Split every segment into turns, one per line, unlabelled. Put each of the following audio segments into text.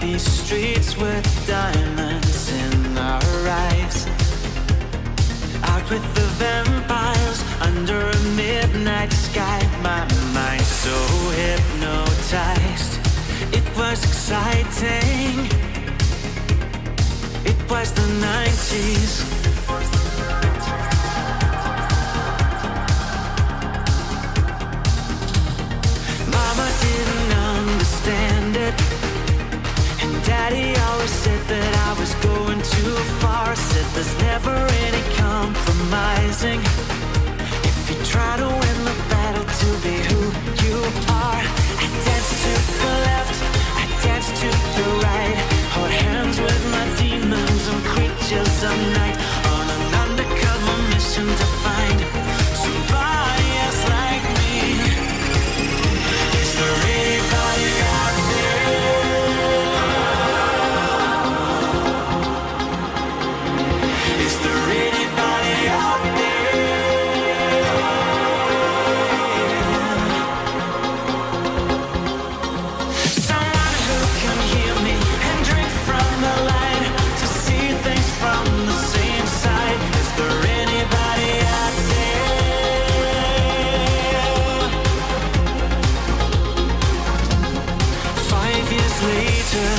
these streets with diamonds in our eyes. Out with the vampires under a midnight sky. My mind so hypnotized. It was exciting. It was the 90s. Mama didn't understand it, and Daddy always said that I was going too far. Said there's never any compromising. If you try to win the battle to be who you are. I dance to the left, I dance to the right. Hold hands with my demons and creatures of night. On an undercover mission to find somebody else like me. Is there anybody out there? Is there anybody out there? Someone who can hear me and drink from the light, to see things from the same side. Is there anybody out there? 5 years later,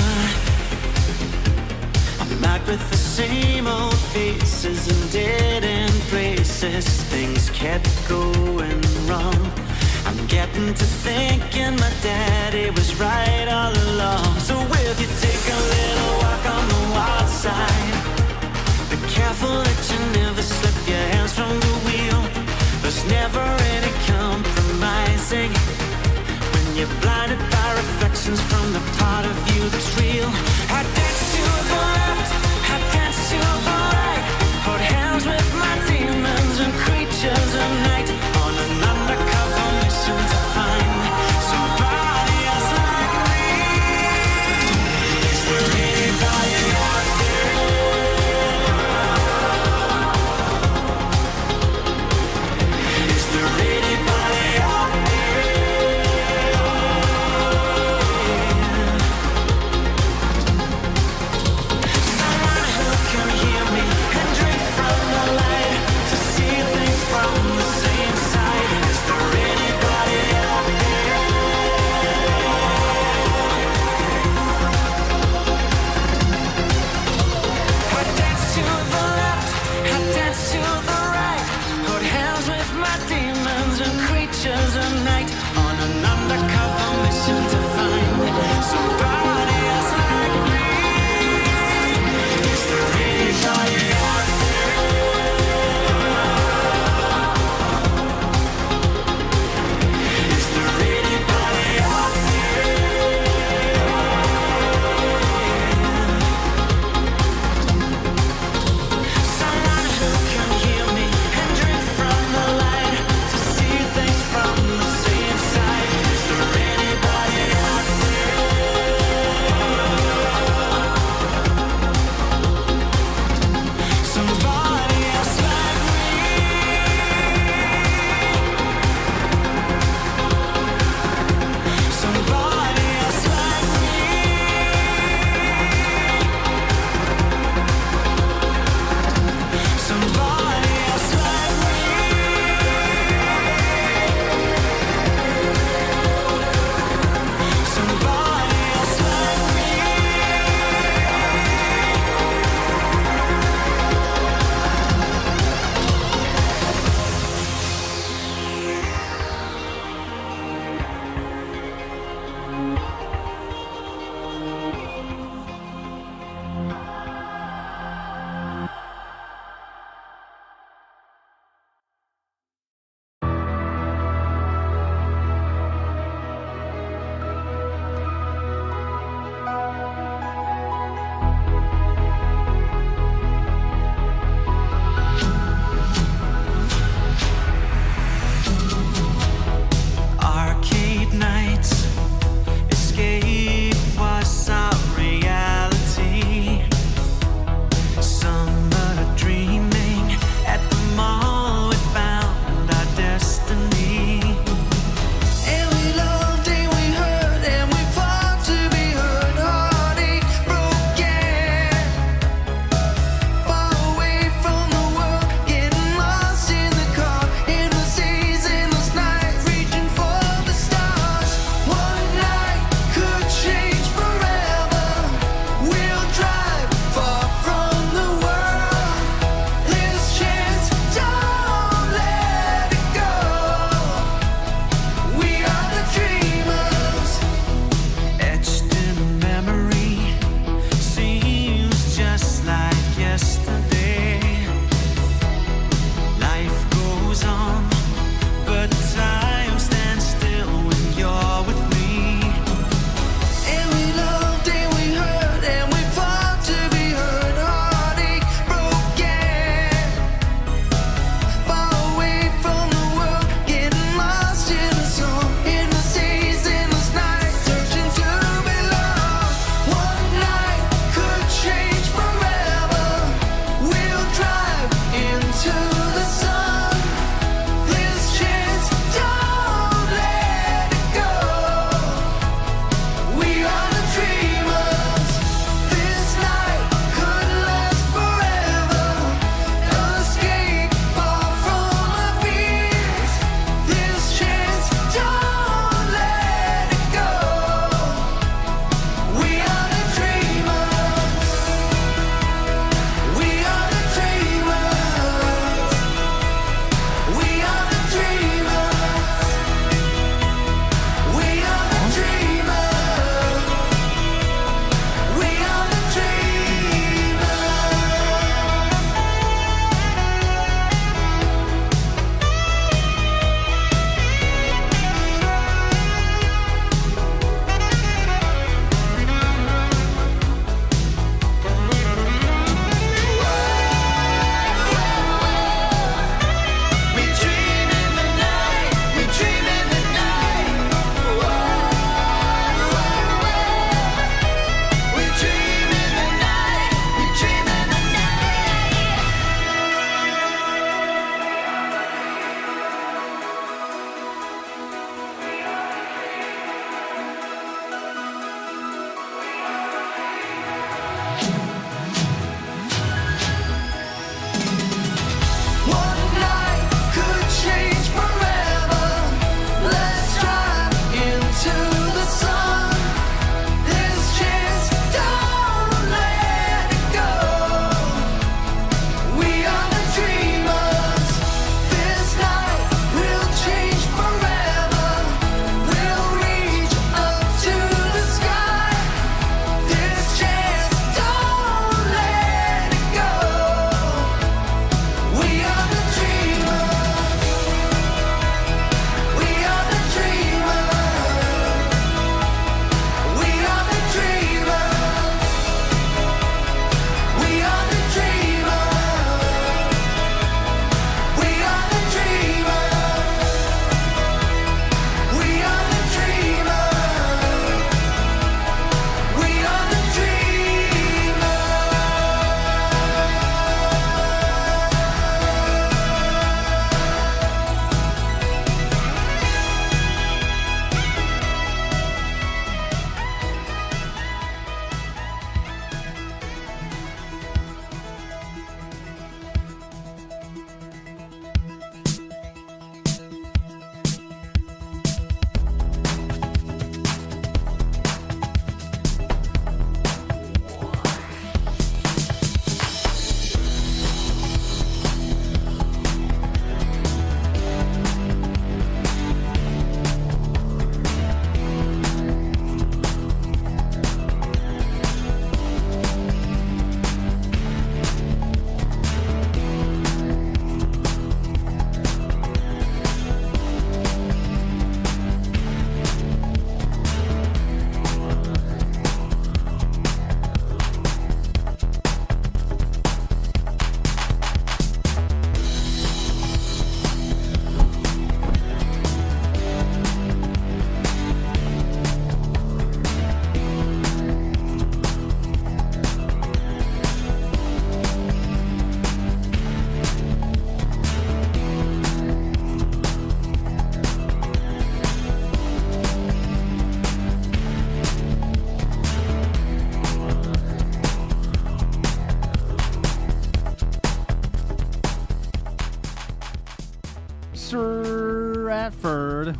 I'm out with the same old faces and dead embraces. Things kept going wrong. I'm getting to thinking my daddy was right all along. So if you take a little walk on the wild side, be careful that you never slip your hands from the wheel. There's never any compromising when you're blinded by reflections from the part of you that's real. I dance to the left, I dance to the right. Hold hands with my demons and creatures of night. On an undercover mission to find somebody else like me. Is there anybody out there? Is there anybody out there?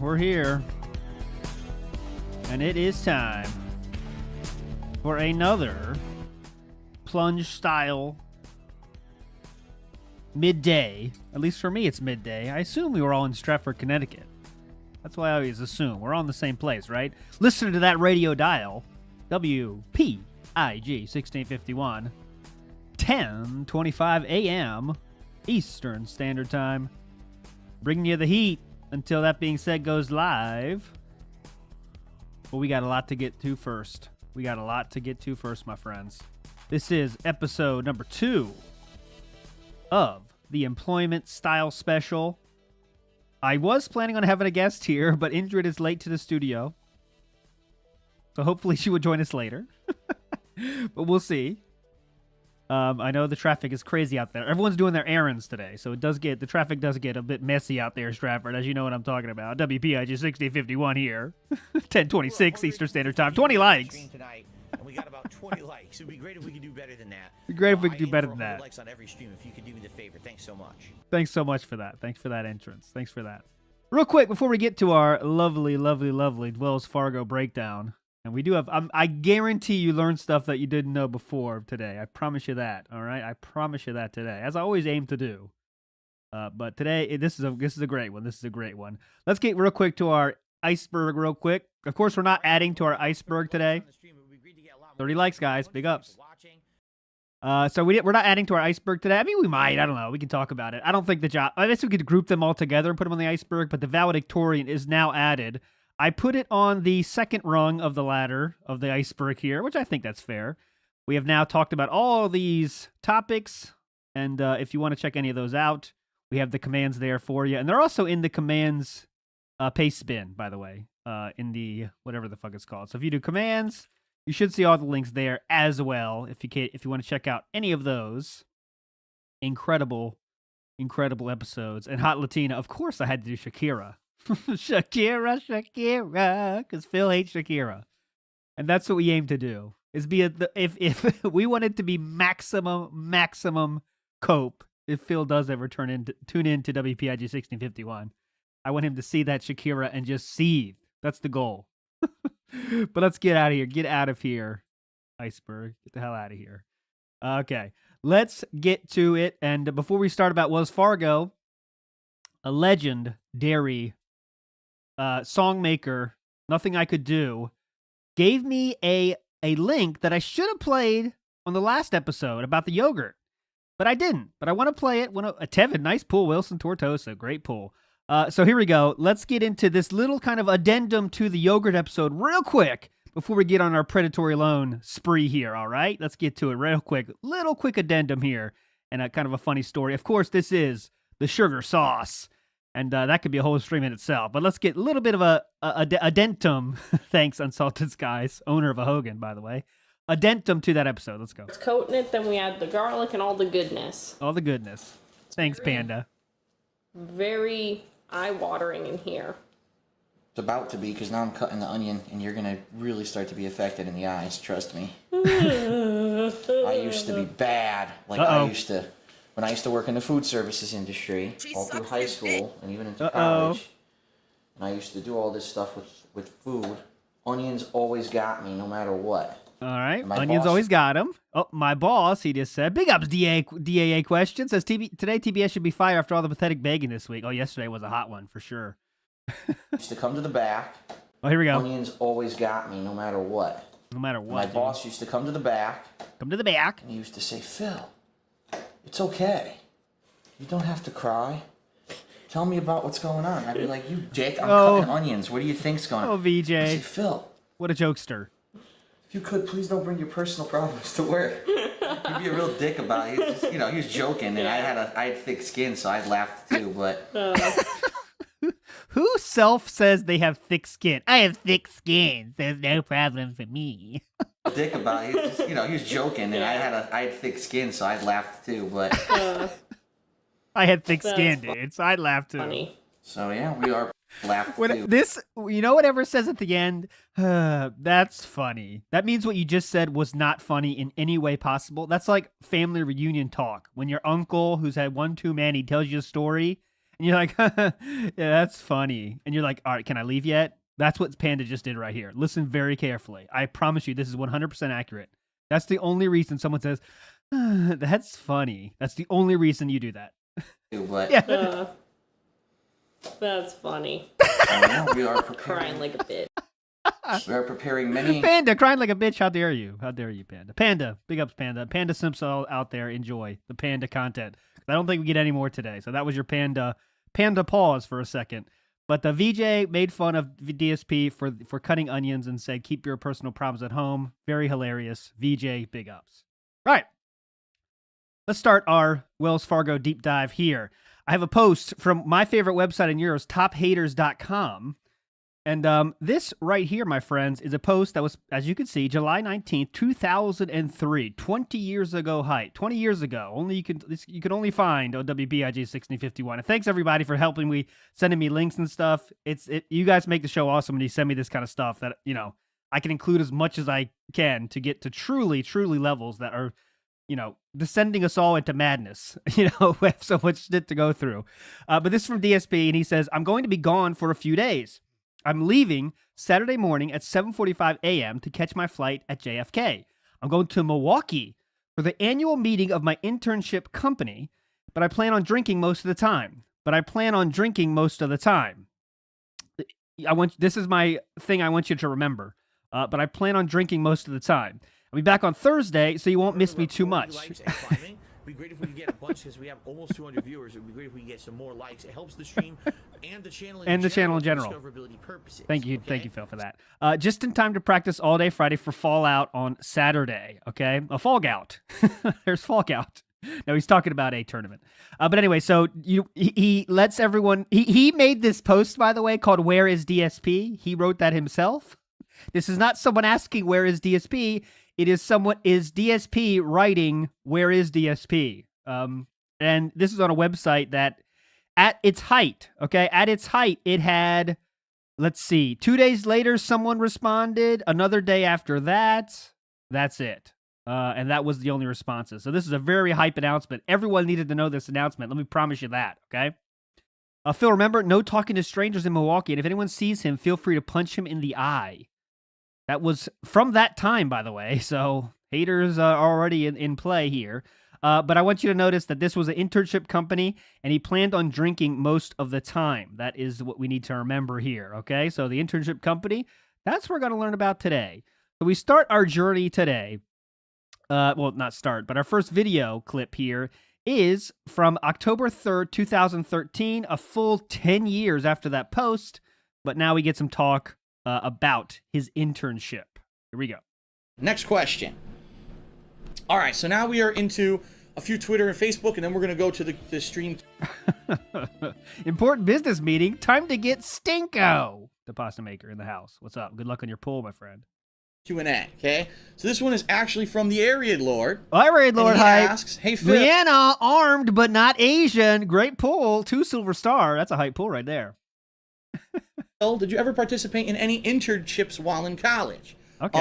we're here. And it is time for another plunge-style midday. At least for me, it's midday. I assume we were all in Stratford, Connecticut. That's why I always assume. We're all in the same place, right? Listening to that radio dial, WPIG 1651, 10:25 a.m. Eastern Standard Time. Bringing you the heat until that being said goes live. But we got a lot to get to first. My friends. This is episode number 2 of the Employment Style Special. I was planning on having a guest here, but Indrid is late to the studio. So hopefully she will join us later. But we'll see. I know the traffic is crazy out there. Everyone's doing their errands today, so the traffic does get a bit messy out there, Stratford, as you know what I'm talking about. WPIG 1651 here. 10:26 Eastern Standard Time. 20 likes.
Tonight, and we got about 20 likes. It would be great if we could do better than that.
It'd be great if we could do better than that.
Likes on every stream if you could do me the favor. Thanks so much.
Thanks so much for that. Thanks for that entrance. Thanks for that. Real quick, before we get to our lovely Wells Fargo breakdown, and we do have, I guarantee you learned stuff that you didn't know before today. I promise you that, all right? I promise you that today, as I always aim to do. But today, this is a great one. This is a great one. Let's get real quick to our Iceberg real quick. Of course, we're not adding to our Iceberg today. 30 likes, guys. Big ups. So we're not adding to our Iceberg today. I mean, we might. I don't know. We can talk about it. I don't think I guess we could group them all together and put them on the Iceberg, but the valedictorian is now added. I put it on the second rung of the ladder of the iceberg here, which I think that's fair. We have now talked about all these topics, and if you want to check any of those out, we have the commands there for you. And they're also in the commands paste spin, by the way, in the whatever the fuck it's called. So if you do commands, you should see all the links there as well. If you want to check out any of those incredible episodes. And Hot Latina, of course, I had to do Shakira. Shakira, because Phil hates Shakira, and that's what we aim to do. Is be if we want it to be maximum cope. If Phil does ever tune into WPIG 1651, I want him to see that Shakira and just seethe. That's the goal. But let's get out of here. Get out of here, Iceberg. Get the hell out of here. Okay, let's get to it. And before we start about Wells Fargo, a legend, Derich. Songmaker, Nothing I Could Do, gave me a link that I should have played on the last episode about the yogurt, but I didn't. But I want to play it. Tevin, nice pull, Wilson Tortosa, great pull. So here we go. Let's get into this little kind of addendum to the yogurt episode real quick before we get on our predatory loan spree here, all right? Let's get to it real quick. Little quick addendum here, and a kind of a funny story. Of course, this is the sugar sauce. And that could be a whole stream in itself. But let's get a little bit of a addendum. Thanks, Unsalted Skies, owner of a Hogan, by the way. Addendum to that episode. Let's go.
It's coating it, then we add the garlic and all the goodness.
All the goodness. Thanks, Panda.
Very eye-watering in here.
It's about to be, because now I'm cutting the onion, and you're going to really start to be affected in the eyes. Trust me. I used to be bad. When I used to work in the food services industry, all through high school and even into college, and I used to do all this stuff with food, onions always got me no matter what.
All right, onions always got him. Oh, my boss, he just said, big ups, DAA question, says today TBS should be fired after all the pathetic begging this week. Oh, yesterday was a hot one for sure.
Used to come to the back.
Oh, here we go.
Onions always got me no matter what.
No matter what.
My boss used to come to the back.
Come to the back.
And he used to say, Phil, it's okay. You don't have to cry. Tell me about what's going on. I'd be like, you dick, I'm cutting onions. What do you think's going on?
Oh, VJ.
I'd say, Phil.
What a jokester.
If you could, please don't bring your personal problems to work. He'd be a real dick about it. He was joking, and I had thick skin, so I laughed too, but...
Who self says they have thick skin? I have thick skin. There's no problem for me.
Dick about it. He was joking, and I had thick skin, so I laughed too. But
I had thick skin, dude, so I'd laugh too.
Funny.
So yeah, we are laughed too.
Whatever says at the end, that's funny. That means what you just said was not funny in any way possible. That's like family reunion talk when your uncle, who's had one too many, tells you a story. And you're like, yeah, that's funny. And you're like, all right, can I leave yet? That's what Panda just did right here. Listen very carefully. I promise you, this is 100% accurate. That's the only reason someone says, that's funny. That's the only reason you do that.
What?
Yeah.
That's funny.
We are preparing.
Crying like a bitch.
We are preparing many.
Panda crying like a bitch. How dare you? How dare you, Panda? Panda, big ups, Panda. Panda Simps all out there. Enjoy the Panda content. I don't think we get any more today. So that was your Panda pause for a second. But the VJ made fun of DSP for cutting onions and said, keep your personal problems at home. Very hilarious. VJ, big ups. All right. Let's start our Wells Fargo deep dive here. I have a post from my favorite website in yours, tophaters.com. And this right here, my friends, is a post that was, as you can see, July 19th, 2003, 20 years ago height. 20 years ago. You can only find on WPIG 1651. And thanks, everybody, for helping me, sending me links and stuff. You guys make the show awesome when you send me this kind of stuff that, I can include as much as I can to get to truly, truly levels that are, descending us all into madness. We have so much shit to go through. But this is from DSP, and he says, I'm going to be gone for a few days. I'm leaving Saturday morning at 7:45 a.m. to catch my flight at JFK. I'm going to Milwaukee for the annual meeting of my internship company, but I plan on drinking most of the time. This is my thing I want you to remember. But I plan on drinking most of the time. I'll be back on Thursday, so you won't miss me too much.
It'd be great if we could get a bunch because we have almost 200 viewers. It would be great if we could get some more likes. It helps the stream and the channel in general. Discoverability purposes.
Thank you, Phil, for that. Just in time to practice all day Friday for Fallout on Saturday. Okay, a Fall Gout. There's Fall Gout. No, he's talking about a tournament. But anyway, so he lets everyone. He made this post, by the way, called "Where is DSP?" He wrote that himself. This is not someone asking where is DSP. It is DSP writing, where is DSP? And this is on a website that at its height, it had, let's see, 2 days later, someone responded. Another day after that, that's it. And that was the only responses. So this is a very hype announcement. Everyone needed to know this announcement. Let me promise you that, okay? Phil, remember, no talking to strangers in Milwaukee. And if anyone sees him, feel free to punch him in the eye. That was from that time, by the way, so haters are already in play here. But I want you to notice that this was an internship company, and he planned on drinking most of the time. That is what we need to remember here, okay? So the internship company, that's what we're going to learn about today. So we start our journey today. Well, not start, but our first video clip here is from October 3rd, 2013, a full 10 years after that post. But now we get some talk about his internship. Here we go.
Next question. All right, so now we are into a few Twitter and Facebook, and then we're going to go to the stream.
Important business meeting. Time to get Stinko. The pasta maker in the house. What's up? Good luck on your pool, my friend.
Q&A, okay? So this one is actually from the Area Lord.
Area Lord, hi.
Asks, hey, Phil.
Leanna, armed but not Asian. Great pool. 2 silver star. That's a hype pool right there.
Did you ever participate in any internships while in college?
Okay.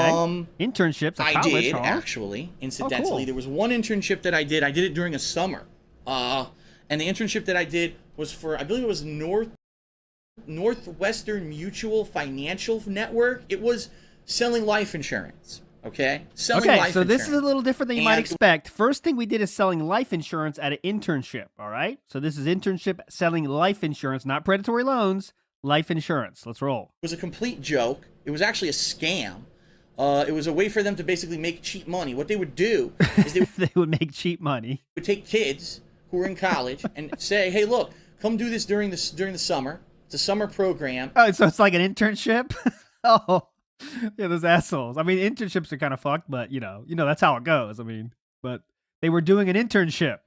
Internships at college,
did, actually. Incidentally,
cool.
There was one internship that I did. I did it during a summer. And the internship that I did was for, I believe it was Northwestern Mutual Financial Network. It was selling life insurance. Okay? Selling life insurance.
So this is a little different than you might expect. First thing we did is selling life insurance at an internship, all right? So this is internship selling life insurance, not predatory loans. Life insurance. Let's roll.
It was a complete joke. It was actually a scam. It was a way for them to basically make cheap money. What they would do is
they would make cheap money.
Would take kids who were in college and say, "Hey, look, come do this during the summer. It's a summer program."
Oh, so it's like an internship? Oh, yeah, those assholes. I mean, internships are kind of fucked, but you know that's how it goes. I mean, but they were doing an internship.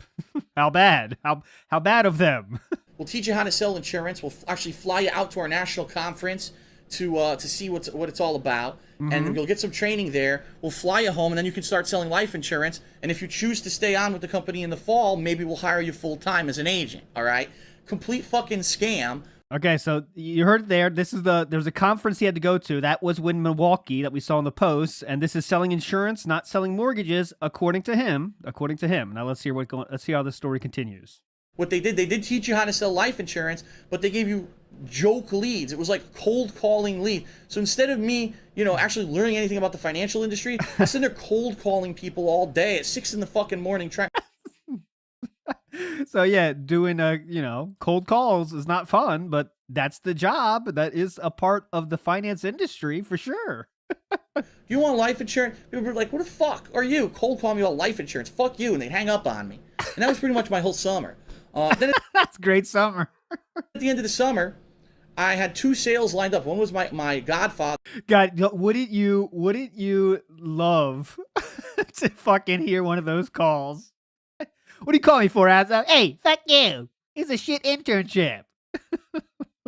How bad? How bad of them?
We'll teach you how to sell insurance. We'll actually fly you out to our national conference to see what it's all about. Mm-hmm. And you'll get some training there. We'll fly you home, and then you can start selling life insurance. And if you choose to stay on with the company in the fall, maybe we'll hire you full-time as an agent, all right? Complete fucking scam.
Okay, so you heard it there. There's a conference he had to go to. That was in Milwaukee that we saw in the post. And this is selling insurance, not selling mortgages, according to him. Now let's see how the story continues.
What they did teach you how to sell life insurance, but they gave you joke leads. It was like cold calling lead. So instead of me, actually learning anything about the financial industry, I sit there cold calling people all day at 6 in the fucking morning trying.
So yeah, doing cold calls is not fun, but that's the job. That is a part of the finance industry for sure.
You want life insurance? People were like, "What the fuck are you? Cold call me about life insurance? Fuck you!" And they'd hang up on me. And that was pretty much my whole summer.
That's great summer.
At the end of the summer, I had 2 sales lined up. One was my godfather.
God, wouldn't you love to fucking hear one of those calls? What do you call me for, asshole? Hey, fuck you. It's a shit internship.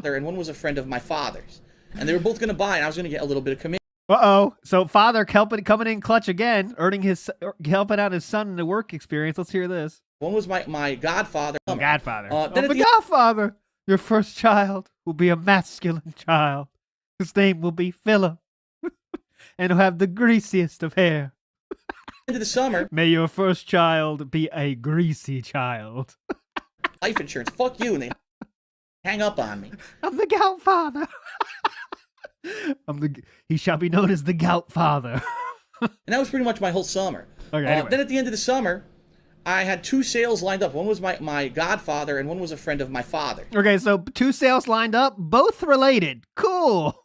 And one was a friend of my father's. And they were both going to buy, and I was going to get a little bit of commission.
Uh-oh. So father coming in clutch again, helping out his son in the work experience. Let's hear this.
One was my godfather.
Godfather.
The
godfather. Your first child will be a masculine child. His name will be Philip. And he'll have the greasiest of hair.
Into the summer.
May your first child be a greasy child.
Life insurance. Fuck you. And they hang up on me.
I'm the gout father. He shall be known as the gout father.
And that was pretty much my whole summer.
Okay, anyway.
Then at the end of the summer, I had 2 sales lined up. One was my godfather, and one was a friend of my father.
Okay, so 2 sales lined up, both related. Cool.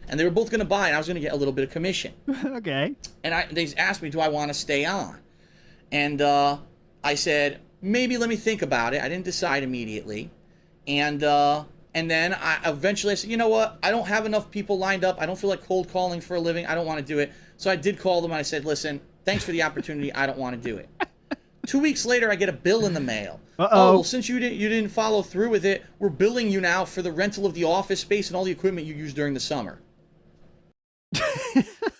And they were both going to buy, and I was going to get a little bit of commission.
Okay.
And they asked me, do I want to stay on? And I said, maybe let me think about it. I didn't decide immediately. And then I eventually said, you know what? I don't have enough people lined up. I don't feel like cold calling for a living. I don't want to do it. So I did call them, and I said, listen, thanks for the opportunity. I don't want to do it. 2 weeks later, I get a bill in the mail.
Uh-oh.
Oh, well, since you didn't follow through with it, we're billing you now for the rental of the office space and all the equipment you used during the summer.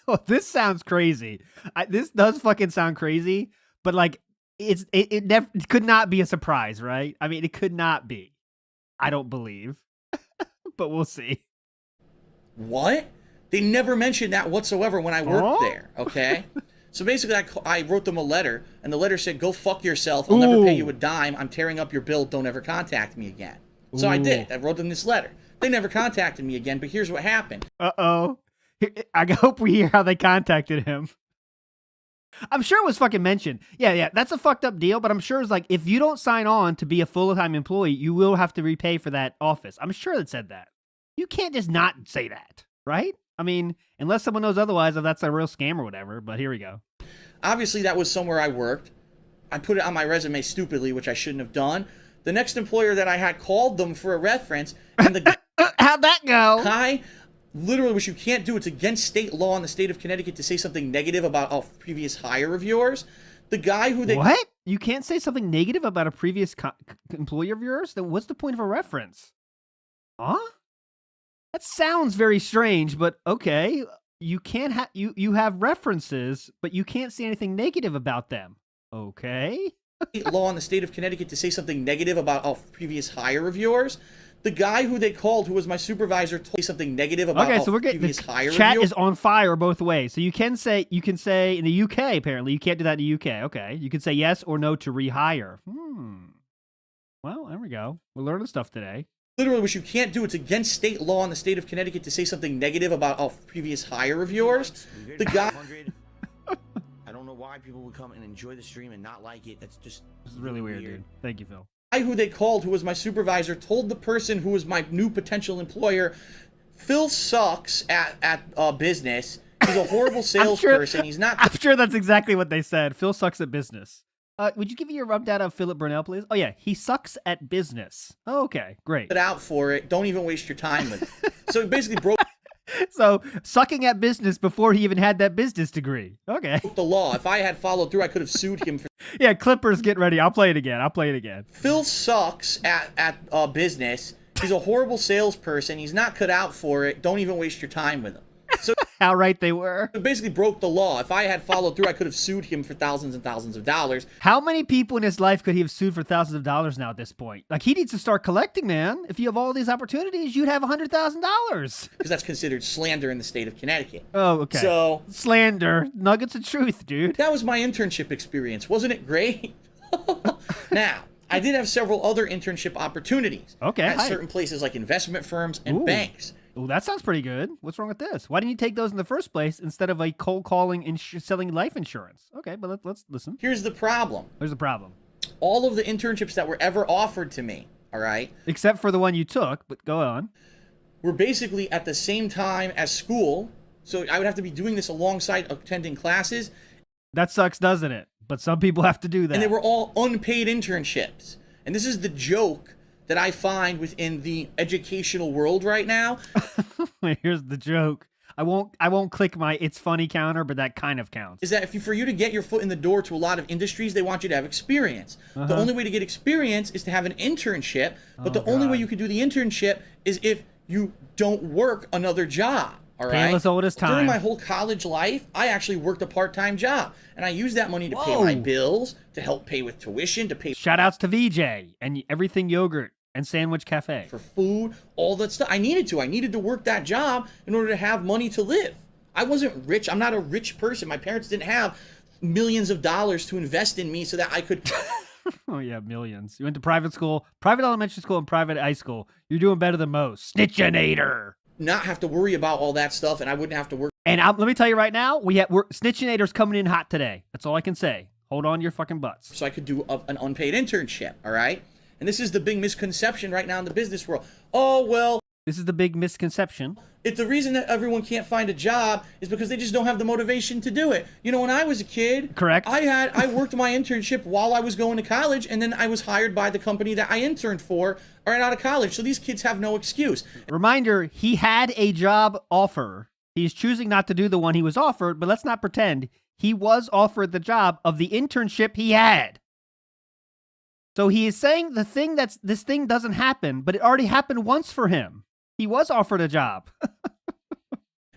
Well, this sounds crazy. This does fucking sound crazy, but like it could not be a surprise, right? I mean, it could not be. I don't believe, but we'll see.
What? They never mentioned that whatsoever when I worked there. Okay. So basically, I wrote them a letter, and the letter said, "Go fuck yourself. I'll never pay you a dime. I'm tearing up your bill. Don't ever contact me again." So I did. I wrote them this letter. They never contacted me again, but here's what happened.
Uh-oh. I hope we hear how they contacted him. I'm sure it was fucking mentioned. Yeah, that's a fucked up deal, but I'm sure it's like, if you don't sign on to be a full-time employee, you will have to repay for that office. I'm sure it said that. You can't just not say that, right? I mean, unless someone knows otherwise, if that's a real scam or whatever, but here we go.
Obviously, that was somewhere I worked. I put it on my resume stupidly, which I shouldn't have done. The next employer that I had called them for a reference, and the
how'd that go?
guy, literally, which you can't do. It's against state law in the state of Connecticut to say something negative about a previous hire of yours. The guy who they...
What? You can't say something negative about a previous employer of yours? Then what's the point of a reference? Huh? That sounds very strange, but okay. You can't have you have references, but you can't say anything negative about them. Okay.
law in the state of Connecticut to say something negative about a previous hire of yours. The guy who they called, who was my supervisor, told me something negative about
so we're getting
previous hire.
Chat is on fire both ways. So you can say in the UK, apparently you can't do that in the UK. Okay, you can say yes or no to rehire. Well, there we go. We're learning stuff today.
Literally, which you can't do. It's against state law in the state of Connecticut to say something negative about a previous hire of yours. The guy.
I don't know why people would come and enjoy the stream and not like it. That's just
This is really weird, dude. Thank you, Phil.
The guy who they called, who was my supervisor, told the person who was my new potential employer, Phil sucks at business. He's a horrible salesperson. He's not.
I'm sure that's exactly what they said. Phil sucks at business. Would you give me your rundown of Philip Burnell, please? Oh, yeah. He sucks at business. Oh, okay. Great.
Out for it. Don't even waste your time with it. So he basically broke
So, sucking at business before he even had that business degree. Okay.
the law. If I had followed through, I could have sued him for.
Yeah, Clippers, get ready. I'll play it again.
Phil sucks at business. He's a horrible salesperson. He's not cut out for it. Don't even waste your time with him. So
how right they were.
It basically broke the law. If I had followed through, I could have sued him for thousands and thousands of dollars.
How many people in his life could he have sued for thousands of dollars now at this point? Like, he needs to start collecting, man. If you have all these opportunities, you'd have $100,000.
Because that's considered slander in the state of Connecticut.
Oh, okay.
So
slander. Nuggets of truth, dude.
That was my internship experience. Wasn't it great? Now, I did have several other internship opportunities.
Okay,
At
hi.
certain places like investment firms and
Ooh.
banks.
Oh, that sounds pretty good. What's wrong with this? Why didn't you take those in the first place instead of like cold calling and selling life insurance? Okay, but let's listen.
Here's the problem.
There's the problem.
All of the internships that were ever offered to me, all right,
Except for the one you took, but go on.
were basically at the same time as school. So I would have to be doing this alongside attending classes.
That sucks, doesn't it? But some people have to do that.
And they were all unpaid internships. And this is the joke that I find within the educational world right now.
Here's the joke. I won't click my it's funny counter, but that kind of counts.
Is that for you to get your foot in the door to a lot of industries, they want you to have experience. The only way to get experience is to have an internship, but the only way you can do the internship is if you don't work another job. All right.
Painless oldest time.
During my whole college life, I actually worked a part-time job, and I used that money to pay my bills, to help pay with tuition, to pay
Shout outs to VJ and Everything Yogurt and Sandwich Cafe.
for food, all that stuff. I needed to work that job in order to have money to live. I wasn't rich. I'm not a rich person. My parents didn't have millions of dollars to invest in me so that I could.
Oh yeah, millions. You went to private school, private elementary school, and private high school. You're doing better than most. Snitchinator.
Not have to worry about all that stuff, and I wouldn't have to work.
And let me tell you right now, we're Snitchinator's coming in hot today. That's all I can say. Hold on to your fucking butts.
So I could do an unpaid internship, all right? And this is the big misconception right now in the business world. Oh, well,
This is the big misconception.
the reason that everyone can't find a job is because they just don't have the motivation to do it. You know, when I was a kid,
Correct.
I worked my internship while I was going to college, and then I was hired by the company that I interned for right out of college. So these kids have no excuse.
Reminder, he had a job offer. He's choosing not to do the one he was offered, but let's not pretend he was offered the job of the internship he had. So he is saying this thing doesn't happen, but it already happened once for him. He was offered a job.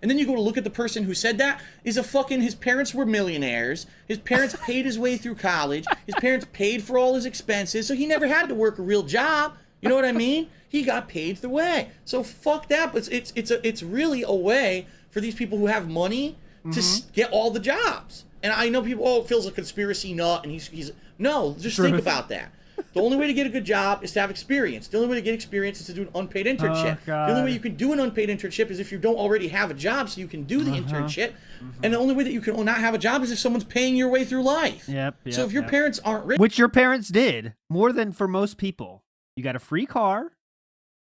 And then you go to look at the person who said that is his parents were millionaires. His parents paid his way through college. His parents paid for all his expenses, so he never had to work a real job. You know what I mean? He got paid the way. So fuck that. But it's really a way for these people who have money to get all the jobs. And I know people, Phil's a conspiracy nut, and he's no, just think about that. The only way to get a good job is to have experience. The only way to get experience is to do an unpaid internship.
God.
The only way you can do an unpaid internship is if you don't already have a job, so you can do the internship. And the only way that you can not have a job is if someone's paying your way through life. So if your parents aren't rich,
Which your parents did, more than for most people. You got a free car.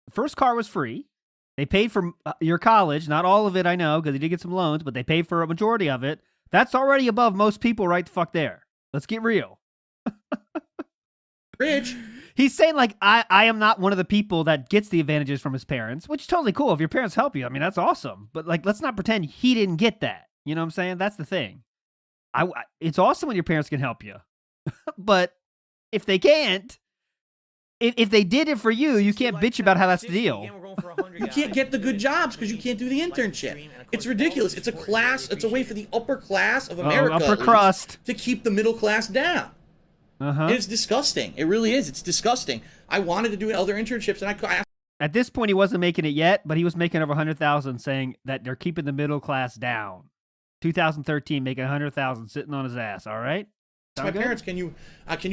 The first car was free. They paid for your college. Not all of it, I know, because they did get some loans, but they paid for a majority of it. That's already above most people right the fuck there. Let's get real.
rich,
He's saying, like, I am not one of the people that gets the advantages from his parents, which is totally cool. If your parents help you, I mean, that's awesome. But, like, let's not pretend he didn't get that. You know what I'm saying? That's the thing. It's awesome when your parents can help you. But if they can't, if they did it for you, you can't bitch about how that's the deal.
you can't get the good jobs because you can't do the internship. It's ridiculous. It's a class. It's a way for the upper class of America
upper
at least,
crust.
to keep the middle class down. It's disgusting. It really is. It's disgusting. I wanted to do other internships, and I asked.
At this point, he wasn't making it yet, but he was making over 100,000, saying that they're keeping the middle class down. 2013, making 100,000, sitting on his ass. All right.
My parents, can you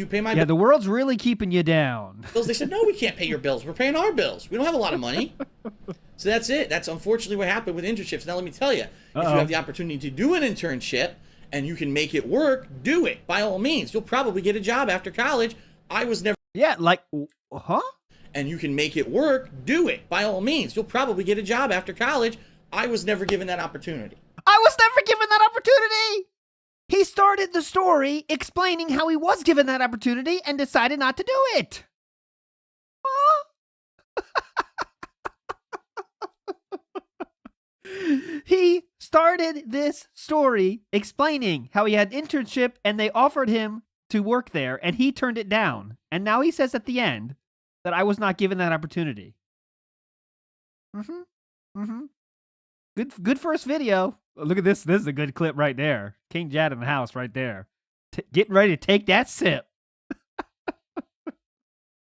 pay my
Yeah, the world's really keeping you down.
bills? They said, no, we can't pay your bills. We're paying our bills. We don't have a lot of money. So that's it. That's unfortunately what happened with internships. Now let me tell you, if you have the opportunity to do an internship and you can make it work, do it. By all means. You'll probably get a job after college. I was never.
Yeah, like, huh?
And you can make it work, do it. By all means. You'll probably get a job after college. I was never given that opportunity.
I was never given that opportunity. He started the story explaining how he was given that opportunity and decided not to do it. Huh? He started this story explaining how he had an internship and they offered him to work there and he turned it down. And now he says at the end that I was not given that opportunity. Good first video. Look at this. This is a good clip right there. King Jad in the house right there. Getting ready to take that sip.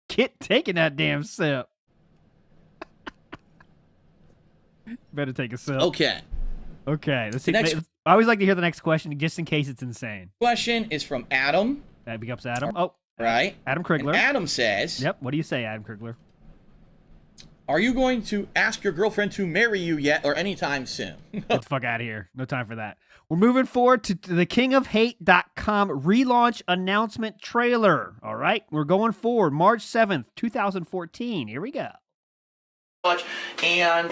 Kit taking that damn sip. Better take a sip.
Okay.
Let's see. I always like to hear the next question just in case it's insane.
Question is from Adam.
That becomes Adam. Oh,
right?
Adam Krigler.
And Adam says,
Yep. What do you say, Adam Krigler?
are you going to ask your girlfriend to marry you yet or anytime soon?
Get the fuck out of here. No time for that. We're moving forward to the kingofhate.com relaunch announcement trailer. All right. We're going forward. March 7th, 2014. Here we go.
And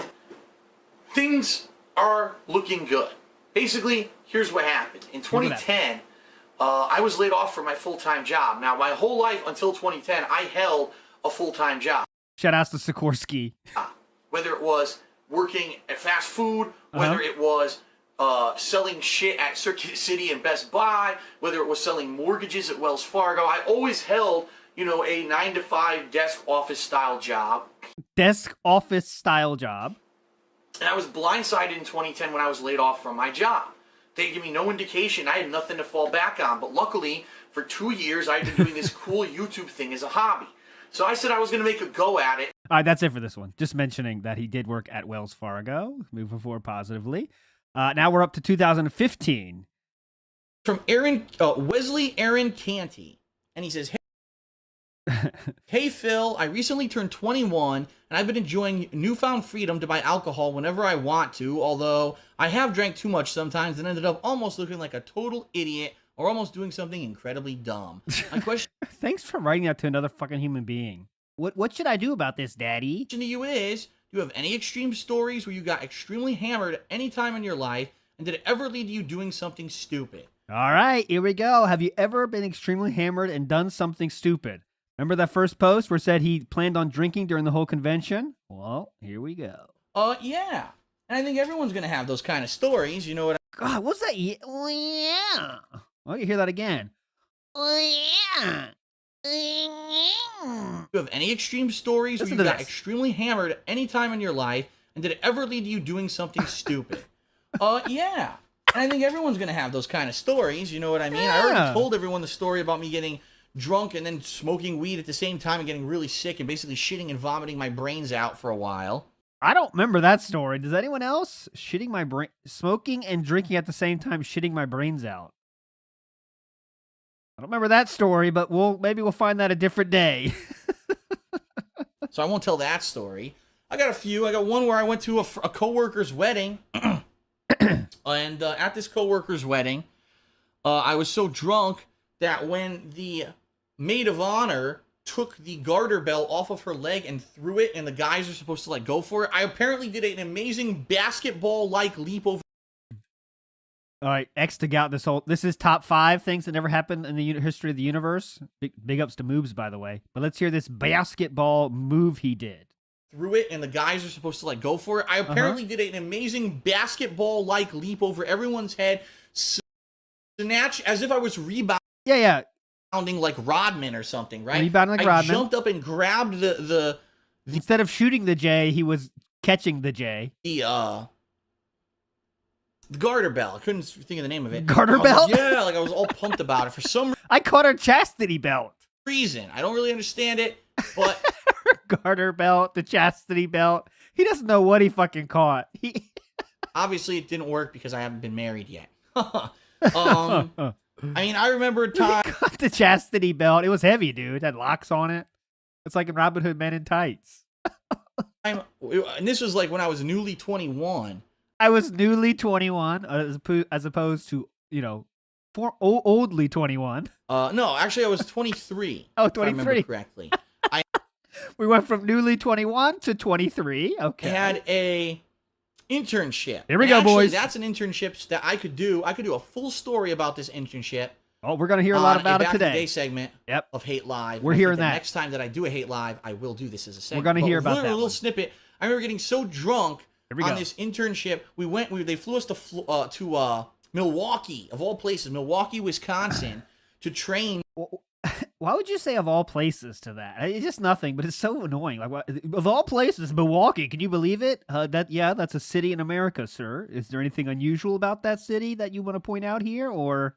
things are looking good. Basically, here's what happened. In 2010, I was laid off from my full-time job. Now, my whole life until 2010, I held a full-time job.
Shout outs to Sikorsky.
Whether it was working at fast food, whether it was selling shit at Circuit City and Best Buy, whether it was selling mortgages at Wells Fargo, I always held, you know, a 9-to-5 desk office style job.
Desk office style job.
And I was blindsided in 2010 when I was laid off from my job. They gave me no indication. I had nothing to fall back on. But luckily, for 2 years, I'd been doing this cool YouTube thing as a hobby. So I said I was going to make a go at it.
All right, that's it for this one. Just mentioning that he did work at Wells Fargo. Moving forward positively. Now we're up to 2015.
From Wesley Aaron Canty. And he says, hey Phil, I recently turned 21 and I've been enjoying newfound freedom to buy alcohol whenever I want to, although I have drank too much sometimes and ended up almost looking like a total idiot or almost doing something incredibly dumb. My question
Thanks for writing that to another fucking human being. What should I do about this, Daddy?
to you is, do you have any extreme stories where you got extremely hammered at any time in your life, and did it ever lead to you doing something stupid?
All right, here we go. Have you ever been extremely hammered and done something stupid? Remember that first post where it said he planned on drinking during the whole convention? Well, here we go.
Yeah. And I think everyone's going to have those kind of stories, you know what
God, what's that? Oh, yeah. Oh, you hear that again. Oh, yeah.
you have any extreme stories
Listen
where you
to
got
this.
extremely hammered at any time in your life, and did it ever lead to you doing something stupid? Yeah. And I think everyone's going to have those kind of stories, you know what I mean? I
Yeah.
already told everyone the story about me getting drunk and then smoking weed at the same time and getting really sick and basically shitting and vomiting my brains out for a while.
I don't remember that story. Does anyone else? Smoking and drinking at the same time, shitting my brains out. I don't remember that story, but maybe we'll find that a different day.
So I won't tell that story. I got a few. I got one where I went to a coworker's wedding. And at this coworker's wedding, I was so drunk that when the maid of honor took the garter bell off of her leg and threw it, and the guys are supposed to like go for it, I apparently did an amazing basketball-like leap over.
All right, X to gout this is top 5 things that never happened in the history of the universe. Big ups to Moobs, by the way. But let's hear this basketball move he did.
Threw it, and the guys are supposed to like go for it. I apparently did an amazing basketball-like leap over everyone's head, snatch as if I was rebounding.
Yeah.
Like Rodman or something, right?
Rebounding like Rodman.
I jumped up and grabbed the
Instead of shooting the J, he was catching the J.
The garter bell. I couldn't think of the name of it.
Garter
I was
belt?
like, yeah, like I was all pumped about it for some
I caught her chastity belt.
reason. I don't really understand it, but
Garter belt, the chastity belt. He doesn't know what he fucking caught.
obviously it didn't work because I haven't been married yet. I mean, I remember a time.
Got the chastity belt. It was heavy, dude. It had locks on it. It's like in Robin Hood Men in Tights.
And this was like when I was newly 21.
I was newly 21 as opposed to, oldly 21.
No, actually I was 23.
Oh,
if I remember
23.
correctly.
We went from newly 21 to 23. Okay.
I had a internship.
Here we
And
go,
actually,
boys.
That's an internship that I could do. I could do a full story about this internship.
Oh, we're going to hear a lot about it
Back in the
today.
Day segment
Yep.
of Hate Live.
We're
I think
hearing
the
that.
Next time that I do a Hate Live, I will do this as a segment.
We're gonna hear about
a
that
little
one.
snippet. I remember getting so drunk
Here we
on
go.
this internship. They flew us to Milwaukee, of all places, Milwaukee, Wisconsin, to train.
Why would you say of all places to that? It's just nothing, but it's so annoying. Like, of all places, Milwaukee. Can you believe it? That's a city in America, sir. Is there anything unusual about that city that you want to point out here? Or,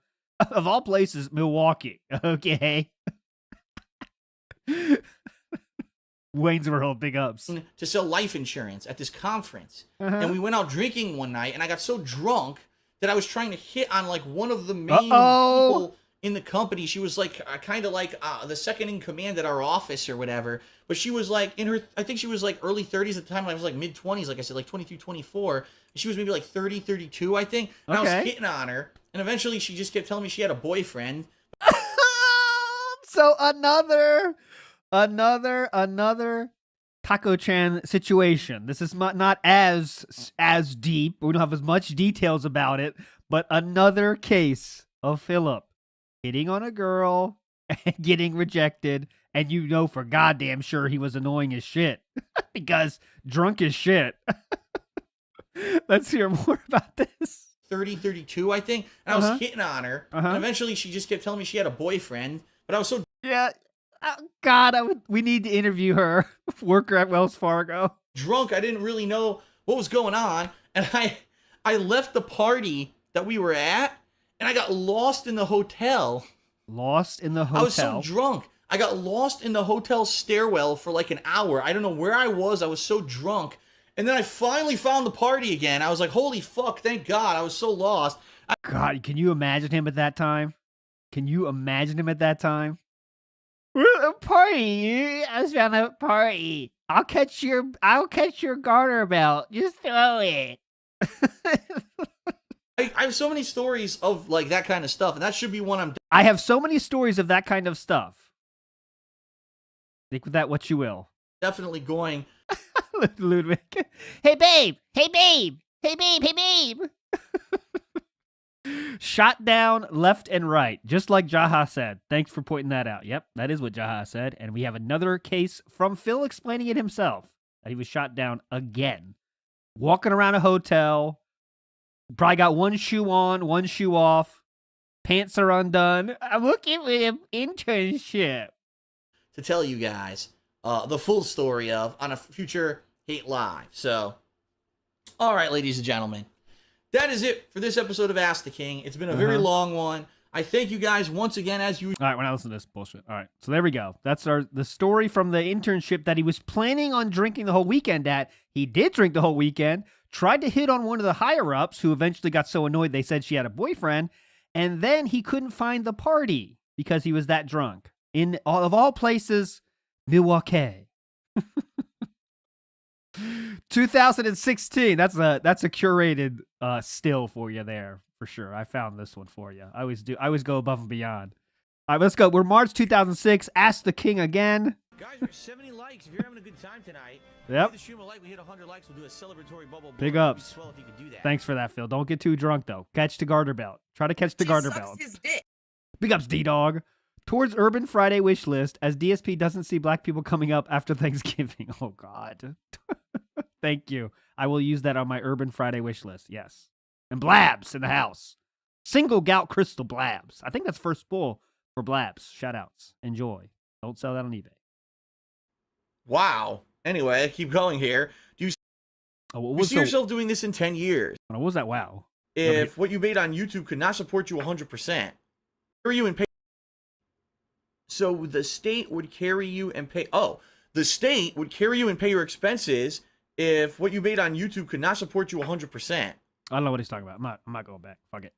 of all places, Milwaukee. Okay. Wayne's World, big ups.
To sell life insurance at this conference. And we went out drinking one night, and I got so drunk that I was trying to hit on like one of the main people in the company. She was like kind of like the second in command at our office or whatever. But she was like in her, I think she was like early 30s at the time. I was like mid 20s, like I said, like 22, 24. And she was maybe like 30, 32, I think. And I was hitting on her. And eventually she just kept telling me she had a boyfriend.
So another Taco-chan situation. This is not as deep. We don't have as much details about it, but another case of Philip hitting on a girl and getting rejected, and you know for goddamn sure he was annoying as shit because drunk as shit. Let's hear more about this.
30, 32, I think. And I was hitting on her. And eventually she just kept telling me she had a boyfriend. But I was so...
Yeah. Oh, God, we need to interview her. Worker at Wells Fargo.
Drunk, I didn't really know what was going on. And I left the party that we were at. And I got lost in the hotel.
Lost in the hotel?
I was so drunk. I got lost in the hotel stairwell for like an hour. I don't know where I was. I was so drunk. And then I finally found the party again. I was like, holy fuck, thank God. I was so lost.
God, can you imagine him at that time? Can you imagine him at that time? We're at a party. I was found a party. I'll catch your garter belt. Just throw it.
I have so many stories of like that kind of stuff, and that should be one
I have so many stories of that kind of stuff. Think with that what you will.
Definitely going.
Ludwig. Hey babe. Hey babe. Hey babe. Hey babe. Shot down left and right, just like Jaha said. Thanks for pointing that out. Yep, that is what Jaha said. And we have another case from Phil explaining it himself. That he was shot down again. Walking around a hotel. Probably got one shoe on, one shoe off. Pants are undone. I'm looking for an internship.
To tell you guys the full story of on a future Hate Live. So, all right, ladies and gentlemen. That is it for this episode of Ask the King. It's been a very long one. I thank you guys once again as you...
All right, when I listen to this bullshit. All right, so there we go. That's the story from the internship that he was planning on drinking the whole weekend at. He did drink the whole weekend, tried to hit on one of the higher-ups who eventually got so annoyed they said she had a boyfriend, and then he couldn't find the party because he was that drunk. Of all places, Milwaukee. 2016. That's a curated still for you there for sure. I found this one for you. I always do. I always go above and beyond. All right, let's go. We're March 2006. Ask the King again.
Guys, we're 70 likes. If you're having a good time tonight,
yep.
Give the stream a like. We hit 100 likes. We'll do a celebratory bubble.
Big ups.
Swell if you could do that.
Thanks for that, Phil. Don't get too drunk though. Catch the garter belt. Try to catch the garter belt. Big ups, D-Dog. Towards Urban Friday wish list, as DSP doesn't see black people coming up after Thanksgiving. Oh, God. Thank you. I will use that on my Urban Friday wish list. Yes. And Blabs in the house. Single gout crystal Blabs. I think that's first spool for Blabs. Shout outs. Enjoy. Don't sell that on eBay.
Wow. Anyway, I keep going here. Do you see yourself doing this in 10 years?
What was that? Wow.
If what you made on YouTube could not support you 100%, carry you and pay. So the state would carry you and pay. Oh, the state would carry you and pay your expenses if what you made on YouTube could not support you 100%.
I don't know what he's talking about. I'm not going back. Fuck it.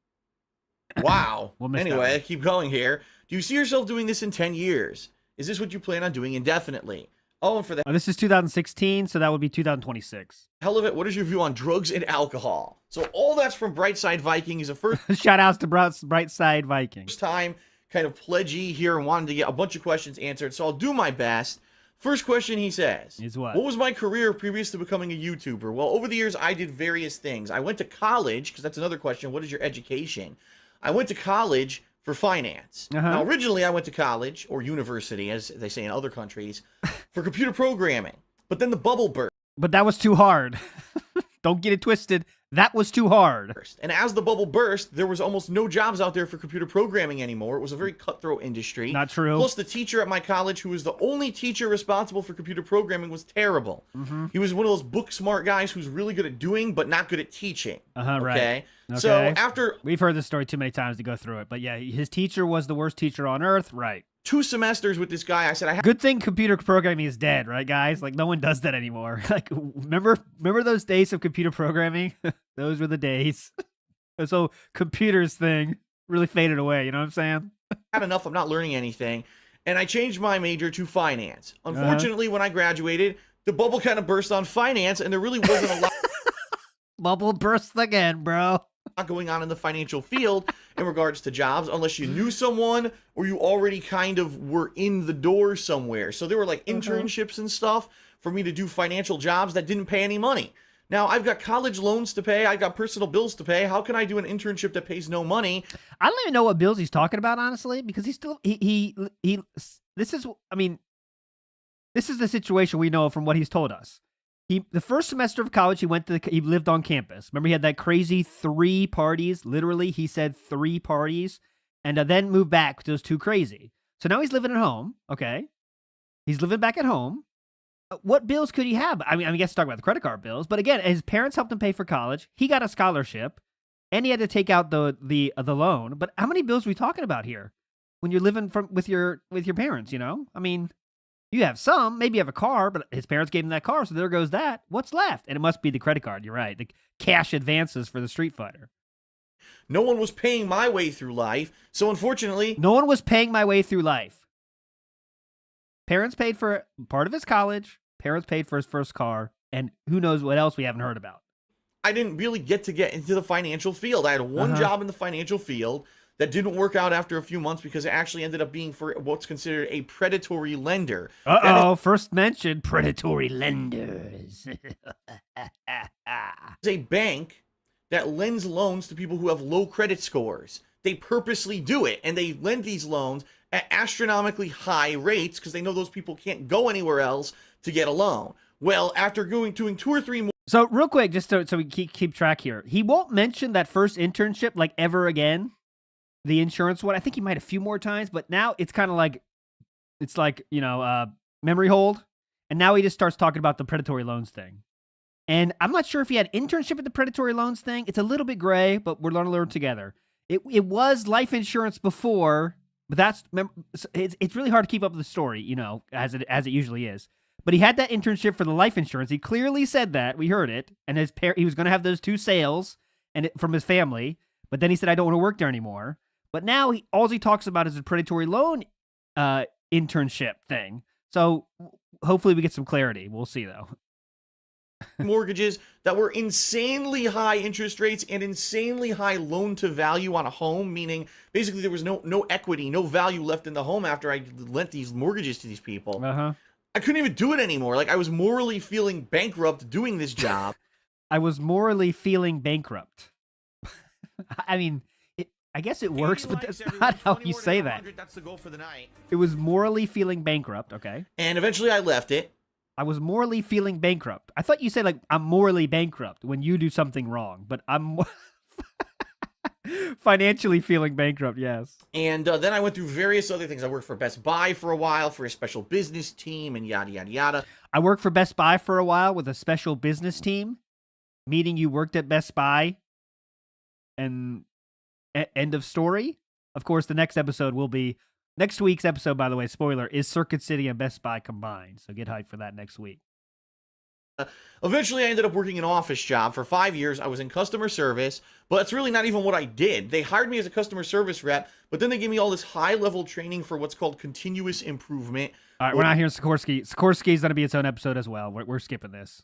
Wow. Anyway, I keep going here. Do you see yourself doing this in 10 years? Is this what you plan on doing indefinitely? Oh, and for the
this is 2016, so that would be 2026.
hell of it, what is your view on drugs and alcohol? So all that's from Brightside Viking. He's a first
shout outs to Brightside Viking.
Time kind of pledgee here and wanted to get a bunch of questions answered, so I'll do my best. First question he says
is what
was my career previous to becoming a YouTuber? Well, over the years I did various things. I went to college, because that's another question. What is your education? I went to college for finance. Now, originally I went to college, or university, as they say in other countries, for computer programming. But then the bubble burst.
But that was too hard. Don't get it twisted. That was too hard.
And as the bubble burst, there was almost no jobs out there for computer programming anymore. It was a very cutthroat industry.
Not true.
Plus, the teacher at my college, who was the only teacher responsible for computer programming, was terrible. He was one of those book smart guys who's really good at doing, but not good at teaching.
Right. Okay.
So after...
We've heard this story too many times to go through it. But yeah, his teacher was the worst teacher on earth. Right.
2 semesters with this guy, I said,
good thing computer programming is dead, right, guys? Like, no one does that anymore. Like, remember those days of computer programming? Those were the days. So computers thing really faded away, you know what I'm saying?
had enough. I'm not learning anything. And I changed my major to finance. Unfortunately, when I graduated, the bubble kind of burst on finance, and there really wasn't a lot
Bubble burst again, bro.
going on in the financial field in regards to jobs, unless you knew someone or you already kind of were in the door somewhere. So there were like internships and stuff for me to do financial jobs that didn't pay any money. Now I've got college loans to pay. I've got personal bills to pay. How can I do an internship that pays no money?
I don't even know what bills he's talking about, honestly, because he's still, this is, I mean, this is the situation we know from what he's told us. The first semester of college, he lived on campus. Remember, he had that crazy 3 parties. Literally, he said 3 parties, and then moved back because it was too crazy. So now he's living at home. Okay, he's living back at home. What bills could he have? I mean, I guess talk about the credit card bills. But again, his parents helped him pay for college. He got a scholarship, and he had to take out the loan. But how many bills are we talking about here? When you're living with your parents, you know, I mean. You have some, maybe you have a car, but his parents gave him that car, so there goes that. What's left? And it must be the credit card, you're right. The cash advances for the Street Fighter.
No one was paying my way through life, so unfortunately...
No one was paying my way through life. Parents paid for part of his college, parents paid for his first car, and who knows what else we haven't heard about.
I didn't really get into the financial field. I had one job in the financial field that didn't work out after a few months because it actually ended up being for what's considered a predatory lender.
First mentioned predatory lenders.
It's a bank that lends loans to people who have low credit scores. They purposely do it, and they lend these loans at astronomically high rates because they know those people can't go anywhere else to get a loan. Well, after doing 2 or 3 more...
So real quick, just so we keep track here. He won't mention that first internship like ever again. The insurance one, I think he might a few more times, but now it's kind of like, it's like, you know, memory hold. And now he just starts talking about the predatory loans thing. And I'm not sure if he had internship at the predatory loans thing. It's a little bit gray, but we're going to learn together. It was life insurance before, but it's really hard to keep up with the story, you know, as it usually is. But he had that internship for the life insurance. He clearly said that. We heard it. And he was going to have those 2 sales from his family. But then he said, I don't want to work there anymore. But now all he talks about is a predatory loan internship thing. So hopefully we get some clarity. We'll see, though.
Mortgages that were insanely high interest rates and insanely high loan to value on a home, meaning basically there was no equity, no value left in the home after I lent these mortgages to these people. I couldn't even do it anymore. Like, I was morally feeling bankrupt doing this job.
I was morally feeling bankrupt. I mean... I guess it works, but that's not how you say that.
That's the goal for the night.
It was morally feeling bankrupt, okay?
And eventually I left it.
I was morally feeling bankrupt. I thought you said, like, I'm morally bankrupt when you do something wrong, but I'm financially feeling bankrupt, yes.
And then I went through various other things. I worked for Best Buy for a while for a special business team and yada, yada, yada.
I worked for Best Buy for a while with a special business team, meaning you worked at Best Buy and... End of story. Of course, the next episode will be next week's episode. By the way, spoiler is Circuit City and Best Buy combined. So get hyped for that next week.
Eventually, I ended up working an office job for 5 years. I was in customer service, but it's really not even what I did. They hired me as a customer service rep, but then they gave me all this high-level training for what's called continuous improvement.
All right, we're not hearing Sikorsky. Sikorsky is going to be its own episode as well. We're skipping this.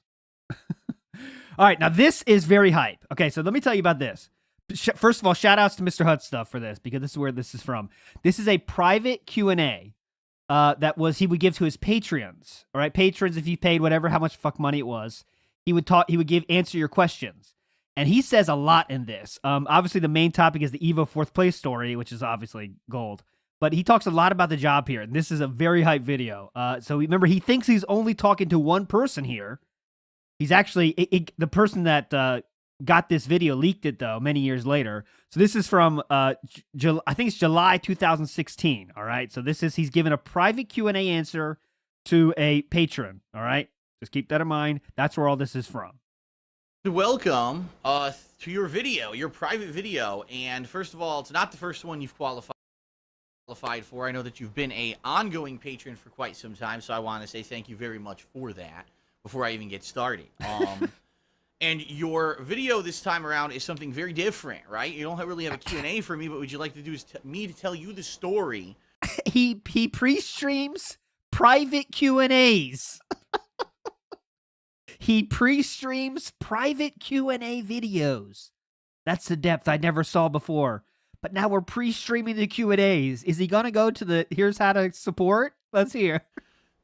All right, now this is very hype. Okay, so let me tell you about this. First of all, shout outs to Mr. Hut Stuff for this, because this is where this is from. This is a private Q&A that he would give to his patrons. All right, patrons, if you paid whatever, how much fuck money it was, he would answer your questions. And he says a lot in this. Obviously, the main topic is the Evo 4th place story, which is obviously gold. But he talks a lot about the job here. And this is a very hype video. So remember, he thinks he's only talking to one person here. He's actually the person that got this video, leaked it though many years later. So this is from I think it's July 2016. All right, so he's given a private Q&A answer to a patron. All right, just keep that in mind. That's where all this is from.
Welcome to your video, your private video. And first of all, it's not the first one you've qualified for. I know that you've been a ongoing patron for quite some time, so I want to say thank you very much for that before I even get started. And your video this time around is something very different, right? You don't really have a Q&A for me, but what you'd like to do is me to tell you the story.
He pre-streams private Q&As. He pre-streams private Q&A videos. That's the depth I never saw before. But now we're pre-streaming the Q&As. Is he going to go to the here's how to support? Let's hear.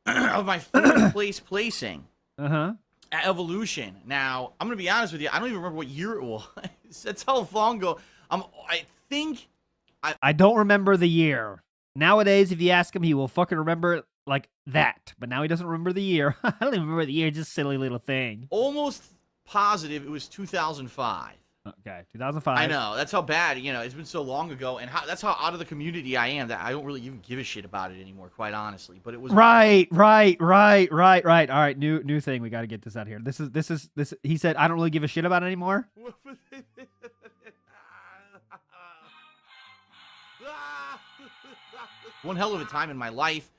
Of my third place placing.
Uh-huh.
At Evolution. Now, I'm going to be honest with you. I don't even remember what year it was. That's how long ago. I think...
I don't remember the year. Nowadays, if you ask him, he will fucking remember like that. But now he doesn't remember the year. I don't even remember the year. Just silly little thing.
Almost positive it was 2005.
Okay, 2005.
I know. That's how bad, it's been so long ago. And that's how out of the community I am that I don't really even give a shit about it anymore, quite honestly. But it was... Right.
All right, new thing. We got to get this out here. This is. He said, I don't really give a shit about it anymore.
One hell of a time in my life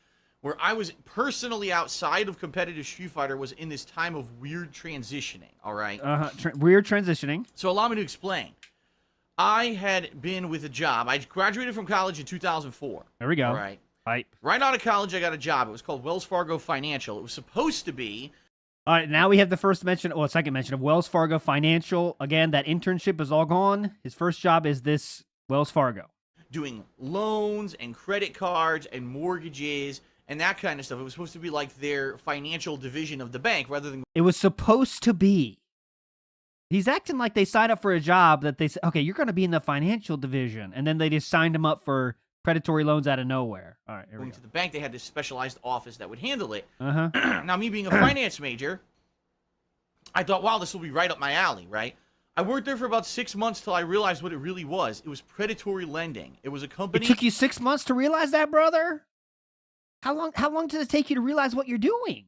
where I was personally outside of competitive Street Fighter was in this time of weird transitioning, all right?
Weird transitioning.
So allow me to explain. I had been with a job. I graduated from college in 2004.
There we go.
All right.
Right.
Right out of college, I got a job. It was called Wells Fargo Financial. It was supposed to be...
All right, now we have the second mention of Wells Fargo Financial. Again, that internship is all gone. His first job is this Wells Fargo.
Doing loans and credit cards and mortgages and that kind of stuff. It was supposed to be like their financial division of the bank rather than...
It was supposed to be. He's acting like they signed up for a job that they said, okay, you're going to be in the financial division. And then they just signed him up for predatory loans out of nowhere. All right, here we
going
go.
to the bank, they had this specialized office that would handle it.
Uh-huh.
Now, me being a finance major, I thought, wow, this will be right up my alley, right? I worked there for about 6 months till I realized what it really was. It was predatory lending. It was a company...
It took you 6 months to realize that, brother? How long does it take you to realize what you're doing?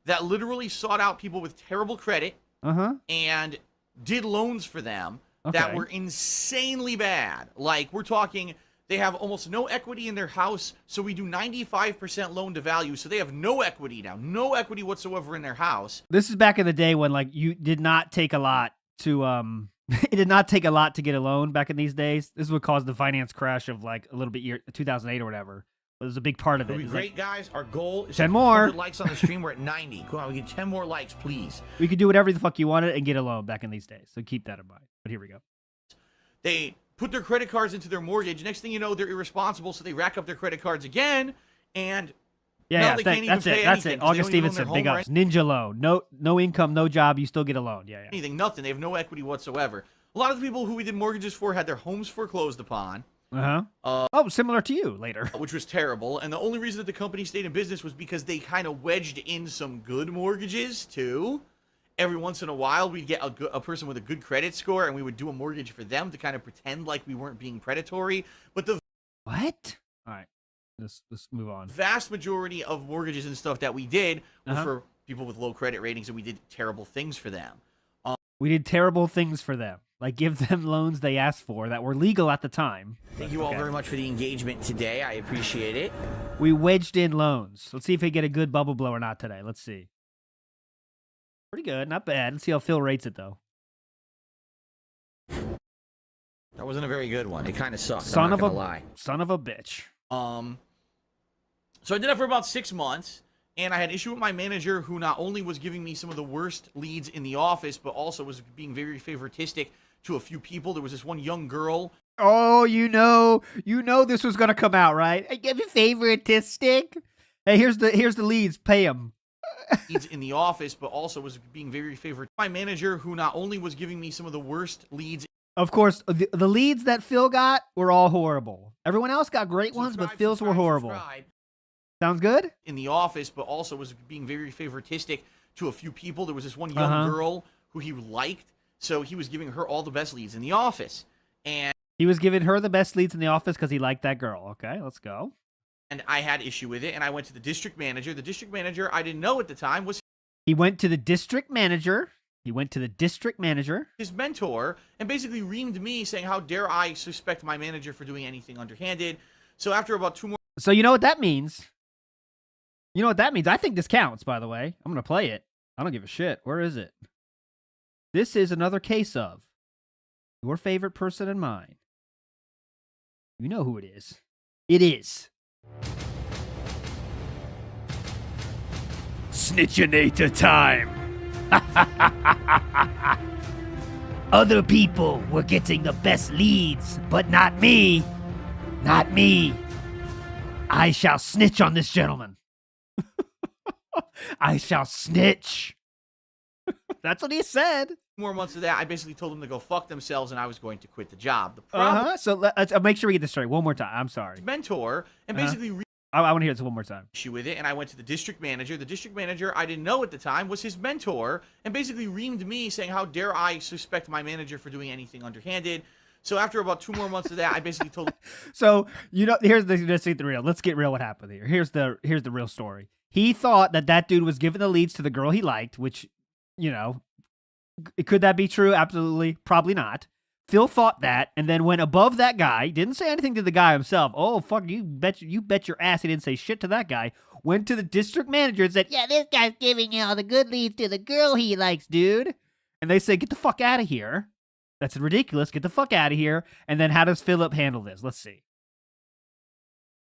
That literally sought out people with terrible credit and did loans for them that were insanely bad. Like, we're talking... They have almost no equity in their house, so we do 95% loan to value, so they have no equity now. No equity whatsoever in their house.
This is back in the day when, like, you did not take a lot to, it did not take a lot to get a loan back in these days. This is what caused the finance crash of, like, a little bit 2008 or whatever. It was a big part of it.
Great, guys. Our goal is
10 more
100 likes on the stream. We're at 90. Come on, we get 10 more likes, please.
We could do whatever the fuck you wanted and get a loan back in these days, so keep that in mind. But here we go.
They put their credit cards into their mortgage. Next thing you know, they're irresponsible, so they rack up their credit cards again, and
that's it. August Stevenson, big ups. Ninja loan. No income, no job, you still get a loan. Yeah.
Anything, nothing. They have no equity whatsoever. A lot of the people who we did mortgages for had their homes foreclosed upon.
Similar to you later. Which
was terrible. And the only reason that the company stayed in business was because they kind of wedged in some good mortgages, too. Every once in a while, we'd get a person with a good credit score, and we would do a mortgage for them to kind of pretend like we weren't being predatory. But the...
What? All right. Let's move on.
Vast majority of mortgages and stuff that we did were for people with low credit ratings, and we did terrible things for them.
We did terrible things for them. Like, give them loans they asked for that were legal at the time.
Thank you all very much for the engagement today. I appreciate it.
We wedged in loans. Let's see if we get a good bubble blow or not today. Let's see. Pretty good. Not bad. Let's see how Phil rates it, though.
That wasn't a very good one. It kind of sucked.
Son
of a
bitch.
So I did that for about 6 months, and I had issue with my manager, who not only was giving me some of the worst leads in the office, but also was being very favoritistic to a few people. There was this one young girl.
Oh, you know this was gonna come out, right? I give you favoritistic. Hey, here's the leads. Pay them.
Leads in the office, but also was being very favored. My manager, who not only was giving me some of the worst leads.
Of course, the leads that Phil got were all horrible. Everyone else got great ones, but Phil's were horrible. Sounds good?
In the office, but also was being very favoritistic to a few people. There was this one young girl who he liked, so he was giving her all the best leads in the office. And
he was giving her the best leads in the office because he liked that girl. Okay, let's go.
And I had issue with it, and I went to the district manager. The district manager, I didn't know at the time, was...
He went to the district manager. His
mentor, and basically reamed me, saying, how dare I suspect my manager for doing anything underhanded. So after about 2 more...
So you know what that means? I think this counts, by the way. I'm going to play it. I don't give a shit. Where is it? This is another case of your favorite person and mine. You know who it is. It is Snitchinator time. Other people were getting the best leads, but not me. Not me. I shall snitch on this gentleman. I shall snitch. That's what he said.
More months of that, I basically told them to go fuck themselves, and I was going to quit the job. The problem,
So let's make sure we get this straight one more time. I'm sorry.
mentor, and basically
I want to hear this one more time.
issue with it, and I went to the district manager. The district manager, I didn't know at the time, was his mentor, and basically reamed me, saying, how dare I suspect my manager for doing anything underhanded. So after about 2 more months of that, I basically told him.
So, here's let's get the real. Let's get real what happened here. Here's the real story. He thought that dude was giving the leads to the girl he liked, which, could that be true? Absolutely. Probably not. Phil thought that, and then went above that guy, didn't say anything to the guy himself. Oh, fuck, you bet your ass he didn't say shit to that guy. Went to the district manager and said, yeah, this guy's giving all the good leads to the girl he likes, dude. And they say, get the fuck out of here. That's ridiculous. Get the fuck out of here. And then how does Philip handle this? Let's see.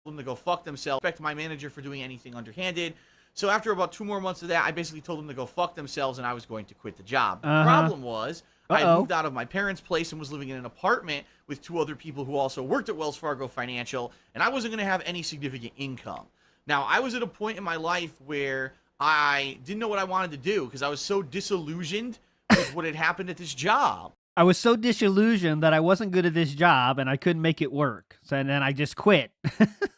Them to go fuck themselves. Suspect my manager for doing anything underhanded. So after about 2 more months of that, I basically told them to go fuck themselves, and I was going to quit the job. The problem was I moved out of my parents' place and was living in an apartment with 2 other people who also worked at Wells Fargo Financial, and I wasn't going to have any significant income. Now, I was at a point in my life where I didn't know what I wanted to do because I was so disillusioned with what had happened at this job.
I was so disillusioned that I wasn't good at this job and I couldn't make it work. So then I just quit.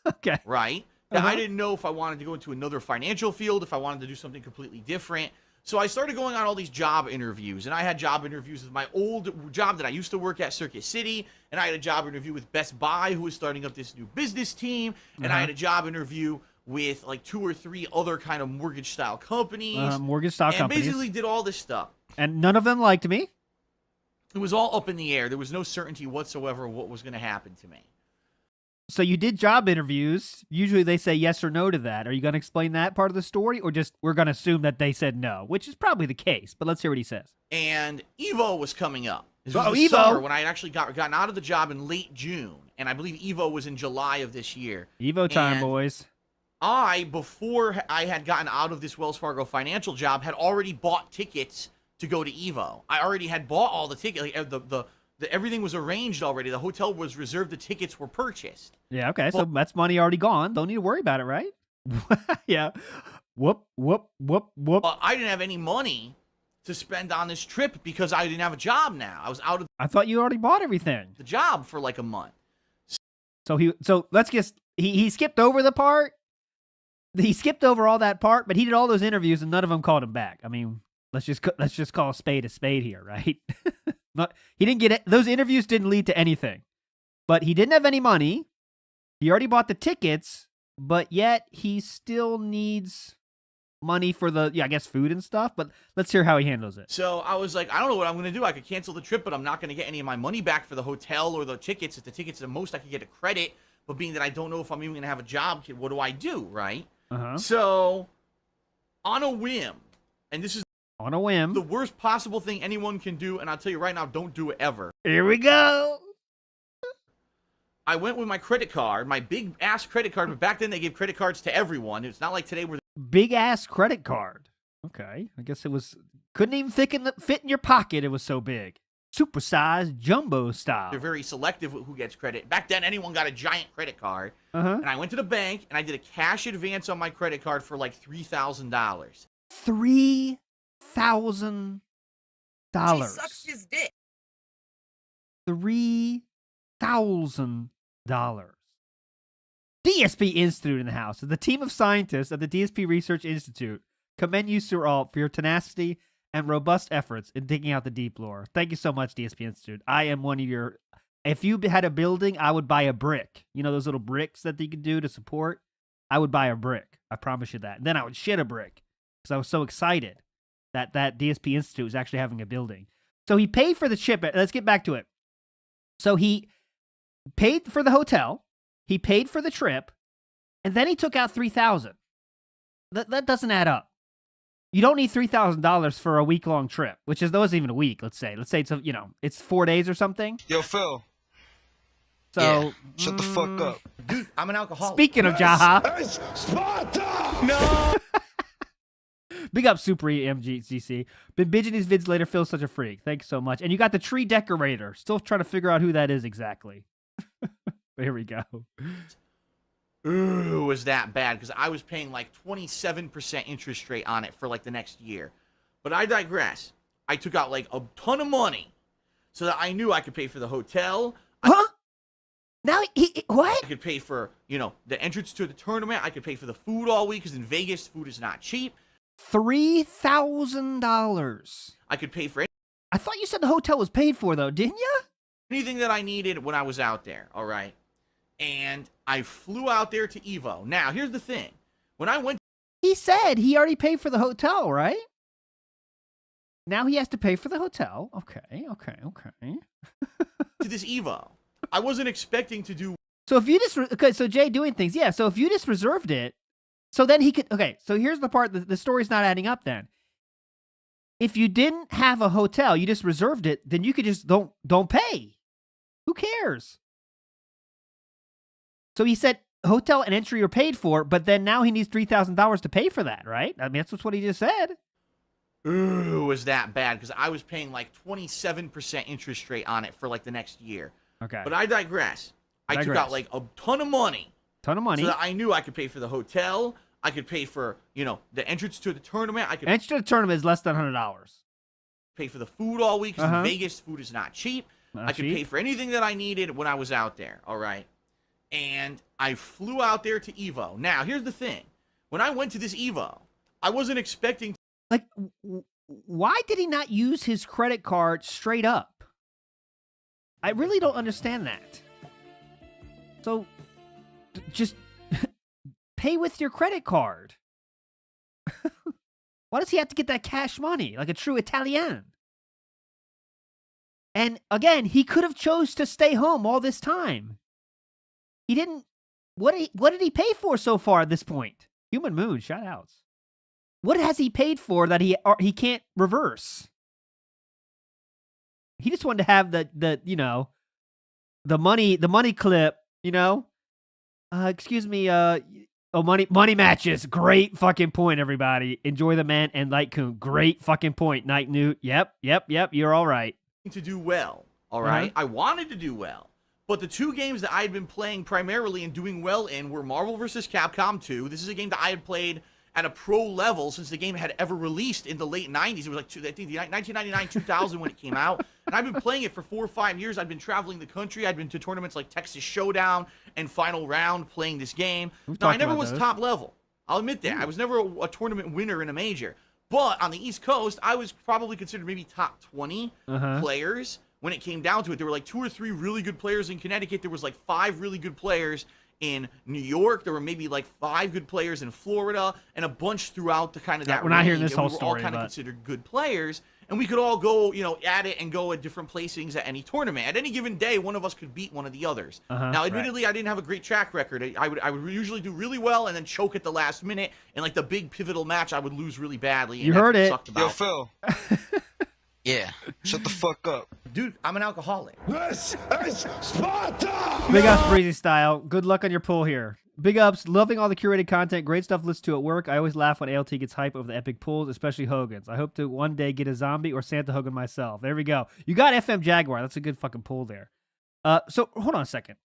Okay.
Right? Now, I didn't know if I wanted to go into another financial field, if I wanted to do something completely different. So I started going on all these job interviews, and I had job interviews with my old job that I used to work at, Circuit City, and I had a job interview with Best Buy, who was starting up this new business team, and I had a job interview with like 2 or 3 other kind of mortgage-style companies.
Mortgage-style companies.
And basically did all this stuff.
And none of them liked me.
It was all up in the air. There was no certainty whatsoever what was going to happen to me.
So you did job interviews. Usually they say yes or no to that. Are you going to explain that part of the story, or just we're going to assume that they said no, which is probably the case, but let's hear what he says.
And Evo was coming up. This was the summer when I had actually gotten out of the job in late June, and I believe Evo was in July of this year.
Evo time, boys.
Before I had gotten out of this Wells Fargo financial job, had already bought tickets to go to Evo. I already had bought all the tickets. Like, everything was arranged already. The hotel was reserved. The tickets were purchased.
Yeah, okay. So that's money already gone. Don't need to worry about it, right? Yeah. Whoop.
I didn't have any money to spend on this trip because I didn't have a job now. I was out of
I thought you already bought everything.
the job for like a month.
So let's just he skipped over the part. He skipped over all that part, but he did all those interviews and none of them called him back. I mean, let's just call a spade here, right? He didn't get it. Those interviews didn't lead to anything. But he didn't have any money. He already bought the tickets, but yet he still needs money for I guess food and stuff. But let's hear how he handles it.
So I was like, I don't know what I'm going to do. I could cancel the trip, but I'm not going to get any of my money back for the hotel or the tickets. If the tickets are the most, I could get a credit. But being that I don't know if I'm even going to have a job, what do I do, right? So on a whim, and this is
on a whim,
the worst possible thing anyone can do, and I'll tell you right now, don't do it ever.
Here we go.
I went with my credit card, my big ass credit card, but back then they gave credit cards to everyone. It's not like today where
big ass credit card. Okay, I guess it was couldn't even fit in your pocket. It was so big, supersized jumbo style.
They're very selective with who gets credit. Back then, anyone got a giant credit card, and I went to the bank and I did a cash advance on my credit card for like $3,000.
$3,000.
She sucks his dick.
$3,000. DSP Institute in the house. The team of scientists at the DSP Research Institute commend you, Sir Alt, for your tenacity and robust efforts in digging out the deep lore. Thank you so much, DSP Institute. I am one of your... If you had a building, I would buy a brick. You know those little bricks that you could do to support? I would buy a brick. I promise you that. And then I would shit a brick because I was so excited that DSP Institute was actually having a building. So he paid for the trip. Let's get back to it. So he paid for the hotel, he paid for the trip, and then he took out $3,000. That doesn't add up. You don't need $3,000 for a week-long trip, which wasn't even a week. Let's say it's it's 4 days or something.
Yo, Phil.
So
Yeah, shut the fuck up.
Dude, I'm an alcoholic.
Speaking of Jaha,
No.
big up Super MGCC. Been binging these vids later. Phil's such a freak. Thanks so much. And you got the tree decorator. Still trying to figure out who that is exactly. But here we go.
Ooh, was that bad? Because I was paying like 27% interest rate on it for like the next year. But I digress. I took out like a ton of money so that I knew I could pay for the hotel.
Huh? Now what?
I could pay for, the entrance to the tournament. I could pay for the food all week because in Vegas, food is not cheap.
$3,000.
I could pay for
I thought you said the hotel was paid for, though, didn't you?
anything that I needed when I was out there, all right? And I flew out there to Evo. Now, here's the thing. When I went...
He said he already paid for the hotel, right? Now he has to pay for the hotel. Okay.
to this Evo, I wasn't expecting to do...
So if you just... Okay, so Jay doing things. Yeah, so if you just reserved it, so then he could... Okay, so here's the part. The story's not adding up then. If you didn't have a hotel, you just reserved it, then you could just don't pay. Who cares? So he said hotel and entry are paid for, but then now he needs $3,000 to pay for that, right? I mean, that's what he just said.
Ooh, was that bad? Because I was paying like 27% interest rate on it for like the next year.
Okay.
But I digress. I took out like a ton of money.
So that
I knew I could pay for the hotel. I could pay for, the entrance to the tournament. I could
entrance to the tournament is less than $100.
Pay for the food all week because in Vegas, food is not cheap. I could pay for anything that I needed when I was out there, all right? And I flew out there to Evo. Now, here's the thing. When I went to this Evo, I wasn't expecting...
Like, why did he not use his credit card straight up? I really don't understand that. So, just pay with your credit card. Why does he have to get that cash money like a true Italian? And again, he could have chose to stay home all this time. He didn't. What did he pay for so far at this point? Human Moon, shout outs. What has he paid for that he can't reverse? He just wanted to have the money clip, excuse me, money matches. Great fucking point, everybody. Enjoy the man and Light Coon. Great fucking point, Night Newt. Yep, you're all right.
To do well, all right? I wanted to do well. But the two games that I had been playing primarily and doing well in were Marvel vs. Capcom 2. This is a game that I had played at a pro level since the game had ever released in the late 90s. It was like, I think, 1999, 2000 when it came out. And I've been playing it for 4 or 5 years. I've been traveling the country. I've been to tournaments like Texas Showdown and Final Round playing this game. Now, I never was top level. I'll admit that. I was never a tournament winner in a major. But on the East Coast, I was probably considered maybe top 20 players. When it came down to it, there were like 2 or 3 really good players in Connecticut. There was like 5 really good players in New York. There were maybe like 5 good players in Florida, and a bunch throughout the kind of that.
We're not hearing this whole
story.
story.
All kind of considered good players, and we could all go, at it and go at different placings at any tournament. At any given day, one of us could beat one of the others. Now, admittedly, I didn't have a great track record. I would usually do really well and then choke at the last minute, and like the big pivotal match, I would lose really badly.
You heard it.
Yo, Phil. Yeah, shut the fuck up.
Dude, I'm an alcoholic.
This is Sparta!
Big ups, Breezy Style. Good luck on your pull here. Big ups. Loving all the curated content. Great stuff to listen to at work. I always laugh when ALT gets hype over the epic pulls, especially Hogan's. I hope to one day get a zombie or Santa Hogan myself. There we go. You got FM Jaguar. That's a good fucking pull there. So, hold on a second.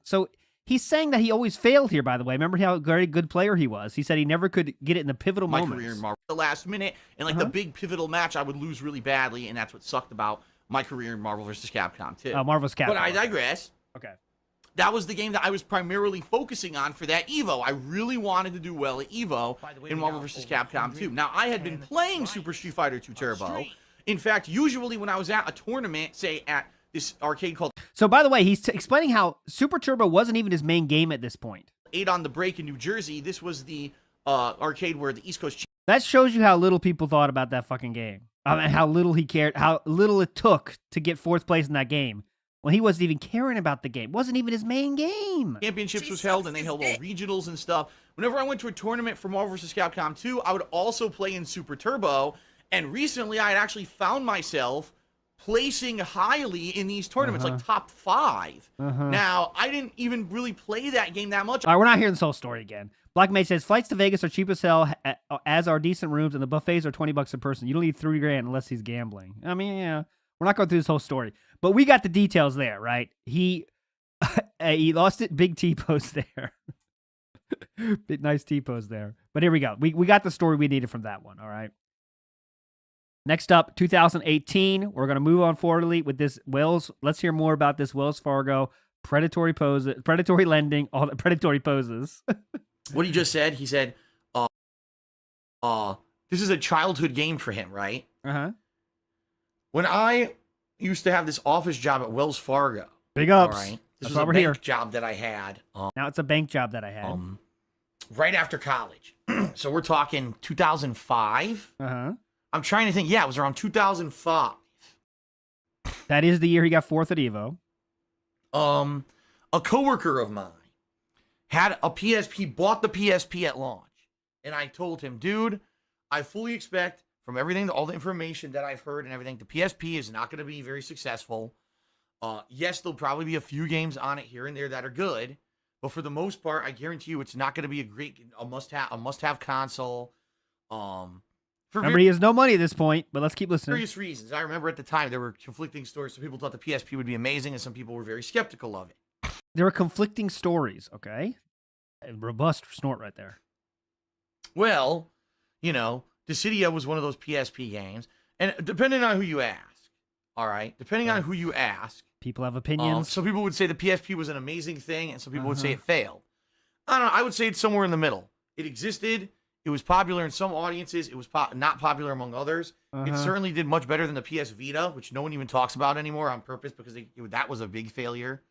So, he's saying that he always failed here, by the way. Remember how very good player he was? He said he never could get it in the pivotal
My
moments.
career in Marvel. The last minute, and like the big pivotal match, I would lose really badly, and that's what sucked about my career in Marvel vs. Capcom 2.
Marvel's Capcom.
But I digress.
Okay.
That was the game that I was primarily focusing on for that Evo. I really wanted to do well at Evo in Marvel vs. Capcom 2. Now, I had been playing Super Street Fighter 2 Turbo. In fact, usually when I was at a tournament, say at this arcade called...
So, by the way, he's explaining how Super Turbo wasn't even his main game at this point.
8 on the Break in New Jersey. This was the arcade where the East Coast...
That shows you how little people thought about that fucking game. And how little he cared, how little it took to get 4th place in that game. When he wasn't even caring about the game. Wasn't even his main game.
Championships was held, and they held all regionals and stuff. whenever I went to a tournament for Marvel vs. Capcom 2, I would also play in Super Turbo. And recently, I had actually found myself placing highly in these tournaments, like top 5. Now, I didn't even really play that game that much.
All right, we're not hearing this whole story again. Black Mage says, flights to Vegas are cheap as hell, as are decent rooms, and the buffets are $20 a person. You don't need $3,000 unless he's gambling. I mean, yeah, we're not going through this whole story. But we got the details there, right? He lost it, big T-pose there. Big nice T-pose there. But here we go. We got the story we needed from that one, all right? Next up, 2018. We're going to move on forwardly with this Wells. Let's hear more about this Wells Fargo predatory lending, all the predatory poses.
What he just said, he said, this is a childhood game for him, right? When I used to have this office job at Wells Fargo.
Big ups.
All right. This
That's
was a
why we're
bank
here.
job that I had.
Now it's a bank job that I had.
Right after college. So we're talking 2005. I'm trying to think. Yeah, it was around 2005.
That is the year he got 4th at Evo.
A coworker of mine had a PSP, bought the PSP at launch. And I told him, dude, I fully expect from everything, all the information that I've heard and everything, the PSP is not going to be very successful. Yes, there'll probably be a few games on it here and there that are good. But for the most part, I guarantee you it's not going to be a must-have console.
Remember, he has no money at this point, but let's keep listening.
Various reasons. I remember at the time there were conflicting stories. Some people thought the PSP would be amazing, and some people were very skeptical of it.
There were conflicting stories, okay? A robust snort right there.
Well, you know, Dissidia was one of those PSP games, and depending on who you ask, all right? Depending on who you ask.
People have opinions.
Some people would say the PSP was an amazing thing, and some people would say it failed. I don't know. I would say it's somewhere in the middle. It existed. It was popular in some audiences. It was not popular among others. It certainly did much better than the PS Vita, which no one even talks about anymore on purpose because that was a big failure.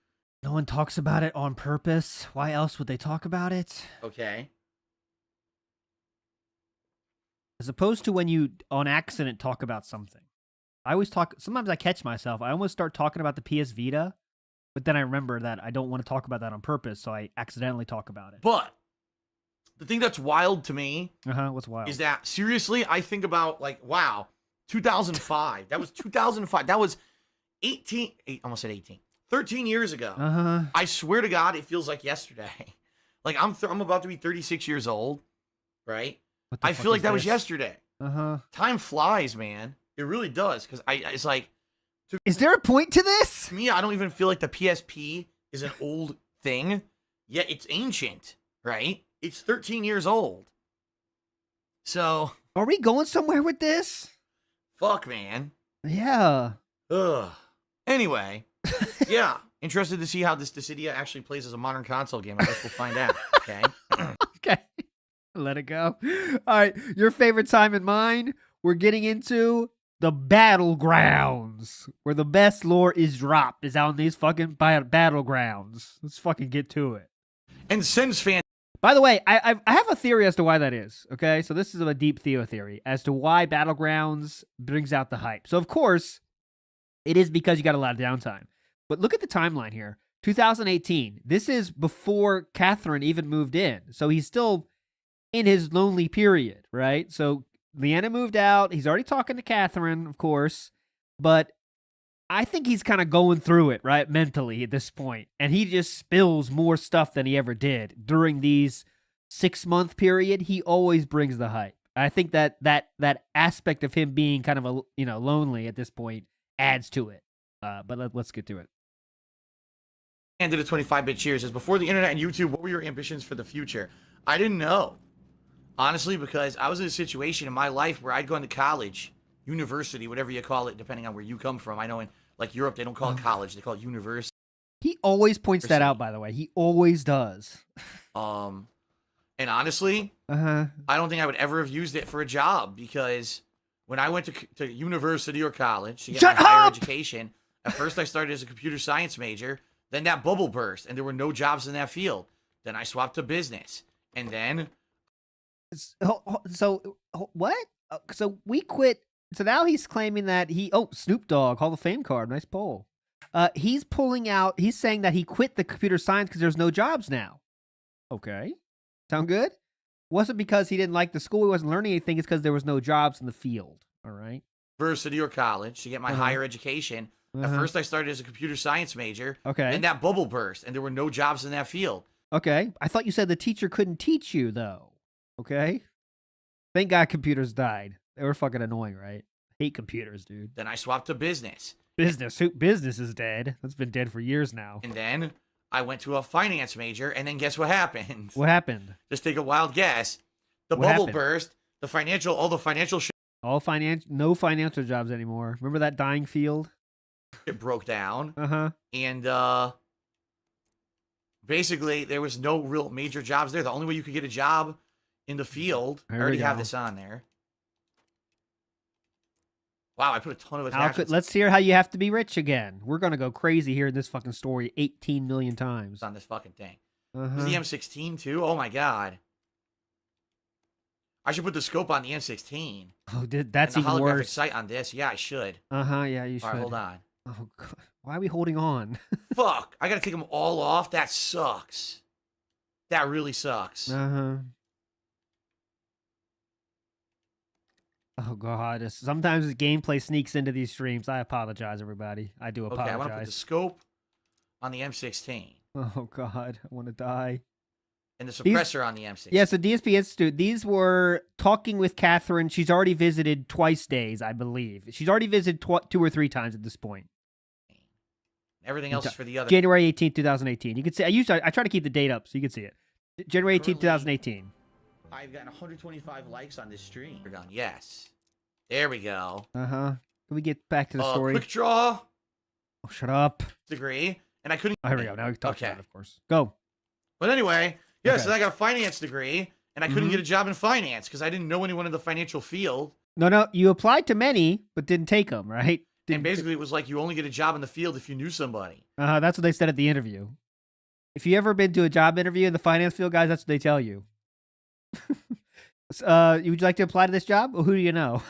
No one talks about it on purpose. Why else would they talk about it?
Okay.
As opposed to when you, on accident, talk about something. I always talk, sometimes I catch myself. I almost start talking about the PS Vita, but then I remember that I don't want to talk about that on purpose, so I accidentally talk about it.
But the thing that's wild to me
what's wild?
Is that, seriously, I think about, like, wow, 2005. That was 2005. That was 13 years ago. I swear to God, it feels like yesterday. Like, I'm about to be 36 years old, right? I feel like that was yesterday. Time flies, man. It really does, because it's like...
Is there a point to this?
To me, I don't even feel like the PSP is an old thing, yet it's ancient, right? It's 13 years old. So...
Are we going somewhere with this?
Fuck, man.
Yeah.
Ugh. Anyway, yeah. Interested to see how this Dissidia actually plays as a modern console game. I guess we'll find out, okay?
Okay. Let it go. All right. Your favorite time and mine, we're getting into the battlegrounds, where the best lore is dropped, is out in these fucking battlegrounds. Let's fucking get to it.
And since fans...
By the way, I have a theory as to why that is, okay? So this is a deep Theo theory as to why Battlegrounds brings out the hype. So, of course, it is because you got a lot of downtime. But look at the timeline here. 2018. This is before Catherine even moved in. So he's still in his lonely period, right? So Leanna moved out. He's already talking to Catherine, of course. But I think he's kind of going through it, right, mentally at this point. And he just spills more stuff than he ever did. During these 6-month period, he always brings the hype. I think that aspect of him being kind of lonely at this point adds to it. But let's get to it.
And did a 25-bit cheers. Says, before the internet and YouTube, what were your ambitions for the future? I didn't know. Honestly, because I was in a situation in my life where I'd gone to college, university, whatever you call it, depending on where you come from. I know in like Europe, they don't call it college. They call it university.
He always points that out, by the way. He always does.
And honestly, I don't think I would ever have used it for a job, because when I went to university or college to get my higher education, at first I started as a computer science major. Then that bubble burst, and there were no jobs in that field. Then I swapped to business. And then...
So, what? So we quit... So now he's claiming that Snoop Dogg, Hall of Fame card, nice poll. He's saying that he quit the computer science because there's no jobs now. Okay. Sound good? Wasn't because he didn't like the school, he wasn't learning anything. It's because there was no jobs in the field. All right.
University or college to get my higher education. At first, I started as a computer science major.
Okay.
And that bubble burst, and there were no jobs in that field.
Okay. I thought you said the teacher couldn't teach you, though. Okay. Thank God computers died. They were fucking annoying, right? Hate computers, dude.
Then I swapped to business.
Business is dead. That's been dead for years now.
And then I went to a finance major, and then guess what happened?
What happened?
Just take a wild guess. The
What
bubble
happened?
burst. All the financial shit
No financial jobs anymore. Remember that dying field?
broke down.
Uh-huh.
And basically, there was no real major jobs there. The only way you could get a job in the field, I already have this on there. Wow, I put a ton of attachments.
Let's hear how you have to be rich again. We're going to go crazy here in this fucking story 18 million times.
On this fucking thing. Is the M16 too? Oh my god. I should put the scope on the M16.
Oh, that's
and the
even
holographic
worse.
sight on this. Yeah, I should.
Uh-huh, yeah, you should.
All right, hold on.
Oh, God. Why are we holding on?
Fuck, I gotta take them all off? That sucks. That really sucks.
Uh-huh. Oh, God. Sometimes the gameplay sneaks into these streams. I apologize, everybody. I do apologize.
Okay, I want to put the scope on the M16.
Oh, God. I want to die.
And the suppressor on the M16.
Yeah, so DSP Institute, these were talking with Catherine. She's already visited twice days, I believe. She's already visited 2 or 3 times at this point.
Everything else is for the other.
January 18th, 2018. You can see, I try to keep the date up so you can see it. January 18th, 2018.
I've gotten 125 likes on this stream. We're done. Yes. There we go.
Uh-huh. Can we get back to the story?
Quick draw.
Oh, shut up.
Degree. And I couldn't.
Oh, here we go. Now we talk about it, of course. Go.
But anyway, yes,
Okay.
and I got a finance degree, and I couldn't get a job in finance because I didn't know anyone in the financial field.
No, you applied to many, but didn't take them, right?
And basically, it was like you only get a job in the field if you knew somebody.
That's what they said at the interview. If you ever been to a job interview in the finance field, guys, that's what they tell you. Would you like to apply to this job? Or who do you know?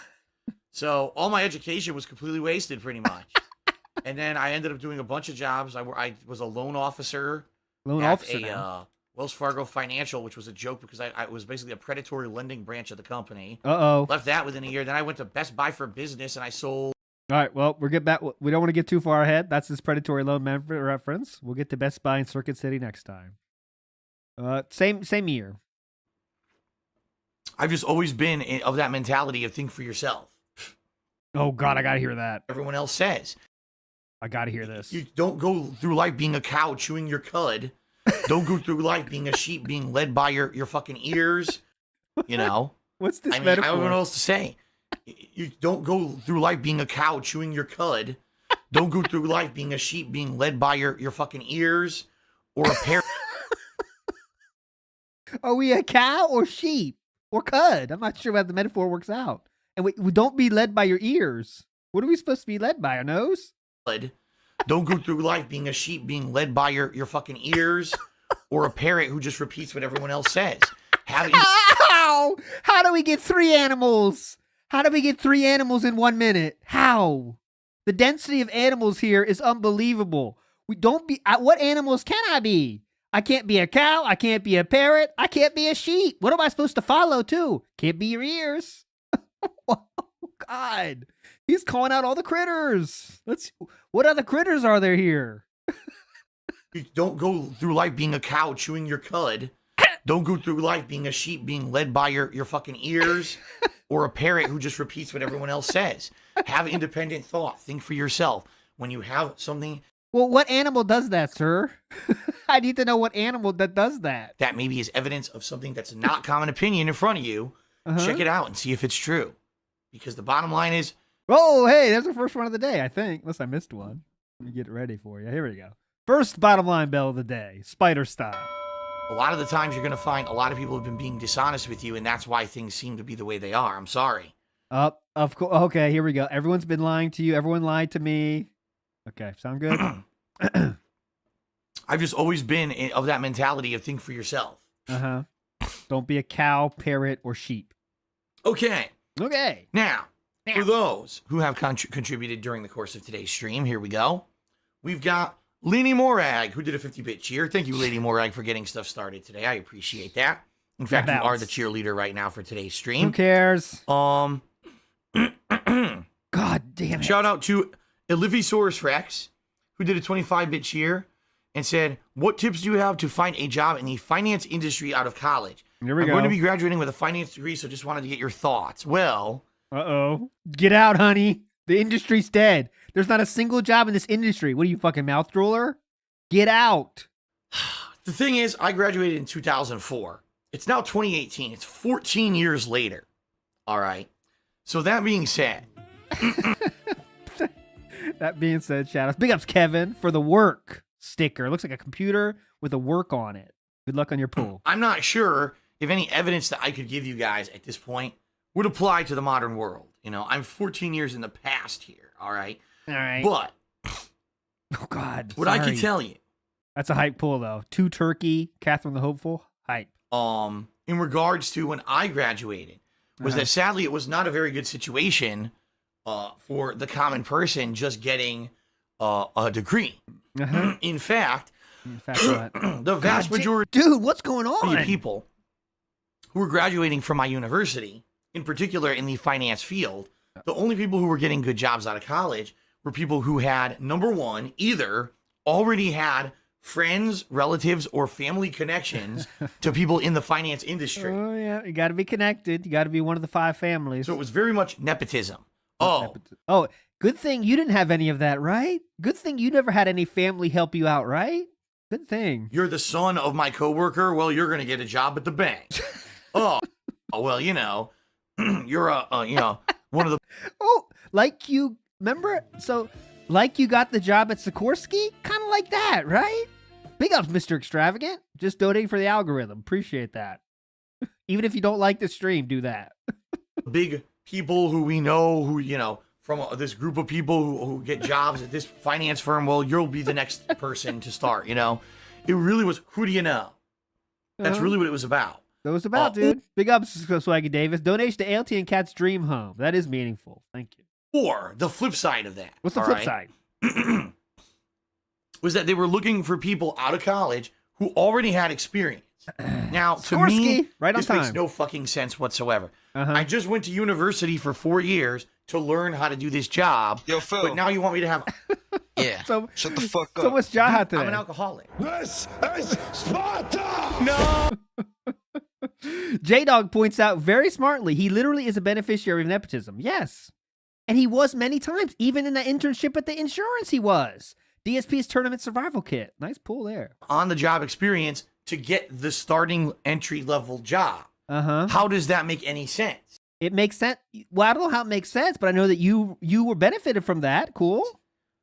So all my education was completely wasted, pretty much. And then I ended up doing a bunch of jobs. I was a loan officer. At Wells Fargo Financial, which was a joke because I was basically a predatory lending branch of the company.
Uh-oh.
Left that within a year. Then I went to Best Buy for Business, and I sold.
All right, well, we'll get back. We don't want to get too far ahead. That's this predatory loan reference. We'll get to Best Buy in Circuit City next time. Same year.
I've just always been of that mentality of think for yourself.
Oh, God, I got to hear that.
Everyone else says.
I got to hear this.
You don't go through life being a cow chewing your cud. Don't go through life being a sheep being led by your fucking ears. You know?
What's this
metaphor? I don't know what else to say. You don't go through life being a cow chewing your cud. Don't go through life being a sheep being led by your fucking ears or a parrot.
Are we a cow or sheep or cud? I'm not sure how the metaphor works out. And we don't be led by your ears. What are we supposed to be led by? Our nose?
Don't go through life being a sheep being led by your fucking ears or a parrot who just repeats what everyone else says.
Ow! How do we get 3 animals? How do we get 3 animals in 1 minute? How? The density of animals here is unbelievable. We don't be. What animals can I be? I can't be a cow. I can't be a parrot. I can't be a sheep. What am I supposed to follow too? Can't be your ears. Oh, God. He's calling out all the critters. What other critters are there here?
You don't go through life being a cow chewing your cud. Don't go through life being a sheep being led by your fucking ears or a parrot who just repeats what everyone else says. Have independent thought. Think for yourself. When you have something.
Well, what animal does that, sir? I need to know what animal that does that.
That maybe is evidence of something that's not common opinion in front of you. Check it out and see if it's true. Because the bottom line is.
Oh, hey, that's the first one of the day, I think. Unless I missed one. Let me get it ready for you. Here we go. First bottom line bell of the day. Spider style.
A lot of the times you're going to find a lot of people have been being dishonest with you, and that's why things seem to be the way they are. I'm sorry.
Of course. Okay, here we go. Everyone's been lying to you. Everyone lied to me. Okay, sound good?
I've just always been of that mentality of think for yourself.
Uh-huh. Don't be a cow, parrot, or sheep.
Okay.
Now.
For those who have contributed during the course of today's stream, here we go. We've got Lady Morag, who did a 50-bit cheer. Thank you, Lady Morag, for getting stuff started today. I appreciate that.
In fact, you are
bounce.
the cheerleader right now for today's stream.
Who cares?
God
damn it.
Shout out to Elivisaurus Rex, who did a 25-bit cheer and said, "What tips do you have to find a job in the finance industry out of college?
Here we
I'm
go.
going to be graduating with a finance degree, so just wanted to get your thoughts." Well,
Get out, honey. The industry's dead. There's not a single job in this industry. What are you, fucking mouth drooler? Get out.
the thing is, I graduated in 2004. It's now 2018. It's 14 years later. All right. So that being said,
That being said, shout-outs. Big ups, Kevin, for the work sticker. Looks like a computer with a work on it. Good luck on your pool.
I'm not sure if any evidence that I could give you guys at this point would apply to the modern world. You know, I'm 14 years in the past here. All right.
All right.
But
oh, God.
what I
sorry.
can tell you,
That's a hype pool, though. 2 Turkey, Catherine the Hopeful. Hype.
in regards to when I graduated, was that sadly it was not a very good situation for the common person just getting a degree. In fact,
what?
the vast majority
Dude, what's going on?
of people who were graduating from my university, in particular in the finance field, the only people who were getting good jobs out of college were people who had, number one, either already had friends, relatives, or family connections to people in the finance industry.
Oh, yeah. You got to be connected. You got to be one of the 5 families.
So it was very much nepotism.
Oh, good thing you didn't have any of that, right? Good thing you never had any family help you out, right? Good thing.
You're the son of my coworker. Well, you're going to get a job at the bank. Well, you know, you're one of the.
Oh, like you remember? So, like you got the job at Sikorsky? Kind of like that, right? Big ups, Mr. Extravagant. Just donating for the algorithm. Appreciate that. Even if you don't like the stream, do that.
Big people who we know who, you know, from this group of people who get jobs at this finance firm. Well, you'll be the next person to start, you know. It really was, who do you know? That's really what it was about.
That was about, dude. Big ups, Swaggy Davis. Donation to ALT and Cat's Dream Home. That is meaningful. Thank you.
Or the flip side of that.
What's the flip side?
Was that they were looking for people out of college who already had experience. Now, to
Sikorsky,
me,
right on
this makes
time.
no fucking sense whatsoever. I just went to university for 4 years to learn how to do this job.
Yo, Phil.
But now you want me to have...
Yeah.
So,
Shut the fuck up.
So what's Jaha today?
I'm an alcoholic.
This is Sparta!
No!
J-Dog points out very smartly, he literally is a beneficiary of nepotism. Yes. And he was many times. Even in that internship at the insurance, he was. DSP's Tournament Survival Kit. Nice pull there.
On-the-job experience to get the starting entry-level job. How does that make any sense?
It makes sense. Well, I don't know how it makes sense, but I know that you were benefited from that. Cool.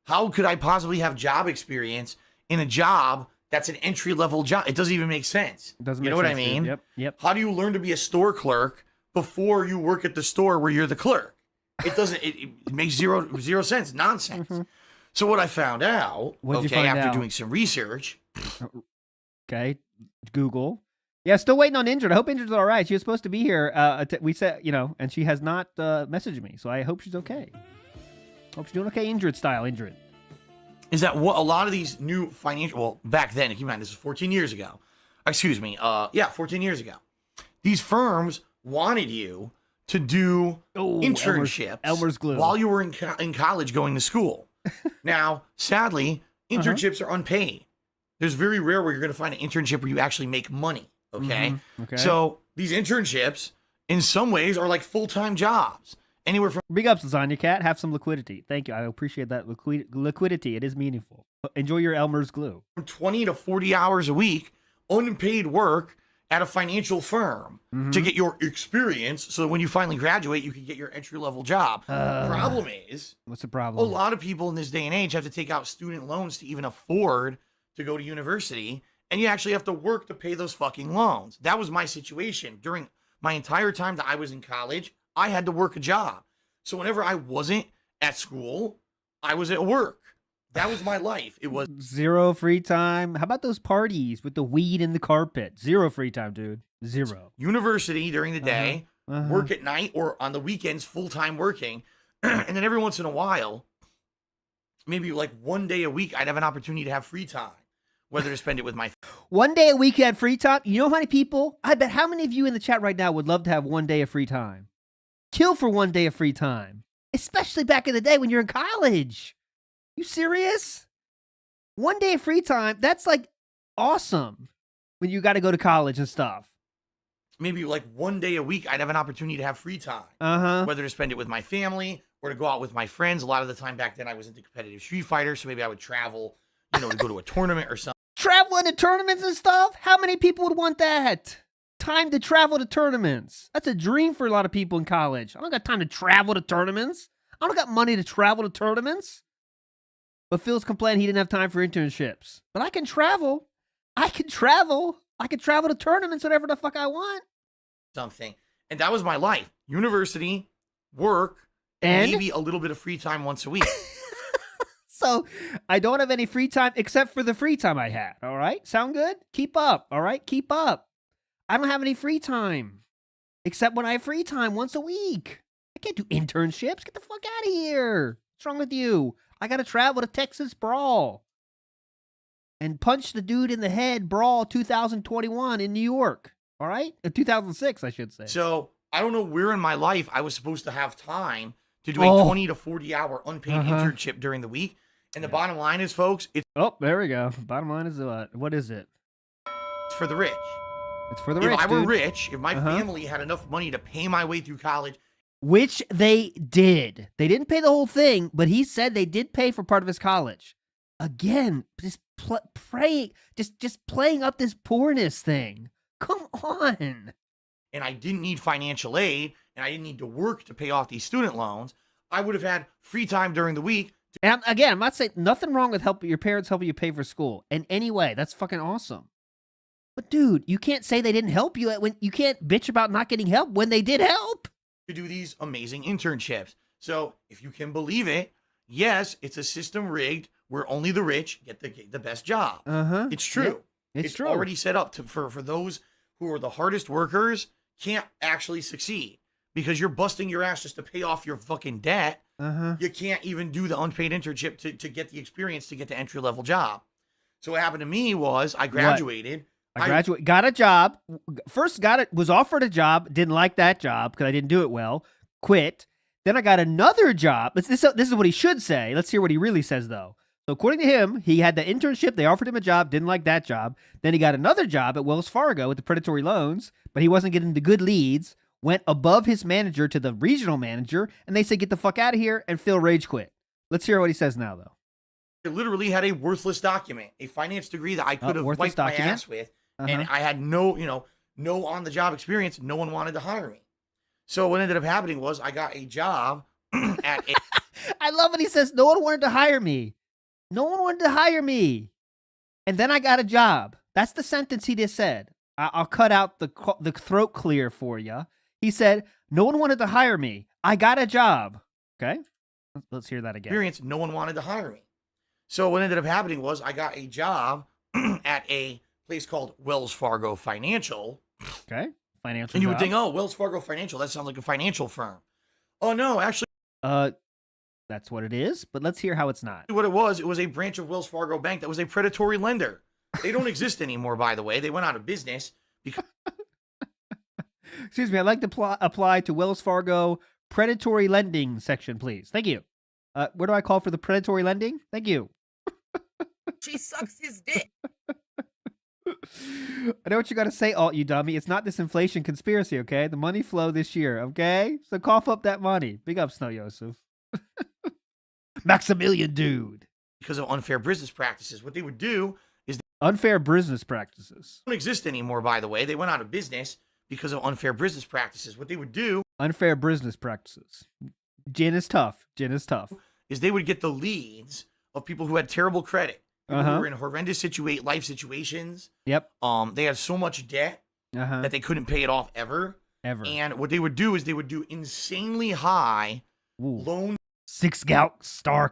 How could I possibly have job experience in a job that's an entry-level job? It doesn't even make sense.
It doesn't
you
make
know what
sense,
I
dude.
mean?
Yep.
How do you learn to be a store clerk before you work at the store where you're the clerk? It doesn't. It makes zero sense. Nonsense. So what I found out,
What'd you find
after
out?
doing some research,
Okay. Google. Yeah, still waiting on Indrid. I hope Indrid's all right. She was supposed to be here. We said, and she has not messaged me, so I hope she's okay. Hope she's doing okay, Indrid style, Indrid.
is that what a lot of these new financial, well, back then, keep in mind, this was 14 years ago. Excuse me. 14 years ago. These firms wanted you to do internships
Elmer's glue.
while you were in college going to school. Now, sadly, internships are unpaid. There's very rare where you're going to find an internship where you actually make money. Okay?
Okay.
So these internships, in some ways, are like full-time jobs. Anywhere from
Big ups, Lasagna Cat. Have some liquidity. Thank you. I appreciate that liquidity. It is meaningful. Enjoy your Elmer's glue.
20 to 40 hours a week, unpaid work at a financial firm to get your experience so that when you finally graduate, you can get your entry-level job. Problem is,
What's the
a
problem?
lot of people in this day and age have to take out student loans to even afford to go to university, and you actually have to work to pay those fucking loans. That was my situation. During my entire time that I was in college, I had to work a job. So whenever I wasn't at school, I was at work. That was my life. It was
Zero free time. How about those parties with the weed and the carpet? Zero free time, dude. Zero.
university during the day, work at night, or on the weekends, full-time working. And then every once in a while, maybe like one day a week, I'd have an opportunity to have free time, whether to spend it with my
1 day a week you had free time. You know how many people? I bet how many of you in the chat right now would love to have 1 day of free time? Kill for 1 day of free time. Especially back in the day when you're in college. You serious? 1 day of free time, that's like awesome when you got to go to college and stuff.
Maybe like 1 day a week, I'd have an opportunity to have free time.
Uh-huh.
Whether to spend it with my family or to go out with my friends. A lot of the time back then, I was into competitive Street Fighter, so maybe I would travel, to go to a tournament or something.
Traveling to tournaments and stuff? How many people would want that? Time to travel to tournaments. That's a dream for a lot of people in college. I don't got time to travel to tournaments. I don't got money to travel to tournaments. But Phil's complaining he didn't have time for internships. But I can travel. I can travel to tournaments whenever the fuck I want.
Something. And that was my life. University, work, and maybe a little bit of free time once a week.
So I don't have any free time except for the free time I had. All right? Sound good? Keep up. All right? Keep up. I don't have any free time except when I have free time once a week. I can't do internships. Get the fuck out of here. What's wrong with you? I got to travel to Texas Brawl and punch the dude in the head Brawl 2021 in New York. All right? 2006, I should say.
So I don't know where in my life I was supposed to have time to do a 20 to 40 hour unpaid internship during the week. And the bottom line is, folks, it's
there we go. Bottom line is what is it?
for the rich.
It's for the rich,
If I were
dude.
rich, if my family had enough money to pay my way through college.
Which they did. They didn't pay the whole thing, but he said they did pay for part of his college. Again, just praying, just playing up this poorness thing. Come on.
And I didn't need financial aid, and I didn't need to work to pay off these student loans. I would have had free time during the week.
And again, I'm not saying nothing wrong with your parents helping you pay for school in any way. That's fucking awesome. But dude, you can't say they didn't help you when you can't bitch about not getting help when they did help.
To do these amazing internships. So if you can believe it, yes, it's a system rigged where only the rich get the best job. It's true.
Yeah,
it's
true.
already set up for those who are the hardest workers can't actually succeed because you're busting your ass just to pay off your fucking debt. You can't even do the unpaid internship to get the experience to get the entry level job. So what happened to me was I graduated.
Got a job. First was offered a job, didn't like that job because I didn't do it well, quit. Then I got another job. This is what he should say. Let's hear what he really says, though. So according to him, he had the internship. They offered him a job, didn't like that job. Then he got another job at Wells Fargo with the predatory loans, but he wasn't getting the good leads, went above his manager to the regional manager, and they said, get the fuck out of here, and Phil rage quit. Let's hear what he says now, though.
I literally had a worthless document, a finance degree that I could have wiped my ass with. And I had no on-the-job experience. No one wanted to hire me. So what ended up happening was I got a job at a...
I love when he says, no one wanted to hire me. No one wanted to hire me. And then I got a job. That's the sentence he just said. I'll cut out the throat clear for you. He said, no one wanted to hire me. I got a job. Okay? Let's hear that again.
Experience, no one wanted to hire me. So what ended up happening was I got a job at a place called Wells Fargo Financial.
Okay. Financial.
And you would think, oh, Wells Fargo Financial, that sounds like a financial firm. Oh, no, actually.
That's what it is, but let's hear how it's not.
What it was a branch of Wells Fargo Bank that was a predatory lender. They don't exist anymore, by the way. They went out of business because...
Excuse me, I'd like to apply to Wells Fargo predatory lending section, please. Thank you. Where do I call for the predatory lending? Thank you.
She sucks his dick.
I know what you got to say, alt, you dummy. It's not this inflation conspiracy, okay? The money flow this year, okay? So cough up that money. Big up, Snow Yosef. Maximilian, dude.
Because of unfair business practices. What they would do is...
Unfair business practices.
They don't exist anymore, by the way. They went out of business because of unfair business practices. What they would do...
Unfair business practices. Gin is tough. Gin is tough.
Is they would get the leads of people who had terrible credit. People who were in horrendous life situations.
Yep.
They had so much debt that they couldn't pay it off ever. And what they would do is they would do insanely high loan.
6-star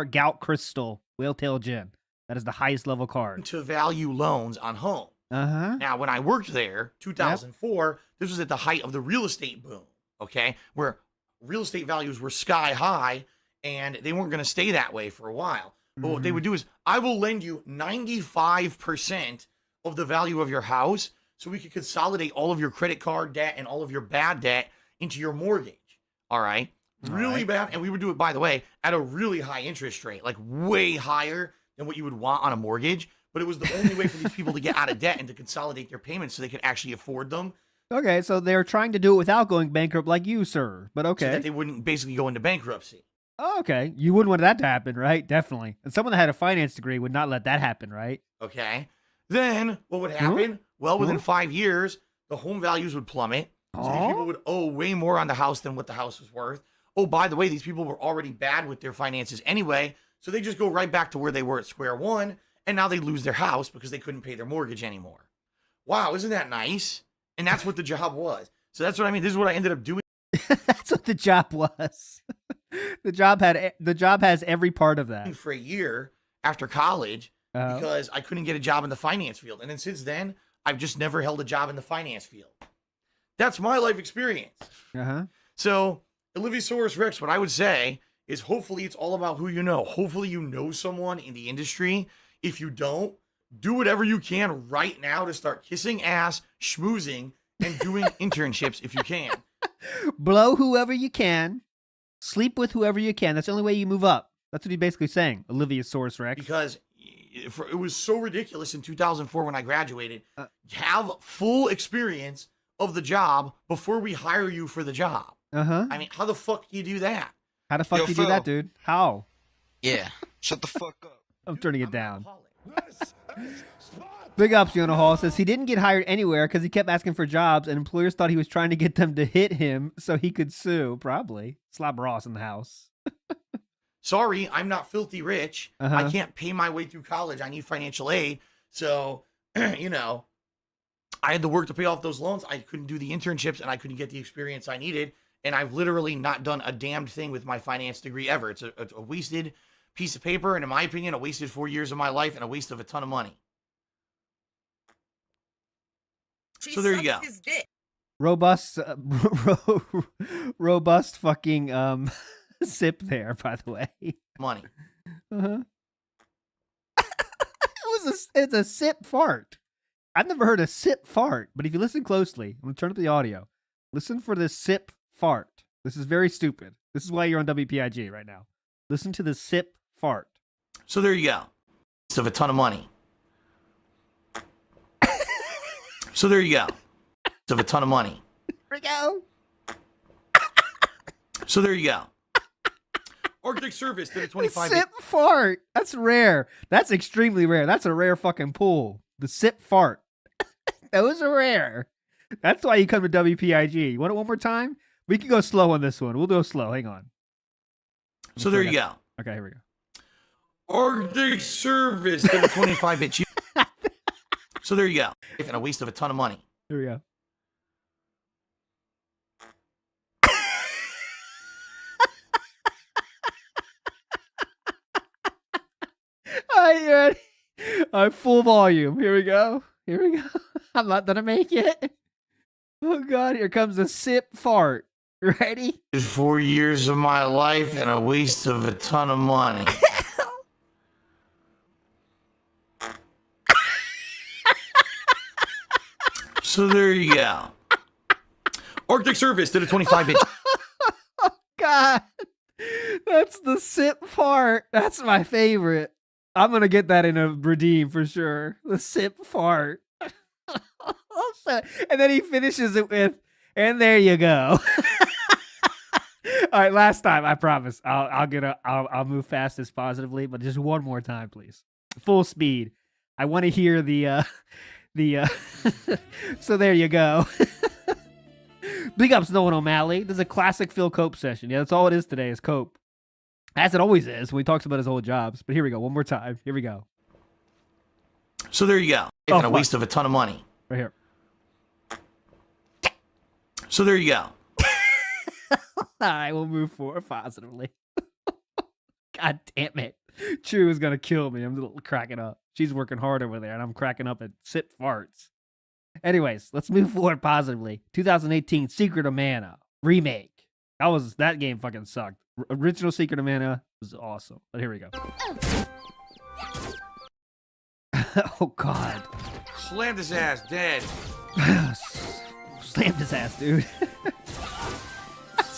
gout crystal whaletail gin. That is the highest level card.
To value loans on home. Now, when I worked there, 2004, this was at the height of the real estate boom. Okay, where real estate values were sky high, and they weren't going to stay that way for a while. But what they would do is, I will lend you 95% of the value of your house so we could consolidate all of your credit card debt and all of your bad debt into your mortgage. All right? Really bad. And we would do it, by the way, at a really high interest rate, like way higher than what you would want on a mortgage. But it was the only way for these people to get out of debt and to consolidate their payments so they could actually afford them.
Okay, so they're trying to do it without going bankrupt like you, sir. But
So
okay.
that they wouldn't basically go into bankruptcy.
Oh, okay. You wouldn't want that to happen, right? Definitely. And someone that had a finance degree would not let that happen, right?
Okay. Then what would happen? Well, within 5 years, the home values would plummet. So these people would owe way more on the house than what the house was worth. Oh, by the way, these people were already bad with their finances anyway. So they just go right back to where they were at square one. And now they lose their house because they couldn't pay their mortgage anymore. Wow, isn't that nice? And that's what the job was. So that's what I mean. This is what I ended up doing.
That's what the job was. The job has every part of that.
For a year after college because I couldn't get a job in the finance field. And then since then, I've just never held a job in the finance field. That's my life experience. So, Oliviosaurus Rex, what I would say is hopefully it's all about who you know. Hopefully you know someone in the industry. If you don't, do whatever you can right now to start kissing ass, schmoozing, and doing internships if you can.
Blow whoever you can. Sleep with whoever you can. That's the only way you move up. That's what he's basically saying, Oliviosaurus Rex.
Because it was so ridiculous in 2004 when I graduated. Have full experience of the job before we hire you for the job. I mean, how the fuck do you do that?
How the fuck do you do that, dude? How?
Yeah. Shut the fuck up.
I'm turning it down. Big ups, Jonah Hall says he didn't get hired anywhere because he kept asking for jobs and employers thought he was trying to get them to hit him so he could sue. Probably. Slob Ross in the house.
Sorry, I'm not filthy rich. I can't pay my way through college. I need financial aid. So, you know, I had to work to pay off those loans. I couldn't do the internships and I couldn't get the experience I needed. And I've literally not done a damned thing with my finance degree ever. It's a wasted piece of paper. And in my opinion, a wasted 4 years of my life and a waste of a ton of money. So there you go.
Robust, robust fucking sip there, by the way.
Money.
It's a sip fart. I've never heard a sip fart, but if you listen closely, I'm gonna turn up the audio. Listen for this sip fart. This is very stupid. This is why you're on WPIG right now. Listen to the sip fart.
So there you go. Waste of a ton of money. So there you go. Waste of a ton of money.
There we go.
So there you go. Arctic Service did a 25.
Sip fart. That's rare. That's extremely rare. That's a rare fucking pull. The sip fart. Those are rare. That's why you come to WPIG. You want it one more time? We can go slow on this one. We'll go slow. Hang on.
So there you go.
Okay, here we go.
Arctic Service did a 25-bit. So there you go. And a waste of a ton of money.
Here we go. All right, you ready? All right, full volume. Here we go. Here we go. I'm not gonna make it. Oh God, here comes the sip fart. Ready?
4 years of my life and a waste of a ton of money. So there you go. Arctic Service did a 25-bit.
Oh God, that's the sip fart. That's my favorite. I'm gonna get that in a redeem for sure. The sip fart. And then he finishes it with, and there you go. All right, last time, I promise. I'll move fast as positively, but just one more time, please. Full speed. I want to hear the so there you go. Big ups, Nolan O'Malley. This is a classic Phil Cope session. Yeah, that's all it is today is Cope. As it always is when he talks about his old jobs. But here we go. One more time. Here we go.
So there you go.
Oh,
and a waste of a ton of money.
Right here.
So there you go.
All right, we'll move forward positively. God damn it. True is going to kill me. I'm cracking up. She's working hard over there, and I'm cracking up at sip farts. Anyways, let's move forward positively. 2018 Secret of Mana remake. That game fucking sucked. Original Secret of Mana was awesome. But here we go. Oh God.
Slammed his ass, dead.
Slammed his ass, dude.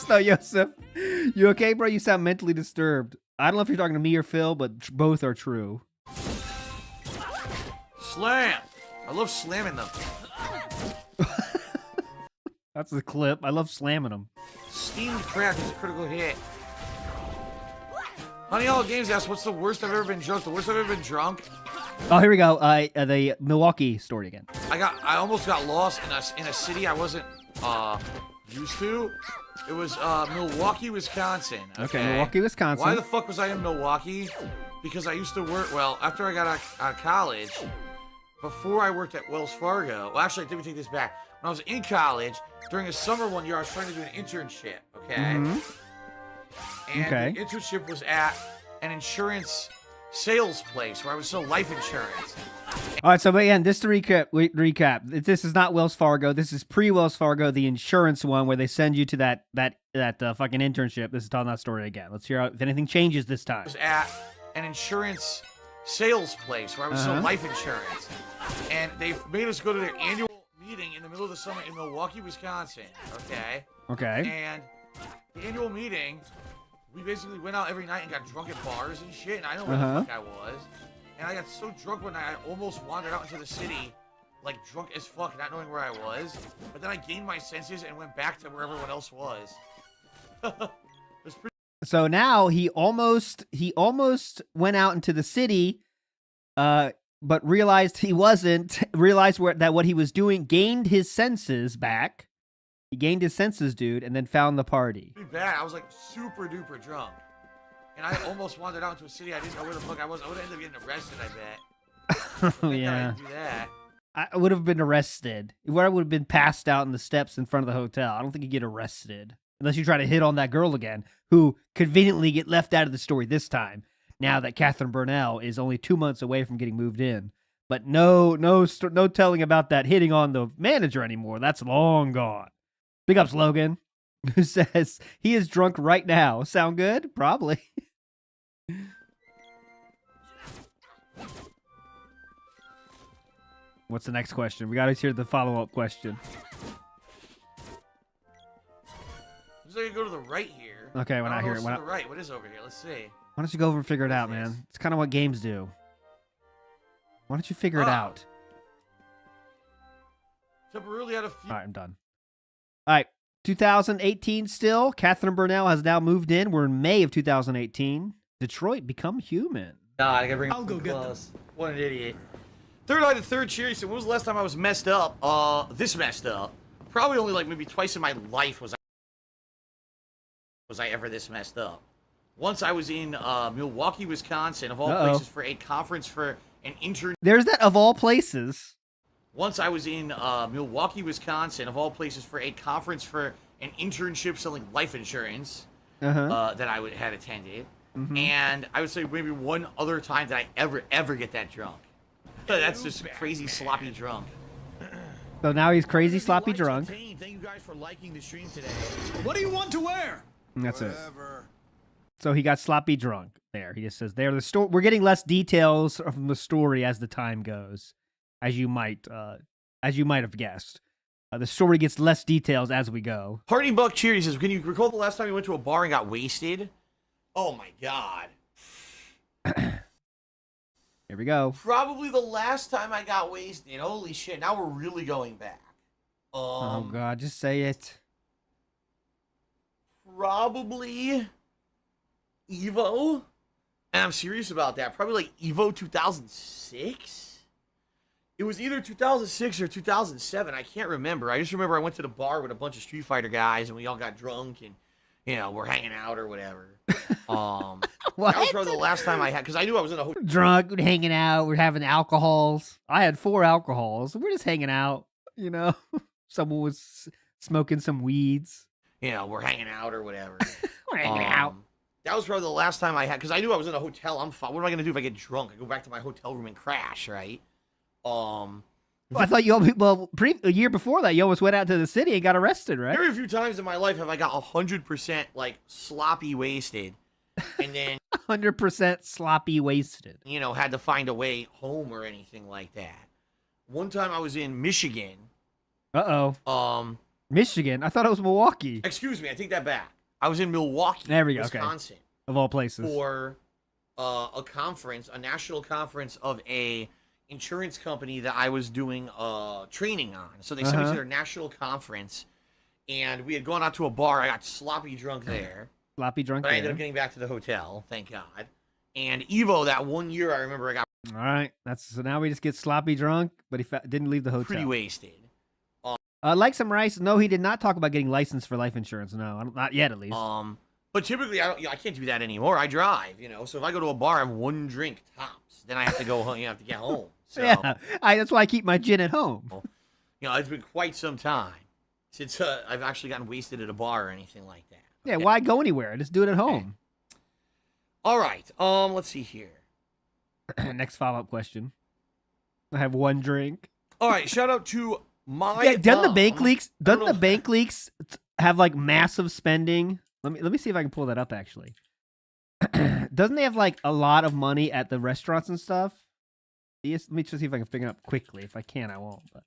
No, Yosef. You okay, bro? You sound mentally disturbed. I don't know if you're talking to me or Phil, but both are true.
Slam. I love slamming them.
That's the clip. I love slamming them.
Steamed crack is a critical hit. Honey All Games asks, what's the worst I've ever been drunk? The worst I've ever been drunk?
Oh, here we go. The Milwaukee story again.
I almost got lost in a city I wasn't used to. It was Milwaukee, Wisconsin.
Okay, Milwaukee, Wisconsin.
Why the fuck was I in Milwaukee? Because I used to work, well, after I got out of college, before I worked at Wells Fargo, well, actually, let me take this back. When I was in college, during a summer one year, I was trying to do an internship, okay? And the internship was at an insurance sales place where I would sell life insurance.
All right, so again, just to recap, this is not Wells Fargo. This is pre-Wells Fargo, the insurance one where they send you to that fucking internship. This is telling that story again. Let's hear out if anything changes this time.
I was at an insurance sales place where I would sell life insurance. And they made us go to their annual meeting in the middle of the summer in Milwaukee, Wisconsin, okay?
Okay.
And the annual meeting, we basically went out every night and got drunk at bars and shit, and I know where the fuck I was. And I got so drunk one night, I almost wandered out into the city, like drunk as fuck, not knowing where I was. But then I gained my senses and went back to where everyone else was.
So now he almost went out into the city, but realized he wasn't. Realized that what he was doing, gained his senses back. He gained his senses, dude, and then found the party.
Pretty bad. I was like super duper drunk. And I almost wandered out into a city I didn't know where the fuck I was. I would have ended up getting arrested, I bet.
Oh, yeah.
I didn't do that.
I would have been arrested. Where I would have been passed out in the steps in front of the hotel. I don't think you get arrested. Unless you try to hit on that girl again, who conveniently get left out of the story this time, now that Catherine Burnell is only 2 months away from getting moved in. But no telling about that hitting on the manager anymore. That's long gone. Big ups, Logan, who says he is drunk right now. Sound good? Probably. What's the next question? We got to hear the follow-up question.
Looks like I go to the right here.
Okay, when I hear it.
To the right. What is over here? Let's see.
Why don't you go over and figure it out, man? It's kind of what games do. Why don't you figure it out?
Temporarily out of few.
All right, I'm done. All right, 2018 still. Catherine Burnell has now moved in. We're in May of 2018. Detroit, become human.
Nah, I gotta bring
I'll go get them.
What an idiot. Third Eye the Third Cheer, he said, when was the last time I was messed up? This messed up. Probably only like maybe twice in my life was I ever this messed up. Once I was in Milwaukee, Wisconsin, of all places, for a conference for an intern.
There's that of all places.
Once I was in Milwaukee, Wisconsin, of all places, for a conference for an internship selling life insurance that I had attended. And I would say maybe one other time that I ever get that drunk. That's just crazy sloppy drunk.
So now he's crazy sloppy drunk.
Thank you guys for liking the stream today.
What do you want to wear?
And that's it. So he got sloppy drunk. There, he just says there. The story. We're getting less details from the story as the time goes, as you might have guessed. The story gets less details as we go.
Party Buck Cheer, he says, can you recall the last time you went to a bar and got wasted? Oh my god.
Here we go.
Probably the last time I got wasted. Holy shit, now we're really going back.
Oh god, just say it.
Probably Evo. And I'm serious about that. Probably like Evo 2006? It was either 2006 or 2007. I can't remember. I just remember I went to the bar with a bunch of Street Fighter guys and we all got drunk and, you know, we're hanging out or whatever.
What?
That was probably the last time I had, because I knew I was in a hotel.
Drunk, we're hanging out, we're having alcohols. I had 4 alcohols. We're just hanging out, you know. Someone was smoking some weeds.
You know, we're hanging out or whatever.
We're hanging out.
That was probably the last time I had, because I knew I was in a hotel. I'm fine. What am I going to do if I get drunk? I go back to my hotel room and crash, right?
Well, I thought a year before that, you almost went out to the city and got arrested, right?
Very few times in my life have I got 100% like sloppy wasted, and then
100% sloppy wasted.
had to find a way home or anything like that. One time I was in Michigan.
Michigan? I thought it was Milwaukee.
Excuse me, I take that back. I was in Milwaukee,
There we go.
Wisconsin,
Okay. Of all places.
for a conference, a national conference of a insurance company that I was doing training on. So they sent me to their national conference, and we had gone out to a bar. I got sloppy drunk there.
Sloppy drunk
But I
there.
ended up getting back to the hotel, thank God. And Evo, that one year, I remember I got
All right. So now we just get sloppy drunk, but he didn't leave the hotel.
pretty wasted.
Like some rice. No, he did not talk about getting licensed for life insurance. No, not yet at least.
But typically, I can't do that anymore. I drive, So if I go to a bar, I have one drink tops. Then I have to go home. Have to get home. So,
yeah, that's why I keep my gin at home.
It's been quite some time since I've actually gotten wasted at a bar or anything like that.
Yeah, why go anywhere? Just do it at home.
All right. Let's see here.
Next follow-up question. I have one drink.
All right. Shout out to my.
Yeah, doesn't the
mom.
bank leaks? Doesn't the bank leaks have like massive spending? Let me see if I can pull that up. Actually, doesn't they have like a lot of money at the restaurants and stuff? Let me just see if I can figure it up quickly. If I can, I won't. But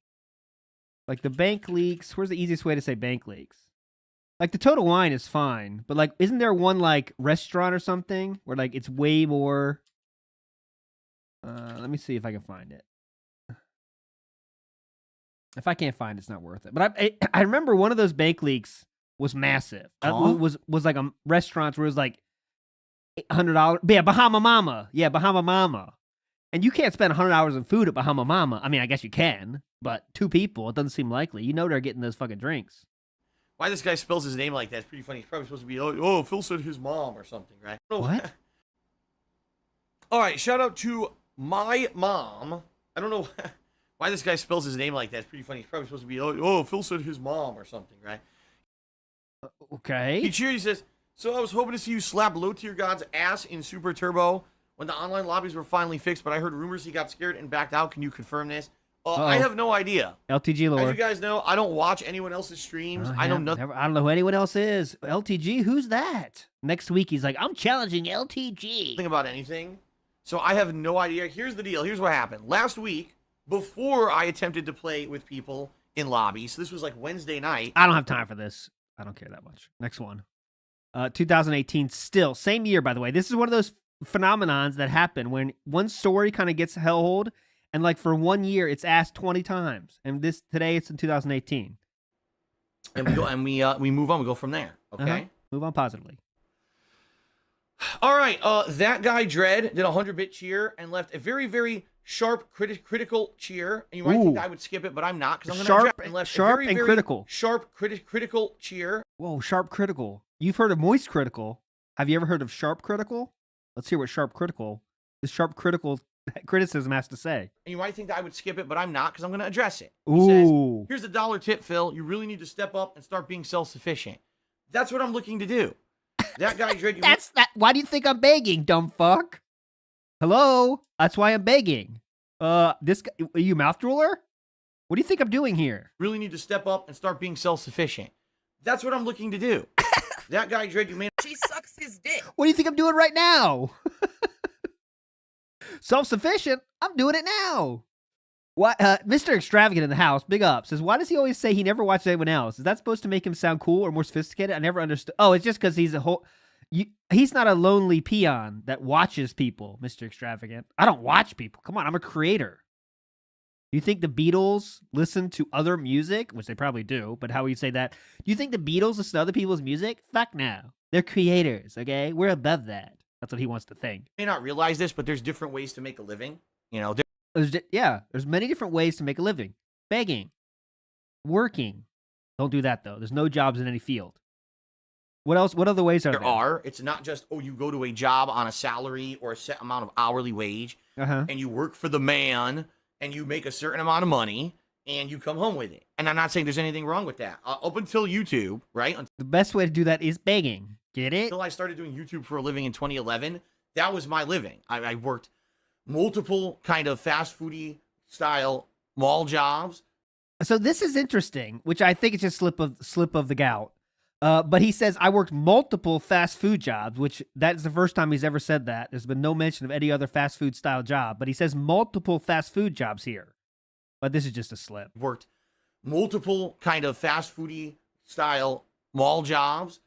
like the bank leaks. Where's the easiest way to say bank leaks? Like the Total Wine is fine, but like, isn't there one like restaurant or something where like it's way more? Let me see if I can find it. If I can't find it, it's not worth it. But I remember one of those bank leaks was massive. Was like a restaurant where it was like $100. Yeah, Bahama Mama. Yeah, Bahama Mama. And you can't spend $100 on food at Bahama Mama. I mean, I guess you can, but two people, it doesn't seem likely. They're getting those fucking drinks.
Why this guy spells his name like that is pretty funny. He's probably supposed to be, oh, Phil said his mom or something, right?
What?
All right, shout out to my mom. I don't know why this guy spells his name like that. It's pretty funny. He's probably supposed to be, oh, Phil said his mom or something, right?
Okay.
He cheers, he says, so I was hoping to see you slap low-tier god's ass in Super Turbo when the online lobbies were finally fixed, but I heard rumors he got scared and backed out. Can you confirm this? I have no idea.
LTG lore.
As you guys know, I don't watch anyone else's streams. I know nothing.
I don't know who anyone else is. LTG, who's that? Next week, he's like, I'm challenging LTG.
About anything. So I have no idea. Here's the deal. Here's what happened. Last week, before I attempted to play with people in lobbies, so this was like Wednesday night.
I don't have time for this. I don't care that much. Next one. 2018, still. Same year, by the way. This is one of those phenomenons that happen when one story kind of gets held, and like for 1 year, it's asked 20 times. And today, it's in 2018.
And we go and we move on. We go from there. Okay.
Move on positively.
All right. That guy Dread did a 100-bit cheer and left a very, very sharp critical cheer. And you might think I would skip it, but I'm not because I'm going to left
sharp
a very,
and
very
critical.
Sharp critical cheer.
Whoa, sharp critical. You've heard of moist critical. Have you ever heard of sharp critical? Let's hear what sharp critical criticism has to say.
And you might think that I would skip it, but I'm not because I'm going to address it.
Ooh.
He says, here's a dollar tip, Phil. You really need to step up and start being self-sufficient. That's what I'm looking to do. That guy, Dread.
Why do you think I'm begging, dumb fuck? Hello? That's why I'm begging. This guy, are you mouth drooler? What do you think I'm doing here?
Really need to step up and start being self-sufficient. That's what I'm looking to do. That guy, Dread, you may.
She sucks his dick.
What do you think I'm doing right now? Self-sufficient? I'm doing it now. What? Mr. Extravagant in the house, big up, says, why does he always say he never watched anyone else? Is that supposed to make him sound cool or more sophisticated? I never understood. Oh, it's just because he's he's not a lonely peon that watches people, Mr. Extravagant. I don't watch people. Come on, I'm a creator. Do you think the Beatles listen to other music? Which they probably do, but how would you say that? Do you think the Beatles listen to other people's music? Fuck no. They're creators, okay? We're above that. That's what he wants to think.
You may not realize this, but there's different ways to make a living.
There's many different ways to make a living. Begging. Working. Don't do that, though. There's no jobs in any field. What else? What other ways are there?
There are. It's not just, you go to a job on a salary or a set amount of hourly wage, and you work for the man, and you make a certain amount of money, and you come home with it. And I'm not saying there's anything wrong with that. Up until YouTube, right?
The best way to do that is begging. Get it?
Until I started doing YouTube for a living in 2011, that was my living. I worked multiple kind of fast foodie style mall jobs.
So this is interesting, which I think it's just slip of the gout. But he says, I worked multiple fast food jobs, which that is the first time he's ever said that. There's been no mention of any other fast food style job, but he says multiple fast food jobs here. But this is just a slip.
Worked multiple kind of fast foodie style mall jobs.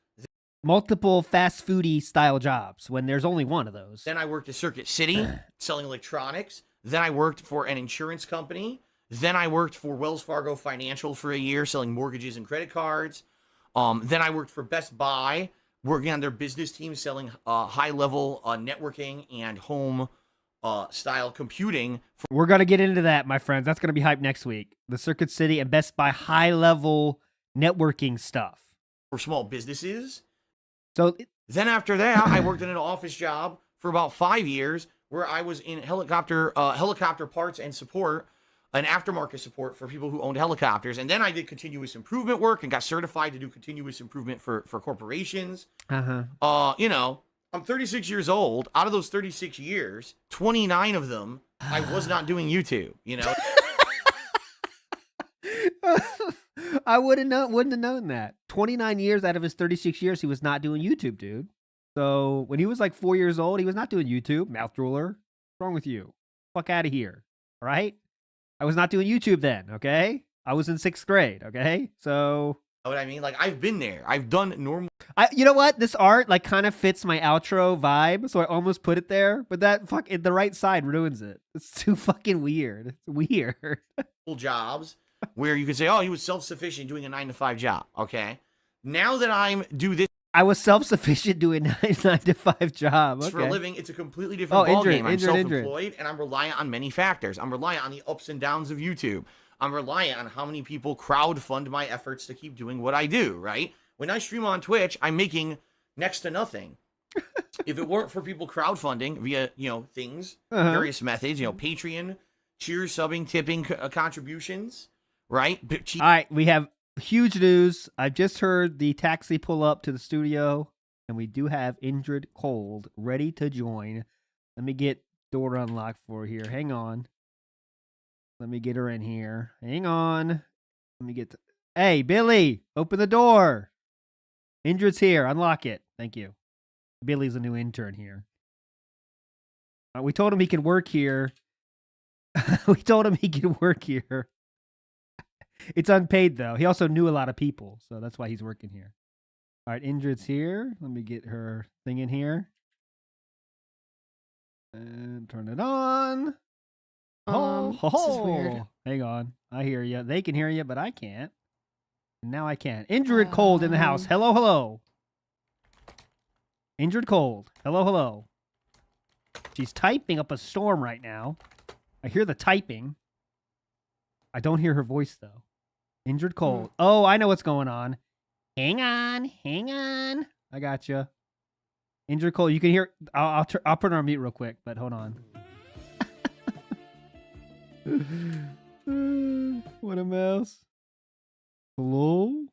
Multiple fast foodie style jobs when there's only one of those.
Then I worked at Circuit City selling electronics. Then I worked for an insurance company. Then I worked for Wells Fargo Financial for a year selling mortgages and credit cards. Then I worked for Best Buy, working on their business team, selling high-level networking and home style computing.
We're going to get into that, my friends. That's going to be hype next week. The Circuit City and Best Buy high-level networking stuff.
For small businesses.
So
then after that, I worked in an office job for about 5 years where I was in helicopter parts and support, an aftermarket support for people who owned helicopters. And then I did continuous improvement work and got certified to do continuous improvement for corporations. You know, I'm 36 years old. Out of those 36 years, 29 of them, I was not doing YouTube, you know?
I wouldn't have known that. 29 years out of his 36 years, he was not doing YouTube, dude. So when he was like 4 years old, he was not doing YouTube. Mouth drooler. What's wrong with you? Fuck out of here. All right? I was not doing YouTube then, okay? I was in 6th grade, okay? So...
What I mean? Like, I've been there. I've done normal...
You know what? This art, like, kind of fits my outro vibe, so I almost put it there, but that the right side ruins it. It's too fucking weird. It's weird.
Jobs where you could say, oh, he was self-sufficient doing a 9-to-5 job, okay? Now that
I was self-sufficient doing a 9-to-5 job. Okay.
For a living, it's a completely different ballgame. I'm self-employed,
Indrid.
and I'm reliant on many factors. I'm reliant on the ups and downs of YouTube. I'm reliant on how many people crowdfund my efforts to keep doing what I do, right? When I stream on Twitch, I'm making next to nothing. If it weren't for people crowdfunding via, things, various methods, Patreon, cheers, subbing, tipping, contributions, right?
All right, we have huge news. I've just heard the taxi pull up to the studio, and we do have Indrid Cold ready to join. Let me get door unlocked for here. Hang on. Let me get her in here. Hang on. Let me get... Hey, Billy, open the door. Indrid's here. Unlock it. Thank you. Billy's a new intern here. We told him he could work here. We told him he could work here. It's unpaid, though. He also knew a lot of people, so that's why he's working here. All right, Indrid's here. Let me get her thing in here. And turn it on.
This is weird.
Hang on. I hear you. They can hear you, but I can't. And now I can. Indrid Cold in the house. Hello, hello. Indrid Cold. Hello, hello. She's typing up a storm right now. I hear the typing. I don't hear her voice, though. Indrid Cold. Oh, I know what's going on. Hang on. Hang on. I got you. Indrid Cold. You can hear... I'll put her on mute real quick, but hold on. What a mess. Hello?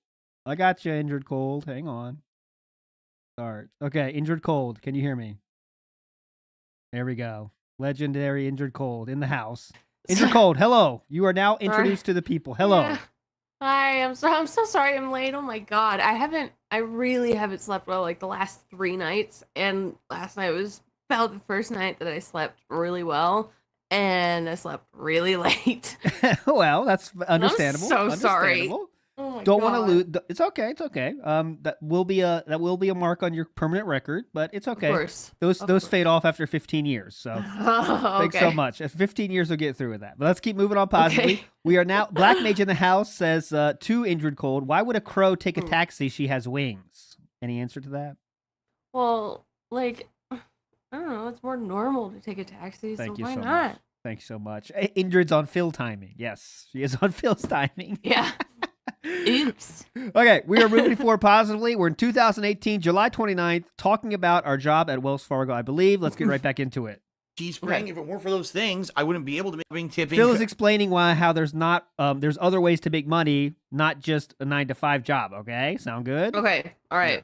I got you, Indrid Cold. Hang on. Start. Okay, Indrid Cold. Can you hear me? There we go. Legendary Indrid Cold in the house. Indrid Cold, hello. You are now introduced to the people. Hello.
Yeah. Hi, I'm so sorry I'm late. Oh my god. I really haven't slept well like the last 3 nights, and last night was about the first night that I slept really well. And I slept really late.
Well, that's understandable.
I'm so sorry. Oh my
Don't want to lose. It's okay. It's okay. That will be a mark on your permanent record, but it's okay.
Of course.
Those fade off after 15 years. So thanks so
Okay.
much. 15 years will get through with that. But let's keep moving on positively.
Okay.
We are now Black Mage in the house says to Indrid Cold, why would a crow take a taxi? She has wings. Any answer to that?
Well, like, I don't know. It's more normal to take a taxi,
Thank
so
you
why
so
not?
much. Thanks so much. Indrid's on Phil timing. Yes, she is on Phil's timing.
Yeah. Oops.
Okay, we are moving forward positively. We're in 2018, July 29th, talking about our job at Wells Fargo, I believe. Let's get right back into it.
Teespring. If it weren't for those things, I wouldn't be able to make tipping.
Phil is explaining how there's not there's other ways to make money, not just a 9-to-5 job. Okay, sound good?
Okay. All right.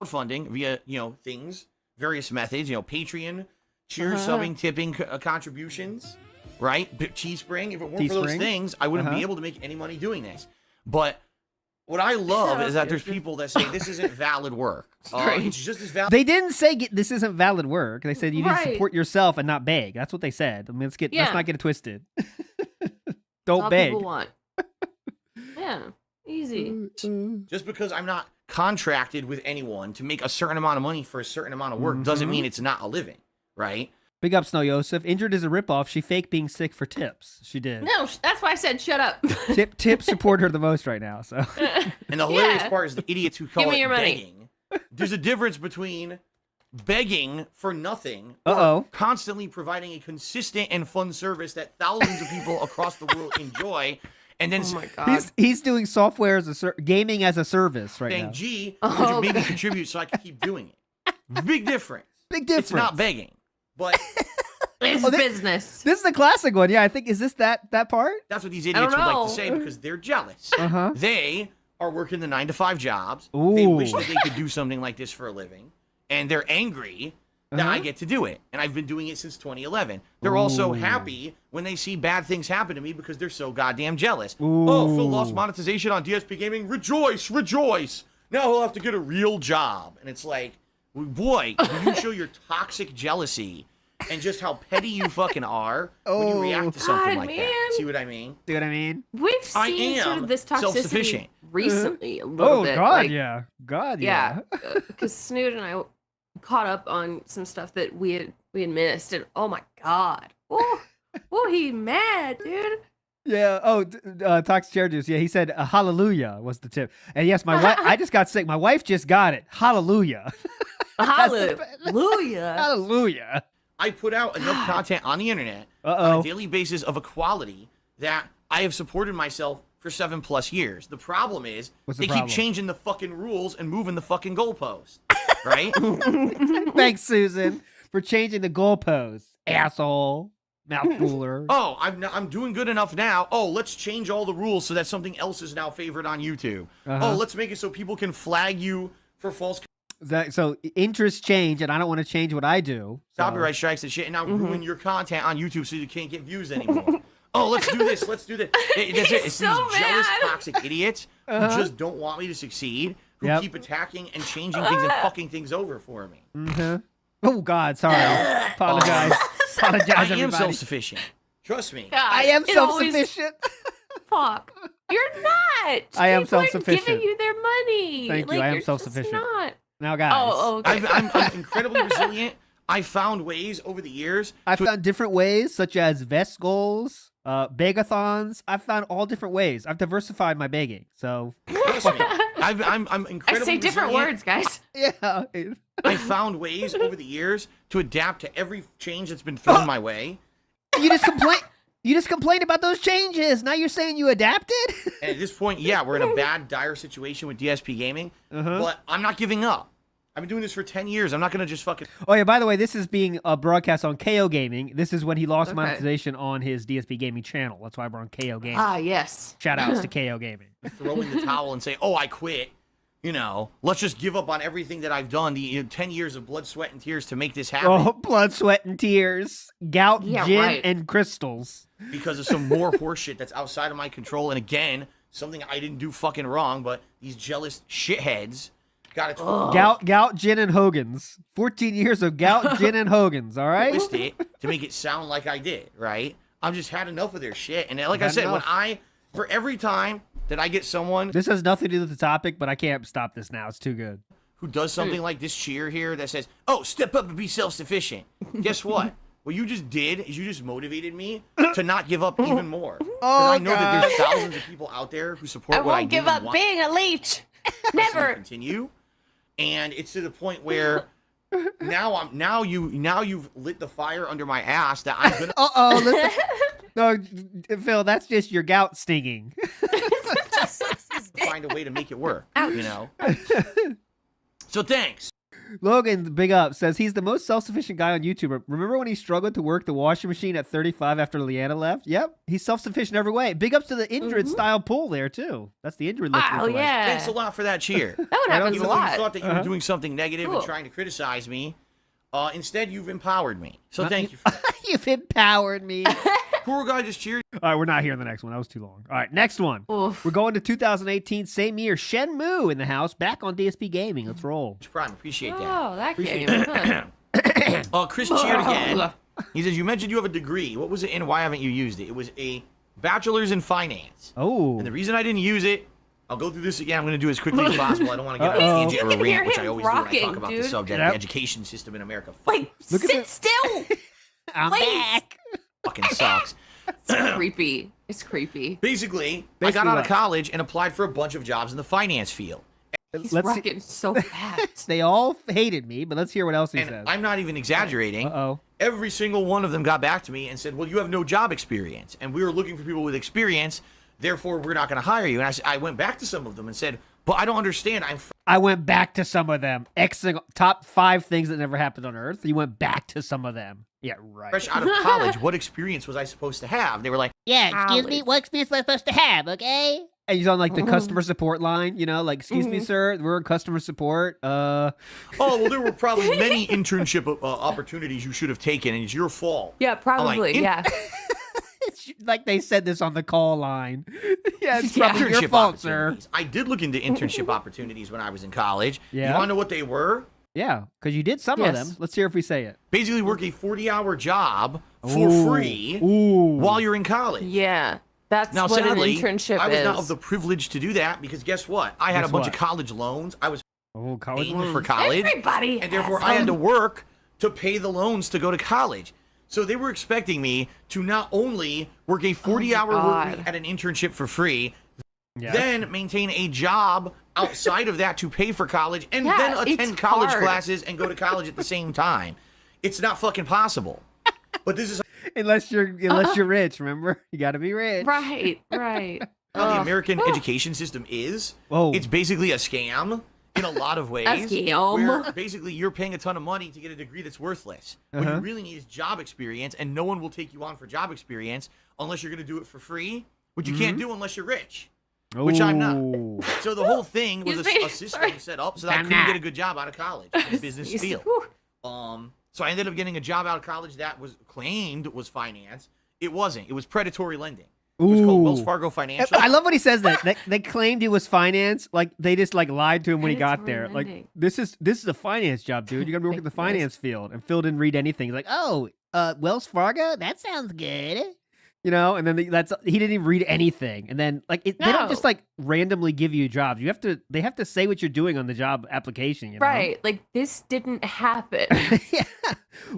Funding via things, various methods. Patreon, cheers, subbing, tipping, contributions, right? Teespring, if it weren't for those
Teespring.
things, I wouldn't be able to make any money doing this. But what I love is that there's people that say this isn't valid work. It's just as valid.
They didn't say this isn't valid work. They said you need to support yourself and not beg. That's what they said. I mean, let's not get it twisted. Don't
all
beg.
People want. Yeah, easy.
Just because I'm not contracted with anyone to make a certain amount of money for a certain amount of work doesn't mean it's not a living, right?
Big up, Snow Yosef. Indrid is a ripoff. She faked being sick for tips. She did.
No, that's why I said shut up.
Tips support her the most right now. So.
And the hilarious part is the idiots who call
Give me
it
your money.
begging. There's a difference between begging for nothing
or
constantly providing a consistent and fun service that thousands of people across the world enjoy. And then
he's doing software as gaming as a service right
saying,
now.
gee, would you maybe contribute so I can keep doing it? Big difference.
Big difference.
It's not begging, but
it's business.
This is the classic one. Yeah, I think, is this that part?
That's what these idiots would like to say because they're jealous. They are working the 9-to-5 jobs. They wish that they could do something like this for a living. And they're angry that I get to do it. And I've been doing it since 2011. They're also happy when they see bad things happen to me because they're so goddamn jealous. Oh, Phil lost monetization on DSP Gaming. Rejoice, rejoice. Now he'll have to get a real job. And it's like, boy, do you show your toxic jealousy and just how petty you fucking are when you react to something like that. See what I mean?
See what I mean?
We've seen sort of this toxicity recently a little
Oh,
bit.
God,
like,
yeah. God, yeah.
Because Snoot and I caught up on some stuff that we had missed, and oh my God. Oh, he mad, dude.
Yeah. Oh, Toxic Chair Juice. Yeah, he said hallelujah was the tip. And yes, my wife. I just got sick. My wife just got it. Hallelujah.
Hallelujah.
Hallelujah.
I put out enough content on the internet on a daily basis of a quality that I have supported myself for 7+ years. The problem is they keep changing the fucking rules and moving the fucking goalpost, right?
Thanks, Susan, for changing the goalpost, asshole. Mouth cooler.
Oh, I'm doing good enough now. Oh, let's change all the rules so that something else is now favored on YouTube. Oh, let's make it so people can flag you for false.
So interests change, and I don't want to change what I do. So.
Copyright strikes and shit, and now ruin your content on YouTube so you can't get views anymore. Oh, let's do this. Let's do this. It's
so
these jealous,
mad.
toxic idiots who just don't want me to succeed, who keep attacking and changing things and fucking things over for me.
Oh, God, sorry. Apologize.
I am self-sufficient. Trust me.
God,
I am self-sufficient.
Fuck. You're not.
I am
People are
self-sufficient.
giving you their money.
Thank you. I am
you're
self-sufficient.
just not.
Now, guys.
Oh, okay.
I'm incredibly resilient. I found ways over the years.
I found different ways, such as vest goals, begathons. I've found all different ways. I've diversified my begging. So
Trust me. I'm incredibly
I say different
resilient.
words, guys.
yeah.
I found ways over the years to adapt to every change that's been thrown my way.
You just complain. You just complained about those changes. Now you're saying you adapted?
And at this point, yeah, we're in a bad, dire situation with DSP Gaming. But I'm not giving up. I've been doing this for 10 years. I'm not going to just fucking...
Oh, yeah, by the way, this is being broadcast on KO Gaming. This is when he lost monetization on his DSP Gaming channel. That's why we're on KO Gaming.
Ah, yes.
Shout outs to KO Gaming.
throw in the towel and say, oh, I quit. You know, let's just give up on everything that I've done, the 10 years of blood, sweat, and tears to make this happen.
Oh, blood, sweat, and tears. Gout, gin, and crystals.
Because of some more horseshit that's outside of my control. And again, something I didn't do fucking wrong, but these jealous shitheads got it.
Gout, gin, and Hogan's. 14 years of gout, gin, and Hogan's, all right?
Twist it to make it sound like I did, right? I've just had enough of their shit. And like I said, for every time that I get someone...
This has nothing to do with the topic, but I can't stop this now. It's too good.
Who does something like this cheer here that says, oh, step up and be self-sufficient. Guess what? What you just did is you just motivated me to not give up even more. Because I know that there's thousands of people out there who support what I do.
I won't give up being a leech. Never.
Continue. And it's to the point where now you've lit the fire under my ass that I'm gonna
No, Phil, that's just your gout stinging.
find a way to make it work. You know. So thanks.
Logan, big up, says he's the most self-sufficient guy on YouTube. Remember when he struggled to work the washing machine at 35 after Leanna left? Yep, he's self-sufficient every way. Big ups to the Indrid style pull there too. That's the Indrid look.
Oh yeah.
Thanks a lot for that cheer.
That happens
Even
a
though
lot.
you thought that you were doing something negative and trying to criticize me, instead you've empowered me. So thank you for that.
You've empowered me.
Poor guy just cheered.
All right, we're not hearing the next one. That was too long. All right, next one.
Oof.
We're going to 2018, same year. Shenmue in the house, back on DSP Gaming. Let's roll.
Prime, appreciate that.
Oh, that
Appreciate
game. Huh.
Chris cheered again. He says, you mentioned you have a degree. What was it and why haven't you used it? It was a bachelor's in finance.
Oh.
And the reason I didn't use it, I'll go through this again. I'm going to do it as quickly as possible. I don't want to get on a
Uh-oh.
tangent or a
You can hear
rant, which I
him
always do when I
rocking,
talk about the
dude.
subject,
Yep.
the education system in America.
Like,
Look at
sit
the-
still.
I'm
Please.
back.
Fucking sucks.
It's creepy. It's creepy.
Basically, I
Basically
got out
what?
of college and applied for a bunch of jobs in the finance field.
He's
Let's see-
rocking so fast.
They all hated me, but let's hear what else he
And
says.
I'm not even exaggerating.
Uh-oh.
Every single one of them got back to me and said, well, you have no job experience. And we were looking for people with experience. Therefore, we're not going to hire you. And I went back to some of them and said, but I don't understand.
I went back to some of them. Top 5 things that never happened on Earth. You went back to some of them. Yeah, right.
fresh out of college. What experience was I supposed to have? They were like,
Yeah, excuse me.
College.
What experience was I supposed to have? Okay. And he's on like the customer support line. You know, like, excuse me, sir. We're in customer support.
oh, well, there were probably many internship opportunities you should have taken, and it's your fault.
Yeah, probably.
in-
Yeah.
It's like they said this on the call line. Yeah, it's
Yeah.
probably your
Internship
fault, sir.
opportunities. I did look into internship opportunities when I was in college.
Yeah?
You want to know what they were?
Yeah, because you did some of
Yes.
them. Let's hear if we say it.
Basically, work a 40-hour job for free
Ooh.
while you're in college.
Yeah. That's
Now,
what
sadly,
an internship
I was
is.
not of the privilege to do that because guess what? I had
Guess
a bunch
what?
of college loans. I was
Oh, college
paying
loans.
for college,
Everybody
and therefore
has
I had to
them.
work to pay the loans to go to college. So they were expecting me to not only work a 40-hour work
God.
week at an internship for free,
Yeah.
then maintain a job outside of that to pay for college, and
Yeah,
then
it's
attend college
hard.
classes and go to college at the same time. It's not fucking possible. But this is
unless you're rich, remember? You got to be rich.
Right, right.
how the
Ugh.
American education system is.
Whoa.
It's basically a scam in a lot of ways.
scam.
Where basically you're paying a ton of money to get a degree that's worthless. What
Uh-huh.
you really need is job experience, and no one will take you on for job experience unless you're going to do it for free, which you can't do unless you're rich. Which I'm not.
Ooh.
So the whole thing was
Excuse me,
a system
sorry.
set up so that I
I'm
couldn't
not.
get a good job out of college in the business field.
Whew.
So I ended up getting a job out of college that was claimed was finance. It wasn't. It was predatory lending. It was called Wells
Ooh.
Fargo Financial.
I love when he says that. They claimed it was finance. Like they just like lied to him when he got there.
Predatory
Like
lending.
this is a finance job, dude. You're gonna work in the
Fake news.
finance field. And Phil didn't read anything. He's like, oh, Wells Fargo. That sounds good. You know. And then he didn't even read anything. And then like they don't just
No.
like randomly give you jobs. They have to say what you're doing on the job application. You know?
Right. Like, this didn't happen.
Yeah.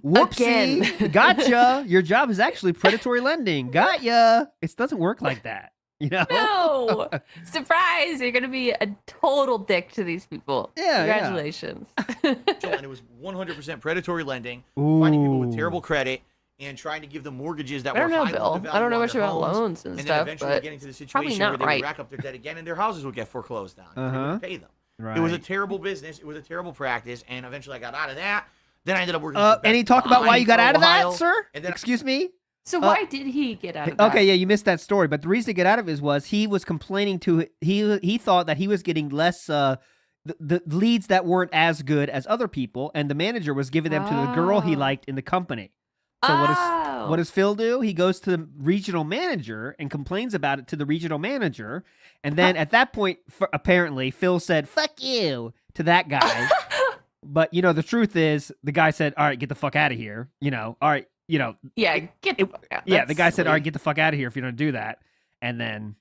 Whoopsie.
Again.
Gotcha. Your job is actually predatory lending. Got ya. It doesn't work like that. You know?
No. Surprise. You're going to be a total dick to these people.
Yeah, yeah.
Congratulations.
And it was 100% predatory lending, finding people with
Ooh.
terrible credit, and trying to give them mortgages that
I
were
don't know,
high
Bill.
loan to
I don't know
value on
much
their
about
homes,
loans and
and then
stuff,
eventually
but
getting to the
probably
situation
not
where they
right.
would rack up their debt again and their houses would get foreclosed on. They
Uh-huh.
wouldn't pay them.
Right.
It was a terrible business. It was a terrible practice, and eventually I got out of that. Then I ended up working. for
And he
Best
talked about why
Buy
you got
for a
out of that,
while,
sir?
and then
Excuse me?
So why did he get out of that?
Okay, yeah, you missed that story. But the reason to get out of it was he was complaining to he thought that he was getting less the leads that weren't as good as other people, and the manager was giving them to the girl he
Oh.
liked in the company. So
Oh.
what does Phil do? He goes to the regional manager and complains about it to the regional manager, and then at that point, apparently Phil said "fuck you" to that guy. But you know the truth is, the guy said, "All right, get the fuck out of here." You know, all right, you know,
Yeah, get the fuck out.
yeah,
That's
the guy said, "All right,
silly.
get the fuck out of here if you don't do that." And then,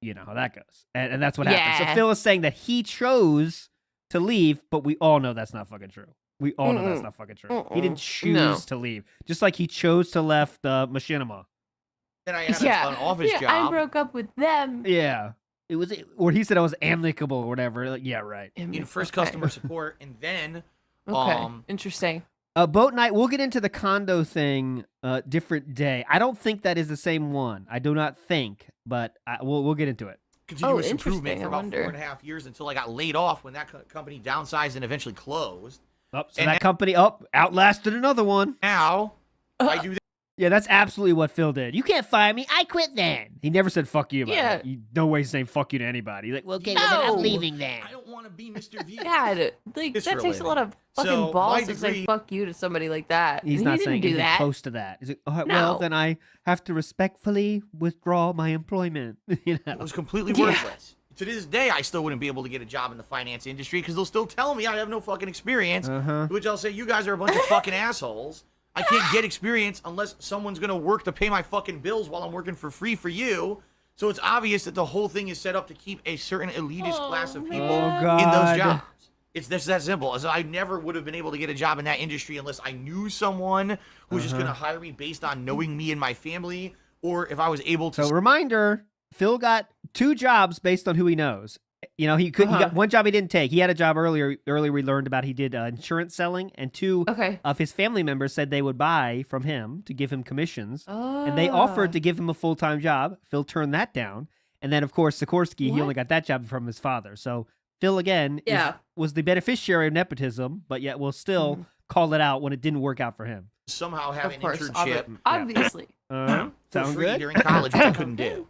you know how that goes. And that's what happened. So
Yeah.
Phil is saying that he chose to leave, but we all know that's not fucking true. We all know that's
Mm-mm.
not fucking true. He didn't
Mm-mm.
choose
No.
to leave. Just like he chose to left Machinima.
Then I had
Yeah.
an office
Yeah,
job.
I broke up with them.
Yeah. It was, or he said I was amicable or whatever. Like, yeah, right.
in first
Okay.
customer support, and then
Okay, interesting.
Boat night. We'll get into the condo thing different day. I don't think that is the same one. I do not think, but we'll get into it.
continuous improvement
interesting,
for
I
about
wonder.
4.5 years until I got laid off when that company downsized and eventually closed.
So
And
that company outlasted another one.
Now I do that
Yeah, that's absolutely what Phil did. You can't fire me. I quit then. He never said fuck you about
Yeah.
it. No way he's saying fuck you to anybody. He's like, well, okay, well, then
No.
I'm leaving then.
I don't want to be Mr. V.
God, like
It's
that
for a
takes a
living.
lot of fucking
So, my
balls to say
degree-
fuck you to somebody like that.
He's
And
not
he
saying
didn't do
anything
that.
close to that. He's like, all right, well,
No.
then I have to respectfully withdraw my employment. You know?
It was completely
Yeah.
worthless. To this day, I still wouldn't be able to get a job in the finance industry because they'll still tell me I have no fucking experience.
Uh-huh.
Which I'll say, you guys are a bunch of fucking assholes. I can't get experience unless someone's gonna work to pay my fucking bills while I'm working for free for you. So it's obvious that the whole thing is set up to keep a certain elitist class of people
Oh,
in
God.
those jobs. It's just that simple. As I never would have been able to get a job in that industry unless I knew someone who was just gonna hire me based on knowing me and my family, or if I was able to.
So reminder, Phil got 2 jobs based on who he knows. You know, he got one job he didn't take. He had a job earlier we learned about he did insurance selling, and 2
Okay.
of his family members said they would buy from him to give him commissions.
Oh.
And they offered to give him a full-time job. Phil turned that down. And then, of course, Sikorsky, he
What?
only got that job from his father. So Phil, again, was the beneficiary of nepotism, but yet will still call it out when it didn't work out for him.
somehow have
Of
an
course,
internship
obviously.
for
Sound
free
good?
during college, which I couldn't do.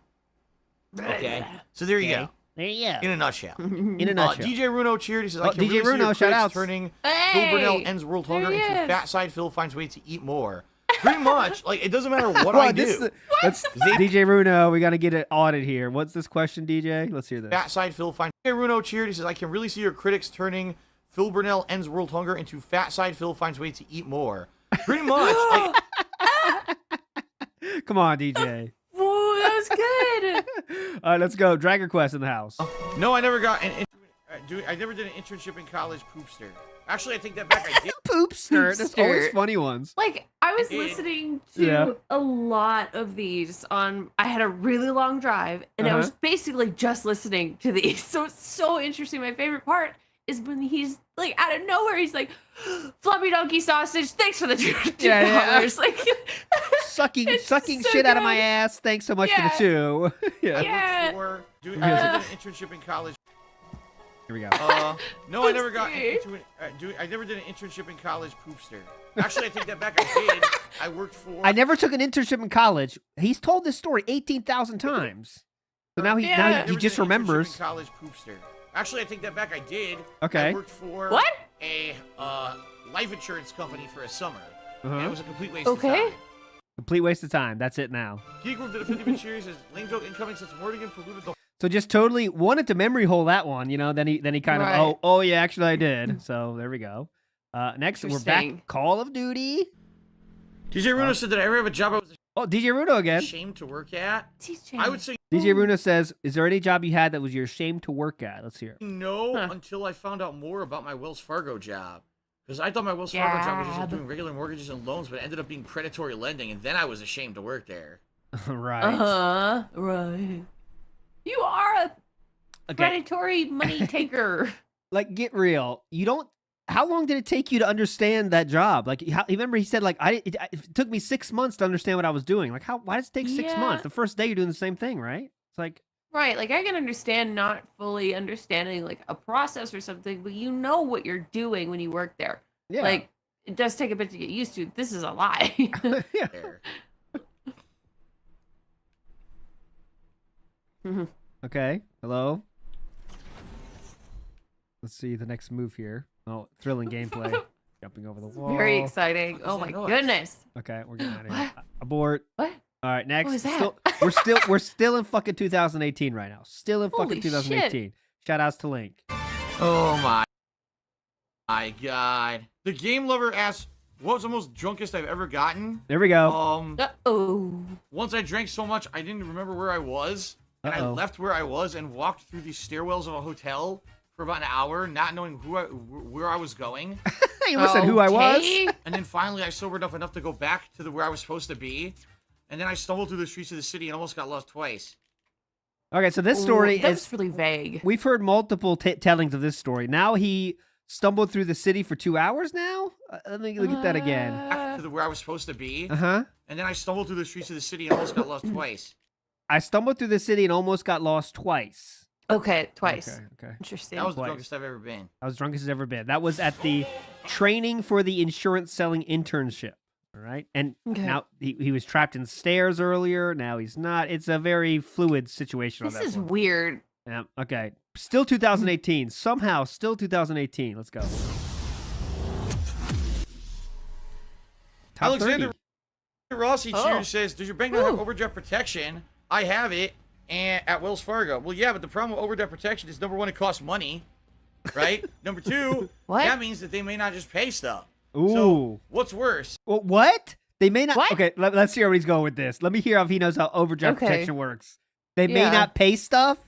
Okay, so there you go.
There you go.
In a nutshell.
In a nutshell.
DJ Runo cheered. He says, I
Oh,
can
DJ
really see
Runo,
your
shout
critics
outs.
turning Phil
Hey!
Burnell ends world hunger
There he
into
is.
fat side Phil finds ways to eat more. Pretty much. Like, it doesn't matter what
Well,
I
this
do.
is- let's DJ Runo, we got to get it audit here. What's this question, DJ? Let's hear this.
Fat side Phil finds. DJ Runo cheered. He says, I can really see your critics turning Phil Burnell ends world hunger into fat side Phil finds ways to eat more. Pretty much. Like,
Come on, DJ.
Whoa, that was good.
All right, let's go. Dragger Quest in the house.
no, I never got an. I never did an internship in college. Poopster. Actually, I take that back. I did.
Poopster. There's always
Poopster.
funny ones.
Like I was
It-
listening to
Yeah.
a lot of these on. I had a really long drive, and I was basically just listening to these. So it's so interesting. My favorite part is when he's like out of nowhere. He's like, "Floppy donkey sausage. Thanks for the $2."
Yeah.
Like
Sucking
It's
sucking
so
shit out of
good.
my ass. Thanks so much for the shoe. Yeah.
Yeah.
I never did an internship in college.
Here we go.
No, I never got
Poopster.
into it. I never did an internship in college. Poopster. Actually, I take that back. I did. I worked for.
I never took an internship in college. He's told this story 18,000 times. So now he
Yeah.
now
I
he,
never
he
did
just
an internship
remembers.
In college. Poopster. Actually, I take that back. I did.
Okay.
I worked for
What?
a life insurance company for a summer.
Uh-huh.
And it was a complete waste
Okay.
of time.
Complete waste of time. That's it now.
Geek Group did a 50-minute series. Says lame joke incoming since Morgan polluted the.
So just totally wanted to memory hole that one, you know. Then he kind of
Right.
oh yeah, actually I did. So there we go. Next we're
Interesting.
back. Call of Duty.
DJ Runo said, "Did I ever have a job I was
Oh, DJ Runo again.
ashamed to work at?"
TJ.
I would say
DJ Runo says, "Is there any job you had that was you're ashamed to work at?" Let's hear it.
no
Huh.
until I found out more about my Wells Fargo job. Because I thought my Wells Fargo job was just like
Job.
doing regular mortgages and loans, but it ended up being predatory lending, and then I was ashamed to work there.
Right.
Right. You are a
Okay.
predatory money taker.
Like get real. You don't. How long did it take you to understand that job? Like, remember he said like it took me 6 months to understand what I was doing. Like, why does it take 6
Yeah.
months? The first day you're doing the same thing, right? It's like,
Right, like I can understand not fully understanding like a process or something, but you know what you're doing when you work there.
yeah,
Like it does take a bit to get used to. This is a lie.
yeah.
There.
Okay. Hello. Let's see the next move here. Oh, thrilling gameplay. Jumping over the wall.
Very exciting. Oh my
that noise?
goodness.
Okay, we're getting out of here.
What?
Abort.
What?
All right, next.
was that?
We're still in fucking 2018 right now. Still in fucking
Holy
2018. Shout outs to Link.
Oh my god. The game lover asks, what was the most drunkest I've ever gotten?
There we go.
Uh-oh.
Once I drank so much I didn't remember where I was, and I
Uh-oh.
left where I was and walked through these stairwells of a hotel for about an hour, not knowing where I was going.
You almost said who I was.
Okay.
And then finally I sobered up enough to go back to where I was supposed to be. And then I stumbled through the streets of the city and almost got lost twice.
Okay, so this story
Ooh, that
is
was really vague.
we've heard multiple tellings of this story. Now he stumbled through the city for 2 hours now? Let me look at that again.
Back to where I was supposed to be.
Uh-huh.
And then I stumbled through the streets of the city and almost got lost twice.
I stumbled through the city and almost got lost twice.
Okay, twice.
Okay.
Interesting.
That was the
Twice.
drunkest I've ever been.
I was drunk as I've ever been. That was at the training for the insurance selling internship. All right. And
Okay.
now he was trapped in stairs earlier. Now he's not. It's a very fluid situation on
This
that
is
one.
weird.
Yeah. Okay. Still 2018. Somehow still 2018. Let's go. Top 30.
Alexander Rossi
Oh.
here says, does your bank not have overdraft protection? I have it and at Wells Fargo. Well, yeah, but the problem with overdraft protection is, number one, it costs money, right? Number two,
What?
that means that they may not just pay stuff.
Ooh.
So what's worse?
Well, what? They may not.
What?
Okay, let's hear where he's going with this. Let me hear if he knows how overdraft
Okay.
protection works. They may
Yeah.
not pay stuff.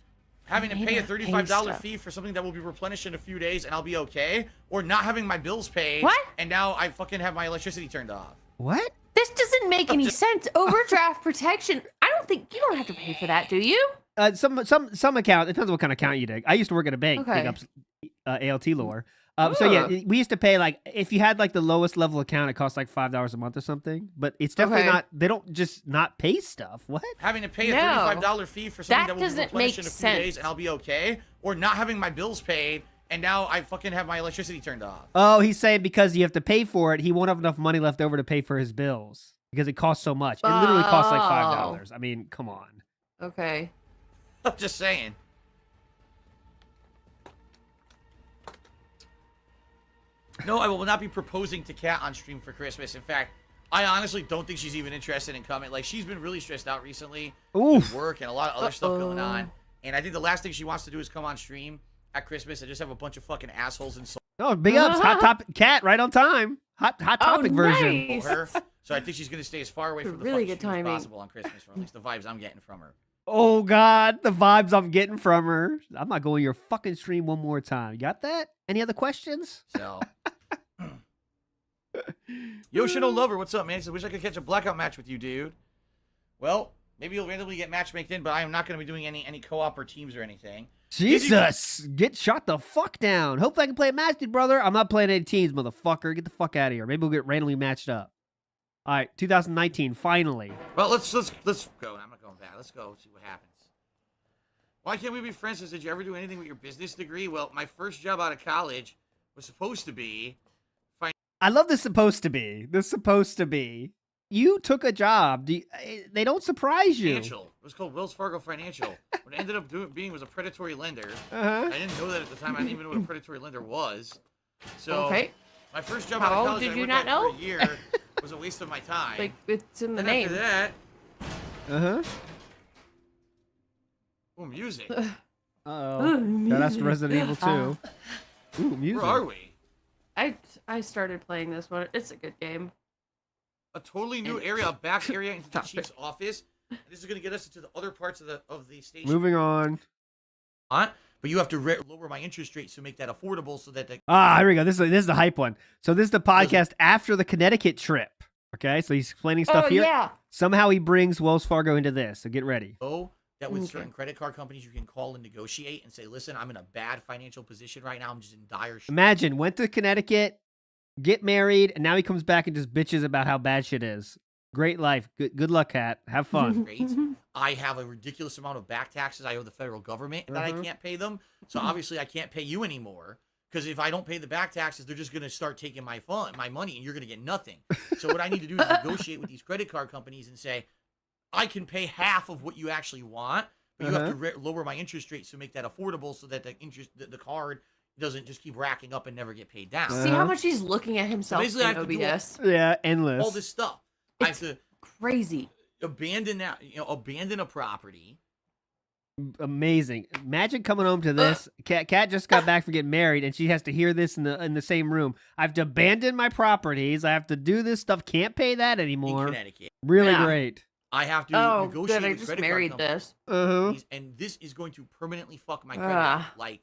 Having to
May
pay a
not pay
$35
stuff.
fee for something that will be replenished in a few days and I'll be okay? Or not having my bills paid
What?
and now I fucking have my electricity turned off.
What?
This doesn't make any sense. Overdraft protection. I don't think you don't have to pay for that, do you?
Some account. It depends on what kind of account you dig. I used to work at a bank. Big
Okay.
ups, ALT lore. So yeah, we used to pay like if you had like the lowest level account, it cost like $5 a month or something. But it's definitely
Okay.
not. They don't just not pay stuff. What?
Having to pay a
No.
$35 fee for something
That
that will be
doesn't
replenished
make
in a few days
sense.
and I'll be okay? Or not having my bills paid and now I fucking have my electricity turned off.
Oh, he's saying because you have to pay for it, he won't have enough money left over to pay for his bills because it costs so much. It literally costs like $5. I mean, come on.
Okay.
I'm just saying. No, I will not be proposing to Kat on stream for Christmas. In fact, I honestly don't think she's even interested in coming. Like, she's been really stressed out recently with work and a lot of other stuff going on. And I think the last thing she wants to do is come on stream at Christmas and just have a bunch of fucking assholes and
Oh, big ups. Hot topic. Cat right on time. Hot topic version.
nice.
her. So I think she's going to stay as far away from the
Really
fucking
good
stream as
timing.
possible on Christmas, from at least the vibes I'm getting from her.
Oh God, the vibes I'm getting from her. I'm not going to your fucking stream one more time. You got that? Any other questions?
So, Yoshino Lover, what's up, man? He says, wish I could catch a blackout match with you, dude. Well, maybe you'll randomly get matchmaked in, but I am not going to be doing any co-op or teams or anything.
Jesus, get shot the fuck down. Hopefully I can play a match, dude, brother. I'm not playing any teams, motherfucker. Get the fuck out of here. Maybe we'll get randomly matched up. All right, 2019, finally.
Well, let's go. I'm not going back. Let's go see what happens. Why can't we be friends? Did you ever do anything with your business degree? Well, my first job out of college was supposed to be
I love this supposed to be. This supposed to be. You took a job. They don't surprise you.
financial. It was called Wells Fargo Financial. What it ended up being was a predatory lender.
Uh-huh.
I didn't know that at the time. I didn't even know what a predatory lender was. So
Okay.
my first job
How
out of
old
college,
did
I
you
worked
not
at for
know?
a year, was a waste of my time.
Like it's in the
and
name.
after that,
Uh-huh.
ooh, music.
Uh-oh. Yeah, that's Resident Evil 2. Ooh, music.
Where are we?
I started playing this one. It's a good game.
A totally new area, a back area into the
Stop
chief's office. And this is going to get us into the other parts of the station.
Moving on.
But you have to lower my interest rate to make that affordable, so that the
Ah, here we go. This is the hype one. So this is the podcast after the Connecticut trip. Okay, so he's explaining stuff
Oh
here.
yeah.
Somehow he brings Wells Fargo into this, so get ready.
that with
Okay.
certain credit card companies you can call and negotiate and say, listen, I'm in a bad financial position right now. I'm just in dire shit.
Imagine, went to Connecticut, get married, and now he comes back and just bitches about how bad shit is. Great life. Good luck, Kat. Have fun.
Great. I have a ridiculous amount of back taxes I owe the federal government that I can't pay them. So obviously I can't pay you anymore, because if I don't pay the back taxes, they're just going to start taking my money, and you're going to get nothing. So what I need to do is negotiate with these credit card companies and say, I can pay half of what you actually want, but you have to lower my interest rates to make that affordable, so that the card doesn't just keep racking up and never get paid down.
See how much he's looking at himself
basically I
in
have to do
OBS.
Yeah, endless.
all this stuff. I have to
Crazy.
abandon a property.
Amazing. Imagine coming home to this. Kat just got back from getting married, and she has to hear this in the same room. I have to abandon my properties. I have to do this stuff. Can't pay that
In
anymore.
Connecticut.
Really
Yeah.
great.
I have to
Oh,
negotiate
good. I
with
just
credit
married
card companies,
this.
Uh-huh.
and this is going to permanently fuck my credit.
Ah.
Like,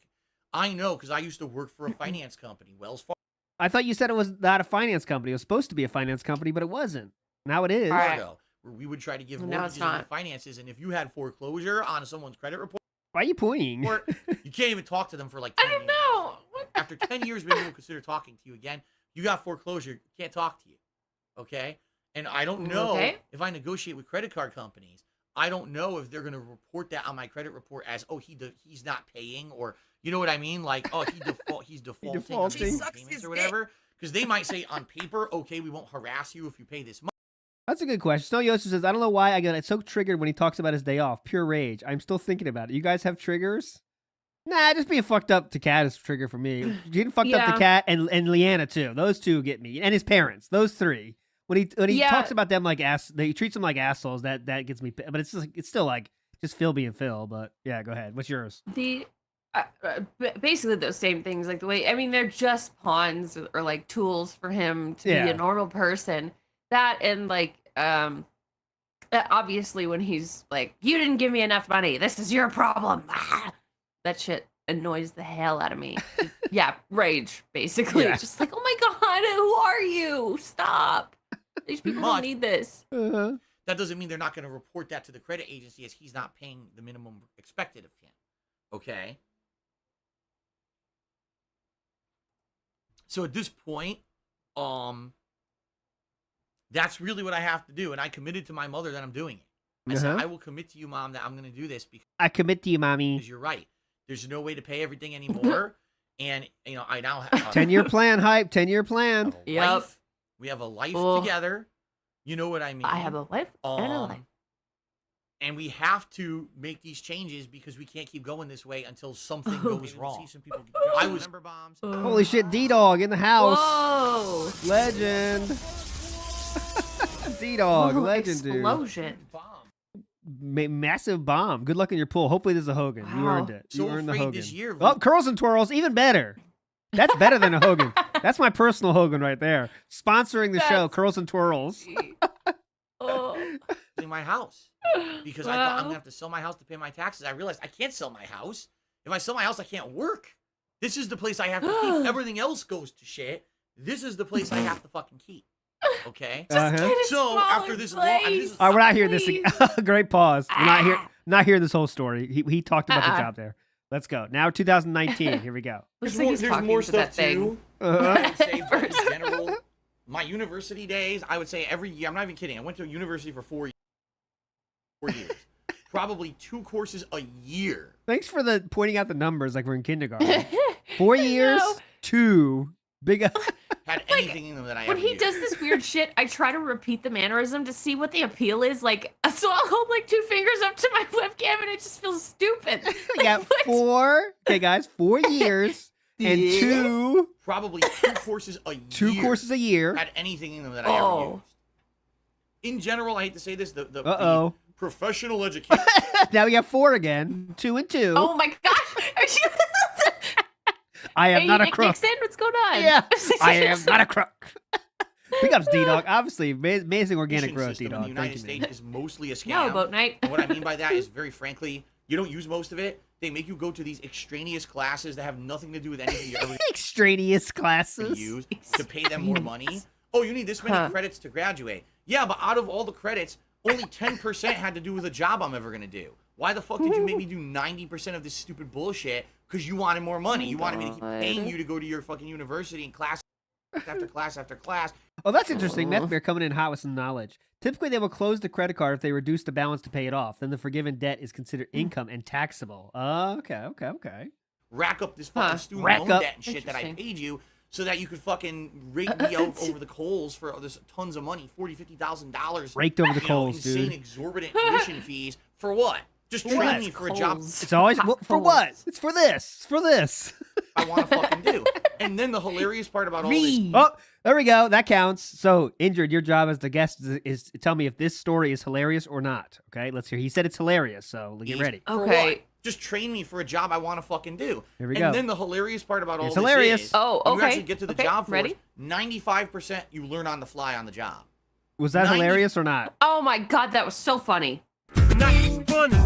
I know, because I used to work for a finance company, Wells Fargo.
I thought you said it was not a finance company. It was supposed to be a finance company, but it wasn't. Now it is.
All right.
Where we would try to give
Well, now it's
mortgages and
not.
finances, and if you had foreclosure on someone's credit report,
Why are you pointing?
or you can't even talk to them for like
I
10
don't
years.
know. What?
After 10 years, maybe we'll consider talking to you again. You got foreclosure, can't talk to you. Okay? And I don't know
Okay.
if I negotiate with credit card companies, I don't know if they're going to report that on my credit report as, oh, he's not paying, or you know what I mean? Like, oh, he's defaulting on
defaulting.
his payments or whatever. Because they might say on paper, okay, we won't harass you if you pay this money.
That's a good question. Snow Yosu says, I don't know why I get so triggered when he talks about his day off. Pure rage. I'm still thinking about it. You guys have triggers? Nah, just being fucked up to Cat is a trigger for me. Getting fucked up to Cat and Leanna too. Those two get me. And his parents. Those three. When he talks about them like he treats them like assholes, that gets me. But it's just, it's still like just Phil being Phil. But yeah, go ahead. What's yours?
Basically those same things, like the way, I mean, they're just pawns or like tools for him to be a normal person. That and like obviously when he's like, you didn't give me enough money, this is your problem. That shit annoys the hell out of me. Rage basically. Just like, oh my god, who are you? Stop. These people don't need this.
That doesn't mean they're not going to report that to the credit agency as he's not paying the minimum expected of him. Okay? So at this point, that's really what I have to do. And I committed to my mother that I'm doing it. I said, I will commit to you, Mom, that I'm going to do this because
I commit to you, Mommy.
You're right. There's no way to pay everything anymore. And, you know, I now have
10-year plan, hype. 10-year plan.
Life. We have a life together. You know what I mean?
I have a life and a life.
And we have to make these changes because we can't keep going this way until something goes wrong. Some people I was bombs.
Holy shit, D-Dog in the house.
Whoa.
Legend. D-Dog, legend,
explosion.
Dude. Massive bomb. Good luck in your pool. Hopefully this is a Hogan. You earned it. You earned the Hogan.
This year,
oh, curls and twirls, even better. That's better than a Hogan. That's my personal Hogan right there. Sponsoring the show, Curls and Twirls.
In my house. Because I thought I'm going to have to sell my house to pay my taxes. I realized I can't sell my house. If I sell my house, I can't work. This is the place I have to keep. Everything else goes to shit. This is the place I have to fucking keep. Okay? So after this long...
All right, we're not hearing this again. Great pause. We're not hearing this whole story. He talked about the job there. Let's go. Now 2019. Here we go.
There's more stuff too. I would say, but in general, my university days, I would say every year, I'm not even kidding. I went to university for 4 years. Probably 2 courses a year.
Thanks for pointing out the numbers like we're in kindergarten. 4 years, 2. Big
had anything in them that I
when he does this weird shit, I try to repeat the mannerism to see what the appeal is. Like, so I'll hold like 2 fingers up to my webcam and it just feels stupid.
Yeah, 4. Okay, guys, 4 years and 2.
Probably 2 courses a year.
2 courses a year.
Had anything in them that I ever used. In general, I hate to say this, the professional education.
Now we got 4 again. 2 and 2.
Oh my gosh! Are you?
I am not a crook.
Nixon, what's going on?
Yeah, I am not a crook. Big ups, D-Dog. Obviously, amazing organic growth, D-Dog.
The United States is mostly a scam.
No, boat night.
And what I mean by that is, very frankly, you don't use most of it. They make you go to these extraneous classes that have nothing to do with anything you ever
extraneous classes
use to pay them more money. Oh, you need this many credits to graduate. Yeah, but out of all the credits, only 10% had to do with a job I'm ever going to do. Why the fuck did you make me do 90% of this stupid bullshit? Because you wanted more money. You wanted me to keep paying you to go to your fucking university and class after class after class.
Oh, that's interesting. Meth Bear coming in hot with some knowledge. Typically, they will close the credit card if they reduce the balance to pay it off. Then the forgiven debt is considered income and taxable. Okay.
Rack up this fucking student loan debt and shit that I paid you so that you could fucking rake me out over the coals for this tons of money, $40,000, $50,000.
Raked over the coals,
insane,
dude.
Exorbitant tuition fees for what? Just train me for a job.
It's always for what? It's for this. It's for this.
I want to fucking do. And then the hilarious part about all this.
Oh, there we go. That counts. So, Indrid, your job as the guest is to tell me if this story is hilarious or not. Okay, let's hear. He said it's hilarious, so get ready.
Okay. Just train me for a job I want to fucking do.
Here we go.
And then the hilarious part about all this
hilarious.
is,
when
you actually get to the job force, 95% you learn on the fly on the job.
Was that hilarious or not?
Oh my god, that was so funny.
Not funny.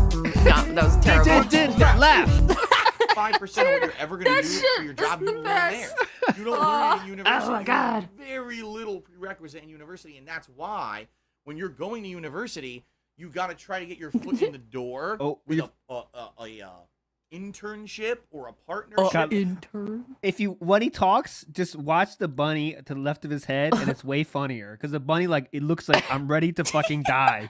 No, that was terrible.
Did laugh.
5% of what you're ever going to do for your job, you will learn there. You don't learn it in university.
Oh my god.
Very little prerequisite in university, and that's why when you're going to university, you got to try to get your foot in the door with a internship or a partnership.
Intern.
When he talks, just watch the bunny to the left of his head, and it's way funnier because the bunny it looks like I'm ready to fucking die.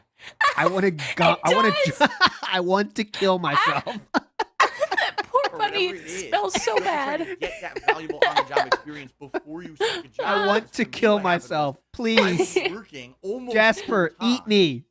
I want to go. I want to kill myself.
That poor bunny me.
whatever
It
is.
smells so
You have to try
bad.
to Get that valuable on-the-job experience before you seek a job.
I want to
For me,
kill
what happened
myself.
was
Please.
I was working almost
Jasper,
full-time
eat me.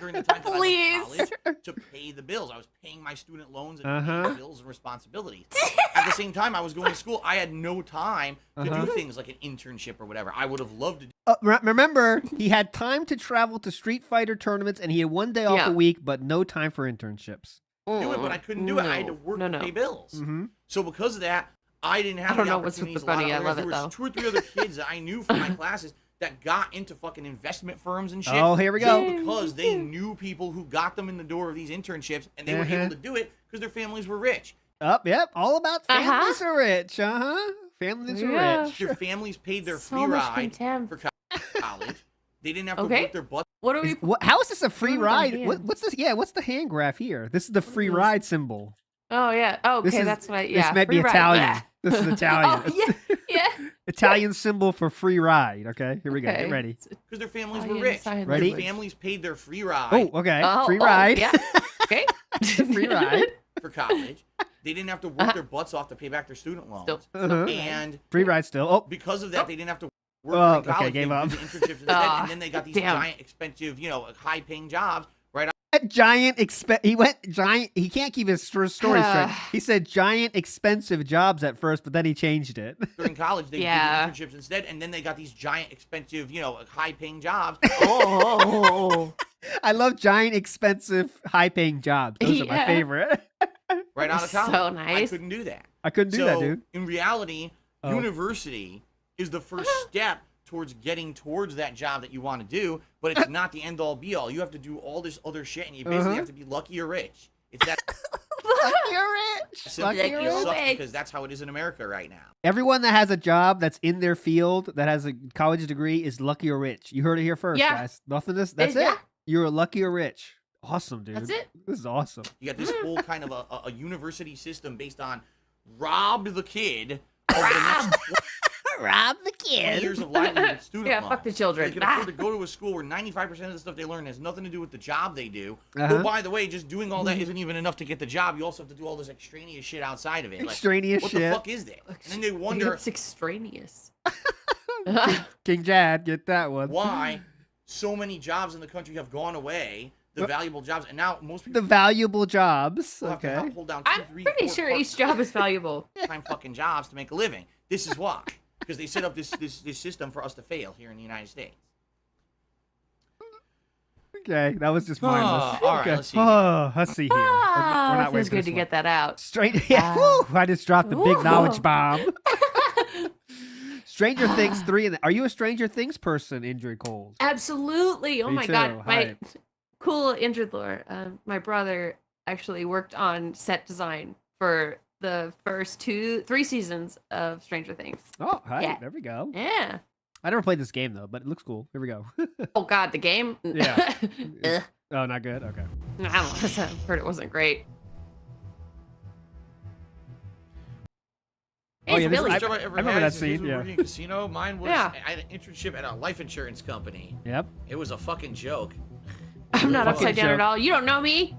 during the time that I was in
Please.
college to pay the bills. I was paying my student loans and
Uh-huh.
paying bills and responsibilities. At the same time, I was going to school. I had no time to
Uh-huh.
do things like an internship or whatever. I would have loved to do.
Remember, he had time to travel to Street Fighter tournaments, and he had 1 day off
Yeah.
a week, but no time for internships.
It, but I couldn't do it. I had to work
No,
to
no.
pay bills.
Mm-hmm.
So because of that, I didn't have
I don't
the
know what's with the
opportunities. A lot
bunny.
of
I
others.
love
There
it,
was
though.
2 or 3 other kids that I knew from my classes that got into fucking investment firms and shit.
Oh, here we go.
Just because they knew people who got them in the door of these internships, and they were able to do it because their families were rich.
Yep. All about
Uh-huh.
families are rich. Families are
Yeah.
rich.
Their families paid their
So
free
much
ride
contempt.
for college. They didn't have to
Okay.
work their butt.
What do we?
How is this a free
What about
ride?
hand?
What's this? Yeah, what's the hand graph here? This is the free
is-
ride symbol.
Oh yeah. Oh,
This
okay,
is-
that's what.
this
Yeah.
might be
free ride.
Italian.
Blah.
This is Italian.
Oh yeah. Yeah.
Italian symbol for free ride. Okay, here we go. Get
Okay.
ready.
Because their families were
Italian
rich.
sign
Ready?
Their families paid their free ride
Oh, okay.
Oh,
free
oh,
ride.
Yeah. Okay.
Free ride.
for college. They didn't have to work their butts off to pay back their student loans.
Still.
Uh-huh.
And
Free ride still. Oh,
because of that, they didn't have to work
Oh,
in college.
okay, gave
They
up.
would do internships instead, and then they got these
Damn.
giant, expensive, high-paying jobs right
giant he went giant. He can't keep his story straight. He said giant expensive jobs at first, but then he changed it.
during college. They
Yeah.
did internships instead, and then they got these giant, expensive, high-paying jobs.
Oh.
I love giant expensive high paying jobs. Those are my
Yeah.
favorite.
right out of
So
college. I
nice.
couldn't do that.
I couldn't do that, dude.
In reality,
Oh.
university is the first step towards getting towards that job that you want to do, but it's not the end all be all. You have to do all this other shit, and you basically have to be lucky or rich. It's that
You're rich.
simple.
Lucky
It
or
sucks
rich.
because that's how it is in America right now.
Everyone that has a job that's in their field that has a college degree is lucky or rich. You heard it here first,
Yeah.
guys. Nothing. That's it.
Yeah.
You're lucky or rich. Awesome, dude.
That's it.
This is awesome.
You got this whole kind of a university system based on rob the kid over the next
Rob the
20 years of livelihood student
Yeah,
loans.
fuck the children.
They can afford to go to a school where 95% of the stuff they learn has nothing to do with the job they do.
Uh-huh.
Oh, by the way, just doing all that isn't even enough to get the job. You also have to do all this extraneous shit outside of it. Like,
Extraneous
what
shit.
the fuck is that? And then they wonder
It's extraneous.
King Jad, get that one.
why so many jobs in the country have gone away, the valuable jobs, and now most people
The valuable jobs.
have to
Okay.
hold down
I'm
2, 3,
pretty
4
sure each job is valuable.
part-time fucking jobs to make a living. This is why. Because they set up this system for us to fail here in the United States.
Okay, that was just mindless.
all right,
Okay.
let's see.
Let's see here. We're
Ah,
not
feels
waiting for
good
this
to
one.
get that out.
Straight. Yeah. Woo, I just dropped the big knowledge
Ooh.
bomb. Stranger Things 3. Are you a Stranger Things person, Indrid Coles?
Absolutely. Oh
Me
my
too.
god. My
Hype.
cool Indrid lore. My brother actually worked on set design for the first 3 seasons of Stranger Things.
Oh, hi.
Yeah.
There we go.
Yeah.
I never played this game though, but it looks cool. Here we go.
Oh god, the game.
Yeah.
Ugh.
Oh, not good. Okay.
I don't know. I heard it wasn't great.
Oh, yeah,
It's
this-
Billy.
I
Job ever
remember
had
that
is his
scene,
was
yeah.
working in a casino. Mine was
Yeah.
I had an internship at a life insurance company.
Yep.
It was a fucking joke.
I'm not
Fucking
upside down
joke.
at all. You don't know me.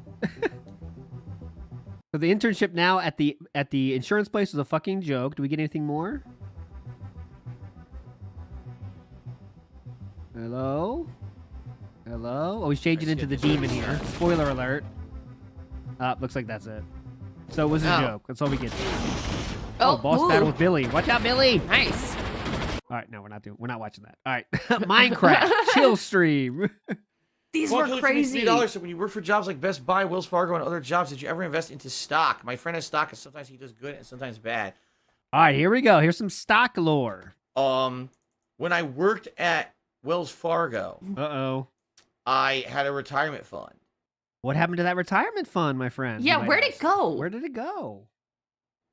So the internship now at the insurance place was a fucking joke. Do we get anything more? Hello? Hello? Oh, he's changing into the demon here. Spoiler alert. Looks like that's it. So it was a
Oh.
joke. That's all we get.
Oh,
Boss
ooh.
battle with Billy. Watch out, Billy!
Nice.
All right, no, we're not watching that. All right, Minecraft chill stream.
These
Well,
were
Kelly,
crazy.
$3. So when you work for jobs like Best Buy, Wells Fargo, and other jobs, did you ever invest into stock? My friend has stock, and sometimes he does good and sometimes bad.
All right, here we go. Here's some stock lore.
When I worked at Wells Fargo,
Uh-oh.
I had a retirement fund.
What happened to that retirement fund, my friend?
Yeah,
You might
where'd
ask.
it go?
Where did it go?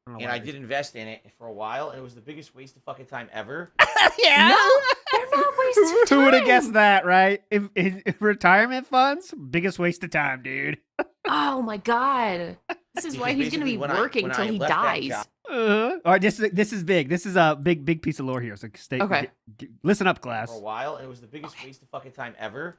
don't know
And
why
I did invest in it for a while, and it was the biggest waste of fucking time ever.
Yeah.
No, they're not wasting time.
Who would have guessed that, right? In retirement funds, biggest waste of time, dude.
Oh my god. This is why
Because
he's gonna be
basically when
working
when
till he
left that
dies.
job-
All right, this is big. This is a big piece of lore here. So stay.
Okay.
Listen up, class.
For a while, and it was the biggest waste of fucking time ever.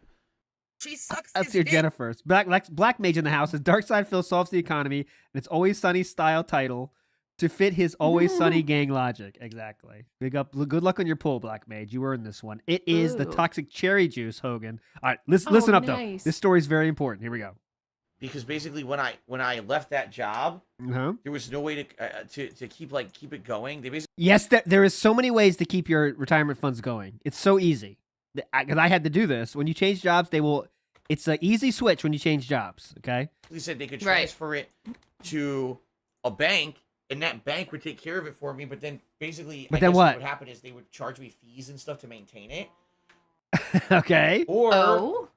She sucks.
Let's
his
hear
dick.
Jenna first. Black Mage in the house. His Dark Side Phil solves the economy, and it's always sunny style title. to fit his always sunny gang logic. Exactly. Good luck on your pull, Black Mage. You earned this one. It is the
Ooh.
toxic cherry juice, Hogan. All right, listen up though.
nice.
This story is very important. Here we go.
Because basically, when I left that job,
Uh-huh.
there was no way to keep it going. They basically
Yes, there is so many ways to keep your retirement funds going. It's so easy. Because I had to do this. When you change jobs, it's an easy switch when you change jobs. Okay.
said they could
Right.
transfer it to a bank, and that bank would take care of it for me. But then basically,
But
I
then
guess
what?
would happen is they would charge me fees and stuff to maintain it,
Okay.
or
Oh.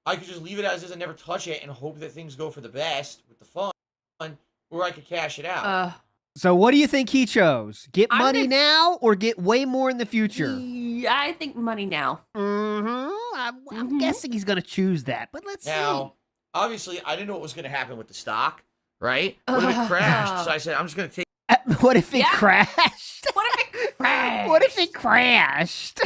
I could just leave it as is and never touch it and hope that things go for the best with the fund, or I could cash it out.
So what do you think he chose? Get
I'm
money
gonna-
now or get way more in the future?
Yeah, I think money now.
I'm guessing he's gonna choose that, but let's
Now, obviously, I didn't know what was going to happen with the stock, right? What if it crashed? So I said, I'm just going to take.
see. What if it
Yeah.
crashed?
What if it crashed?
What if it crashed?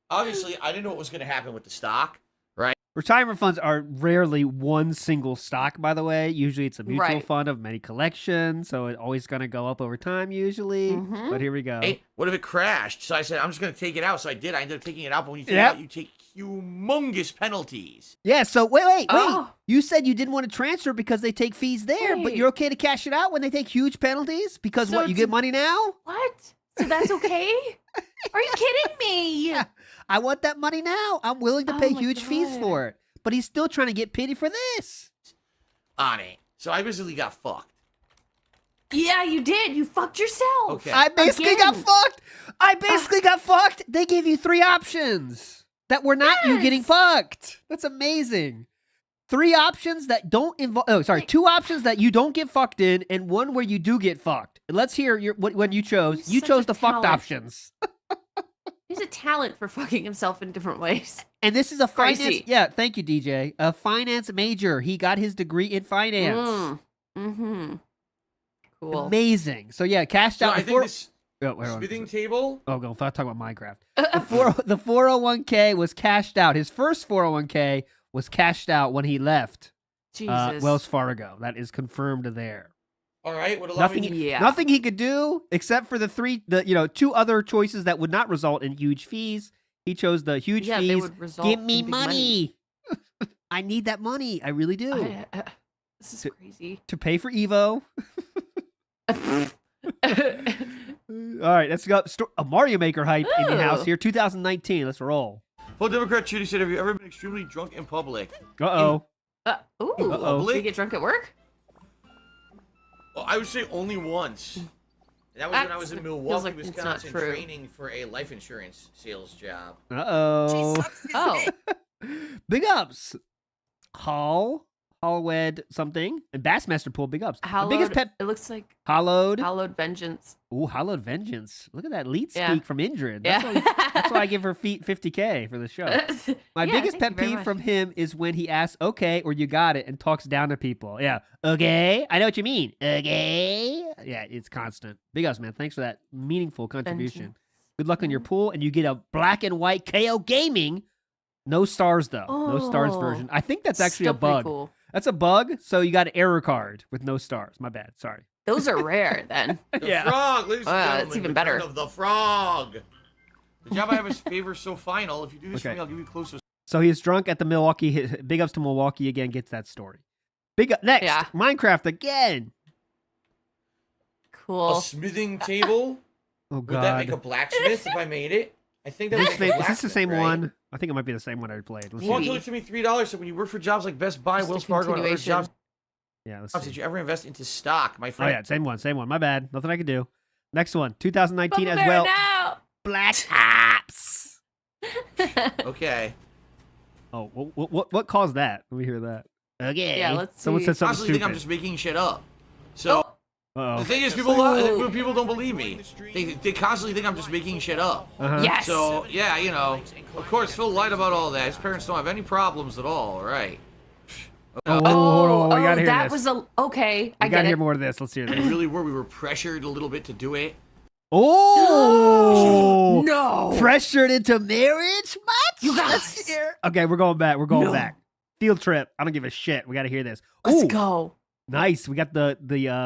Obviously, I didn't know what was going to happen with the stock, right?
Retirement funds are rarely one single stock, by the way. Usually it's a mutual
Right.
fund of many collections, so it's always going to go up over time usually.
Mhm.
But here we go.
Hey, what if it crashed? So I said, I'm just going to take it out. So I did. I ended up taking it out. But when you take
Yep.
it out, you take humongous penalties.
Yeah, so wait.
Oh.
You said you didn't want to transfer because they take fees there, but
Wait.
you're okay to cash it out when they take huge penalties? Because
So
what, you
it's
get
a-
money now?
What? So that's okay? Are you kidding me?
Yeah. I want that money now. I'm willing to
Oh
pay
my
huge fees
God.
for it. But he's still trying to get pity for this.
On it. So I basically got fucked.
Yeah, you did. You fucked yourself.
Okay.
I basically got
Again.
fucked. I basically got fucked. They gave you 3 options that were not you getting
Yes.
fucked. That's amazing. 3 options that don't involve. Oh, sorry. 2 options that you don't get fucked in, and 1 where you do get fucked. Let's hear when you chose.
You're
You
such
chose
a
the fucked
talent.
options.
He's a talent for fucking himself in different ways.
And this is a finance.
Crazy.
Yeah, thank you, DJ. A finance major. He got his degree in finance.
Mm-hmm. Cool.
Amazing. So yeah, cashed
So
out.
I think this
Oh, wait, hold on.
smithing table.
Oh, go. Talk about Minecraft. The 401k was cashed out. His first 401k was cashed out when he left
Jesus.
Wells Fargo. That is confirmed there.
All right. Would allow
Nothing.
me to
Yeah.
Nothing he could do except for the 2 other choices that would not result in huge fees. He chose the huge
Yeah, they
fees.
would result
Give me
in big
money. I need that money. I really do.
This is crazy.
To pay for Evo. All right, let's go. A Mario Maker hype in the house
Ooh.
here. 2019. Let's roll.
Full Democrat Judy said, have you ever been extremely drunk in public?
Uh-oh.
Ooh.
Uh-oh.
Do you get drunk at work?
Well, I would say only once. And that was when I was in
That's- feels
Milwaukee,
like it's not
Wisconsin,
true.
training for a life insurance sales job.
Uh-oh.
Oh.
Big ups. Hallwed something. And Bassmaster Pool, big ups.
Hallowed,
The biggest pet.
It looks like
Hallowed.
Hallowed Vengeance.
Ooh, Hallowed Vengeance. Look at that lead
Yeah.
speak from Indrid.
Yeah.
That's why I give her 50K for the show. My
Yeah,
biggest
thank
pet
you very
peeve
much.
from him is when he asks, okay, or you got it, and talks down to people. Yeah. Okay. I know what you mean. Okay. Yeah, it's constant. Big ups, man. Thanks for that meaningful contribution.
Vengeance.
Good luck on your pool, and you get a black and white KO Gaming. No stars, though. No stars
Oh.
version. I think that's actually
Still
a
pretty
bug.
Cool.
That's a bug, so you got an error card with no stars. My bad. Sorry.
Those are rare then.
The
Yeah.
frog, ladies and
Wow,
gentlemen.
that's even
return
better.
Of the frog. The job I have is favor so final. If you do this for
Okay.
me, I'll give you closer.
So he's drunk at the Milwaukee. Big ups to Milwaukee again. Gets that story. Big up next.
Yeah.
Minecraft again.
Cool.
A smithing table.
Oh
Would that make a
God.
blacksmith if I made it? I think that would
Is
make a
this the
blacksmith,
same
right?
one? I think it might be the same one I played. Let's
One
see.
killer to me $3. So when you work for jobs like Best Buy,
Just a
Wells Fargo, and other
continuation.
jobs,
Yeah, let's
did
see.
you ever invest into stock, my
Oh
friend?
yeah, same one. Same one. My bad. Nothing I could do. Next one. 2019
Bumble
as
Bear
well.
now!
Black Ops.
Okay.
Oh, what caused that? Let me hear that. Okay.
Yeah, let's
Someone
see.
said something
Constantly think I'm
stupid.
just making shit up. So
Uh-oh.
the thing is, people don't believe me. They constantly think I'm just making shit up.
Uh-huh.
Yes.
So yeah, you know, of course, Phil lied about all that. His parents don't have any problems at all, right?
Oh, hold on. We gotta hear
that
this.
was okay. I
We
get
gotta
it.
hear more of this. Let's hear
We
this.
really were. We were pressured a little bit to do it.
Oh
No.
Pressured into marriage? Much?
You guys.
Let's hear. Okay, we're going back. We're going back. Field trip. I don't give a shit. We gotta hear this.
Let's
Ooh,
go.
Nice. We got the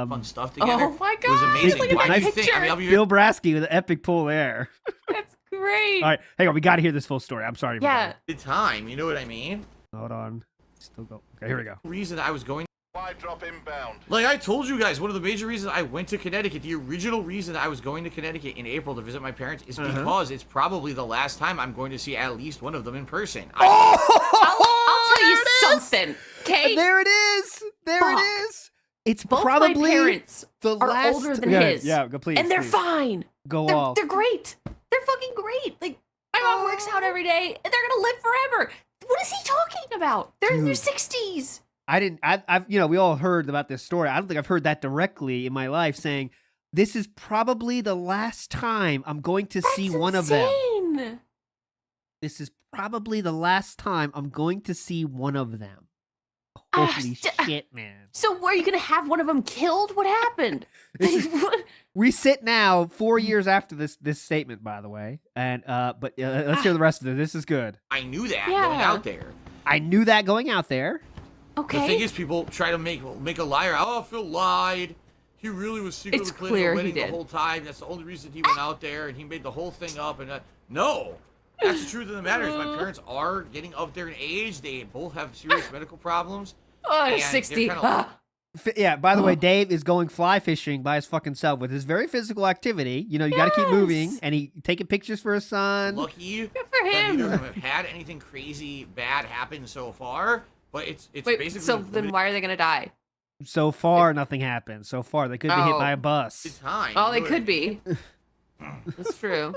Fun stuff together.
Oh my
It was
God,
amazing.
look at
Why
that
do you think? I mean, I'll be
Bill Brasky with an epic pull there.
That's great.
All right, hang on. We got to hear this full story. I'm sorry.
Yeah.
the time. You know what I mean?
Hold on. Still go. Okay, here we go.
Reason I was going.
Why drop inbound?
Like I told you guys, one of the major reasons I went to Connecticut, the original reason I was going to Connecticut in April to visit my parents is because it's probably the last time I'm going to see at least one of them in person.
I'll tell you something, okay?
There it is. There
Fuck.
it is. It's
Both
probably
my parents
the
are
last.
older than
yeah,
his.
Yeah, go please.
and they're
please.
fine.
Go
They're,
off.
they're great. They're fucking great. Like, my mom works out every day, and they're gonna live forever. What is he talking about? They're in their
Dude.
60s.
I've we all heard about this story. I don't think I've heard that directly in my life saying, this is probably the last time I'm going to see one of them.
Insane.
This is probably the last time I'm going to see one of them.
Ah,
Holy shit, man.
So, were you gonna have one of them killed? What happened?
We sit now 4 years after this statement, by the way, and but let's hear the rest of it. This is good.
I knew that
Yeah.
going out there.
I knew that going out there.
Okay.
The thing is, people try to make a liar. Oh, Phil lied. He really was secretly
It's
planning
clear
a
he
wedding the
did.
whole time. That's the only reason he went out there, and he made the whole thing up. And no, that's the truth of the matter. Is my parents are getting up there in age. They both have serious medical problems.
Oh,
and
60.
they're kinda-
Yeah, by the way, Dave is going fly fishing by his fucking self with his very physical activity. You know, you got to keep moving,
Yes.
and he taking pictures for his son.
Lucky
Good for
that
him.
neither of them have had anything crazy bad happen so far. But it's
Wait,
basically
so then why are they gonna die?
So far, nothing happened. So far, they could be hit
Oh.
by a
the
bus.
time.
Oh,
you
they
know what I
could
mean?
be. That's true.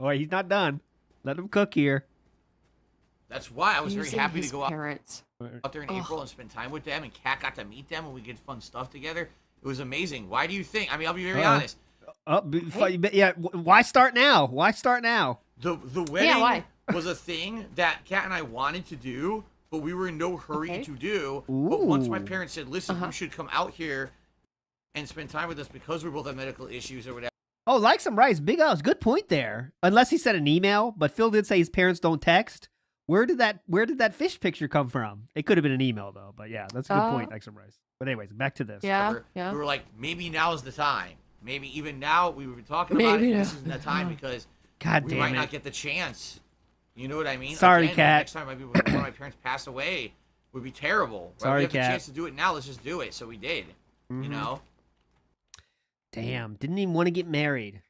Oh, wait, he's not done. Let him cook here.
That's why I was very
Using
happy to
his
go out
parents.
there in
Ugh.
April and spend time with them, and Kat got to meet them, and we did fun stuff together. It was amazing. Why do you think? I mean, I'll be very honest.
Yeah. Why start now? Why start now?
The wedding
why?
was a thing that Kat and I wanted to do, but we were in no hurry
Okay.
to do. But once my
Ooh.
parents said, "Listen, you should come out here and spend time with us because we both have medical issues or whatever."
Oh, like some rice. Big O's. Good point there. Unless he said an email, but Phil did say his parents don't text. Where did that fish picture come from? It could have been an email though, but yeah, that's a good point. Like some rice. But anyways, back to this.
Yeah,
whatever.
yeah.
We were like, maybe now's the time. Maybe even now we were talking about
Maybe
it. This
now.
isn't the time because
God
we
damn
might
it.
not get the chance. You know what I mean?
Sorry,
Again,
Kat.
Next time maybe when my parents pass away would be terrible. Right?
Sorry,
we have the
Kat.
chance to do it now. Let's just do it. So we did. You know,
Damn, didn't even want to get married.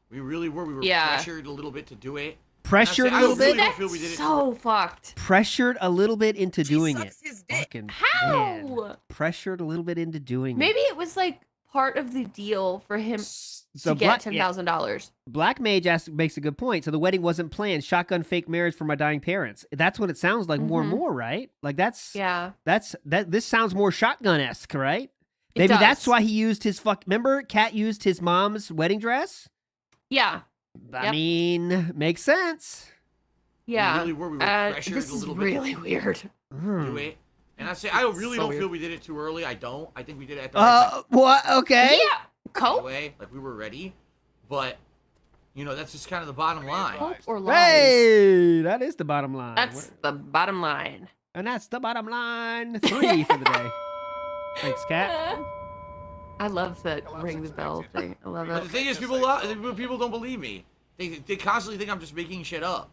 we really were. We were
Yeah.
pressured a little bit to do it.
Pressured a
I
little
really
bit.
don't feel we did it
So fucked.
Pressured a little bit into doing it. Fucking man.
How?
Pressured a little bit into doing
Maybe
it.
it was like part of the deal for him
So
to get
Black,
$10,000.
Black Mage makes a good point. So the wedding wasn't planned. Shotgun fake marriage for my dying parents. That's what it sounds like more and more, right? Like that's
Yeah.
this sounds more shotgun-esque, right?
It
Maybe that's
does.
why he used his Remember, Kat used his mom's wedding dress.
Yeah.
I
Yep.
mean, makes sense.
Yeah.
really were. We were pressured
this
a
is
little bit.
really weird.
To do it. And I say I really
So
don't
weird.
feel we did it too early. I don't. I think we did it at the right time.
What? Okay.
Yeah. Cope?
Way. Like we were ready, but you know that's just kind of the bottom line.
Cope or lies?
Hey, that is the bottom line.
That's the bottom line.
And that's the bottom line. 3 for the day. Thanks, Kat.
I love that ring the bell thing. I love
But
it.
the thing is, people don't believe me. They constantly think I'm just making shit up.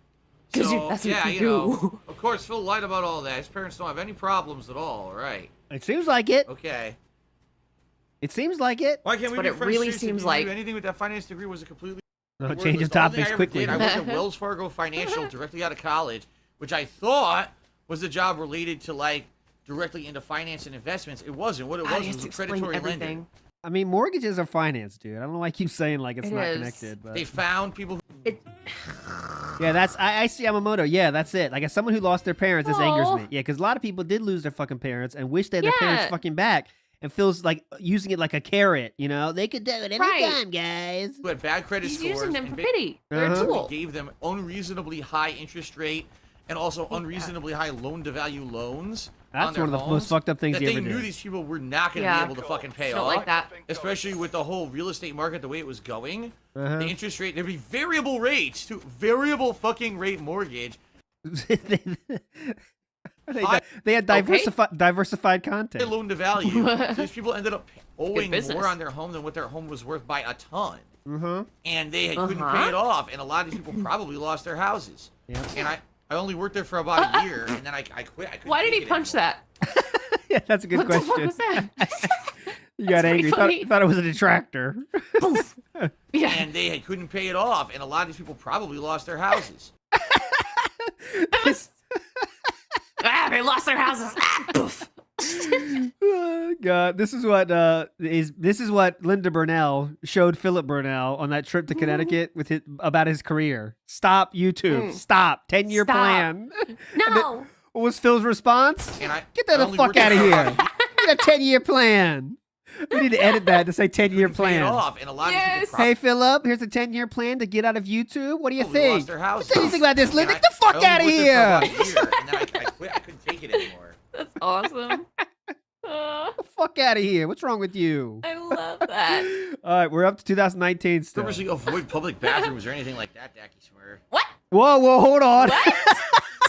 'Cause
So
that's what
yeah,
you
you know,
do.
of course Phil lied about all that. His parents don't have any problems at all. Right?
It seems like it.
Okay.
It seems like it.
Why can't we
what
be
it
friends?
really
Seriously,
seems
did you
like.
do anything with that finance degree was a completely
No,
worthless.
change the
The only thing
topics
I ever
quickly.
did, I worked at Wells Fargo Financial directly out of college, which I thought was a job related to like directly into finance and investments. It wasn't. What it
I
was
used
was
to
a
explain
predatory lender.
everything.
I mean, mortgages are finance, dude. I don't know why I keep saying like it's
It
not
is.
connected, but
They found people who
yeah, that's I see Yamamoto. Yeah, that's it. Like as someone who lost their parents, this angers
Aw.
me. Yeah, because a lot of people did lose their fucking parents and wish they had their parents
Yeah.
fucking back, and feels like using it like a carrot. You know, they could do it
Right.
anytime, guys.
had bad credit
He's
scores
using them
and
for pity. They're a
Uh-huh.
tool.
gave them unreasonably high interest rate and also unreasonably high loan to value loans.
That's
on their
one of the
homes
most fucked up things
that
you
they
ever
knew
did.
these people were not going to
Yeah.
be able to fucking pay
Don't
off.
like that.
Especially with the whole real estate market the way it was going.
Uh-huh.
The interest rate, there'd be variable rates too. Variable fucking rate mortgage.
They had diversified content.
Loan to value. So these people ended up owing
business.
more on their home than what their home was worth by a ton.
Mm-hmm.
And they couldn't pay it off, and a lot of these people probably lost their houses.
Yep.
And I only worked there for about a year, and then I quit. I couldn't
Why did
take
he
it
punch
anymore.
that?
Yeah, that's a good
What
question.
the fuck was that?
You got
That's pretty
angry.
funny.
Thought it was a detractor.
Yeah.
And they couldn't pay it off, and a lot of these people probably lost their houses.
They lost their houses. Poof.
Oh, God, this is what Linda Burnell showed Philip Burnell on that trip to Connecticut with about his career. Stop YouTube. Stop. 10-year
Stop.
plan.
No.
What was Phil's response?
And
Get that the
only
fuck
worked
out of
there for
here.
about a
Get a 10-year plan. We need to edit that to say 10-year
couldn't pay it
plan.
off, and a lot of these
Yes.
people
Hey, Philip, here's a 10-year plan to get out of YouTube. What do you
probably
think?
lost their houses.
What do you think about this, Linda?
And
Get the fuck
I only
out of
worked there
here.
for about a year, and then I quit. I couldn't take it anymore.
That's awesome.
Get the fuck out of here. What's wrong with you?
I love that.
All right, we're up to 2019 still.
Purposely avoid public bathrooms or anything like that, Dacky Swear.
What?
Whoa, hold on.
What?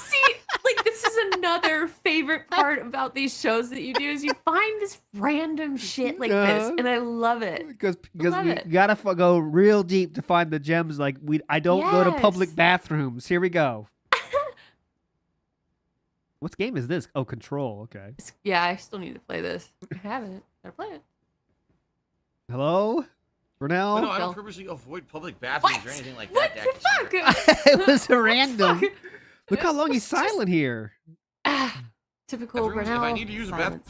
See, like this is another favorite part about these shows that you do is you find this random shit like this, and I love it.
Because
Love
we
it.
gotta go real deep to find the gems. Like I don't go to public
Yes.
bathrooms. Here we go. What game is this? Oh, Control. Okay.
Yeah, I still need to play this. I haven't. Gotta play it.
Hello, Brunel.
But no, I
Phil.
don't purposely avoid public bathrooms
What?
or anything like
What
that,
the
Dacky Swear.
fuck?
It was a random.
Fuck.
Look how long he's
It's just-
silent here.
Typical
Bathrooms, if
Brunel.
I need to use a bathroom.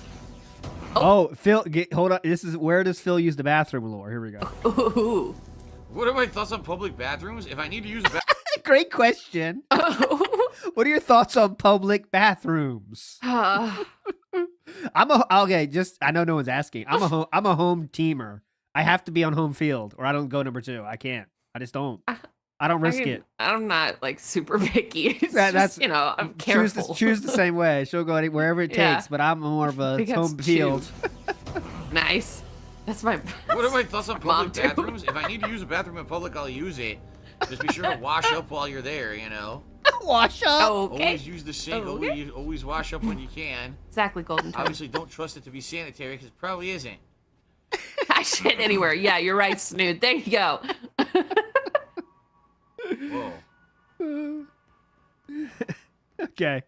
Oh, Phil, hold on. This is where does Phil use the bathroom lore? Here we go.
Ooh.
What are my thoughts on public bathrooms? If I need to use a bathroom,
Great question. What are your thoughts on public bathrooms?
Ah.
Okay. I know no one's asking. I'm a home teamer. I have to be on home field, or I don't go number 2. I can't. I just don't. I don't risk it.
I'm not like super picky. It's
That's
just, I'm
choose
careful.
choose the same way. She'll go wherever it
Yeah.
takes, but I'm more of a
Big ups
home
to
field.
Nice.
That's my.
What are my thoughts on
Mom,
public
too.
bathrooms? If I need to use a bathroom in public, I'll use it. Just be sure to wash up while you're there, you know?
Wash up.
Oh, okay.
Always use the sink.
Oh, okay.
Always wash up when you can.
Exactly, Golden Toad.
Obviously, don't trust it to be sanitary because it probably isn't.
I shit anywhere. Yeah, you're right, Snood. There you go.
Whoa.
Okay.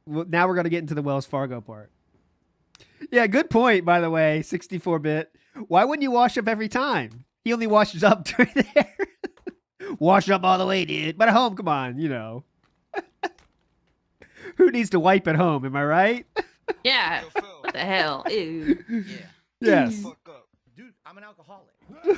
Well, now we're gonna get into the Wells Fargo part. Yeah, good point. By the way, 64-bit. Why wouldn't you wash up every time? He only washes up during there. Wash up all the way, dude. But at home, come on, you know. Who needs to wipe at home? Am I right?
Yeah. What the hell? Ew.
Yeah.
Yes.
Fuck up.
Dude, I'm an alcoholic.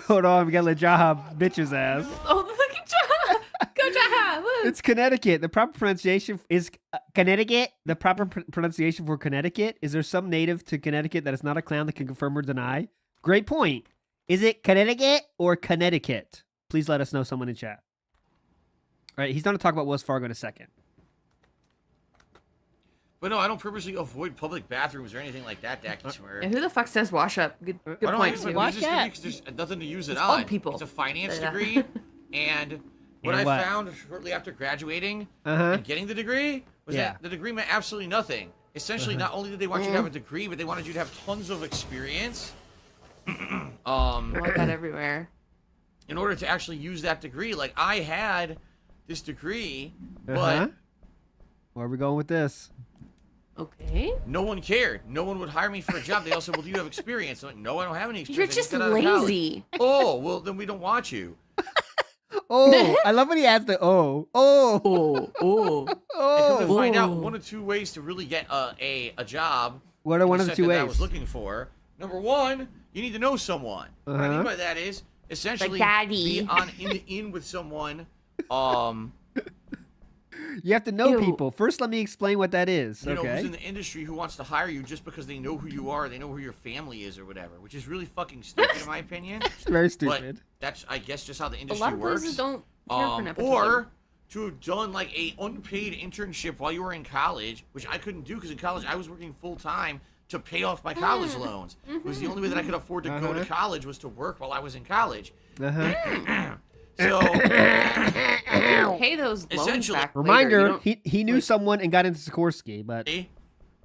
Hold on, we gotta let Jaha bitch his ass.
Oh, look at Jaha. Go Jaha. Woo.
It's Connecticut. The proper pronunciation is Connecticut. The proper pronunciation for Connecticut. Is there some native to Connecticut that is not a clown that can confirm or deny? Great point. Is it Connecticut or Connecticut? Please let us know, someone in chat. All right, he's going to talk about Wells Fargo in a second.
But no, I don't purposely avoid public bathrooms or anything like that, Dacky Swear.
And who the fuck says wash up? Good
I don't
point.
use my
Snood.
business degree because there's nothing to use it
It's
on.
old people.
It's a finance
Yeah.
degree, and what
And
I
what?
found shortly after graduating
Uh-huh.
and getting the degree was
Yeah.
that the degree meant absolutely nothing. Essentially, not only did they want you to have a degree, but they wanted you to have tons of experience.
I want that everywhere.
In order to actually use that degree, like I had this degree,
Uh-huh.
but
Where are we going with this?
Okay.
no one cared. No one would hire me for a job. They all said, "Well, do you have experience?" I'm like, "No, I don't have any
You're
experience. I
just
got out of college."
lazy.
Oh, well, then we don't want you.
Oh, I love when he adds the oh. Oh.
Oh, oh.
And
Oh.
come to find out,
Ooh.
one of two ways to really get a job.
What are one
in
of the
sector
two
that I
ways?
was looking for. Number one, you need to know someone. What I
Uh-huh.
mean by that is essentially
daddy.
be on in with someone.
You have to know
Ew.
people. First, let me explain what that is.
You know, who's
Okay.
in the industry who wants to hire you just because they know who you are, they know who your family is or whatever, which is really fucking stupid in my opinion.
It's very
But
stupid.
that's, I guess, just how the
A
industry
lot of
works.
places don't care for nepotism.
Or to have done like a unpaid internship while you were in college, which I couldn't do because in college I was working full time to pay off my college loans. It was the only way that I could afford to go to college was to work while I was in college.
Uh-huh.
So
gotta pay those loans
essentially-
back later. You
Reminder:
don't-
he knew someone and got into Sikorsky, but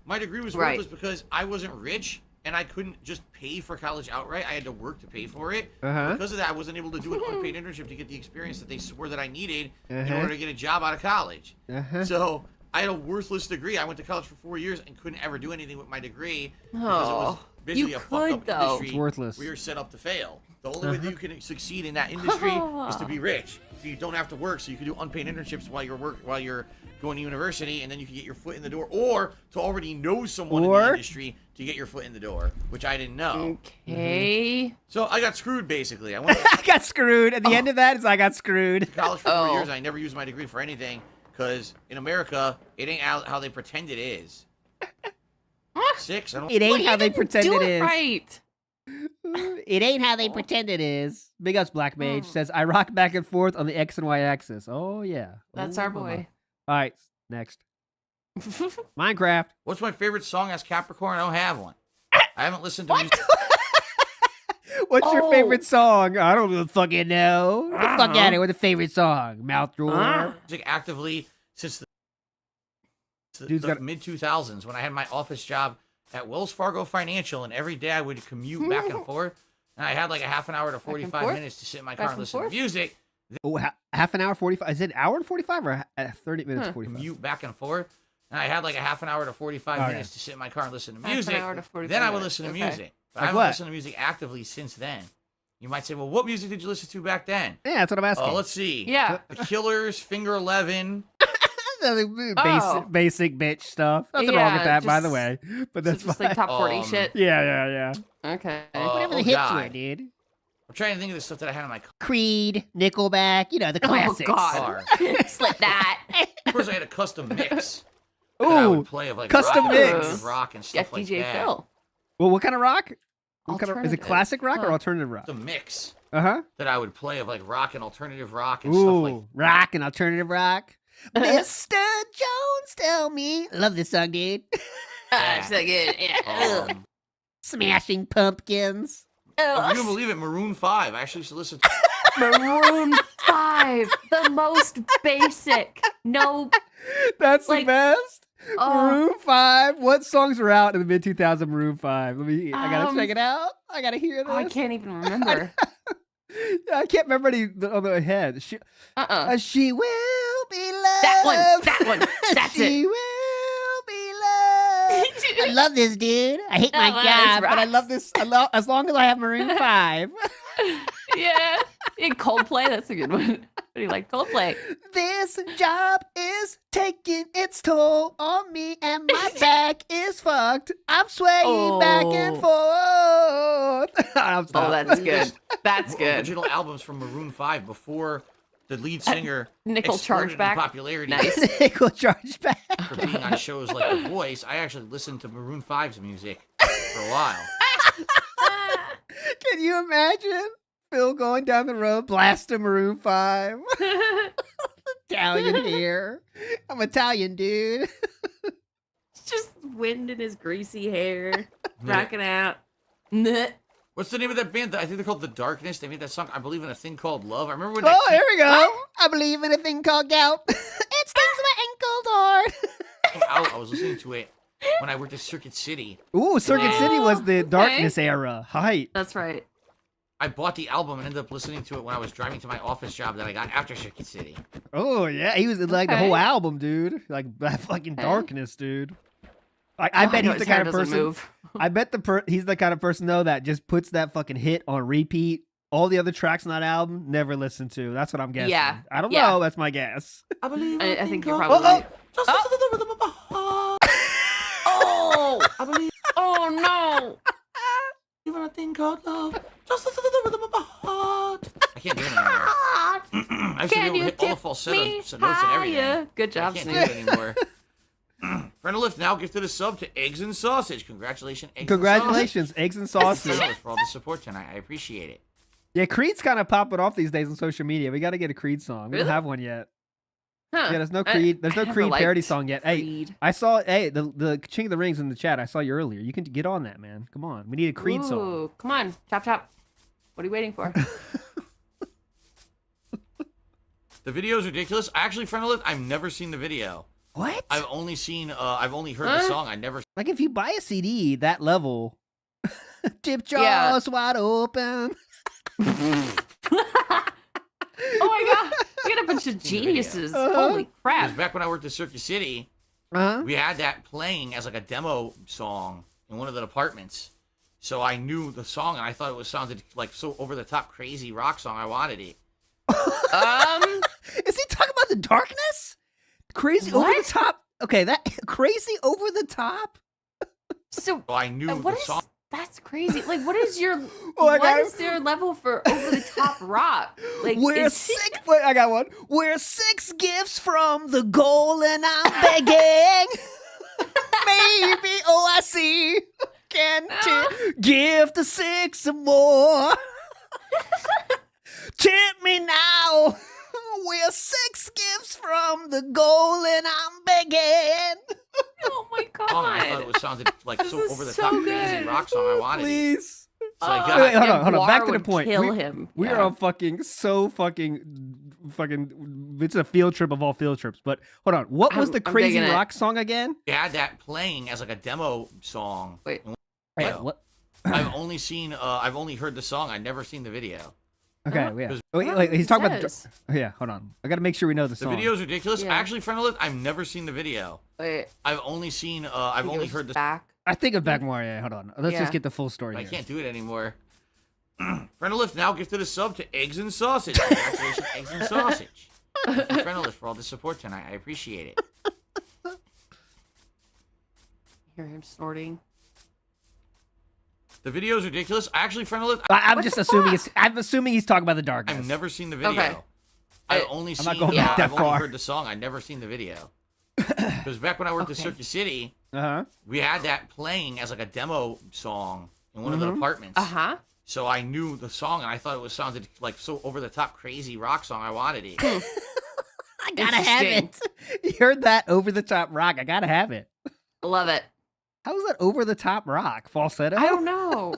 My degree was
Right.
worthless because I wasn't rich and I couldn't just pay for college outright. I had to work to pay for it.
Uh-huh.
Because of that, I wasn't able to do an unpaid internship to get the experience that they swore that I needed in
Uh-huh.
order to get a job out of college.
Uh-huh.
So I had a worthless degree. I went to college for 4 years and couldn't ever do anything with my degree because it was basically
you
a fucked up
could, though.
industry
It's worthless.
where you're set up to fail. The only way that you can succeed in that industry is to be rich. So you don't have to work, so you can do unpaid internships while you're going to university, and then you can get your foot in the door, or to already know someone in the industry to get your foot in the door, which I didn't know.
Okay.
So I got screwed basically. I went
I got screwed. At the end of that, is I got screwed.
to college for 4 years. I never used my degree for anything because in America, it ain't how they pretend it is. 6. I don't.
It ain't how they
Do
pretend it is.
right.
It ain't how they pretend it is. Big ups, Black Mage says I rock back and forth on the X and Y axis. Oh yeah,
That's
Oh,
our
mama.
boy.
All right, next. Minecraft.
What's my favorite song as Capricorn? I don't have one. I haven't listened to music.
What's your
Oh.
favorite song? I don't fucking know. Get the fuck out of here with a favorite song. Mouth roar.
Actively since
Dude's
the
got-
mid 2000s when I had my office job at Wells Fargo Financial, and every day I would commute back and forth, and I had like a half an hour to 45
forth?
minutes to sit in my
Back
car and
and
listen to
forth?
music.
Oh, half an hour 45. Is it hour and 45 or 30 minutes 45?
Commute back and forth, and I had like a half an hour to 45
Okay.
minutes to sit in my car and listen to
Half an
music.
hour to 45
Then I would
minutes,
listen to
okay.
music. But I
Like
haven't
what?
listened to music actively since then. You might say, well, what music did you listen to back then?
Yeah, that's what I'm asking.
Let's see.
Yeah.
The Killers, Finger 11.
Basic,
Oh.
basic bitch stuff. Nothing wrong with
Yeah,
that, by the
just-
way. But
So
that's
just
fine.
like top 40
Um,
shit.
Yeah.
Okay.
Whatever
oh,
the hits
God.
were, dude.
I'm trying to think of the stuff that I had in my
Creed, Nickelback, the classics.
Oh God.
car.
Slip that.
Of course, I had a custom mix that I
Ooh,
would play of like
custom
rock,
mix.
alternative rock and stuff
Get
like
DJ
that.
Phil.
well, what kind of rock? What kind of, is it
Alternative.
classic rock or
Huh.
alternative rock?
The mix
Uh-huh.
that I would play of like rock and alternative rock and stuff
Ooh,
like
rock and alternative rock. Mr. Jones, tell me. Love this song, dude.
Ah, so good. Yeah.
Smashing Pumpkins.
Oh, you don't believe it, Maroon 5. I actually used to listen to
Maroon 5, the most basic. No,
That's the
Like,
best.
oh.
Maroon 5. What songs were out in the mid 2000s Maroon 5? I gotta check it out. I gotta hear this.
I can't even remember.
I can't remember any on the head. She will be loved.
That one. That's
she
it.
will be loved. I love this, dude. I hate my
Oh, wow,
job,
this
but I
rocks.
love this. I love as long as I have Maroon 5.
Yeah. In Coldplay, that's a good one. What do you like, Coldplay?
This job is taking its toll on me, and my back is fucked. I'm swaying back and forth. I'm
Oh,
sorry.
that's good. That's good.
original albums from Maroon 5 before the lead singer
Nickel
exploded in
Chargeback.
popularity
Nice.
Nickel charge back.
for being on shows like The Voice. I actually listened to Maroon 5's music for a while.
Can you imagine Phil going down the road blasting Maroon 5? Italian here. I'm Italian, dude.
Just wind in his greasy hair, rocking out. Nut.
What's the name of that band? I think they're called The Darkness. They made that song, I Believe in a Thing Called Love. I remember when that
Oh, here we go. I believe in a thing called gout. It stings my ankles hard.
came out. I was listening to it when I worked at Circuit City.
Ooh, Circuit City was the
okay.
darkness era. Height.
That's right.
I bought the album and ended up listening to it when I was driving to my office job that I got after Circuit City.
Oh, yeah. He was in, like the
Okay.
whole album, dude. Like that fucking darkness, dude. Like, I bet
know
he's the
his hair
kind of
doesn't
person.
move.
I bet he's the kind of person though that just puts that fucking hit on repeat. All the other tracks on that album never listened to. That's what I'm guessing.
Yeah.
I don't
Yeah.
know. That's my guess.
I believe in a
I
thing
think you're
called
probably
Oh,
right.
Just
Oh!
I believe
Oh no!
in a thing called love. Just listen to the rhythm of my heart. I can't do it anymore. I used to be able to hit all the falsetto notes and everything.
Good
I
job,
can't do
Steve.
it anymore. Friend of Lift now gifted a sub to Eggs and Sausage. Congratulations, Eggs
Congratulations, eggs and
and Sausage.
sausage.
Friend of Lift for all the support tonight. I appreciate it.
Yeah, Creed's kind of popping off these days on social media. We got to get a Creed song. We don't
Really?
have one yet.
Huh.
Yeah, there's no Creed. There's no
I never
Creed parody
liked
song yet. Hey,
Creed.
I saw. Hey, the King of the Rings in the chat. I saw you earlier. You can get on that, man. Come on. We need a Creed song.
Ooh, come on, chop chop. What are you waiting for?
The video is ridiculous. Actually, friend of I've never seen the video.
What?
I've only heard the song. I never.
Like if you buy a CD that level, tip jaws
Yeah.
wide open.
Oh my god, we got a bunch of geniuses. Holy
Because
crap.
back when I worked at Circus City,
Uh-huh.
we had that playing as like a demo song in one of the departments. So I knew the song, and I thought it sounded like so over the top, crazy rock song. I wanted it.
Is he talking about the darkness? Crazy over the
What?
top. Okay, that crazy over the top.
So
So I knew
what
the
is
song.
that's crazy. Like what is your
Oh, I got
what
it.
is their level for over the top rock? Like
We're
is
six. Wait, I got one. We're 6 gifts from the goal, and I'm begging. Maybe, oh, I see. Can you give the 6 some more? Tip me now. We're 6 gifts from the goal, and I'm begging.
Oh my
Song, I thought
god.
it sounded like
This
so
is
over the
so
top,
good.
crazy rock song. I wanted it.
Please.
So I
Oh,
got
Wait, hold on,
and
Back to the
Guar would
point.
Kill him.
We
Yeah.
are on fucking it's a field trip of all field trips. But hold on, what was
I'm-
the
I'm
crazy
digging it.
rock song again?
We had that playing as like a demo song.
Wait.
What?
What?
I've only heard the song. I've never seen the video.
Okay,
Huh?
yeah.
Because-
Wait, he's talking about the.
Says.
Oh, yeah, hold on. I got to make sure we know the
The
song.
video is ridiculous.
Yeah.
Actually, friend of I've never seen the video.
Wait,
I've only heard the.
back.
I think of back more. Yeah, hold on. Let's
Yeah.
just get the full story.
I
here.
can't do it anymore. Friend of Lift now gifted a sub to Eggs and Sausage. Congratulations, Eggs and Sausage. Thank you, Friend of Lift, for all the support tonight. I appreciate it.
Hear him snorting.
The video is ridiculous. Actually, Friend of Lift,
I'm
What
just
the
assuming
fuck?
I'm assuming he's talking about the darkness.
I've never seen the video.
Okay.
I've
I-
only
I'm not
seen.
going back that
I've only
far.
heard the song. I've never seen the video. Because back when I worked at
Okay.
Circus City,
Uh-huh.
we had that playing as like a demo song in one of the departments.
Uh-huh.
So I knew the song, and I thought it sounded like so over the top, crazy rock song. I wanted it.
I gotta have it.
Interesting.
You heard that over the top rock? I gotta have it.
Love it.
How is that over the top rock? Falsetto?
I don't know.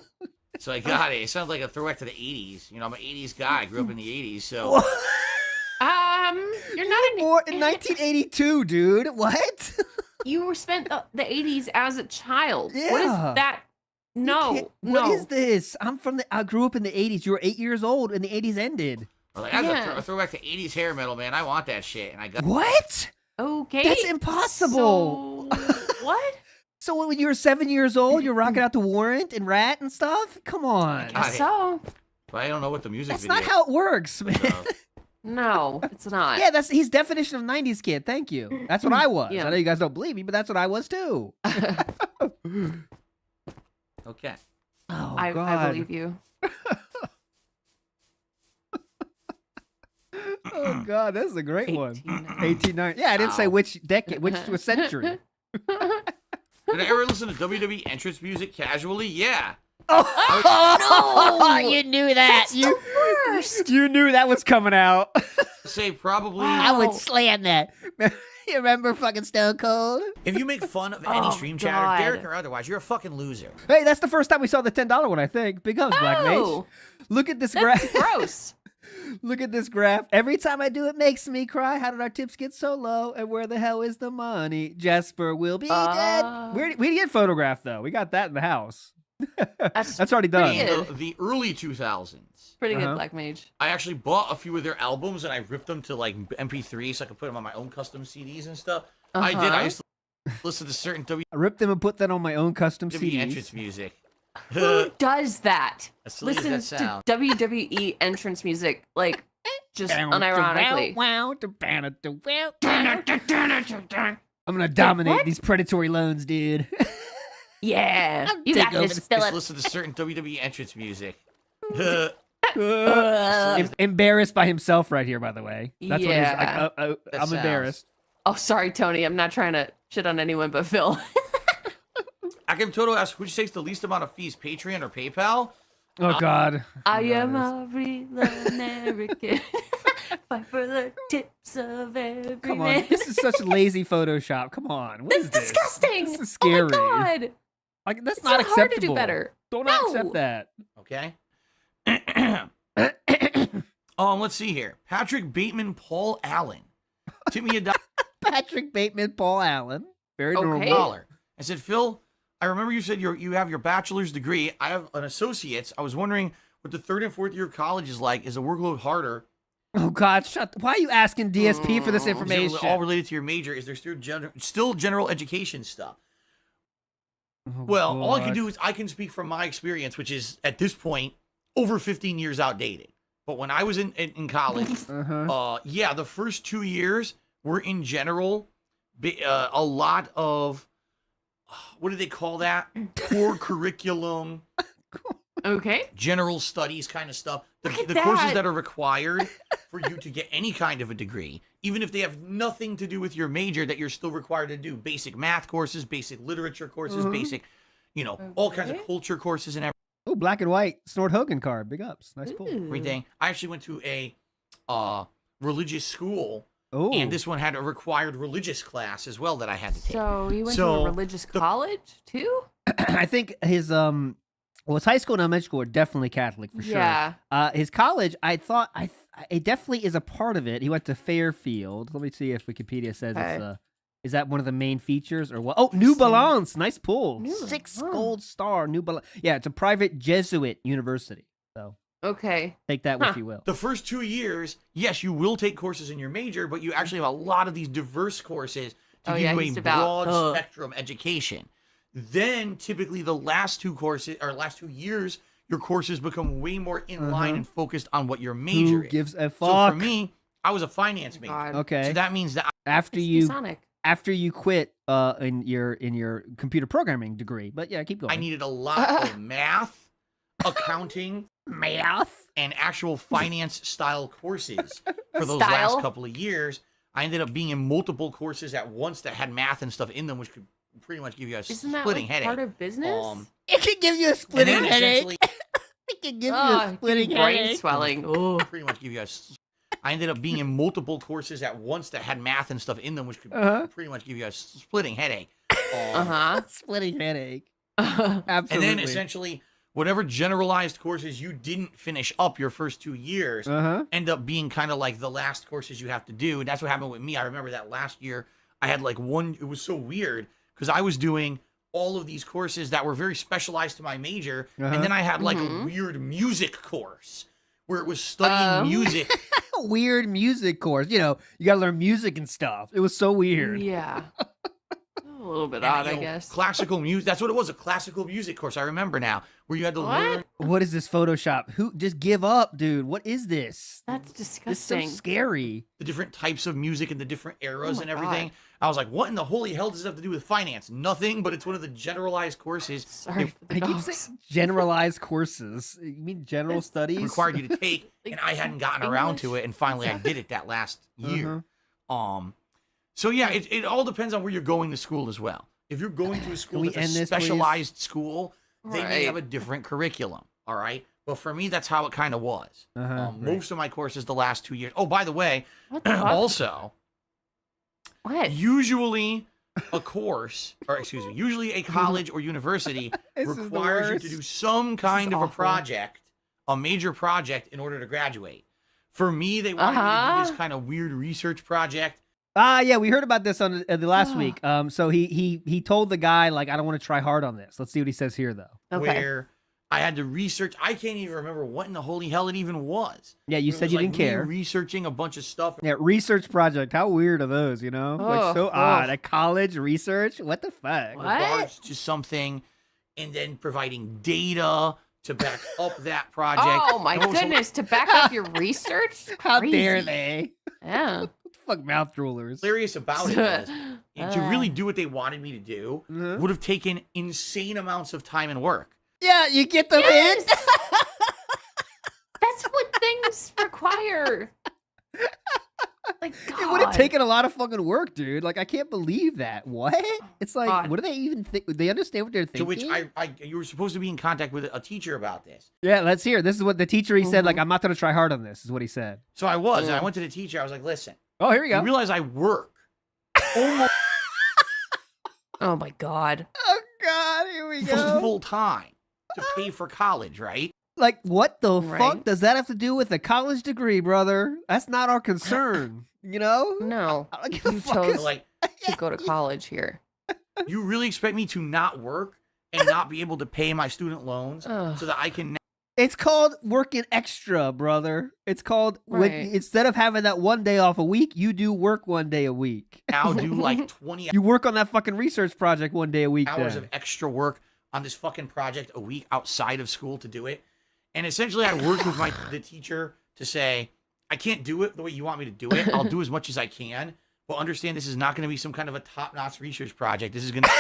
So I got it. It sounds like a throwback to the 80s. You know, I'm an 80s guy. I grew up in the 80s, so
You're not an
More in 1982, dude. What?
you were spent the 80s as a child. What is
Yeah.
that? No,
What
no.
is this? I grew up in the 80s. You were 8 years old and the 80s ended.
I was like, that's
Yeah.
a throwback to 80s hair metal, man. I want that shit. And I got
What?
Okay.
That's impossible.
So, what?
So when you were 7 years old, you're rocking out to Warrant and Rat and stuff? Come on.
Got it.
So,
But I don't know what the music
That's
video
not how it works, man.
so-
no, it's not.
Yeah, he's definition of 90s kid. Thank you. That's what I was.
Yeah.
I know you guys don't believe me, but that's what I was too.
Okay.
Oh,
I
God.
believe you.
Oh, God, that's a great one.
1890.
1890. Yeah, I didn't say
Wow.
which decade, which century.
Did I ever listen to WWE entrance music casually? Yeah.
Oh, you knew that.
That's the worst.
You knew that was coming out.
Say probably.
Wow.
I would slam that. You remember fucking Stone Cold?
If you make fun of
Oh,
any stream chatter,
God.
Derek or otherwise, you're a fucking loser.
Hey, that's the first time we saw the $10 one, I think. Big ups, Black Mage.
Oh,
Look at this
that's
graph.
gross.
Look at this graph. Every time I do it makes me cry. How did our tips get so low? And where the hell is the money? Jasper will be dead. We didn't get photographed, though. We got that in the house. That's already done.
pretty
In the early 2000s,
Pretty
Uh-huh.
good, Black Mage.
I actually bought a few of their albums and I ripped them to like MP3 so I could put them on my own custom CDs and stuff. I did.
Uh-huh.
I used to listen to certain
I ripped them and put that on my own custom
WWE
CDs.
entrance music.
Who does that?
As silly as that
Listens to
sounds.
WWE entrance music, like, just unironically.
I'm gonna dominate
what?
these predatory loans, dude.
Yeah. You
Take
got
over
this,
Just
Philip.
listen to certain WWE entrance music.
Embarrassed by himself right here, by the way. That's
Yeah.
what he's like.
That
I'm
sounds-
embarrassed.
Oh, sorry, Tony. I'm not trying to shit on anyone but Phil.
Akim Toto asks, which takes the least amount of fees, Patreon or PayPal?
Oh God.
I am a real American. Fight for the tips of every
Come
man.
on, this is such lazy Photoshop. Come on, what
That's
is this?
disgusting.
This is scary.
Oh my God.
Like that's
It's
not
so hard to
acceptable.
do better.
Don't
No.
accept that.
Okay. Let's see here. Patrick Bateman, Paul Allen. Tip me a
Patrick Bateman, Paul Allen. Very
Okay.
normal.
dollar. I said, Phil, I remember you said you have your bachelor's degree. I have an associate's. I was wondering what the 3rd and 4th year of college is like. Is the workload harder?
Oh God, why are you asking DSP for this
Is it
information?
all related to your major? Is there still general education stuff?
Oh,
Well, all I can
God.
do is I can speak from my experience, which is at this point over 15 years outdated. But when I was in college, yeah, the first 2 years were in general a lot of what do they call that? Core curriculum,
Okay.
general studies kind of stuff.
Look at
The courses
that.
that are required for you to get any kind of a degree, even if they have nothing to do with your major, that you're still required to do. Basic math courses, basic literature courses, basic, all kinds of
Okay.
culture courses and
Oh, black and white Snort Hogan card. Big ups. Nice pull.
everything. I actually went to a religious school,
Oh,
and this one had a required religious class as well that I had to take.
So you went to
So,
a religious college too?
I think his well, his high school and elementary school are definitely Catholic for sure.
Yeah.
His college, I thought it definitely is a part of it. He went to Fairfield. Let me see if Wikipedia says
Okay.
it's is that one of the main features or what? Oh, New Balance. Nice pull.
New
6
Balance.
gold star. New Balance. Yeah, it's a private Jesuit university. So
Okay.
take that what you will.
The first 2 years, yes, you will take courses in your major, but you actually have a lot of these diverse courses to
Oh,
give
yeah,
you
he's
a
about-
broad spectrum education. Then typically the last 2 courses or last 2 years, your courses become way more in line and focused on what your major
Who
is.
gives a
So
fuck?
for me, I was a finance major.
God.
Okay.
So that means that
after
It's
you
Masonic.
quit in your computer programming degree. But yeah, keep going.
I needed a lot of math, accounting,
math.
and actual finance style courses for those
Style?
last couple of years. I ended up being in multiple courses at once that had math and stuff in them, which could pretty much give you a
Isn't that
splitting
like
headache.
part of business?
It can give you a
And
splitting
then
headache.
essentially,
It can give you
Oh,
a splitting
brain
headache.
swelling. Oh.
pretty much give you I ended up being in multiple courses at once that had math and stuff in them, which could pretty much give you a splitting headache.
Splitting headache.
Uh-huh.
Absolutely.
And then essentially, whatever generalized courses you didn't finish up your first 2 years end up being kind of like the last courses you have to do. And that's what happened with me. I remember that last year I had like one, it was so weird because I was doing all of these courses that were very specialized to my major. And then I had like a weird music course where it was studying music.
weird music course. You know, you gotta learn music and stuff. It was so weird.
Yeah. A little bit
And,
odd,
you
I
know,
guess.
Classical music. That's what it was, a classical music course. I remember now, where you had to learn.
What is this Photoshop? Who just give up, dude? What is this?
That's
It's so
disgusting.
scary.
The different types of music and the different eras
my
and everything.
God.
I was like, what in the holy hell does this have to do with finance? Nothing, but it's one of the generalized courses
Sorry for the
I keep
dogs.
saying generalized courses. You mean general studies?
required you to take,
Like
and I hadn't gotten around to
English?
it, and finally I did it that last year. So yeah, it all depends on where you're going to school as well. If you're going to a school
we
that's a
end this, please?
specialized school, they may
Right.
have a different curriculum. All right. But for me, that's how it kind of was. Most of my courses the last 2 years. Oh, by the way,
What the fuck?
also,
What?
usually a course, or excuse me, usually a college or university
This is the
requires you to
worst.
do some kind of a
awful.
project, a major project, in order to graduate. For me, they wanted me to do this kind of weird research project.
Yeah, we heard about this on the last week. So he told the guy like, I don't want to try hard on this. Let's see what he says here though.
Okay.
Where I had to research. I can't even remember what in the holy hell it even was.
Yeah, you
It
said
was
you
like
didn't
me
care.
researching a bunch of stuff.
Yeah, research project. How weird are those? You know, like so
Ugh,
odd.
ugh.
At college research. What the fuck?
In
What?
regards to something, and then providing data to back up that project.
Oh my
And also-
goodness! To back up your research?
How dare
Crazy.
they?
Yeah.
What the fuck, mouth droolers?
Hilarious about it was, and to really do what they wanted me to do
Mhm.
would have taken insane amounts of time and work.
Yeah, you get the
Yes!
hint.
That's what things require. Like God.
It would have taken a lot of fucking work, dude. Like I can't believe that. What? It's like,
God.
what do they even think? They understand what they're thinking?
To which you were supposed to be in contact with a teacher about this.
Yeah, let's hear. This is what the teacher he
Mm-hmm.
said. Like, I'm not gonna try hard on this. Is what he said.
So I was, and I went to the teacher. I was like, listen,
Oh, here we
you
go.
realize I work almost
Oh my God.
Oh God, here we go.
full time to pay for college, right?
Like, what the fuck
Right.
does that have to do with a college degree, brother? That's not our concern, you know?
No,
I don't give a
you
fuck.
chose
Like,
to go to college here.
you really expect me to not work and not be able to pay my student loans
Ugh.
so that I can
It's called working extra, brother. It's called when
Right.
instead of having that one day off a week, you do work one day a week.
now do like 20
You work on that fucking research project one day a week.
hours
then.
of extra work on this fucking project a week outside of school to do it. And essentially I worked with the teacher to say, I can't do it the way you want me to do it. I'll do as much as I can, but understand this is not going to be some kind of a top-notch research project. This is going to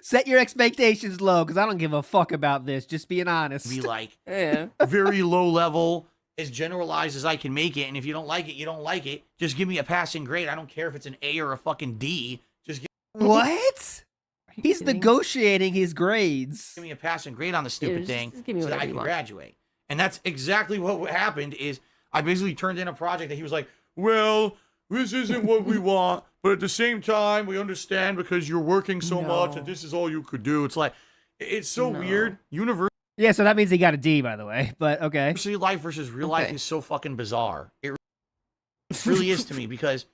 set your expectations low, because I don't give a fuck about this. Just being honest.
be like
Yeah.
very low level, as generalized as I can make it. And if you don't like it, you don't like it. Just give me a passing grade. I don't care if it's an A or a fucking D. Just
What? He's
kidding?
negotiating his grades.
give me a passing grade on the stupid
just
thing
give me
so that
whatever
I
you
can
want.
graduate. And that's exactly what happened is I basically turned in a project that he was like, well, this isn't what we want, but at the same time, we understand because you're working so much
No.
that this is all you could do. It's like, it's so
No.
weird. University
Yeah, so that means he got a D, by the way. But okay.
life versus real life
Okay.
is so fucking bizarre. It really is to me because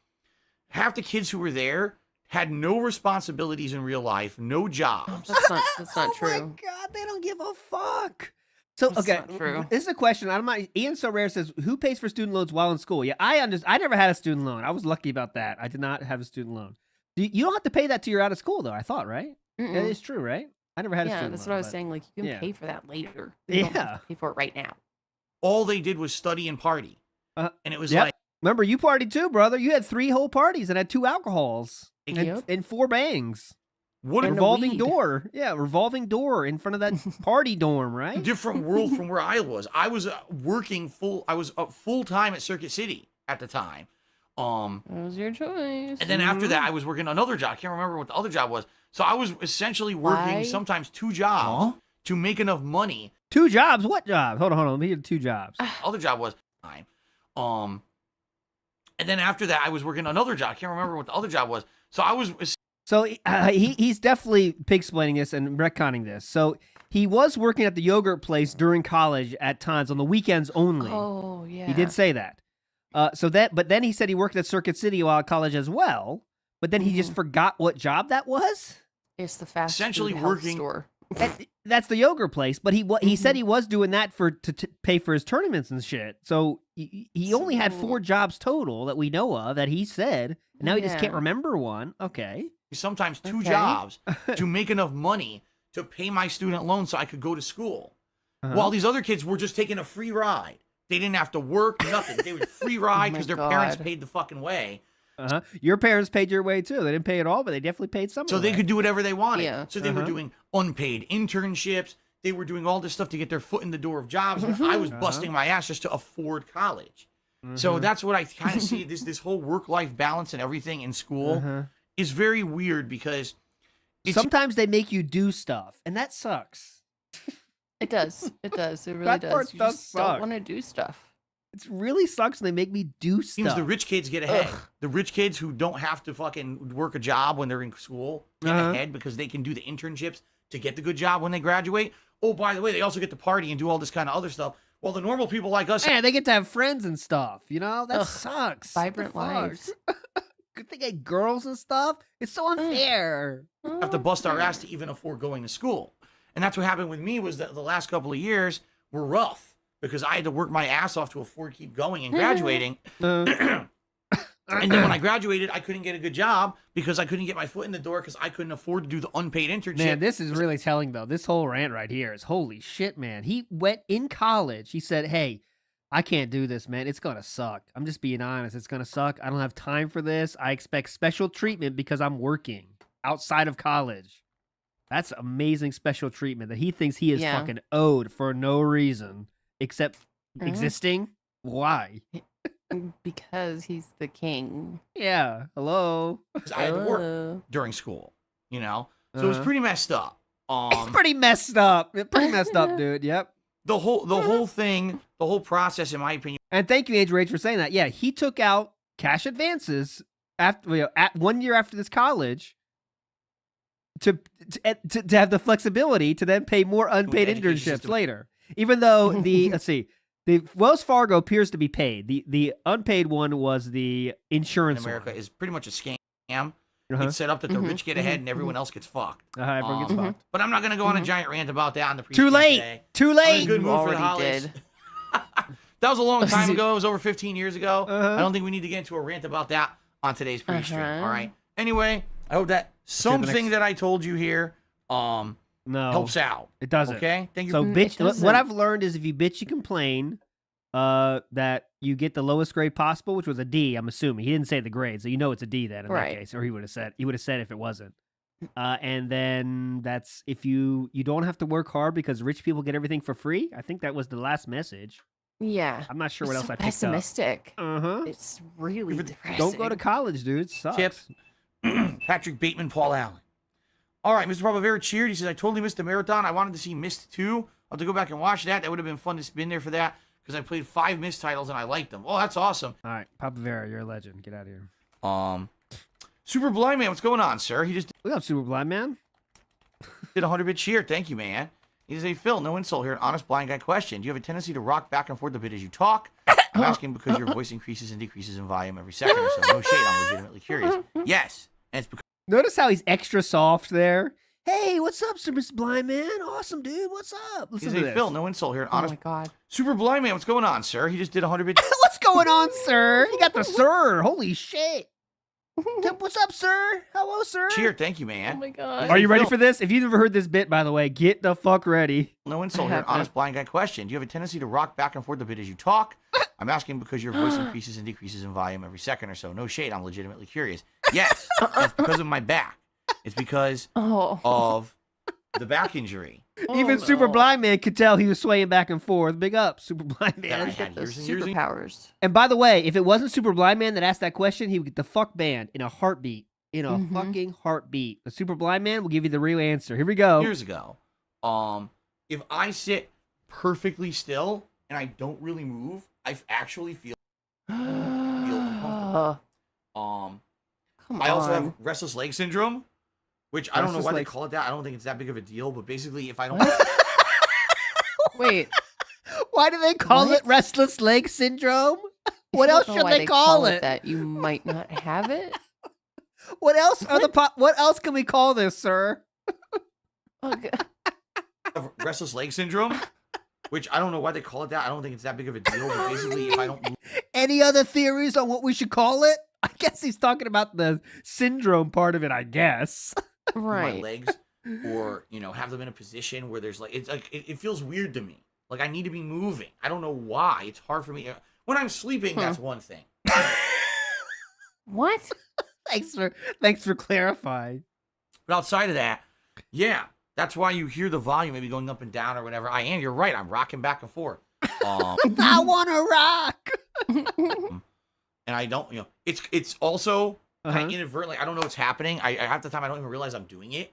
half the kids who were there had no responsibilities in real life, no jobs.
That's not
Oh
true.
my god, they don't give a fuck. So
That's
okay,
not true.
this is a question. I'm not. Ian So Rare says, "Who pays for student loans while in school?" Yeah, I understand. I never had a student loan. I was lucky about that. I did not have a student loan. You don't have to pay that till you're out of school, though. I thought, right? That
Mm-mm.
is true, right? I never had a
Yeah,
student
that's
loan.
what I was
but-
saying. Like, you can
yeah.
pay for that later. You don't have
Yeah.
to pay for it right now.
All they did was study and party. And it was
Yep.
like,
Remember, you partied too, brother. You had 3 whole parties and had 2 alcohols and,
Yep.
and 4 bangs.
what
And
a
a
Revolving
weed.
door. Yeah, revolving door in front of that party dorm, right?
different world from where I was. I was working I was full time at Circuit City at the time.
That was your choice.
And then after that, I was working another job. I can't remember what the other job was. So I was essentially working
Why?
sometimes 2 jobs to make enough money.
2 jobs? What jobs? Hold on. Let me get 2 jobs.
Other job was time. And then after that, I was working another job. I can't remember what the other job was. So I was
So he's definitely pig-splaining this and retconning this. So he was working at the yogurt place during college at times on the weekends only.
Oh, yeah.
He did say that. But then he said he worked at Circuit City while at college as well. But then he just forgot what job that was.
It's the fast
essentially
food health
working-
store.
That's the yogurt place. But he said he was doing that to pay for his tournaments and shit. So he only had 4 jobs total that we know of that he said. And now he just can't
Yeah.
remember one. Okay.
sometimes 2
Okay.
jobs to make enough money to pay my student loan so I could go to school.
Uh-huh.
While these other kids were just taking a free ride. They didn't have to work, nothing. They would free ride
my
because their parents
God.
paid the fucking way.
Uh-huh. Your parents paid your way too. They didn't pay it all, but they definitely paid some.
So
of
they
it.
could do whatever they wanted.
Yeah.
So they were doing unpaid internships. They were doing all this stuff to get their foot in the door of jobs. And I was busting my ass just to afford college. So that's what I kind of see. This whole work-life balance and everything in school is very weird because it's
Sometimes they make you do stuff, and that sucks.
It does. It does. It really
That
does.
part
You
does
just
suck.
don't want to do stuff.
It really sucks when they make me do
seems
stuff.
the rich kids get ahead.
Ugh.
The rich kids who don't have to fucking work a job when they're in school get ahead because they can do the internships to get the good job when they graduate. Oh, by the way, they also get to party and do all this kind of other stuff. Well, the normal people like us
Yeah, they get to have friends and stuff. You know that
Ugh.
sucks.
Vibrant
What the fuck?
lives.
Good thing get girls and stuff. It's so unfair.
have to bust our ass to even afford going to school. And that's what happened with me was that the last couple of years were rough because I had to work my ass off to afford to keep going and graduating. And then when I graduated, I couldn't get a good job because I couldn't get my foot in the door because I couldn't afford to do the unpaid internship.
Man, this is really telling though. This whole rant right here is holy shit, man. He went in college. He said, "Hey, I can't do this, man. It's gonna suck. I'm just being honest. It's gonna suck. I don't have time for this. I expect special treatment because I'm working outside of college." That's amazing special treatment that he thinks he is
Yeah.
fucking owed for no reason except existing. Why?
Because he's the king.
Yeah. Hello.
'Cause I had to work
Hello.
during school, you know? So it was pretty messed up.
It's pretty messed up. Pretty messed up, dude. Yep.
The whole thing, the whole process, in my opinion,
And thank you, Age Rage, for saying that. Yeah, he took out cash advances after at 1 year after this college to have the flexibility to then pay more unpaid internships later. Even though let's see, the Wells Fargo appears to be paid. The unpaid one was the insurance
in America
one.
is pretty much a scam. It's set up that the rich get ahead and everyone else gets fucked.
Everyone gets fucked.
But I'm not going to go on a giant rant about that on the
Too late.
Today.
Too
I'm in
late.
a good
You
mood for the
already
holidays.
did.
That was a long time ago. It was over 15 years ago. I don't think we need to get into a rant about that on today's pre-stream. All right. Anyway, I hope that something that I told you here helps out.
It doesn't.
Okay. Thank you.
So bitch.
doesn't.
What I've learned is if you bitch, you complain. That you get the lowest grade possible, which was a D. I'm assuming he didn't say the grade, so you know it's a D then in
Right.
that case, or he would have said if it wasn't. And then that's if you don't have to work hard because rich people get everything for free. I think that was the last message.
Yeah.
I'm not sure what
It's
else
so
I picked
pessimistic.
up.
It's really depressing.
Don't go to college, dude. It sucks.
Tip. Patrick Bateman, Paul Allen. All right, Mr. Probavera cheered. He says, I totally missed the marathon. I wanted to see Mist 2. I'll have to go back and watch that. That would have been fun to spin there for that because I played 5 Mist titles and I liked them. Oh, that's awesome.
All right, Papa Vera, you're a legend. Get out of here.
Super Blind Man, what's going on, sir? He just
What's up, Super Blind Man?
did a 100-bit cheer. Thank you, man. He says, hey, Phil, no insult here. An honest blind guy question. Do you have a tendency to rock back and forth a bit as you talk? I'm asking because your voice increases and decreases in volume every second or so. No shade. I'm legitimately curious. Yes. And it's because
Notice how he's extra soft there. Hey, what's up, Super Blind Man? Awesome, dude. What's up?
he
Listen
says,
to
hey,
this.
Phil, no insult here. An
Oh
honest
my god.
Super Blind Man, what's going on, sir? He just did a 100-bit
What's going on, sir? You got the sir. Holy shit. What's up, sir? Hello, sir.
cheer. Thank you, man.
Oh my god.
Are you ready
Phil.
for this? If you've never heard this bit, by the way, get the fuck ready.
No insult
I
here.
haven't.
Honest blind guy question. Do you have a tendency to rock back and forth a bit as you talk? I'm asking because your voice increases and decreases in volume every second or so. No shade. I'm legitimately curious. Yes. It's because of my back. It's because
Oh.
of the back injury
Even
no.
Super Blind Man could tell he was swaying back and forth. Big up, Super Blind
that I
Man.
had
Those
years and years.
superpowers.
And by the way, if it wasn't Super Blind Man that asked that question, he would get the fuck banned in a heartbeat. In a fucking heartbeat. The Super Blind Man will give you the real answer. Here we go.
Years ago. If I sit perfectly still and I don't really move, I actually feel uncomfortable.
Come
I also
on.
have restless leg syndrome, which I don't know
Restless
why they
leg-
call it that. I don't think it's that big of a deal, but basically if I don't
Wait.
Why do they call
What?
it restless leg syndrome? What
I
else
don't know
should
why
they call it?
that? You might not have it.
What else are what else can we call this, sir?
Okay.
have restless leg syndrome, which I don't know why they call it that. I don't think it's that big of a deal, but basically if I don't move
Any other theories on what we should call it? I guess he's talking about the syndrome part of it, I guess.
my
Right.
legs or, have them in a position where there's like, it's like, it feels weird to me. Like I need to be moving. I don't know why. It's hard for me. When I'm sleeping, that's one thing.
What?
Thanks for clarifying.
But outside of that, yeah, that's why you hear the volume maybe going up and down or whatever. You're right. I'm rocking back and forth.
I wanna rock.
And I don't, it's also
Uh-huh.
I inadvertently, I don't know what's happening. I half the time I don't even realize I'm doing it.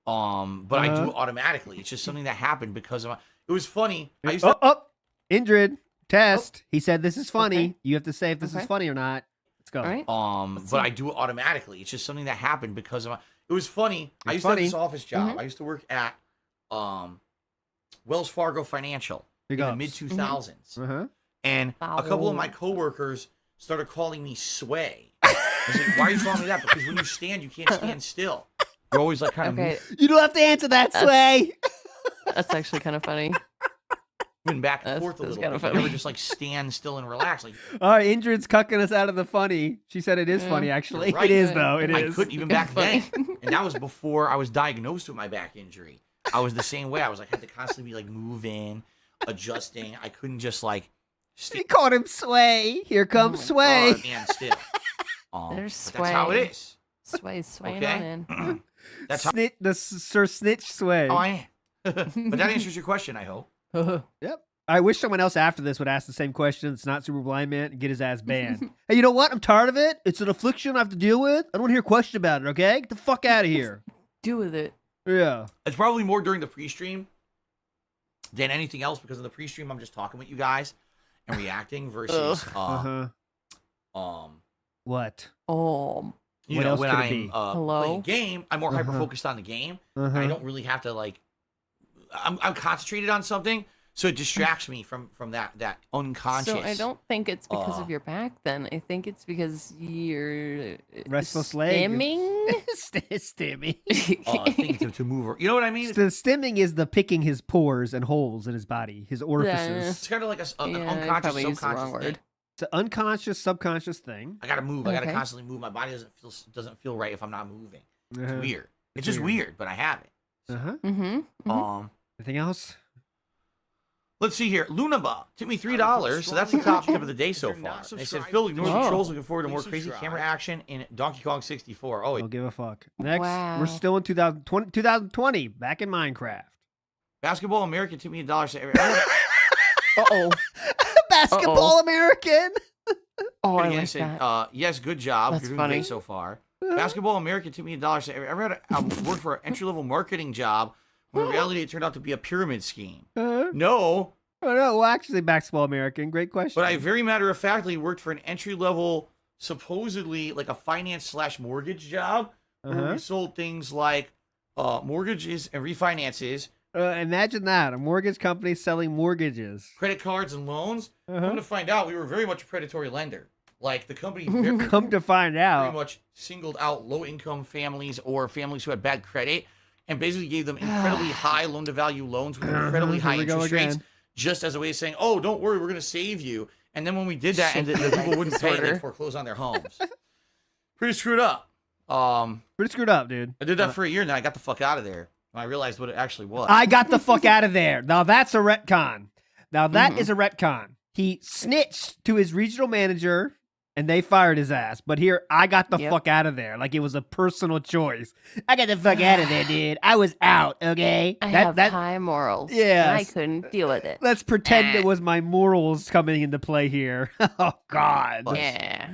But I do it automatically. It's just something that happened because of it was funny. I used to,
Indrid, test. He said this is funny.
Okay.
You have to say if this is
Okay.
funny or not. Let's go.
All right.
but I do it automatically. It's just something that happened because of it was funny. I
It's
used to have
funny.
this office job. I used to work at Wells Fargo Financial
Big
in the
ups.
mid 2000s.
Uh-huh.
And a couple of my coworkers started calling me Sway. I was like, why are you calling me that? Because when you stand, you can't stand still. You're always like kind of
Okay.
You don't have to answer that, Sway.
That's actually kind of funny.
moving back and
That's-
forth a
that's
little
kinda
bit. You never
funny.
just like stand still and relax. Like
All right, Indrid's cucking us out of the funny. She said it is funny, actually.
Right.
It is, though. It
I
is.
couldn't even back then. And that was before I was diagnosed with my back injury. I was the same way. I was like, had to constantly be like moving, adjusting. I couldn't just like
He called him Sway. Here comes Sway.
stand still.
There's
but that's how it is.
Swaying
Okay.
on in.
That's how
The Sir Snitch Sway.
I am. But that answers your question, I hope.
Yep. I wish someone else after this would ask the same question. It's not Super Blind Man and get his ass banned. Hey, you know what? I'm tired of it. It's an affliction I have to deal with. I don't want to hear a question about it, okay? Get the fuck out of here.
Do with it.
Yeah.
It's probably more during the pre-stream than anything else because in the pre-stream I'm just talking with you guys and reacting versus
Uh-huh. What?
You
What
know,
else
when
could it
I'm
be?
playing a game, I'm more hyper focused on the game. I don't really have to like. I'm concentrated on something, so it distracts me from that unconscious.
So I don't think it's because of your back. Then I think it's because you're
Restless leg.
stimming.
Stimming.
Thing to move. You know what I mean?
The stimming is the picking his pores and holes in his body, his orifices.
It's kind of like an
Yeah, I
unconscious,
probably used the wrong
subconscious thing.
word.
It's an unconscious, subconscious thing.
I gotta move. I gotta
Okay.
constantly move. My body doesn't feel right if I'm not moving. It's
Uh-huh.
weird. It's just weird, but I have it.
Uh-huh.
Mm-hmm.
Anything else?
Let's see here. Lunaba tipped me $3, so that's the top tip of the day so far. They said, Phil, ignore the trolls. Looking forward to more crazy camera action in Donkey Kong 64. Oh,
Don't give a fuck. Next,
Wow.
we're still in 2020, back in Minecraft.
Basketball American tipped me $1.
Uh-oh.
Basketball American.
Oh, I
Again,
like
said,
that.
yes, good job.
That's
You're doing
funny.
great so far. Basketball American tipped me $1. I ever had work for an entry-level marketing job when in reality it turned out to be a pyramid scheme. No.
Oh, no. Well, actually, Basketball American. Great question.
But I very matter-of-factly worked for an entry-level, supposedly like a finance/mortgage job where we sold things like mortgages and refinances,
Imagine that. A mortgage company selling mortgages.
credit cards, and loans. Come to find out, we were very much a predatory lender. Like, the company very
Come to find out.
much singled out low-income families or families who had bad credit and basically gave them incredibly high loan-to-value loans with incredibly high
Here we go
interest rates
again.
just as a way of saying, oh, don't worry, we're going to save you. And then when we did that and the people wouldn't pay, they foreclosed on their homes. Pretty screwed up.
Pretty screwed up, dude.
I did that for a year, and then I got the fuck out of there. When I realized what it actually was.
I got the fuck out of there. Now that's a retcon. Now that is a retcon. He snitched to his regional manager and they fired his ass. But here, I got the fuck out of there. Like it was a personal choice. I got the fuck out of there, dude. I was out, okay?
I have high morals.
Yeah.
I couldn't deal with it.
Let's pretend it was my morals coming into play here. Oh, God.
Yeah.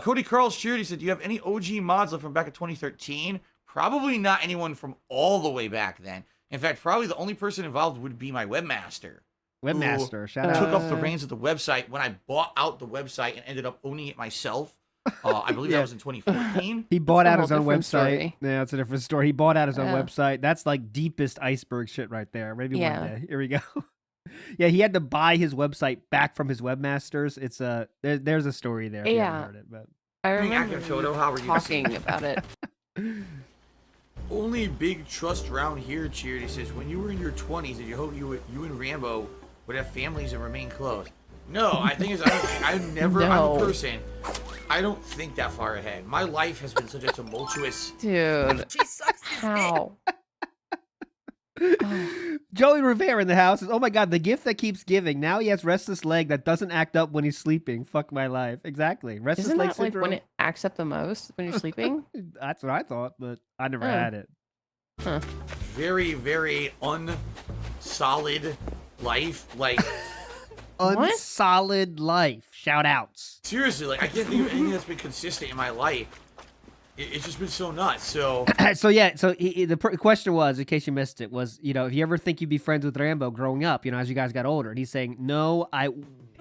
Cody Carl's Charity said, do you have any OG mods left from back in 2013? Probably not anyone from all the way back then. In fact, probably the only person involved would be my webmaster.
Webmaster, shout
Took
out.
up the reins of the website when I bought out the website and ended up owning it myself. I believe that was in 2014.
He bought out
a
his
whole
own
different
website.
story.
Yeah, it's a different story. He bought out his own
Yeah.
website. That's like deepest iceberg shit right there. Maybe
Yeah.
one day. Here we go. Yeah, he had to buy his website back from his webmasters. It's there's a story there. If you haven't
Yeah.
heard it, but
I
Doing
remember
active Toto, how were you
talking about it.
Only big trust round here, Charity says, when you were in your 20s, did you hope you and Rambo would have families and remain close? No, I think I'm never, I'm
No.
a person, I don't think that far ahead. My life has been such a tumultuous.
Dude. How?
Joey Rivera in the house says, "Oh my God, the gift that keeps giving. Now he has restless leg that doesn't act up when he's sleeping. Fuck my life." Exactly, restless
Isn't
leg
that like
syndrome.
when it acts up the most when you're sleeping?
That's what I thought, but I never
Oh.
had it.
Huh.
Very, very unsolid life. Like,
Unsolid life. Shout outs.
seriously, like, I can't think of anything that's been consistent in my life. It's just been so nuts. So,
So yeah, so the question was, in case you missed it, was, you know, if you ever think you'd be friends with Rambo growing up, you know, as you guys got older, and he's saying, no,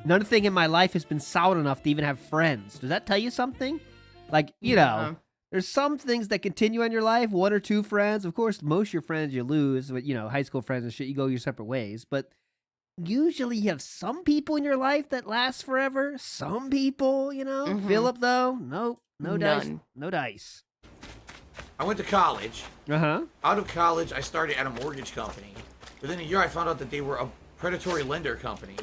nothing in my life has been solid enough to even have friends. Does that tell you something? Like, you know, there's some things that continue in your life, one or two friends. Of course, most of your friends you lose, but, you know, high school friends and shit, you go your separate ways. But usually you have some people in your life that last forever. Some people, you know. Philip, though, nope. No dice.
None.
No dice.
I went to college.
Uh-huh.
Out of college, I started at a mortgage company. Within a year, I found out that they were a predatory lender company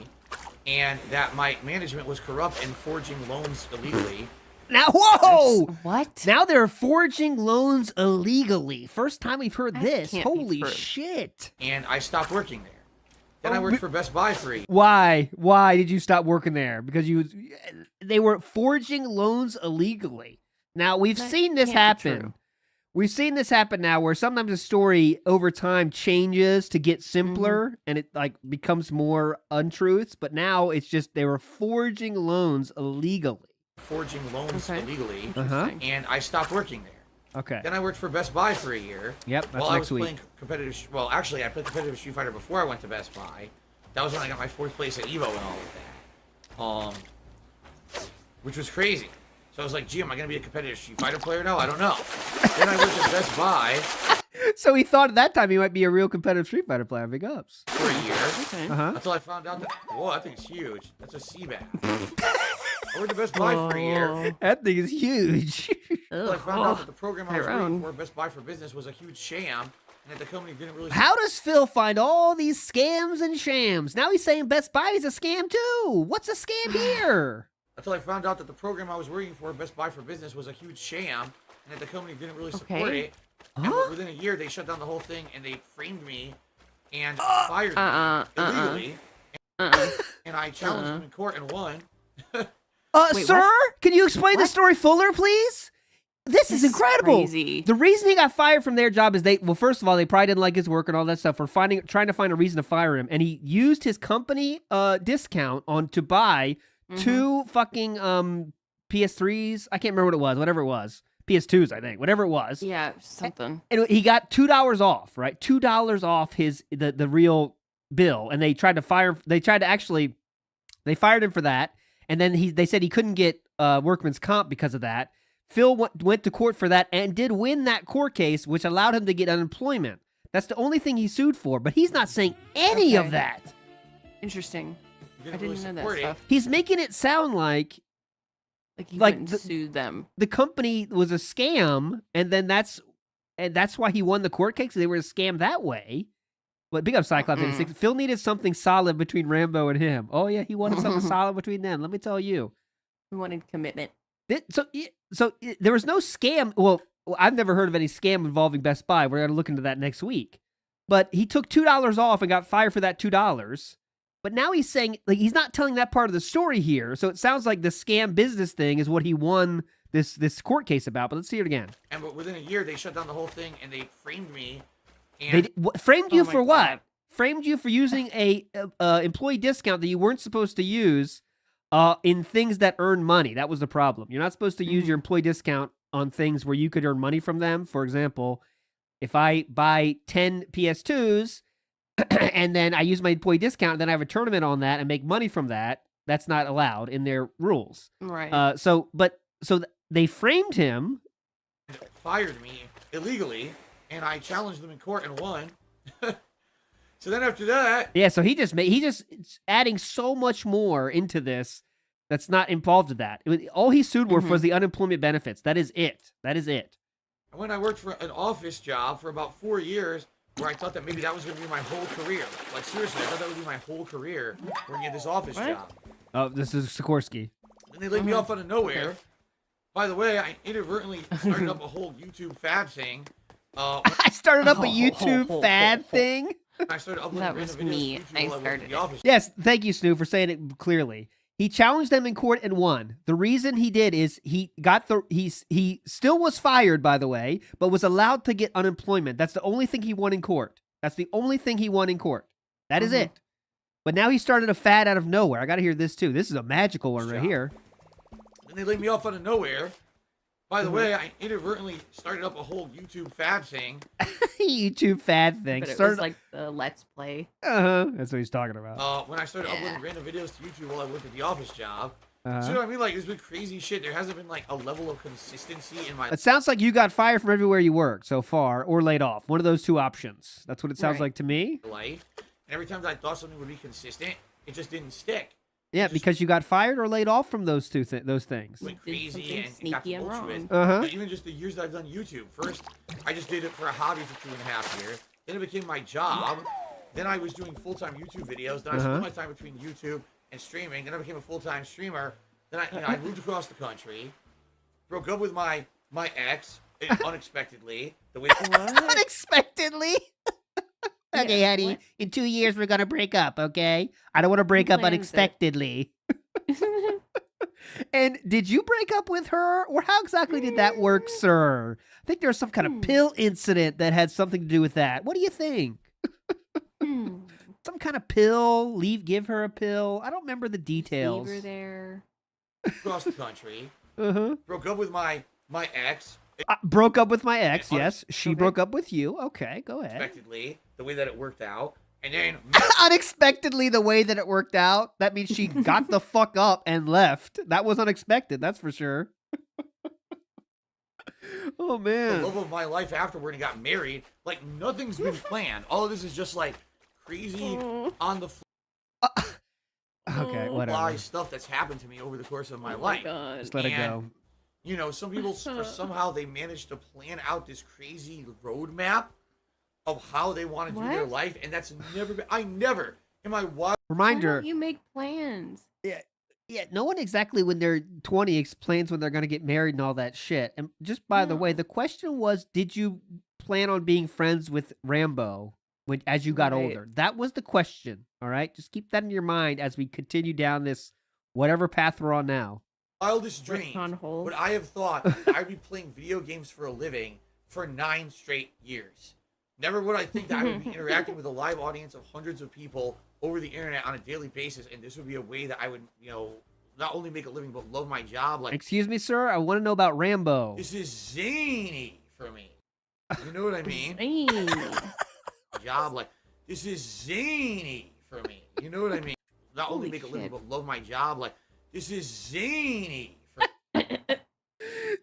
and that my management was corrupt and forging loans illegally.
Now, whoa!
What?
Now they're forging loans illegally. First time we've heard
That
this.
can't be
Holy
true.
shit.
And I stopped working there. Then I worked for Best Buy for a year.
Why? Why did you stop working there? Because they were forging loans illegally. Now, we've
That
seen this
can't be
happen.
true.
We've seen this happen now where sometimes a story over time changes to get simpler and it like becomes more untruths, but now it's just they were forging loans illegally.
Forging loans illegally.
Uh-huh.
And I stopped working there.
Okay.
Then I worked for Best Buy for a year.
Yep, that's
while I
next
was
week.
playing competitive. Well, actually, I played competitive Street Fighter before I went to Best Buy. That was when I got my 4th place at Evo and all of that. Which was crazy. So I was like, gee, am I going to be a competitive Street Fighter player now? I don't know. Then I worked at Best Buy
So he thought at that time he might be a real competitive Street Fighter player. Big ups.
for a year.
Okay.
Until I found out that, whoa, that thing's huge. That's a sea bass. I worked at Best Buy for a year.
That thing is huge.
Until I found out that the program I was working
Tyrone.
for, Best Buy for Business, was a huge sham. And that the company didn't really...
How does Phil find all these scams and shams? Now he's saying Best Buy is a scam too. What's a scam here?
Until I found out that the program I was working for, Best Buy for Business, was a huge sham. And that the company didn't really support
Okay.
it. And within a year, they shut down the whole thing, and they framed me and fired me illegally. And I challenged them in court and won.
Wait,
Sir,
what?
can you explain the
What?
story fuller, please? This is incredible.
Crazy.
The reason he got fired from their job is well, first of all, they probably didn't like his work and all that stuff. For trying to find a reason to fire him, and he used his company discount to buy two fucking PS3s. I can't remember what it was, whatever it was. PS2s, I think, whatever it was.
Yeah, something.
And he got $2 off, right? $2 off the real bill, and they tried to fire. They fired him for that, and then they said he couldn't get workman's comp because of that. Phil went to court for that and did win that court case, which allowed him to get unemployment. That's the only thing he sued for, but he's not saying any of
Okay.
that.
Interesting.
You
I
really
didn't know that
support it.
stuff.
He's making it sound like
Like he
like
wouldn't
the-
sue them.
the company was a scam, and then that's why he won the court case. They were a scam that way. But big up Cyclops 86. Phil needed something solid between Rambo and him. Oh yeah, he wanted something solid between them. Let me tell you.
We wanted commitment.
So there was no scam. Well, I've never heard of any scam involving Best Buy. We're gonna look into that next week. But he took $2 off and got fired for that $2. But now he's saying, like, he's not telling that part of the story here. So it sounds like the scam business thing is what he won this court case about. But let's see it again.
And within a year, they shut down the whole thing, and they framed me.
They
And
framed you
Oh my
for what?
God.
Framed you for using a employee discount that you weren't supposed to use in things that earn money. That was the problem. You're not supposed to use your employee discount on things where you could earn money from them. For example, if I buy 10 PS2s and then I use my employee discount, and then I have a tournament on that and make money from that, that's not allowed in their rules.
Right.
So they framed him.
fired me illegally, and I challenged them in court and won. So then after that,
Yeah, so he just it's adding so much more into this that's not involved in that. All he sued for was the unemployment benefits. That is it. That is it.
when I worked for an office job for about 4 years, where I thought that maybe that was going to be my whole career. Like, seriously, I thought that would be my whole career, working at this office job.
Oh, this is Sikorsky.
And they laid me off out of nowhere. By the way, I inadvertently started up a whole YouTube fad thing.
I started up a YouTube fad thing.
I started uploading
That was
random videos
me.
to YouTube
I
while worked at
started
the
it.
office.
Yes, thank you, Snoop, for saying it clearly. He challenged them in court and won. The reason he did is he still was fired, by the way, but was allowed to get unemployment. That's the only thing he won in court. That's the only thing he won in court. That is it. But now he started a fad out of nowhere. I got to hear this too. This is a magical one right here.
Then they laid me off out of nowhere. By the way, I inadvertently started up a whole YouTube fad thing.
YouTube fad thing.
But it
Started-
was like the Let's Play.
That's what he's talking about.
When I started uploading random videos to YouTube while I worked at the office job.
Uh-huh.
So you know what I mean? Like, there's been crazy shit. There hasn't been like a level of consistency in my
It sounds like you got fired from everywhere you work so far, or laid off. One of those two options. That's what it sounds
Right.
like to me.
life. And every time that I thought something would be consistent, it just didn't stick.
Yeah,
Just
because you got fired or laid off from those those things.
went
Did
crazy
something
and got
sneaky and
tumultuous.
wrong.
Uh-huh.
But even just the years that I've done YouTube. First, I just did it for a hobby for 2.5 years. Then it became my job. Then I was doing full-time YouTube videos. Then I split my time between YouTube and streaming. Then I became a full-time streamer. Then I moved across the country. Broke up with my ex unexpectedly. The way
Unexpectedly. Okay,
Yeah,
honey.
what?
In 2 years, we're gonna break up. Okay. I don't want to break up
plans it.
unexpectedly. And did you break up with her, or how exactly did that work, sir? I think there was some kind of pill incident that had something to do with that. What do you think? Some kind of pill? Give her a pill? I don't remember the details.
Leave her there.
across the country.
Uh-huh.
Broke up with my ex
Broke up with my ex. Yes, she
Okay.
broke up with you. Okay, go ahead.
unexpectedly. The way that it worked out. And then
Unexpectedly, the way that it worked out. That means she got the fuck up and left. That was unexpected. That's for sure. Oh
the
man.
love of my life afterward and got married. Like nothing's been planned. All of this is just like crazy on the
Okay, whatever.
fly stuff that's happened to me over the course of my
Oh my
life.
God.
Just let it go.
You know, some people somehow they managed to plan out this crazy roadmap of how they want to do their
What?
life, and that's never been. I never in my wild.
Why
Reminder.
don't you make plans?
Yeah, no one exactly when they're 20 explains when they're going to get married and all that shit. And just by the way, the question was, did you plan on being friends with Rambo as you got
Right.
older? That was the question. All right, just keep that in your mind as we continue down this whatever path we're on now.
Wildest
Rick
dreams
on hold.
would I have thought that I'd be playing video games for a living for 9 straight years. Never would I think that I would be interacting with a live audience of hundreds of people over the internet on a daily basis, and this would be a way that I would, you know, not only make a living but love my job. Like,
Excuse me, sir. I want to know about Rambo.
this is zany for me. You know what I mean?
Zany.
Job like this is zany for me. You know what I mean? Not only
Holy
make a living
shit.
but love my job. Like, this is zany for
This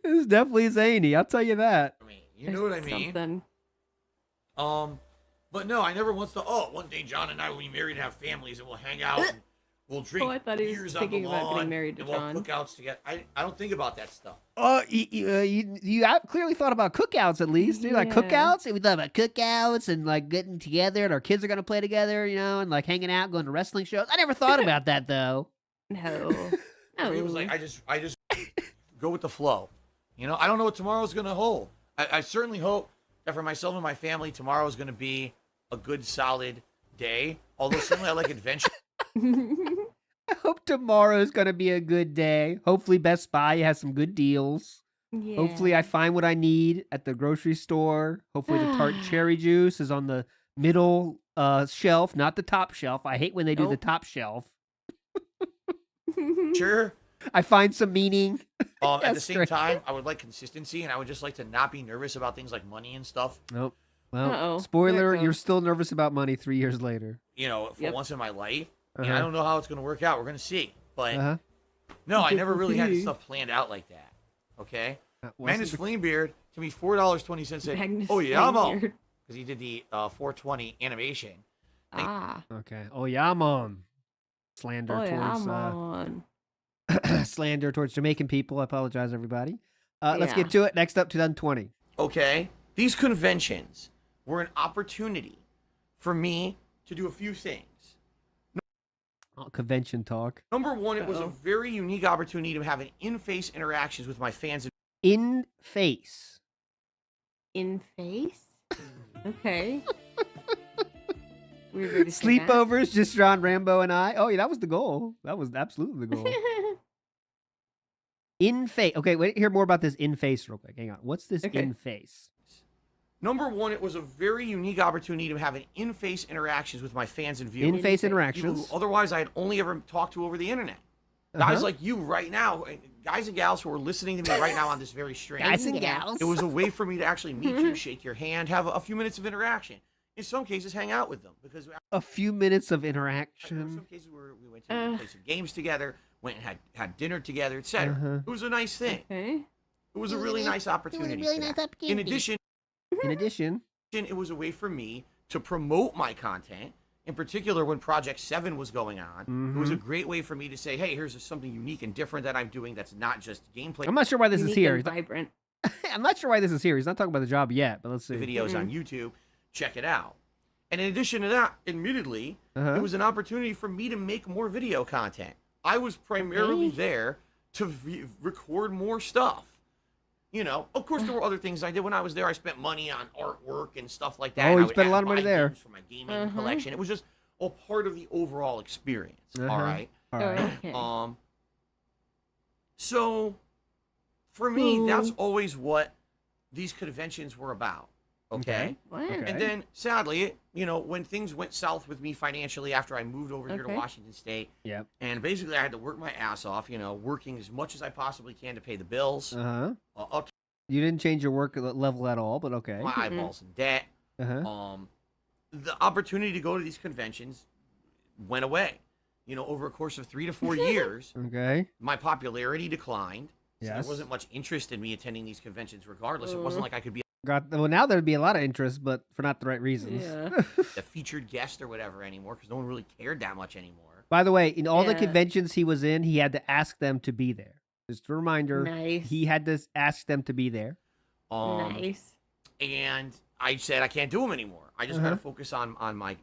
is definitely zany. I'll tell you that.
me. You know what I mean?
Something.
But no, I never once thought, oh, one day John and I will be married and have families and we'll hang out and we'll drink
I thought he was
beers on the
thinking about getting
lawn
married to
and we'll
John.
have cookouts together. I don't think about that stuff.
You clearly thought about cookouts at least. You like
Yeah.
cookouts? We thought about cookouts and like getting together and our kids are going to play together, you know, and like hanging out, going to wrestling shows. I never thought about that though.
No.
For me, it was like I just go with the flow. You know, I don't know what tomorrow's gonna hold. I certainly hope that for myself and my family, tomorrow is gonna be a good, solid day. Although certainly I like adventure.
I hope tomorrow is going to be a good day. Hopefully Best Buy has some good deals.
Yeah.
Hopefully I find what I need at the grocery store. Hopefully the tart cherry juice is on the middle shelf, not the top shelf. I hate when they do the
Nope.
top shelf.
Sure.
I find some meaning.
At the
That's
same
great.
time, I would like consistency, and I would just like to not be nervous about things like money and stuff.
Nope. Well,
Uh-oh.
spoiler,
There it
you're
goes.
still nervous about money 3 years later.
You know, for
Yep.
once in my life.
Uh-huh.
And I don't know how it's gonna work out. We're gonna see. But
Uh-huh.
no, I never really had
See.
stuff planned out like that. Okay.
What's
Magnus
the-
Flamebeard to me $4.20 said,
Magnus
"Oh yeah,
Flamebeard.
because he did the 420 animation."
Ah.
Okay. Oh yeah, I'm on. Slander
Oh, yeah,
towards
I'm on.
slander towards Jamaican people. I apologize, everybody. Let's
Yeah.
get to it. Next up, 2020.
Okay, these conventions were an opportunity for me to do a few things.
Oh, convention talk.
Number one, it was a
Uh-oh.
very unique opportunity to have an in-face interactions with my fans.
In face.
In face? Okay. We were ready to say that.
Sleepovers, just John, Rambo, and I. Oh yeah, that was the goal. That was absolutely the goal. In face. Okay, wait. Hear more about this in face real quick. Hang on. What's this
Okay.
in face?
Number one, it was a very unique opportunity to have an in-face interactions with my fans and viewers.
In face
In-face.
People
interactions.
who otherwise I had only ever talked to over the internet. Guys
Uh-huh.
like you right now, guys and gals who are listening to me right now on this very stream.
Guys and
Yeah.
gals.
It was a way for me to actually meet you, shake your hand, have a few minutes of interaction. In some cases, hang out with them because
a few minutes of
there were
interaction.
some cases where we went to play some games together, went and had dinner together, etc.
Uh-huh.
It was a nice thing.
Okay.
It was a really nice opportunity. for that. In addition,
In addition,
it was a way for me to promote my content. In particular, when Project 7 was going on, it was a great way for me to say, hey, here's something unique and different that I'm doing that's not just gameplay
I'm not sure why this is
Unique
here.
and vibrant.
I'm not sure why this is here. He's not talking about the job yet, but let's see.
videos on YouTube. Check it out. And in addition to that, admittedly,
Uh-huh.
it was an opportunity for me to make more video content. I was primarily
Okay.
there to record more stuff. You know, of course, there were other things I did when I was there. I spent money on artwork and stuff like that.
Oh,
and
you
I would
spent a
add
lot of money
my
there.
games for my gaming collection. It was just all part of the overall experience. All
Uh-huh.
right.
All right.
Okay.
So for me, that's always what these conventions were about. Okay.
What?
Okay.
And then, sadly, you know, when things went south with me financially after I moved over here to
Okay.
Washington State,
Yep.
and basically I had to work my ass off, you know, working as much as I possibly can to pay the bills,
Uh-huh.
up to
You didn't change your work level at all, but okay.
my eyeballs in debt.
Uh-huh.
The opportunity to go to these conventions went away. You know, over a course of 3 to 4 years,
Okay.
my popularity declined. So
Yes.
there wasn't much interest in me attending these conventions regardless. It wasn't like I could be
Well, now there'd be a lot of interest, but for not the right reasons.
Yeah.
a featured guest or whatever anymore because no one really cared that much anymore.
By the way, in all the
Yeah.
conventions he was in, he had to ask them to be there. Just a reminder,
Nice.
he had to ask them to be there.
Nice.
And I said I can't do them anymore. I just got to focus on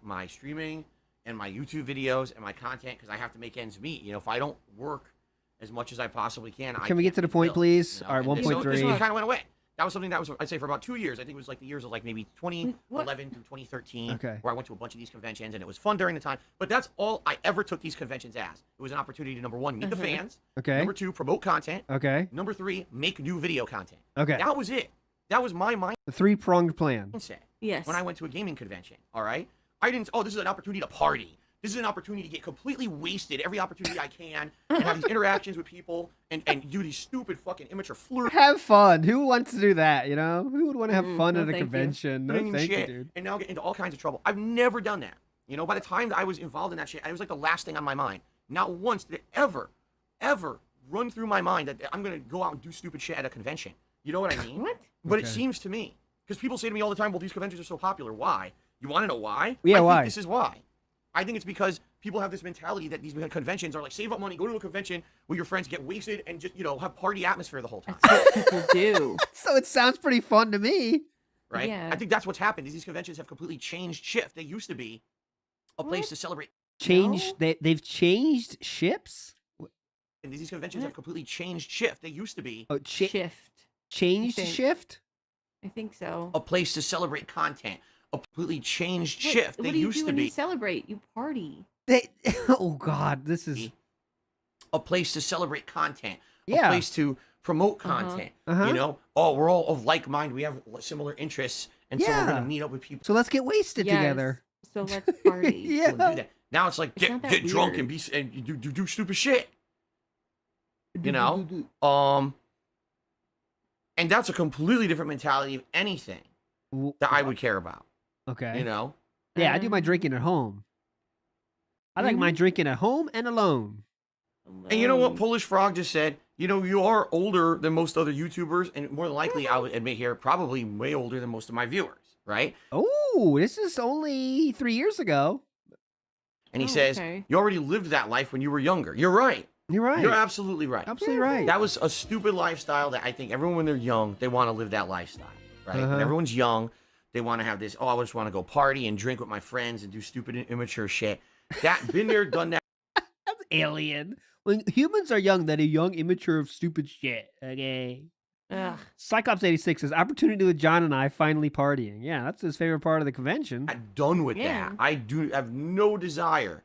my streaming and my YouTube videos and my content because I have to make ends meet. You know, if I don't work as much as I possibly can,
Can we get to the point, please? All right,
And this
1.3.
kind of went away. That was something that was, I'd say, for about 2 years. I think it was like the years of like maybe 2011 through 2013,
Okay.
where I went to a bunch of these conventions and it was fun during the time. But that's all I ever took these conventions as. It was an opportunity to, number one, meet the fans.
Okay.
Number two, promote content.
Okay.
Number three, make new video content.
Okay.
That was it. That was my
The three-pronged plan.
mindset
Yes.
when I went to a gaming convention. All right. I didn't. Oh, this is an opportunity to party. This is an opportunity to get completely wasted every opportunity I can and have these interactions with people and do these stupid fucking immature flirt.
Have fun. Who wants to do that, you know? Who would want to have fun
no,
at a
thank you.
convention? No,
Doing
thank you,
shit,
dude.
and now get into all kinds of trouble. I've never done that. You know, by the time that I was involved in that shit, it was like the last thing on my mind. Not once did it ever run through my mind that I'm gonna go out and do stupid shit at a convention. You know what I mean?
What?
But it
Okay.
seems to me, because people say to me all the time, "Well, these conventions are so popular. Why? You want to know why?
Yeah,
I
why?
think this is why. I think it's because people have this mentality that these conventions are like save up money, go to a convention with your friends, get wasted, and just have party atmosphere the whole time.
That's what people do.
So it sounds pretty fun to me.
Right?
Yeah.
I think that's what's happened. Is these conventions have completely changed shift. They used to be a place
What?
to celebrate.
They've changed ships?
And these conventions have completely changed shift. They used to be
Oh,
Shift.
changed
I think.
shift?
I think so.
a place to celebrate content. A completely changed
What-
shift.
What
They
do you
used
do
to
when
be
you celebrate? You party.
They, oh God, this is
a place to celebrate content.
Yeah.
A place to promote content.
Uh-huh.
You know, oh, we're all of like mind. We have similar interests, and so we're
Yeah.
gonna meet up with people.
so. Let's get wasted
Yes.
together.
So let's party.
Yeah.
and do that. Now it's like
It's not
get
that
drunk
weird.
and be and you do stupid shit. You know, and that's a completely different mentality of anything that I would care about.
Okay.
You know,
Yeah, I do my drinking at home. I like my drinking at home and alone.
and you know what Polish Frog just said? You know, you are older than most other YouTubers, and more than likely, I would admit here, probably way older than most of my viewers, right?
Oh, this is only 3 years ago.
And he
Oh,
says,
okay.
you already lived that life when you were younger. You're right.
You're right.
You're absolutely right.
Absolutely right.
That was a stupid lifestyle that I think everyone, when they're young, they want to live that lifestyle, right? When everyone's young, they want to have this, oh, I just want to go party and drink with my friends and do stupid and immature shit. That, been there, done that.
That's alien. When humans are young, they do young, immature, stupid shit. Okay.
Ugh.
Cyclops 86 says opportunity with John and I finally partying. Yeah, that's his favorite part of the convention.
I'm done with
Yeah.
that. I do have no desire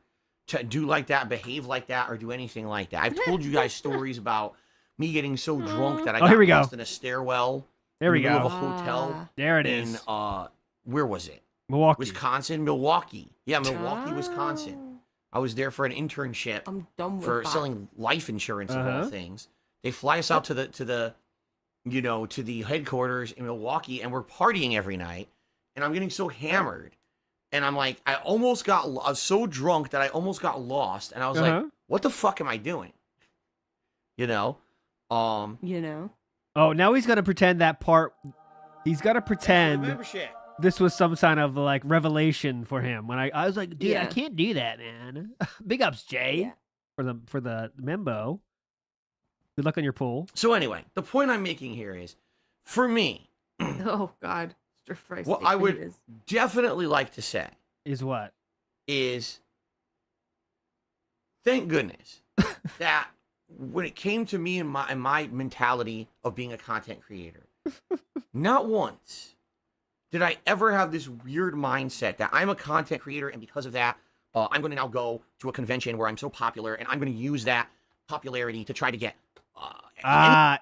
to do like that, behave like that, or do anything like that. I've told you guys stories about me getting so drunk that I
Oh,
got
here we go.
lost in a stairwell.
There we
in the middle
go.
of a hotel
Ah.
There it
in
is.
where was it?
Milwaukee.
Wisconsin, Milwaukee. Yeah, Milwaukee, Wisconsin.
Oh,
I was there for an internship
I'm done with
for
that.
selling life insurance of all
Uh-huh.
things. They fly us out to the headquarters in Milwaukee, and we're partying every night. And I'm getting so hammered, and I'm like, I was so drunk that I almost got lost, and I was like, what the fuck am I doing? You know,
You know.
Oh, now he's gonna pretend that part. He's gotta pretend
membership.
this was some kind of like revelation for him. When I was like, dude, I
Yeah.
can't do that, man. Big ups, Jay,
Yeah.
for the membo. Good luck on your pool.
So anyway, the point I'm making here is, for me,
Oh God, Mr. Fray.
what I would definitely like to say
Is what?
is, thank goodness that when it came to me and my mentality of being a content creator, not once did I ever have this weird mindset that I'm a content creator, and because of that, I'm going to now go to a convention where I'm so popular, and I'm going to use that popularity to try to get.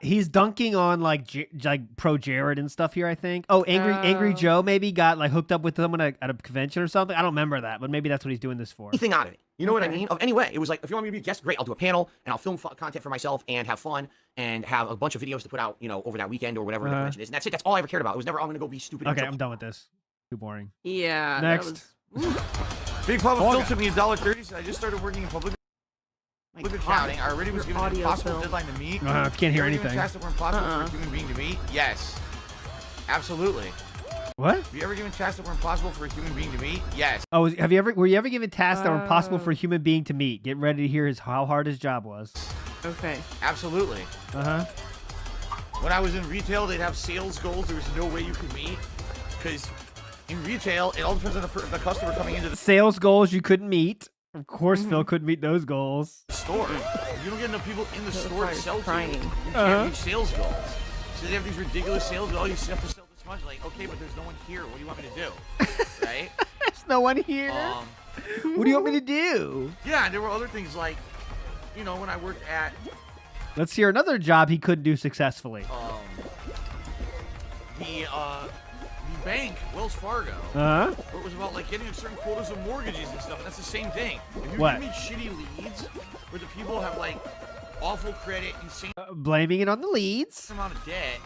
He's dunking on like pro Jared and stuff here. I think. Oh, Angry Joe maybe got like hooked up with someone at a convention or something. I don't remember that, but maybe that's what he's doing this for.
Anything out of it. You know what I mean? Anyway, it was like, if you want me to be a guest, great. I'll do a panel and I'll film content for myself and have fun and have a bunch of videos to put out, over that weekend or whatever the convention is. And that's it. That's all I ever cared about. It was never, I'm going to go be stupid.
Okay, I'm done with this. Too boring.
Yeah.
Next.
Big Papa Phil took me $1.30, so I just started working in public.
My
Look at
God.
counting. I already was
Your
given an
audio,
impossible
Phil.
deadline to meet.
I can't hear
Were you given
anything.
tasks that were impossible for a human being to meet? Yes. Absolutely.
What?
Have you ever given tasks that were impossible for a human being to meet? Yes.
Oh, were you ever given tasks that were impossible for a human being to meet? Get ready to hear how hard his job was.
Okay.
Absolutely.
Uh-huh.
When I was in retail, they'd have sales goals there was no way you could meet. Because in retail, it all depends on the customer coming into the
Sales goals you couldn't meet. Of course, Phil couldn't meet those goals.
store. If you don't get enough people in the store to sell to you, you
Uh-huh.
can't reach sales goals. So they have these ridiculous sales goals. You have to sell this much. Like, okay, but there's no one here. What do you want me to do? Right?
There's no one here. What do you want me to do?
Yeah, and there were other things like, you know, when I worked at
Let's hear another job he couldn't do successfully.
the bank, Wells Fargo,
Uh-huh.
where it was about like getting a certain quotas of mortgages and stuff. And that's the same thing. If you
What?
give me shitty leads where the people have like awful credit, insane
Blaming it on the leads.
amount of debt,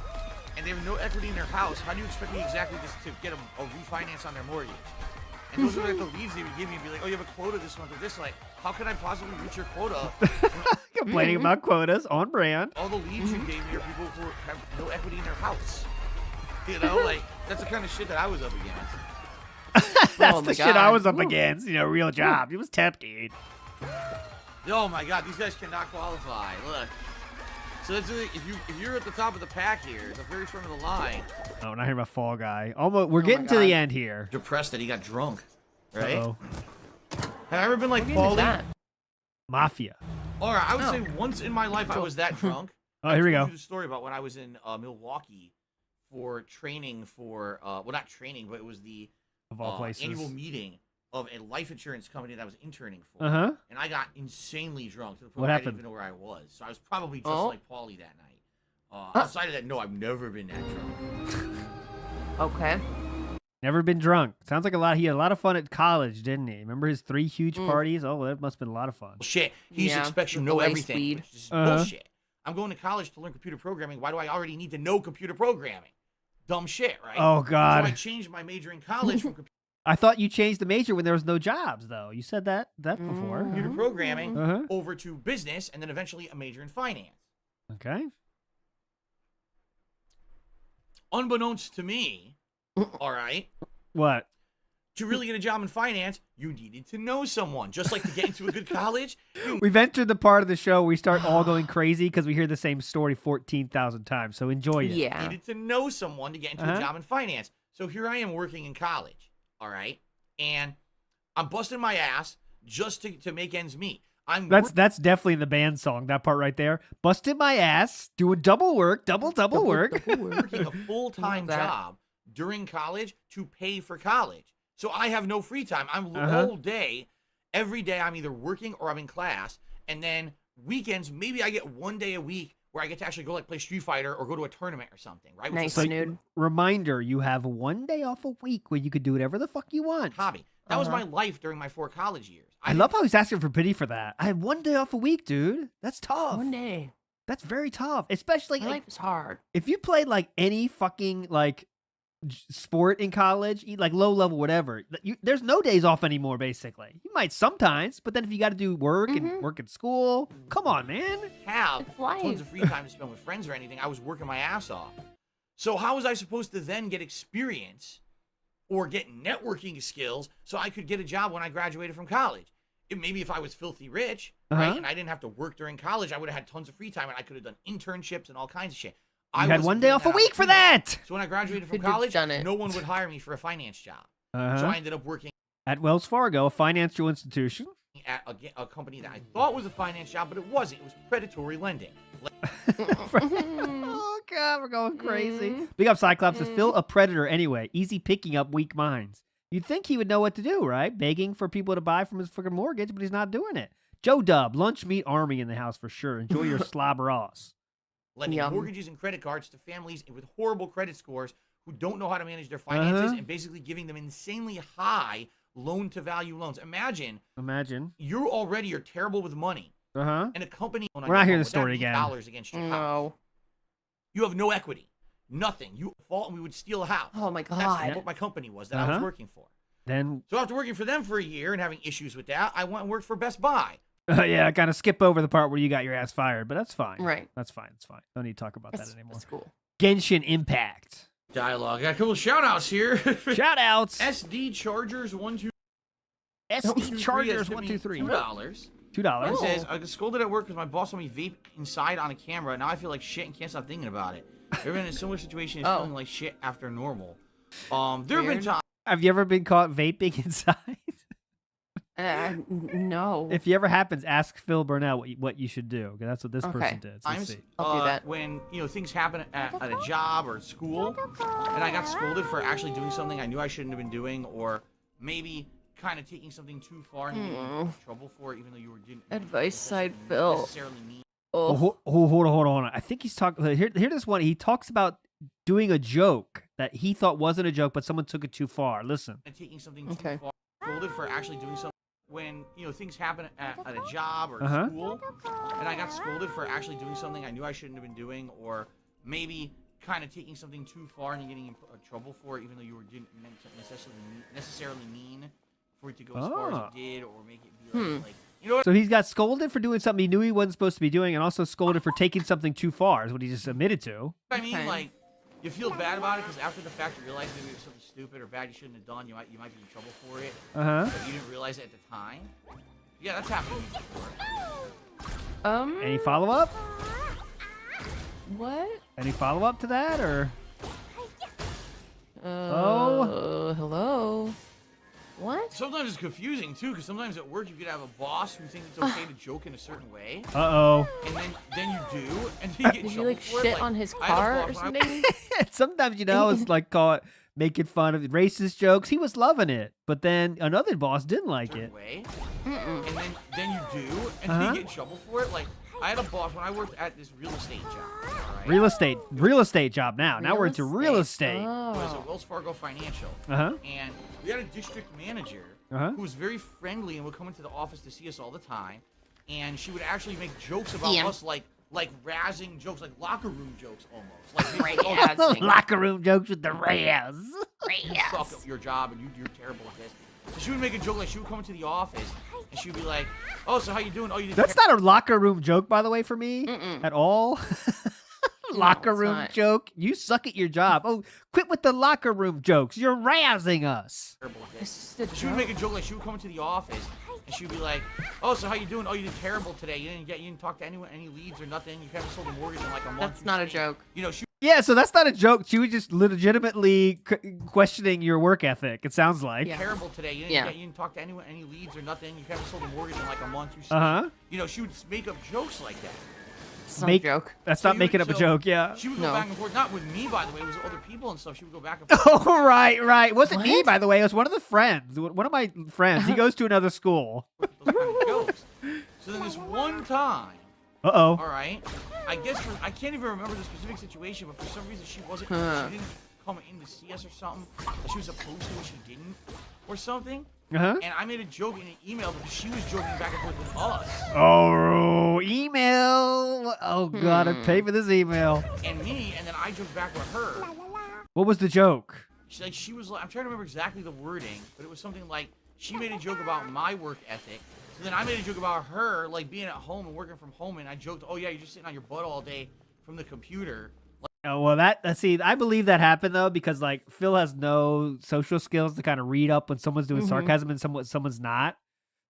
and they have no equity in their house, how do you expect me exactly just to get a refinance on their mortgage? And those are like the leads they would give me and be like, oh, you have a quota this month or this. Like, how can I possibly reach your quota?
Complaining about quotas on brand.
All the leads you gave me are people who have no equity in their house. You know, like, that's the kind of shit that I was up against.
That's
Oh
the
my
shit I
God.
was up against. You know, real job. It was tempting.
Oh my God, these guys cannot qualify. Look. So that's really, if you're at the top of the pack here, the very front of the line.
Oh, and I hear about Fall Guy. Almost, we're getting to the end here.
Depressed that he got drunk, right?
Uh-oh.
Have I ever been like
What game is
Paulie?
that?
Mafia.
All right, I would say once in my life I was that drunk.
Oh, here we
I
go.
told you the story about when I was in Milwaukee for training for well, not training, but it was the
Of all places.
annual meeting of a life insurance company that I was interning for.
Uh-huh.
And I got insanely drunk to the point
What
where I
happened?
didn't even know where I was. So I was probably just
Oh.
like Paulie that night. Outside of that, no, I've never been that drunk.
Okay.
Never been drunk. Sounds like he had a lot of fun at college, didn't he? Remember his 3 huge parties? Oh, that must have been a lot of fun.
Shit, he
Yeah,
expects you to
with
know
the
everything.
speed.
Which is
Uh-huh.
bullshit. I'm going to college to learn computer programming. Why do I already need to know computer programming? Dumb shit, right?
Oh,
So
God.
I changed my major in college from
I thought you changed the major when there was no jobs, though. You said that before.
computer programming
Uh-huh.
over to business and then eventually a major in finance.
Okay.
Unbeknownst to me, all right,
What?
to really get a job in finance, you needed to know someone. Just like to get into a good college, you
We've entered the part of the show where we start all going crazy because we hear the same story 14,000 times. So enjoy it.
Yeah.
needed to know someone to get into
Uh-huh.
a job in finance. So here I am working in college, all right, and I'm busting my ass just to make ends meet.
That's definitely in the band song, that part right there. Busted my ass, doing double work, double work.
working a full-time
Love that.
job during college to pay for college. So I have no free time. I'm
Uh-huh.
all day, every day I'm either working or I'm in class. And then weekends, maybe I get one day a week where I get to actually go like play Street Fighter or go to a tournament or something, right? Which
Nice,
is
dude.
Reminder, you have 1 day off a week where you could do whatever the fuck you want.
a hobby. That was my life during my 4 college years.
I love how he's asking for pity for that. I had 1 day off a week, dude. That's tough.
One day.
That's very tough. Especially
My
like,
life is hard.
if you played like any fucking like sport in college, like low level, whatever, there's no days off anymore, basically. You might sometimes, but then if you got to do work and work at school, come on, man.
have
It's life.
tons of free time to spend with friends or anything. I was working my ass off. So how was I supposed to then get experience or get networking skills so I could get a job when I graduated from college? Maybe if I was filthy rich, right, and I didn't have to work during college, I would have had tons of free time and I could have done internships and all kinds of shit.
You had 1 day off a week for that.
So when I graduated from
Could've
college,
done it.
no one would hire me for a finance job. So
Uh-huh.
I ended up working
At Wells Fargo, a financial institution.
at a company that I thought was a finance job, but it wasn't. It was predatory lending.
Oh God, we're going crazy. Big up Cyclops is Phil a predator anyway. Easy picking up weak minds. You'd think he would know what to do, right? Begging for people to buy from his freaking mortgage, but he's not doing it. Joe Dub, lunch meat army in the house for sure. Enjoy your slobberos.
Lending
Yum.
mortgages and credit cards to families with horrible credit scores who don't know how to manage their finances
Uh-huh.
and basically giving them insanely high loan-to-value loans. Imagine you already are terrible with money,
Uh-huh.
and a company...
We're not hearing the story again.
...dollars against your house.
No.
You have no equity. Nothing. You fault and we would steal a house.
Oh my
That's
God.
what my company was that I was
Uh-huh.
working for.
Then
So after working for them for a year and having issues with that, I went and worked for Best Buy
Yeah, kind of skip over the part where you got your ass fired, but that's fine.
Right.
That's fine. It's fine. Don't need to talk about that anymore.
That's cool.
Genshin Impact.
Dialogue. Got a couple of shout outs here.
Shout outs.
SD Chargers 1 2
SD Chargers 1 2 3.
$2.
$2.
It says, I got scolded at work because my boss let me vape inside on a camera. Now I feel like shit and can't stop thinking about it. Ever been in a similar situation is feeling like shit after normal. There have been times.
Have you ever been caught vaping inside?
No.
If it ever happens, ask Phil Burnell what you should do. 'Cause that's what this person did. So let's see.
I'll do that.
When things happen at a job or school, and I got scolded for actually doing something I knew I shouldn't have been doing, or maybe kind of taking something too far and getting in trouble for it, even though you didn't
Advice side Phil.
necessarily mean.
Oh, hold on. I think he's talking. Here, this one. He talks about doing a joke that he thought wasn't a joke, but someone took it too far. Listen.
And taking something too far. Scolded for actually doing something. When things happen at a job or school, and I got scolded for actually doing something I knew I shouldn't have been doing, or maybe kind of taking something too far and getting in trouble for it, even though you didn't necessarily mean for it to go as far as it did, or make it be like you know what?
So he's got scolded for doing something he knew he wasn't supposed to be doing, and also scolded for taking something too far. Is what he just admitted to.
I mean, like, you feel bad about it because after the fact you realize maybe it was something stupid or bad you shouldn't have done. You might be in trouble for it. But you didn't realize it at the time. Yeah, that's happened to me before.
Any follow up?
What?
Any follow up to that, or?
Hello. What?
Sometimes it's confusing too, because sometimes at work you could have a boss who thinks it's okay to joke in a certain way.
Uh-oh.
And then you do, and then you get in
Did
trouble
you like
for it.
shit on his car or something?
Sometimes, it's like caught making fun of racist jokes. He was loving it, but then another boss didn't like it.
And then you do, and then you get in trouble for it. Like, I had a boss when I worked at this real estate job. Right?
Real estate job now. Now we're into real estate.
It was a Wells Fargo Financial. And we had a district manager who was very friendly and would come into the office to see us all the time. And she would actually make jokes about us, like razzing jokes, like locker room jokes almost. Like
locker room jokes with the razz.
You suck at your job and you're terrible at this. So she would make a joke, like she would come into the office and she would be like, "Oh, so how you doing? Oh, you did."
That's not a locker room joke, by the way, for me at all. Locker room joke. You suck at your job. Oh, quit with the locker room jokes. You're razzing us.
She would make a joke, like she would come into the office and she would be like, "Oh, so how you doing? Oh, you did terrible today. You didn't talk to anyone, any leads or nothing. You haven't sold a mortgage in like a month."
That's not a joke.
Yeah, so that's not a joke. She was just legitimately questioning your work ethic. It sounds like.
Terrible today. You didn't talk to anyone, any leads or nothing. You haven't sold a mortgage in like a month. She would make up jokes like that.
Joke.
That's not making up a joke, yeah.
She would go back and forth, not with me, by the way. It was other people and stuff. She would go back and forth.
Oh, right. It wasn't me, by the way. It was one of the friends. One of my friends. He goes to another school.
Those kind of jokes. So then this one time.
All
right. I guess I can't even remember the specific situation, but for some reason she didn't come in to see us or something. That she was supposed to and she didn't, or something. And I made a joke in an email because she was joking back and forth with us.
Oh, email. Oh, God, I paid for this email.
And then I joked back with her.
What was the joke?
She was like, I'm trying to remember exactly the wording, but it was something like, she made a joke about my work ethic. So then I made a joke about her, like, being at home and working from home, and I joked, "Oh, yeah, you're just sitting on your butt all day from the computer."
Oh, well, see, I believe that happened, though, because, like, Phil has no social skills to kind of read up when someone's doing sarcasm and someone's not.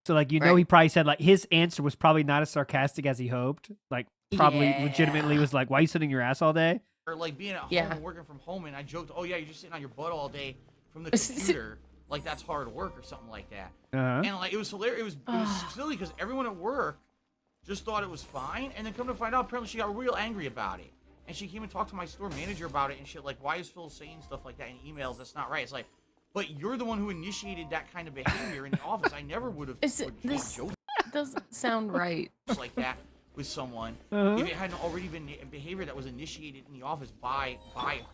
So, like, he probably said, like, his answer was probably not as sarcastic as he hoped. Like, probably legitimately was like, "Why are you sitting your ass all day?"
Or, like, being at home and working from home, and I joked, "Oh, yeah, you're just sitting on your butt all day from the computer." Like, that's hard work or something like that. And, like, it was hilarious. It was silly because everyone at work just thought it was fine. And then come to find out, apparently she got real angry about it. And she came and talked to my store manager about it and shit. Like, why is Phil saying stuff like that in emails? That's not right. It's like, but you're the one who initiated that kind of behavior in the office. I never would have.
This doesn't sound right.
Like that with someone if it hadn't already been behavior that was initiated in the office by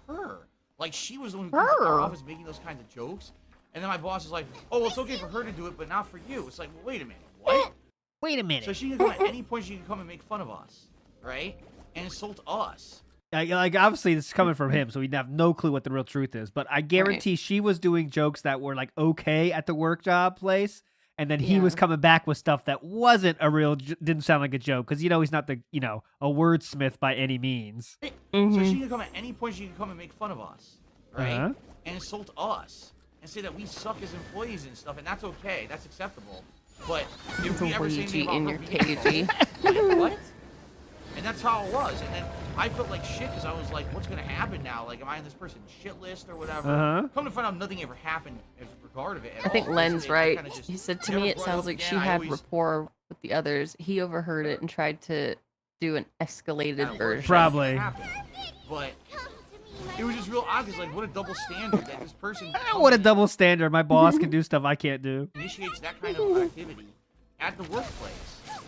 her. Like, she was the one who came to our office making those kinds of jokes. And then my boss is like, "Oh, well, it's okay for her to do it, but not for you." It's like, well, wait a minute. What?
Wait a minute.
So she can come at any point. She can come and make fun of us, right? And insult us.
Like, obviously, this is coming from him, so we have no clue what the real truth is. But I guarantee she was doing jokes that were, like, okay at the work job place. and then he was coming back with stuff that wasn't a real, didn't sound like a joke because he's not the a wordsmith by any means.
So she can come at any point. She can come and make fun of us, right? And insult us and say that we suck as employees and stuff, and that's okay. That's acceptable. But if we ever say anything about
in
her
your
being
cagey.
what? And that's how it was. And then I felt like shit because I was like, what's going to happen now? Like, am I on this person's shit list or whatever? Come to find out nothing ever happened in regard of it at
I think
all.
Len's
It
right.
kinda just
He said to
never
me it
brought
sounds
up
like she
again. I
had
always-
rapport with the others. He overheard it and tried to do an escalated version.
Probably.
But it was just real odd because, like, what a double standard that this person
What a double standard. My boss can do stuff I can't do.
initiates that kind of activity at the workplace,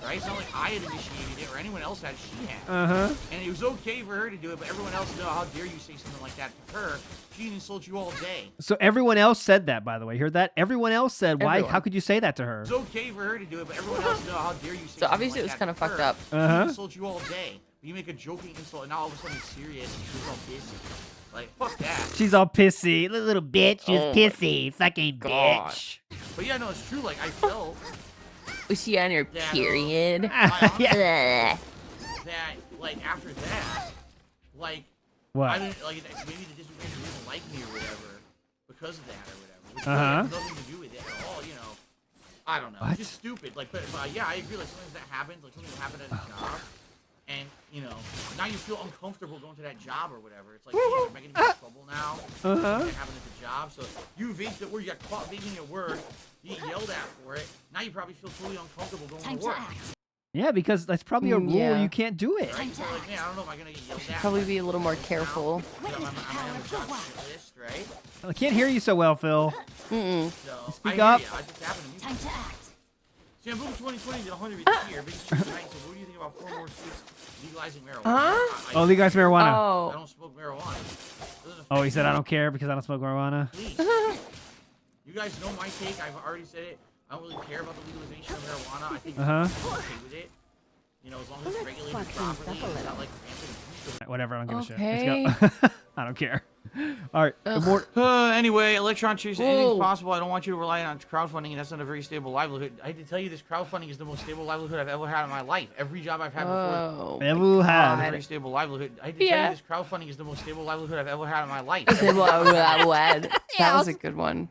right? It's not like I had initiated it or anyone else had. She had. And it was okay for her to do it, but everyone else, no, how dare you say something like that to her? She didn't insult you all day.
So everyone else said that, by the way. Heard that? Everyone else said, why?
Everyone.
How could you say that to her?
It's okay for her to do it, but everyone else, no, how dare you say
So
something
obviously
like
it was
that
kind of
to
fucked
her?
up.
She didn't insult you all day. You make a joking insult, and now all of a sudden it's serious, and she's all pissy. Like, fuck that.
She's all pissy. Little bitch. She's pissy. Fucking
God.
bitch.
But yeah, no, it's true. Like, I felt
Was she on your
Yeah, no.
period?
Yeah.
that, like, after that, like,
What?
I didn't, like, maybe the district manager didn't like me or whatever because of that or whatever. Which really had nothing to do with it at all, I don't know.
What?
Just stupid. Like, but yeah, I agree. Like, sometimes that happens. Like, something will happen at a job. And, now you feel uncomfortable going to that job or whatever. It's like, damn, am I going to get in trouble now? Something happened at the job. So you vaped at work, you got caught vaping at work, you get yelled at for it. Now you probably feel totally uncomfortable going to work.
Yeah, because that's probably a rule.
Yeah.
You can't do it.
Right? So, like, man, I don't know if I'm going to get yelled at.
Probably be a little more careful.
I'm on the job list, right?
I can't hear you so well, Phil.
Mm-mm.
So,
Speak
I
up.
hear ya. It just happened to me. Time to act. See, I'm moving 2020 to 100 this year. Biggest change tonight. So what do you think about 4 more states legalizing marijuana?
Oh, legalize marijuana.
I
Oh.
don't smoke marijuana. Doesn't
Oh, he
affect
said
me.
I don't care because I don't smoke marijuana.
Please. You guys know my take. I've already said it. I don't really care about the legalization of marijuana. I think I'm okay with it. As long as it's regulated properly and it's not like rampant.
Whatever, I don't give a
Okay.
shit. Let's go. I don't care. All right. Good morning.
Anyway, Electron Chase, anything's
Whoa.
possible. I don't want you to rely on crowdfunding, and that's not a very stable livelihood. I had to tell you this crowdfunding is the most stable livelihood I've ever had in my life. Every job I've had before.
Oh.
Ever
A
had.
very stable livelihood. I had to tell you this crowdfunding is the most stable livelihood I've ever had in my life.
That was a good one.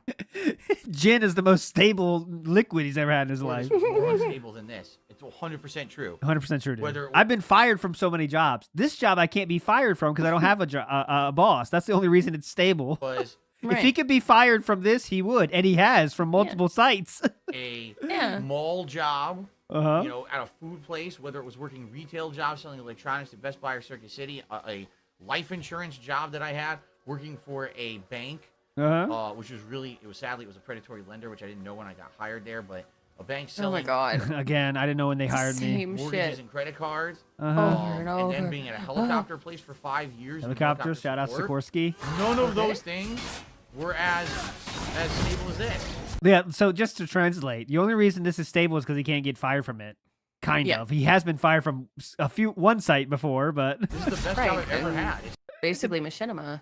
Gin is the most stable liquid he's ever had in his life.
It's more stable than this. It's 100% true.
100% true, dude.
Whether-
I've been fired from so many jobs. This job I can't be fired from because I don't have a boss. That's the only reason it's stable.
Was
If he could be fired from this, he would, and he has from multiple sites.
a
Yeah.
mall job,
Uh-huh.
at a food place, whether it was working retail job selling electronics at Best Buy or Circuit City, a life insurance job that I had, working for a bank, which was sadly, it was a predatory lender, which I didn't know when I got hired there, but a bank
Oh my
selling
god.
Again, I didn't know when they hired me.
Same
mortgages
shit.
and credit cards,
Over and
and then
over.
being at a helicopter place for 5 years. doing
Helicopters,
helicopter
shout out
support.
Sikorsky.
None of those things were as stable as this.
Yeah, so just to translate, the only reason this is stable is because he can't get fired from it. Kind
Yeah.
of. He has been fired from one site before, but
This is the best
Right,
job I've ever
and-
had. It's
Basically machinima.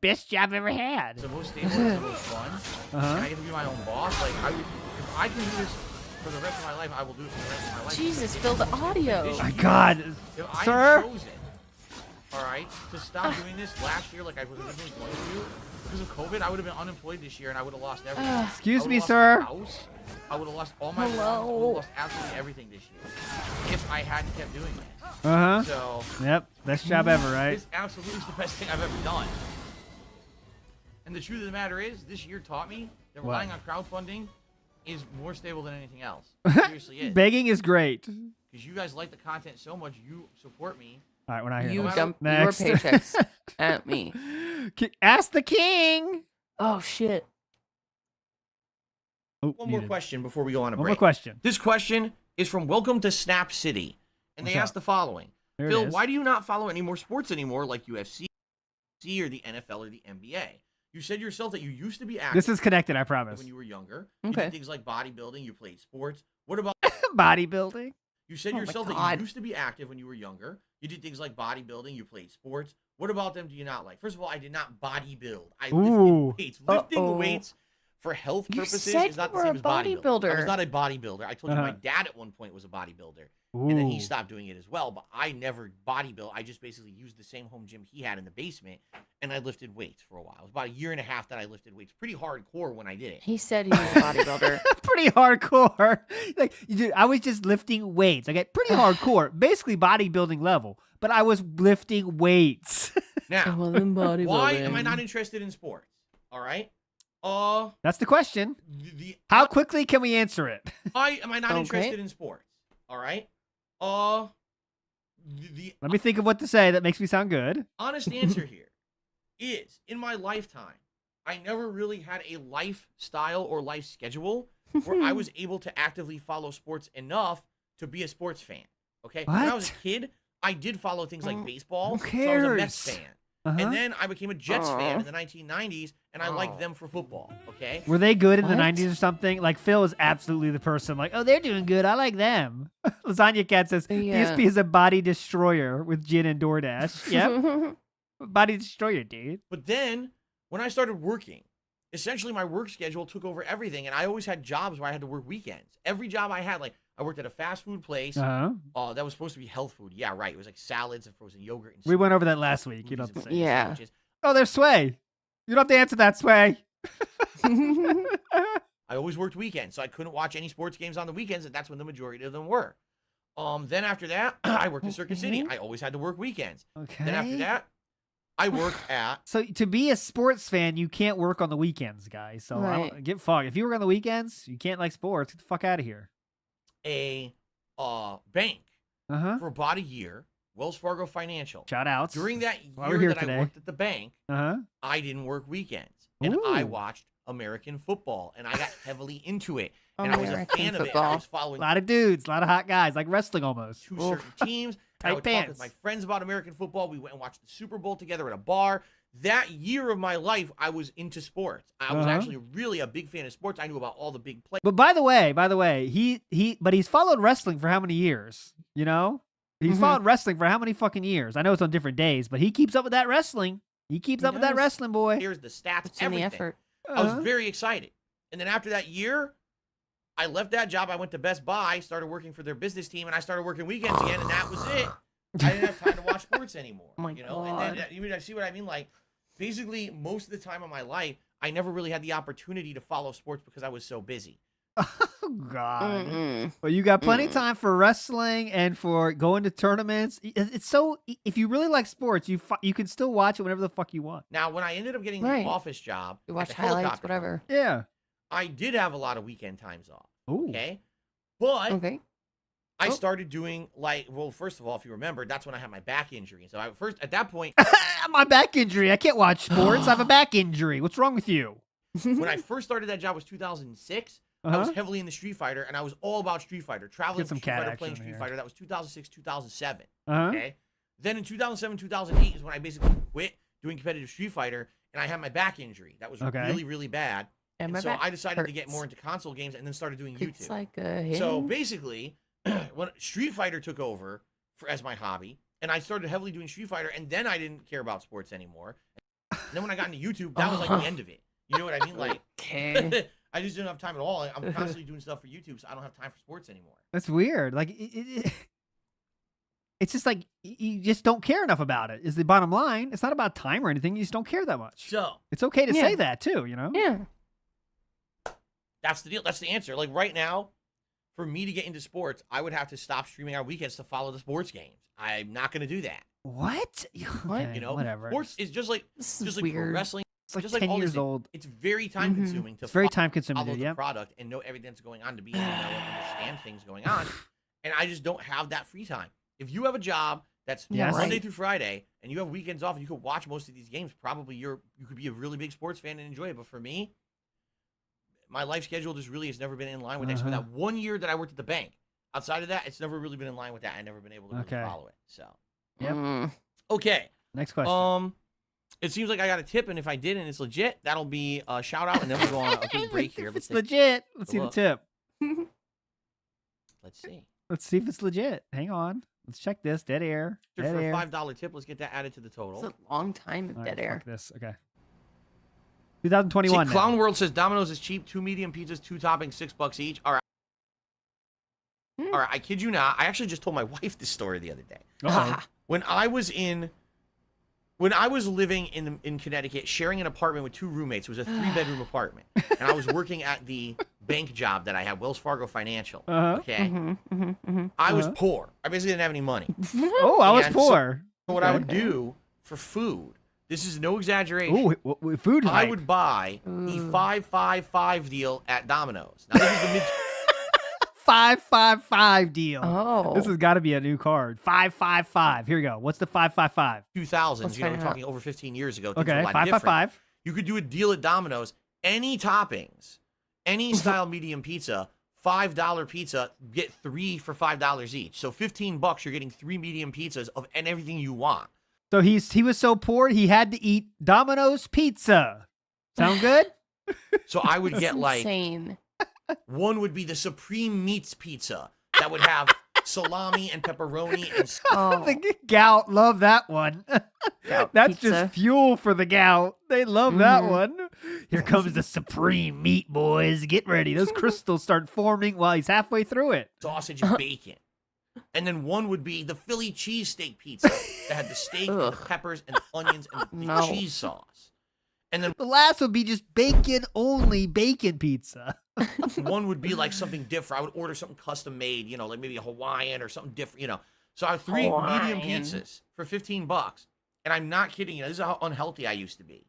best job ever had.
the most stable, it's the most fun. And I get to be my own boss. Like, if I can do this for the rest of my life, I will do it for the rest of my life.
Jesus, fill the audio.
This
Oh my
year,
God,
If I
sir.
had chosen, all right, to stop doing this last year like I was originally going to, because of COVID, I would have been unemployed this year and I would have lost everything.
Excuse
I would've
me,
lost
sir.
my house. I would have lost all my belongings. I would have lost absolutely everything this year if I hadn't kept doing this. So
Yep, best job ever, right?
this absolutely is the best thing I've ever done. And the truth of the matter is, this year taught me that
What?
relying on crowdfunding is more stable than anything else. It seriously is.
Begging is great.
Because you guys like the content so much, you support me.
All right, we're not here.
You
matter-
dump
Next.
your paychecks at me.
Ask the king.
Oh shit.
Oh,
One more
muted.
question before we go on a
One
break.
more question.
This question is from Welcome to Snap City. And
What's
they
up?
asked the following.
There it
Phil,
is.
why do you not follow any more sports anymore like UFC or the NFL or the NBA? You said yourself that you used to be active
This is connected, I promise.
when you were younger. You
Okay.
did things like bodybuilding, you played sports. What about
Bodybuilding.
you said
Oh my
yourself that
God.
you used to be active when you were younger. You did things like bodybuilding, you played sports. What about them do you not like? First of all, I did not bodybuild. I
Ooh.
lifted weights. Lifting
Uh-oh.
weights for health
You
purposes,
said
it's not
you
the
were
same
a
as bodybuilder. I
bodybuilder.
was not a bodybuilder. I told you my dad at one point was a bodybuilder. And then he
Ooh.
stopped doing it as well. But I never bodybuilt. I just basically used the same home gym he had in the basement, and I lifted weights for a while. It was about a year and a half that I lifted weights. Pretty hardcore when I did it.
He said he was a bodybuilder.
Pretty hardcore. Like, dude, I was just lifting weights. I get pretty hardcore, basically bodybuilding level, but I was lifting weights.
Now,
wasn't bodybuilding.
why am I not interested in sports? All right.
That's the question. How quickly can we answer it?
Why am I not
Okay.
interested in sports? All right.
Let me think of what to say that makes me sound good.
Honest answer here is, in my lifetime, I never really had a lifestyle or life schedule where I was able to actively follow sports enough to be a sports fan. Okay? When I was a kid, I did follow things like baseball.
Who
So I was a Mets
cares?
fan.
Uh-huh.
And then I became a Jets fan in the 1990s, and I liked them for football. Okay?
Were they good in the
What?
90s or something? Like, Phil is absolutely the person. Like, oh, they're doing good. I like them. Lasagna Cat says,
Yeah.
DSP is a body destroyer with gin and DoorDash. Yep. Body destroyer, dude.
But then, when I started working, essentially my work schedule took over everything, and I always had jobs where I had to work weekends. Every job I had, like, I worked at a fast food place.
Uh-huh.
That was supposed to be health food. Yeah, right. It was like salads and frozen yogurt. And
We went over that last week. You know
smoothies
what I'm
and
saying?
Yeah.
sandwiches.
Oh, there's Sway. You don't have to answer that, Sway.
I always worked weekends, so I couldn't watch any sports games on the weekends, and that's when the majority of them were. Then after that, I worked at Circuit City. I always had to work weekends.
Okay.
Then after that, I worked at
So to be a sports fan, you can't work on the weekends, guys. So I don't,
Right.
get fucked. If you work on the weekends, you can't like sports. Get the fuck out of here.
a bank
Uh-huh.
for about a year, Wells Fargo Financial.
Shout outs.
During that
While we're
year
here
that
today.
I worked at the bank,
Uh-huh.
I didn't work weekends, and I
Ooh.
watched American football, and I got heavily into it, and I was a
American
fan of it. And I
football.
was
A
following
lot of dudes, a lot of hot guys, like wrestling almost.
two certain teams. And I
Tight
would talk with
pants.
my friends about American football. We went and watched the Super Bowl together at a bar. That year of my life, I was into sports. I was
Uh-huh.
actually really a big fan of sports. I knew about all the big players.
But by the way, he's followed wrestling for how many years? You know? He's followed wrestling for how many fucking years? I know it's on different days, but he keeps up with that wrestling. He keeps up with that
does.
wrestling, boy.
Here's the stats,
It's in the
everything.
effort.
I was
Uh-huh.
very excited. And then after that year, I left that job. I went to Best Buy, started working for their business team, and I started working weekends again, and that was it. I didn't have time to watch sports anymore.
Oh my
you know, and then
God.
you see what I mean? Like, basically, most of the time of my life, I never really had the opportunity to follow sports because I was so busy.
Oh God.
Mm-mm.
But you got plenty of time for wrestling and for going to tournaments. It's so if you really like sports, you can still watch it whenever the fuck you want.
Now, when I ended up getting
Right.
the office job,
You
at
watch
the
highlights,
helicopter
whatever.
Yeah.
I did have a lot of weekend times off.
Ooh.
Okay. But
Okay.
I
Oh.
started doing well, first of all, if you remember, that's when I had my back injury. So at that point,
My back injury. I can't watch sports. I have a back injury. What's wrong with you?
when I first started that job was 2006. I was
Uh-huh.
heavily into Street Fighter, and I was all about Street Fighter, traveling
Get some
with Street
cat
Fighter,
action
playing
in
Street
here.
Fighter. That was 2006, 2007.
Uh-huh.
Okay. Then in 2007, 2008 is when I basically quit doing competitive Street Fighter, and I had my back injury. That was
Okay.
really, really bad.
And my
so
back
I decided to get
hurts.
more into console games, and then started doing
It's
YouTube.
like a
So
hidden-
basically, when Street Fighter took over as my hobby, and I started heavily doing Street Fighter, and then I didn't care about sports anymore. And then when I got into YouTube, that was like the end of it. You know what I mean? Like,
Okay.
I just didn't have time at all. I'm constantly doing stuff for YouTube, so I don't have time for sports anymore.
That's weird. Like it's just like you just don't care enough about it. Is the bottom line? It's not about time or anything. You just don't care that much.
So
It's okay to
Yeah.
say that too. You know.
Yeah.
that's the deal. That's the answer. Like right now, for me to get into sports, I would have to stop streaming on weekends to follow the sports games. I'm not going to do that.
What? Okay,
You know,
whatever.
sports is just like
This is
like pro
weird.
wrestling.
It's like
just
10
like all
years
these things.
old.
It's very time consuming to
It's very
follow
time consuming.
the
Dude, yeah.
product and know everything that's going on to be able to know and understand things going on. And I just don't have that free time. If you have a job that's
Yes.
Monday
Right.
through Friday and you have weekends off and you could watch most of these games, probably you could be a really big sports fan and enjoy it. But for me, my life schedule just really has never been in line with that. So
Uh-huh.
that 1 year that I worked at the bank, outside of that, it's never really been in line with that. I've never been able to really
Okay.
follow it. So
Yep.
Mm.
okay.
Next question.
It seems like I got a tip, and if I did and it's legit, that'll be a shout out, and then we'll go on a quick break here.
If
Let's
it's legit. Let's see the
look.
tip.
Let's see.
Let's see if it's legit. Hang on. Let's check this. Dead air.
For
Dead
a
air.
$5 tip, let's get that added to the total.
It's a long time of
All
dead
right,
air.
fuck this. Okay. 2021.
See,
now.
Clown World says Domino's is cheap. 2 medium pizzas, 2 toppings, $6 each. All right. All right, I kid you not. I actually just told my wife this story the other day. When I was living in Connecticut, sharing an apartment with 2 roommates, it was a 3-bedroom apartment, and I was working at the bank job that I had, Wells Fargo Financial. Okay, I was poor. I basically didn't have any money.
I was poor.
So what I would do for food, this is no exaggeration.
Food.
I would buy the 5-5-5 deal at Domino's. Now this is the mid.
5-5-5 deal.
Oh.
This has got to be a new card. 5-5-5. Here we go. What's the 5-5-5?
2000s, we're talking over 15 years ago.
Okay, 5-5-5.
You could do a deal at Domino's, any toppings, any style medium pizza, $5 pizza, get 3 for $5 each. So $15, you're getting 3 medium pizzas and everything you want.
So he was so poor he had to eat Domino's pizza. Sound good?
So I would get like
insane.
One would be the Supreme Meats pizza that would have salami and pepperoni and
The gout love that one. That's
pizza.
just fuel for the gout. They love that one. Here comes the Supreme Meat, boys. Get ready. Those crystals start forming while he's halfway through it.
sausage and bacon. And then one would be the Philly cheesesteak pizza that had the steak and the peppers and the onions and the cheese sauce. And then
the last would be just bacon only bacon pizza.
one would be like something different. I would order something custom made, like maybe a Hawaiian or something different, So I have 3 medium pizzas for $15. And I'm not kidding you. This is how unhealthy I used to be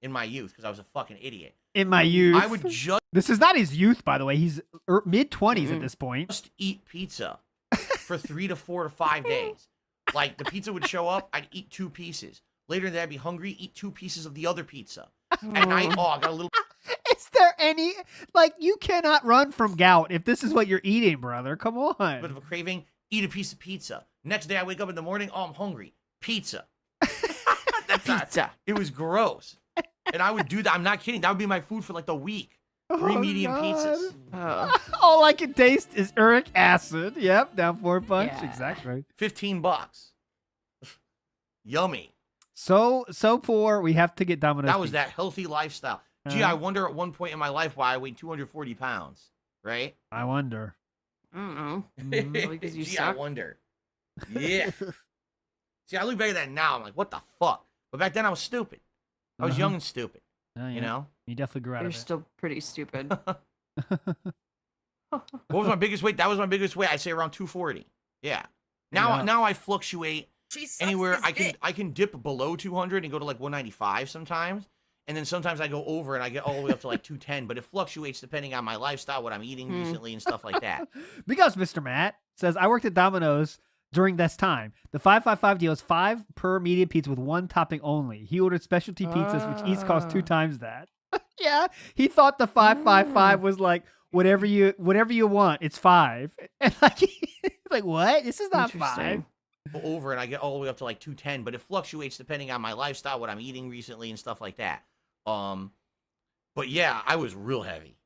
in my youth because I was a fucking idiot.
In my youth.
I would just
This is not his youth, by the way. He's mid-20s at this point.
eat pizza for 3 to 4 to 5 days. Like the pizza would show up, I'd eat 2 pieces. Later in the day, I'd be hungry, eat 2 pieces of the other pizza. At night, I got a little.
Is there any, you cannot run from gout if this is what you're eating, brother. Come on.
Bit of a craving, eat a piece of pizza. Next day, I wake up in the morning, I'm hungry. Pizza. Pizza. It was gross. And I would do that. I'm not kidding. That would be my food for the week. 3 medium pizzas.
All I can taste is uric acid. Yep, down 4 punch.
Yeah.
Exactly.
$15. Yummy.
So poor, we have to get Domino's.
That was that healthy lifestyle. Gee, I wonder at one point in my life why I weighed 240 pounds, right?
I wonder.
I don't know. Because you
Gee, I
suck.
wonder. Yeah. See, I look back at that now. I'm like, what the fuck? But back then I was stupid. I was young and stupid.
You definitely grew out
You're
of it.
still pretty stupid.
What was my biggest weight? That was my biggest weight. I say around 240. Yeah. Now I fluctuate anywhere. I can dip below 200 and go to 195 sometimes. And then sometimes I go over and I get all the way up to 210, but it fluctuates depending on my lifestyle, what I'm eating recently and stuff like that.
Because Mr. Matt says, I worked at Domino's during this time. The 5-5-5 deal is 5 per medium pizza with 1 topping only. He ordered specialty pizzas, which each cost 2 times that. Yeah, he thought the 5-5-5 was whatever you want, it's 5. And what? This is not 5.
Go over and I get all the way up to 210, but it fluctuates depending on my lifestyle, what I'm eating recently and stuff like that. But yeah, I was real heavy.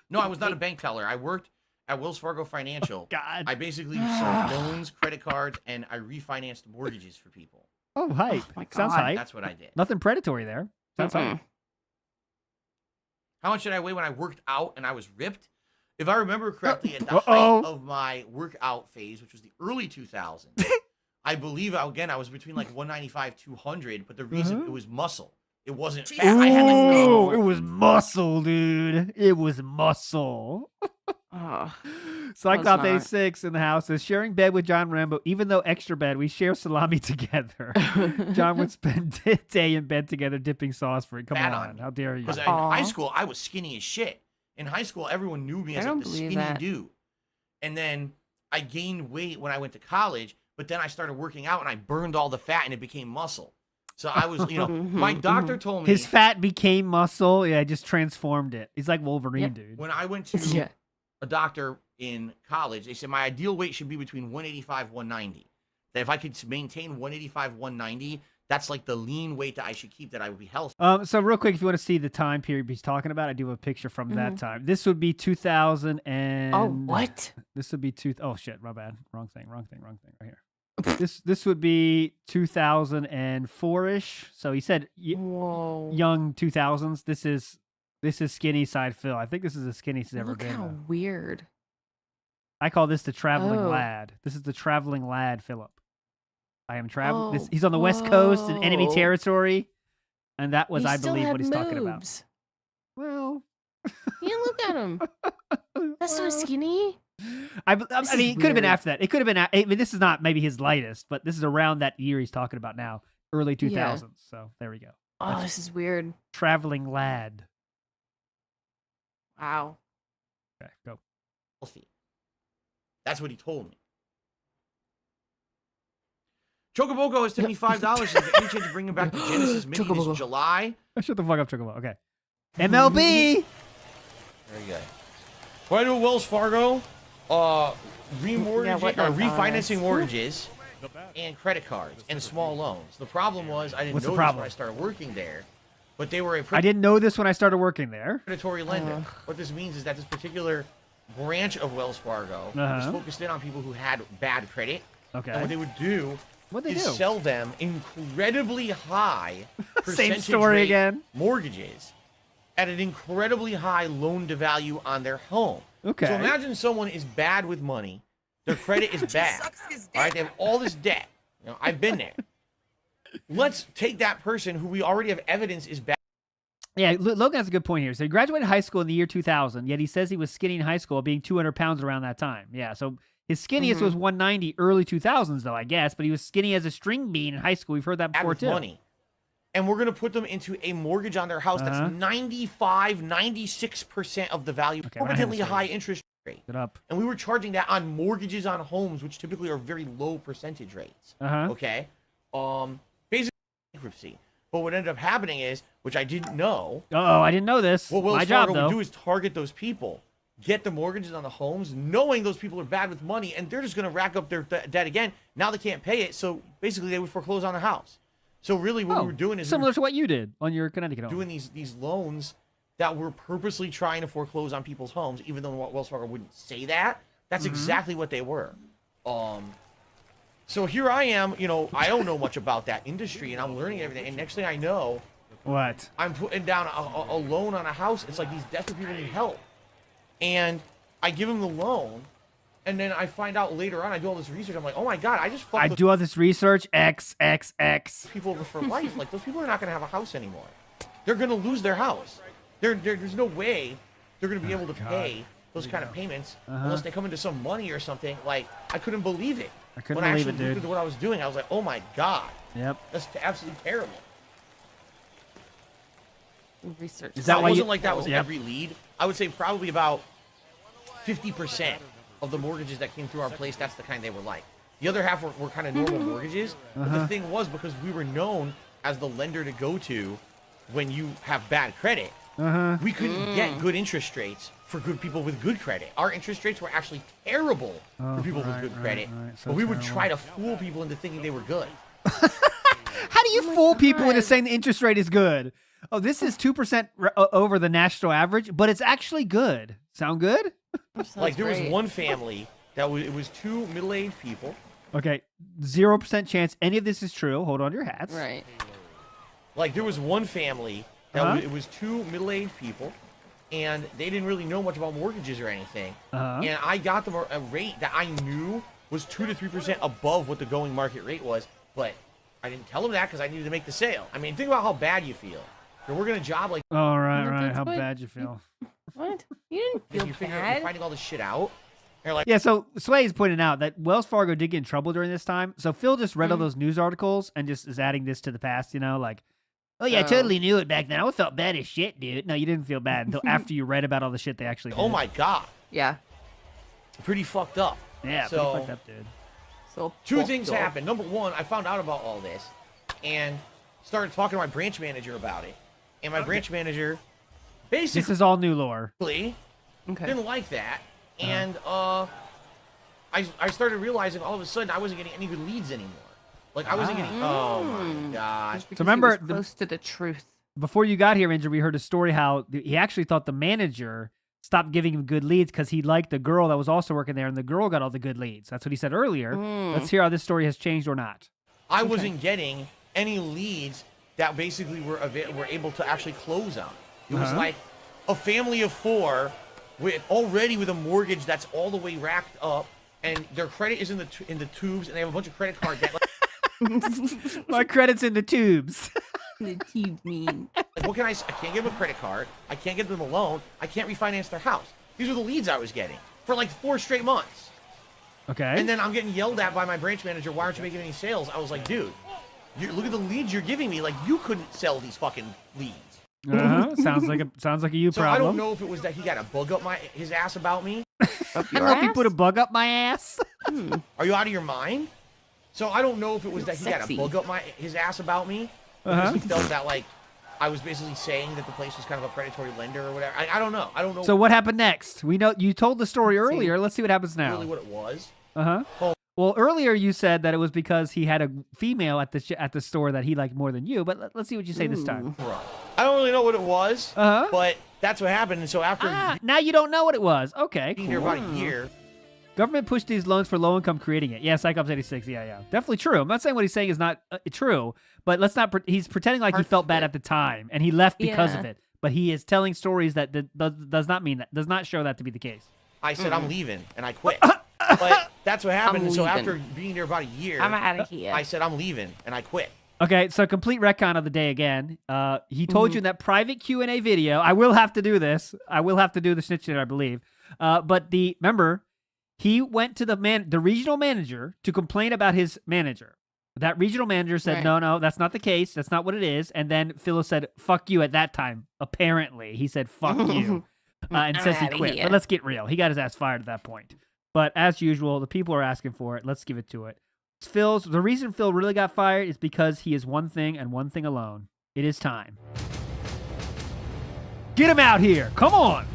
No, I was not a bank teller. I worked at Wells Fargo Financial.
God.
I basically sold loans, credit cards, and I refinanced mortgages for people.
Oh, hype.
my
Sounds
God.
hype.
That's what I did.
Nothing predatory there. Sounds hype.
How much did I weigh when I worked out and I was ripped? If I remember correctly, at the height of my workout phase, which was the early 2000s, I believe, again, I was between 195, 200, but the reason it was muscle. It wasn't fat. I had
it was muscle, dude. It was muscle. Cyclops 86 in the house says, sharing bed with John Rambo, even though extra bed, we share salami together. John would spend day in bed together dipping sauce for it. Come on. How dare you?
Because in high school, I was skinny as shit. In high school, everyone knew me as the skinny dude. And then I gained weight when I went to college, but then I started working out and I burned all the fat and it became muscle. So I was, my doctor told me.
His fat became muscle. Yeah, just transformed it. He's like Wolverine, dude.
When I went to a doctor in college, they said my ideal weight should be between 185, 190. That if I could maintain 185, 190, that's the lean weight that I should keep, that I would be healthy.
So real quick, if you want to see the time period he's talking about, I do have a picture from that time. This would be 2000 and...
Oh, what?
This would be... Oh, shit. My bad. Wrong thing. Right here. This would be 2004-ish. So he said
Whoa.
young 2000s. This is skinny side Phil. I think this is the skinniest he's ever
Look
been.
how
though.
weird.
I call this the traveling
Oh.
lad. This is the traveling lad, Philip. I am traveling.
Oh,
He's on the West Coast in enemy
whoa.
territory, and that was,
He
I
still
believe,
had
what he's talking about.
moves.
Well,
Yeah, look at him. That's not skinny.
I
This
mean,
is
it could have been
weird.
after that. It could have been. I mean, this is not maybe his lightest, but this is around that year he's talking about now, early 2000s. So there we go.
Oh,
That's
this is weird.
traveling lad.
Wow.
Okay, go.
Healthy. That's what he told me. Chocoboco has tipped me $5. Is there any chance of bringing back the Genesis Mini
Chocoboco.
this July?
Shut the fuck up, Chocobo. Okay. MLB.
Very good. What I do at Wells Fargo, refinancing mortgages and credit cards and small loans. The problem was I didn't
What's the
know this
problem?
when I started working there, but they were a
I didn't know this when I started working there.
predatory lender. What this means is that this particular branch of Wells Fargo was focused in on people who had bad credit.
Okay.
And what they would do
What'd they
is
do?
sell them incredibly high
Same
percentage
story
rate
again.
mortgages at an incredibly high loan to value on their home.
Okay.
So imagine someone is bad with money, their credit is bad. All right, they have all this debt. You know, I've been there. Let's take that person who we already have evidence is bad.
Yeah, Logan has a good point here. So he graduated high school in the year 2000, yet he says he was skinny in high school, being 200 pounds around that time. Yeah, so his skinniest was 190 early 2000s, though, I guess, but he was skinny as a string bean in high school. We've heard that
bad
before,
with
too.
money. And we're going to put them into a mortgage on their house that's 95, 96% of the value,
Okay, we're not
exorbitantly
having
high interest rate.
Get up.
And we were charging that on mortgages on homes, which typically are very low percentage rates. Okay? Basically, bankruptcy. But what ended up happening is, which I didn't know,
Oh, I didn't know this.
what Wells
My
Fargo
job, though.
would do is target those people, get the mortgages on the homes, knowing those people are bad with money, and they're just going to rack up their debt again. Now they can't pay it, so basically they would foreclose on the house. So really what we were doing is we
similar
were
to what you did on your Connecticut home.
doing these loans that were purposely trying to foreclose on people's homes, even though Wells Fargo wouldn't say that. That's exactly what they were. So here I am, you know, I don't know much about that industry, and I'm learning everything. And next thing I know,
What?
I'm putting down a loan on a house. It's like these desperate people need help. And I give them the loan, and then I find out later on, I do all this research. I'm like, oh my God, I just fucked
I
those
do all this research. XXX.
people over for life. Like, those people are not going to have a house anymore. They're going to lose their house. There's no way they're going to be able to pay those kind of payments unless they come into some money or something. Like, I couldn't believe it.
I couldn't
when
believe
I
it,
actually
dude.
looked at what I was doing, I was like, oh my God,
Yep.
that's absolutely terrible.
Research.
Is that
it
why
wasn't
you?
like that was
Yep.
every lead. I would say probably about 50% of the mortgages that came through our place, that's the kind they were like. The other half were kind of normal mortgages. But the thing was, because we were known as the lender to go to when you have bad credit, we couldn't get good interest rates for good people with good credit. Our interest rates were actually terrible for people with good credit.
So
but we would
terrible.
try to fool people into thinking they were good.
How do you fool people into saying the interest rate is good? Oh, this is 2% over the national average, but it's actually good. Sound good?
Like, there was one family that it was two middle-aged people.
Okay, 0% chance any of this is true. Hold on to your hats.
Right.
Like, there was one family that it was two middle-aged people, and they didn't really know much about mortgages or anything. And I got them a rate that I knew was 2 to 3% above what the going market rate was, but I didn't tell them that because I needed to make the sale. I mean, think about how bad you feel. You're working a job like
All right,
But
right.
that's
How
what-
bad you feel?
What? You didn't feel
you're
bad.
finding all this shit out. You're like,
Yeah, so Sway's pointing out that Wells Fargo did get in trouble during this time. So Phil just read all those news articles and just is adding this to the past, you know, like, oh, yeah, I totally knew it back then. I felt bad as shit, dude. No, you didn't feel bad until after you read about all the shit they actually did.
oh my God,
Yeah.
pretty fucked up.
Yeah,
So-
pretty fucked up, dude.
So
Two
fucked
things
up.
happened. Number one, I found out about all this and started talking to my branch manager about it. And my branch manager
This
basically
is all new lore.
Okay.
didn't like that. And I started realizing all of a sudden I wasn't getting any good leads anymore. Like, I wasn't getting, oh my gosh.
Because
remember
he was close to the truth.
Before you got here, Indrid, we heard a story how he actually thought the manager stopped giving him good leads because he liked the girl that was also working there, and the girl got all the good leads. That's what he said earlier. Let's hear how this story has changed or not.
I wasn't getting any leads that basically were able to actually close on. It was like a family of 4 already with a mortgage that's all the way racked up, and their credit is in the tubes, and they have a bunch of credit card debt.
My credit's in the tubes.
The tube mean.
Like, what can I can't give them a credit card. I can't give them a loan. I can't refinance their house. These are the leads I was getting for like 4 straight months.
Okay.
And then I'm getting yelled at by my branch manager, why aren't you making any sales? I was like, dude, look at the leads you're giving me. Like, you couldn't sell these fucking leads.
Sounds like a you
so
problem.
I don't know if it was that he got a bug up his ass about me.
I don't know if he put a bug up my ass.
Are you out of your mind? So I don't know if it was that he got a bug up his ass about me. Because he felt that, like, I was basically saying that the place was kind of a predatory lender or whatever. I don't know. I don't know.
So what happened next? We know you told the story earlier. Let's see what happens now.
Really what it was.
Well, earlier you said that it was because he had a female at the store that he liked more than you. But let's see what you say this time.
Right. I don't really know what it was. But that's what happened. And so after
now you don't know what it was. Okay.
being here about a year.
Government pushed these loans for low income, creating it. Yeah, Psychops 86. Yeah. Definitely true. I'm not saying what he's saying is not true, but let's not. He's pretending like he felt bad at the time and he left because of it. But he is telling stories that does not show that to be the case.
I said I'm leaving and I quit. But that's what happened. And so after being there about a year,
I'm out of here.
I said I'm leaving and I quit.
Okay, so complete retcon of the day again. He told you in that private Q&A video. I will have to do this. I will have to do the snitching, I believe. But remember. He went to the regional manager to complain about his manager. That regional manager said, no, that's not the case. That's not what it is. And then Phil said, fuck you at that time. Apparently, he said, fuck you. And says he quit. But let's get real. He got his ass fired at that point. But as usual, the people are asking for it. Let's give it to it. The reason Phil really got fired is because he is one thing and one thing alone. It is time. Get him out here. Come on.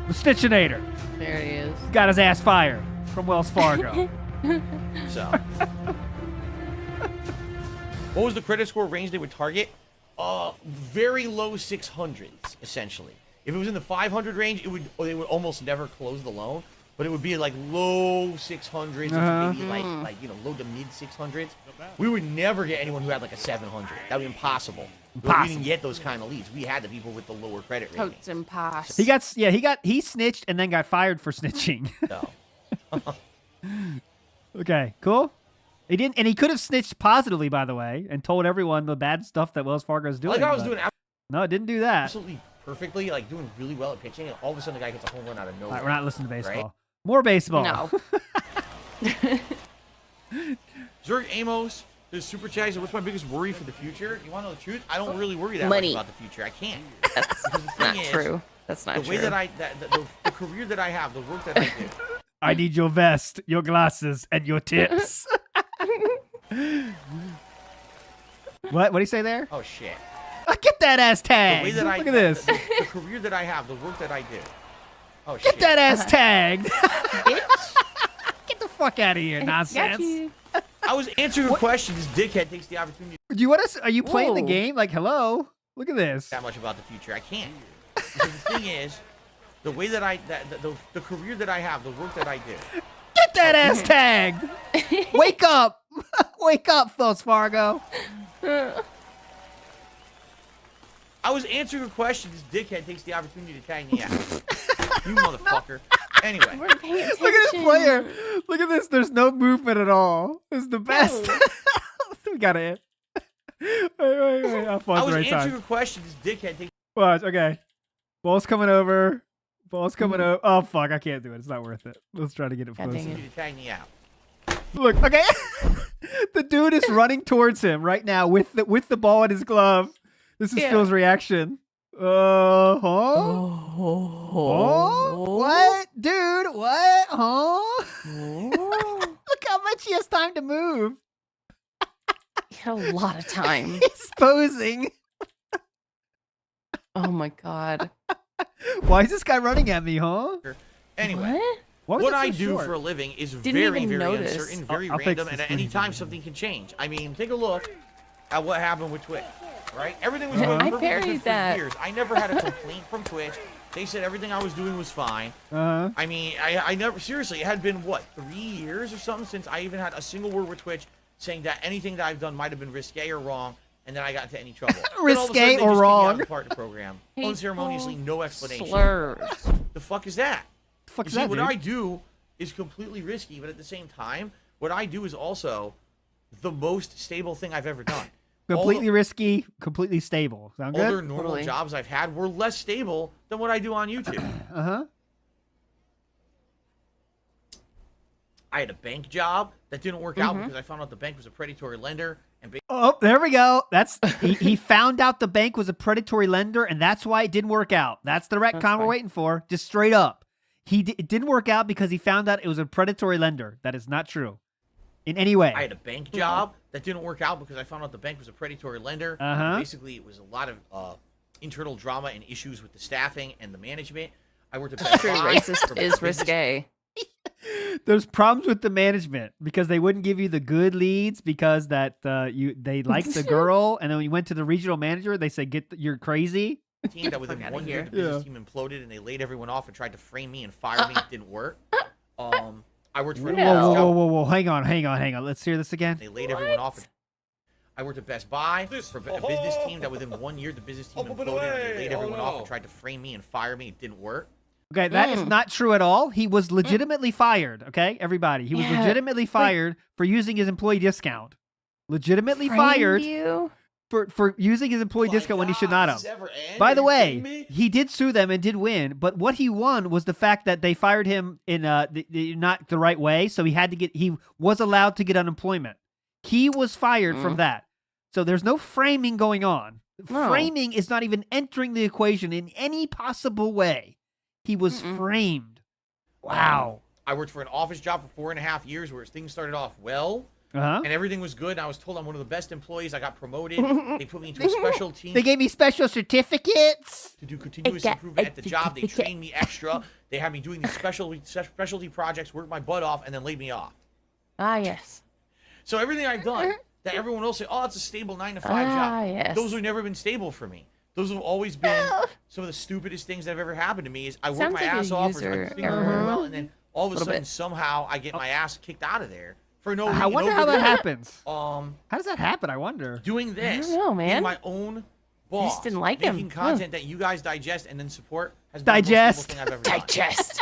The Snitchinator.
There he is.
Got his ass fired from Wells Fargo.
So, what was the credit score range they would target? Very low 600s, essentially. If it was in the 500 range, they would almost never close the loan, but it would be like low 600s, maybe like low to mid 600s. We would never get anyone who had like a 700. That would be impossible. We didn't get those kind of leads. We had the people with the lower credit rating.
It's impossible.
He snitched and then got fired for snitching.
No.
Okay, cool. He didn't, and he could have snitched positively, by the way, and told everyone the bad stuff that Wells Fargo is doing.
Like I was doing.
No, it didn't do that.
Absolutely perfectly, like doing really well at pitching, and all of a sudden the guy gets a home run out of nowhere.
All right, we're not listening to baseball. Right? More baseball.
No.
Zerg Amos, the super chat said, what's my biggest worry for the future? You want to know the truth? I don't really worry that much about the future. I can't.
That's not true. That's not true.
The way that the career that I have, the work that I do.
I need your vest, your glasses, and your tips. What do you say there?
Oh, shit.
Get that ass tagged.
The way that
Look at this.
The career that I have, the work that I do. Oh,
Get
shit.
that ass tagged. Get the fuck out of here, nonsense.
I was answering a question. This dickhead takes the opportunity.
Do you want us? Are you playing the game? Like, hello? Look at this.
That much about the future. I can't. Because the thing is, the way that the career that I have, the work that I do.
Get that ass tagged. Wake up. Wake up, Wells Fargo.
I was answering a question. This dickhead takes the opportunity to tag me out. You motherfucker. Anyway.
We're paying attention.
Look at this player. Look at this. There's no movement at all. This is the best. We got it. Wait. I'll pause
I was
the right
answering
time.
a question. This dickhead takes.
Watch. Okay. Ball's coming over. Ball's coming over. Oh, fuck. I can't do it. It's not worth it. Let's try to get it closer.
To tag me out.
Look. Okay. The dude is running towards him right now with the ball in his glove. This is Phil's reaction. Huh? What? Dude, what? Huh? Look how much he has time to move.
He had a lot of time.
He's posing.
Oh my god.
Why is this guy running at me, huh?
Anyway. What I do for a living is very uncertain, very random, and at any time something can change. I mean, take a look at what happened with Twitch. right? Everything was going
I
perfectly
buried
good for
that.
years. I never had a complaint from Twitch. They said everything I was doing was fine. I mean, I never, seriously, it had been, what, 3 years or something since I even had a single word with Twitch saying that anything that I've done might have been risque or wrong, and then I got into any trouble.
Risque or wrong.
Partner program. Unceremoniously, no explanation.
Slurs.
The fuck is that?
The fuck
You
is
see,
that,
what
dude?
I do is completely risky, but at the same time, what I do is also the most stable thing I've ever done.
Completely risky, completely stable. Sound good?
Other normal jobs I've had were less stable than what I do on YouTube. I had a bank job that didn't work out because I found out the bank was a predatory lender. And
Oh, there we go. That's he found out the bank was a predatory lender, and that's why it didn't work out. That's the retcon we're waiting for. Just straight up, it didn't work out because he found out it was a predatory lender. That is not true, in any way.
I had a bank job that didn't work out because I found out the bank was a predatory lender. Basically, it was a lot of internal drama and issues with the staffing and the management. I worked at Best
True,
Buy
racist
for
is
business.
risque.
There's problems with the management because they wouldn't give you the good leads because they liked the girl, and then when you went to the regional manager, they said you're crazy.
Team that within 1 year the business team imploded and they laid everyone off and tried to frame me and fire me. It didn't work. I worked for
Whoa! Hang on. Let's hear this again.
They laid everyone off. I worked at Best Buy for a business team that within 1 year the business team imploded and they laid everyone off and tried to frame me and fire me. It didn't work.
Okay, that is not true at all. He was legitimately fired, okay? Everybody. He was legitimately fired for using his employee discount. Legitimately fired for using his employee discount when he should not have. By the way, he did sue them and did win, but what he won was the fact that they fired him in not the right way, so he was allowed to get unemployment. He was fired from that. So there's no framing going on. Framing is not even entering the equation in any possible way. He was framed. Wow.
I worked for an office job for 4.5 years where things started off well, and everything was good. And I was told I'm one of the best employees. I got promoted. They put me into a special team.
They gave me special certificates
to do continuous improvement at the job. They trained me extra. They had me doing these specialty projects, worked my butt off, and then laid me off.
Yes.
So everything I've done that everyone will say, oh, it's a stable 9-to-5 job.
Yes.
Those have never been stable for me. Those have always been some of the stupidest things that have ever happened to me. Is I work my ass off, or things are going well, and then all of a sudden somehow I get my ass kicked out of there for no reason.
I wonder how that happens.
How
does that happen? I wonder.
Doing this,
I don't know, man.
being my own boss,
just didn't like
making
him.
content that you guys digest and then support has been the most stable thing I've ever done.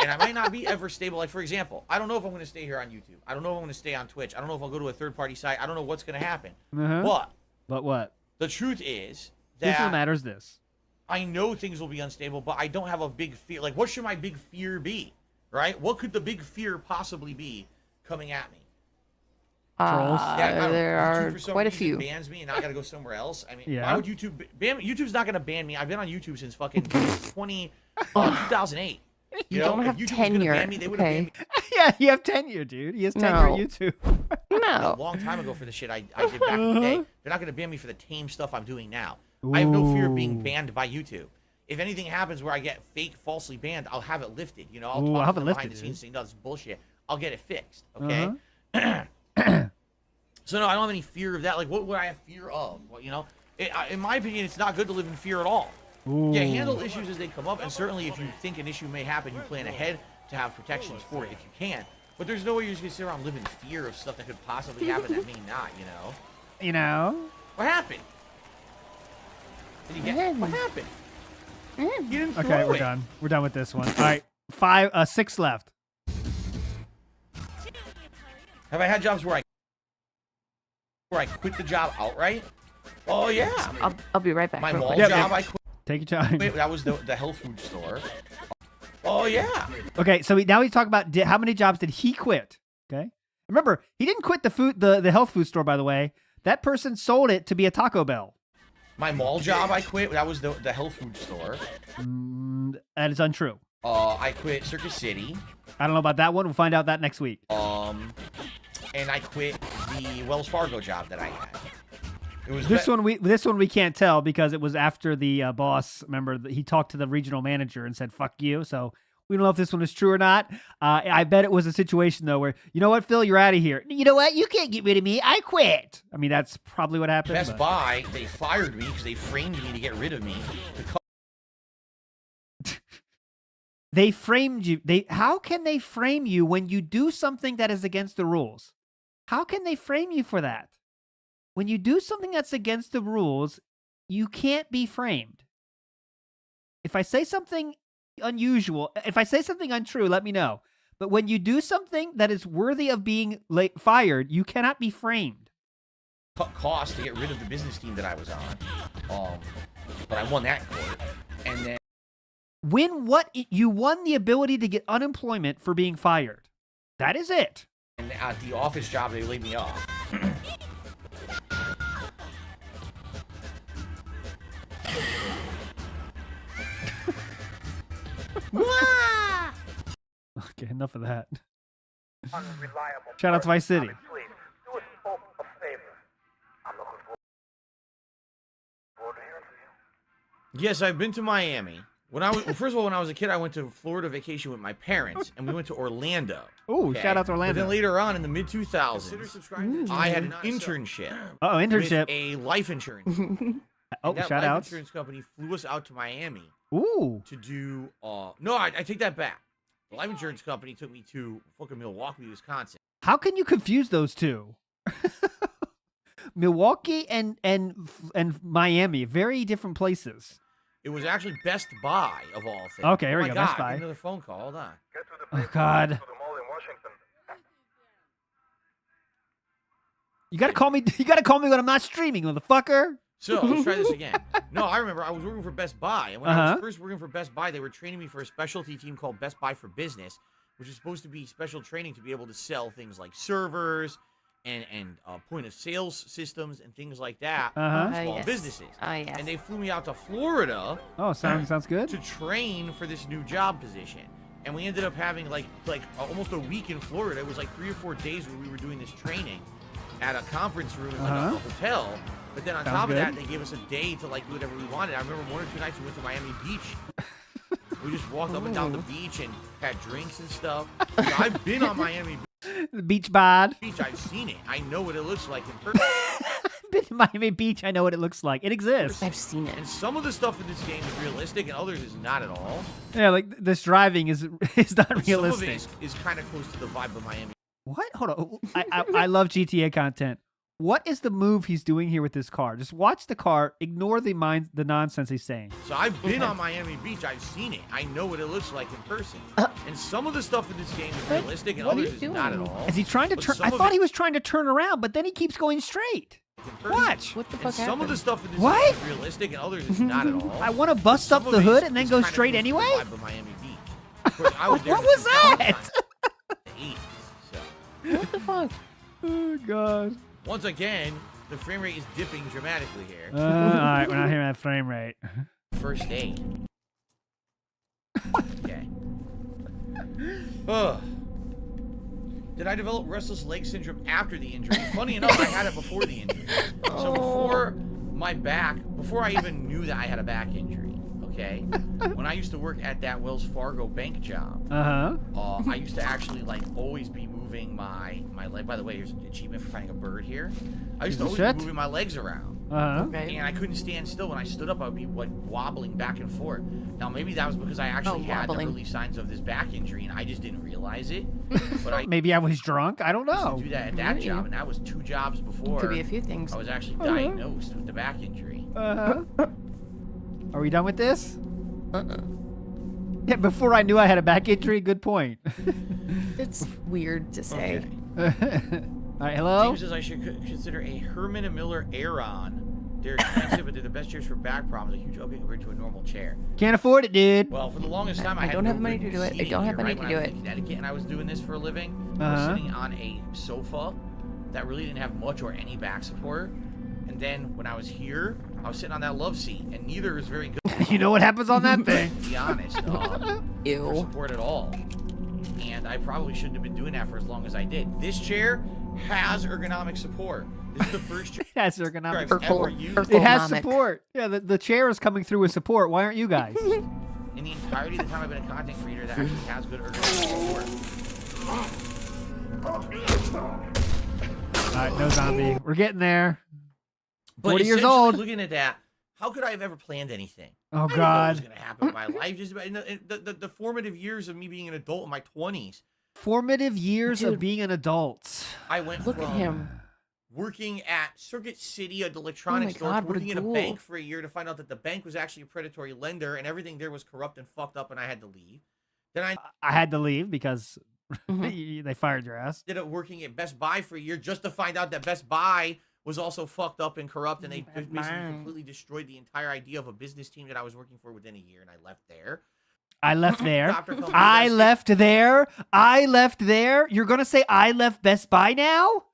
And I might not be ever stable. Like, for example, I don't know if I'm going to stay here on YouTube. I don't know if I'm going to stay on Twitch. I don't know if I'll go to a third-party site. I don't know what's going to happen. But
what?
The truth is
This
that
matters. This.
I know things will be unstable, but I don't have a big fear. Like, what should my big fear be? Right? What could the big fear possibly be coming at me?
Trolls.
There are
for some
quite a
reason
few.
Bans me, and I got to go somewhere else. I mean,
Yeah.
why would YouTube ban me? YouTube's not going to ban me. I've been on YouTube since fucking 2008.
You
know,
don't
if
have
YouTube was gonna
tenure.
ban me, they would have banned me
Yeah, you have tenure, dude. He has tenure at YouTube.
a long time ago for the shit I did back in the day. They're not going to ban me for the tame stuff I'm doing now. I have no fear of being banned by YouTube. If anything happens where I get fake, falsely banned, I'll have it lifted. You know, I'll talk to them behind the scenes saying, no, this is bullshit. I'll get it fixed, okay? So, no, I don't have any fear of that. Like, what would I have fear of? Well, you know, in my opinion, it's not good to live in fear at all. Yeah, handle issues as they come up, and certainly if you think an issue may happen, you plan ahead to have protections for it if you can. But there's no way you're just going to sit around living in fear of stuff that could possibly happen that may not, you know?
You know?
What happened? Did you get what happened? You didn't throw
Okay, we're
it.
done. We're done with this one. All right, 6 left.
Have I had jobs where I quit the job outright? Oh yeah.
I'll be right back.
My
real
mall
quick.
job, I quit.
Take your time.
That was the health food store. Oh yeah.
Okay, so now we talk about how many jobs did he quit? Okay, remember he didn't quit the health food store. By the way, that person sold it to be a Taco Bell.
My mall job, I quit. That was the health food store.
That is untrue.
I quit Circus City.
I don't know about that one. We'll find out that next week.
And I quit the Wells Fargo job that I had. It was
This one we can't tell because it was after the boss. Remember, he talked to the regional manager and said "fuck you." So We don't know if this one is true or not. I bet it was a situation, though, where, you know what, Phil, you're out of here. You know what? You can't get rid of me. I quit. I mean, that's probably what happened.
Best Buy, they fired me because they framed me to get rid of me.
They framed you. How can they frame you when you do something that is against the rules? How can they frame you for that? When you do something that's against the rules, you can't be framed. If I say something unusual, if I say something untrue, let me know. But when you do something that is worthy of being fired, you cannot be framed.
Cut costs to get rid of the business team that I was on. But I won that court. And then
You won the ability to get unemployment for being fired. That is it.
And at the office job, they laid me off.
Okay, enough of that. Shout out to Vice City.
Yes, I've been to Miami. First of all, when I was a kid, I went to Florida vacation with my parents, and we went to Orlando.
Ooh, shout out to Orlando.
But then later on, in the mid-2000s, I had an internship.
Oh, internship.
With a life insurance.
Oh,
that
shout
life
outs.
insurance company flew us out to Miami.
Ooh.
To do, no, I take that back. The life insurance company took me to fucking Milwaukee, Wisconsin.
How can you confuse those two? Milwaukee and Miami, very different places.
It was actually Best Buy, of all things.
Okay, here we
my
go,
God,
Best Buy.
Another phone call, hold on.
Oh, God. You gotta call me when I'm not streaming, motherfucker.
So, let's try this again. No, I remember I was working for Best Buy, and when I was first working for Best Buy, they were training me for a specialty team called Best Buy for Business, which is supposed to be special training to be able to sell things like servers and point of sales systems and things like that to small businesses.
Yes.
And they flew me out to Florida.
Oh, sounds good.
To train for this new job position. And we ended up having like almost a week in Florida. It was like 3 or 4 days where we were doing this training at a conference room in like a hotel. But then on top of that, they gave us a day to like do whatever we wanted. I remember 1 or 2 nights we went to Miami Beach. We just walked up and down the beach and had drinks and stuff. So I've been on Miami Beach.
The beach bod.
I've seen it. I know what it looks like in person.
Been to Miami Beach. I know what it looks like. It exists.
I've seen it.
And some of the stuff in this game is realistic, and others is not at all.
Yeah, like this driving is not realistic.
Some of it is kind of close to the vibe of Miami.
What? Hold on. I love GTA content. What is the move he's doing here with this car? Just watch the car. Ignore the nonsense he's saying.
So I've been on Miami Beach. I've seen it. I know what it looks like in person. And some of the stuff in this game is realistic, and others is not at all.
Is he trying to turn? I thought he was trying to turn around, but then he keeps going straight. Watch.
What the fuck
and some
happened?
of the stuff in this game is realistic, and others is not at all.
I want to bust up the hood and then go straight anyway.
Of Miami Beach. Of course, I was there
what was that?
The 80s, so.
What the fuck?
Oh God.
Once again, the frame rate is dipping dramatically here.
All right, we're not hearing that frame rate.
First aid. Okay. Ugh. Did I develop restless leg syndrome after the injury? Funny enough, I had it before the injury. So before I even knew that I had a back injury, okay? When I used to work at that Wells Fargo bank job, I used to actually like always be moving my leg. By the way, here's an achievement for finding a bird here. I used to always be moving my legs around.
Okay.
And I couldn't stand still. When I stood up, I would be like wobbling back and forth. Now maybe that was because I actually had the early signs of this back injury, and I just didn't realize it. But
maybe I was drunk. I don't know.
I used to do that at that job, and that was 2 jobs before.
Could be a few things.
I was actually diagnosed with the back injury.
Are we done with this? Yeah, before I knew I had a back injury. Good point.
It's weird to say.
Okay.
All right, hello?
James says I should consider a Herman & Miller Aeron. They're expensive, but they're the best chairs for back problems. A huge upgrade compared to a normal chair.
Can't afford it, dude.
Well, for the longest time,
I don't have money to do it. I don't have money to do it.
In Connecticut, and I was doing this for a living. I was sitting on a sofa that really didn't have much or any back support. And then when I was here, I was sitting on that love seat, and neither is very good.
You know what happens on that thing?
To be honest,
Ew.
for support at all. And I probably shouldn't have been doing that for as long as I did. This chair has ergonomic support. This is the first chair
It has ergonomic
I've ever
support.
used.
It has support. Yeah, the chair is coming through with support. Why aren't you guys?
in the entirety of the time I've been a content creator that actually has good ergonomic support.
All right, no zombie. We're getting there.
But
40 years
essentially,
old.
looking at that, how could I have ever planned anything?
Oh,
I didn't know what
God.
was going to happen in my life. Just the formative years of me being an adult in my 20s.
Formative years of
Dude.
being an adult.
I went
Look
from
at him.
working at Circuit City, an electronics store,
God,
to
what a
working in a
ghoul.
bank for a year to find out that the bank was actually a predatory lender and everything there was corrupt and fucked up and I had to leave. Then I
I had to leave because
Mhm.
they fired your ass.
ended up working at Best Buy for a year just to find out that Best Buy was also fucked up and corrupt, and they
Best
basically
Buy.
completely destroyed the entire idea of a business team that I was working for within a year, and I left there.
I left there.
Doctor company
I
that
left there. I left there. You're going to say I left Best Buy now?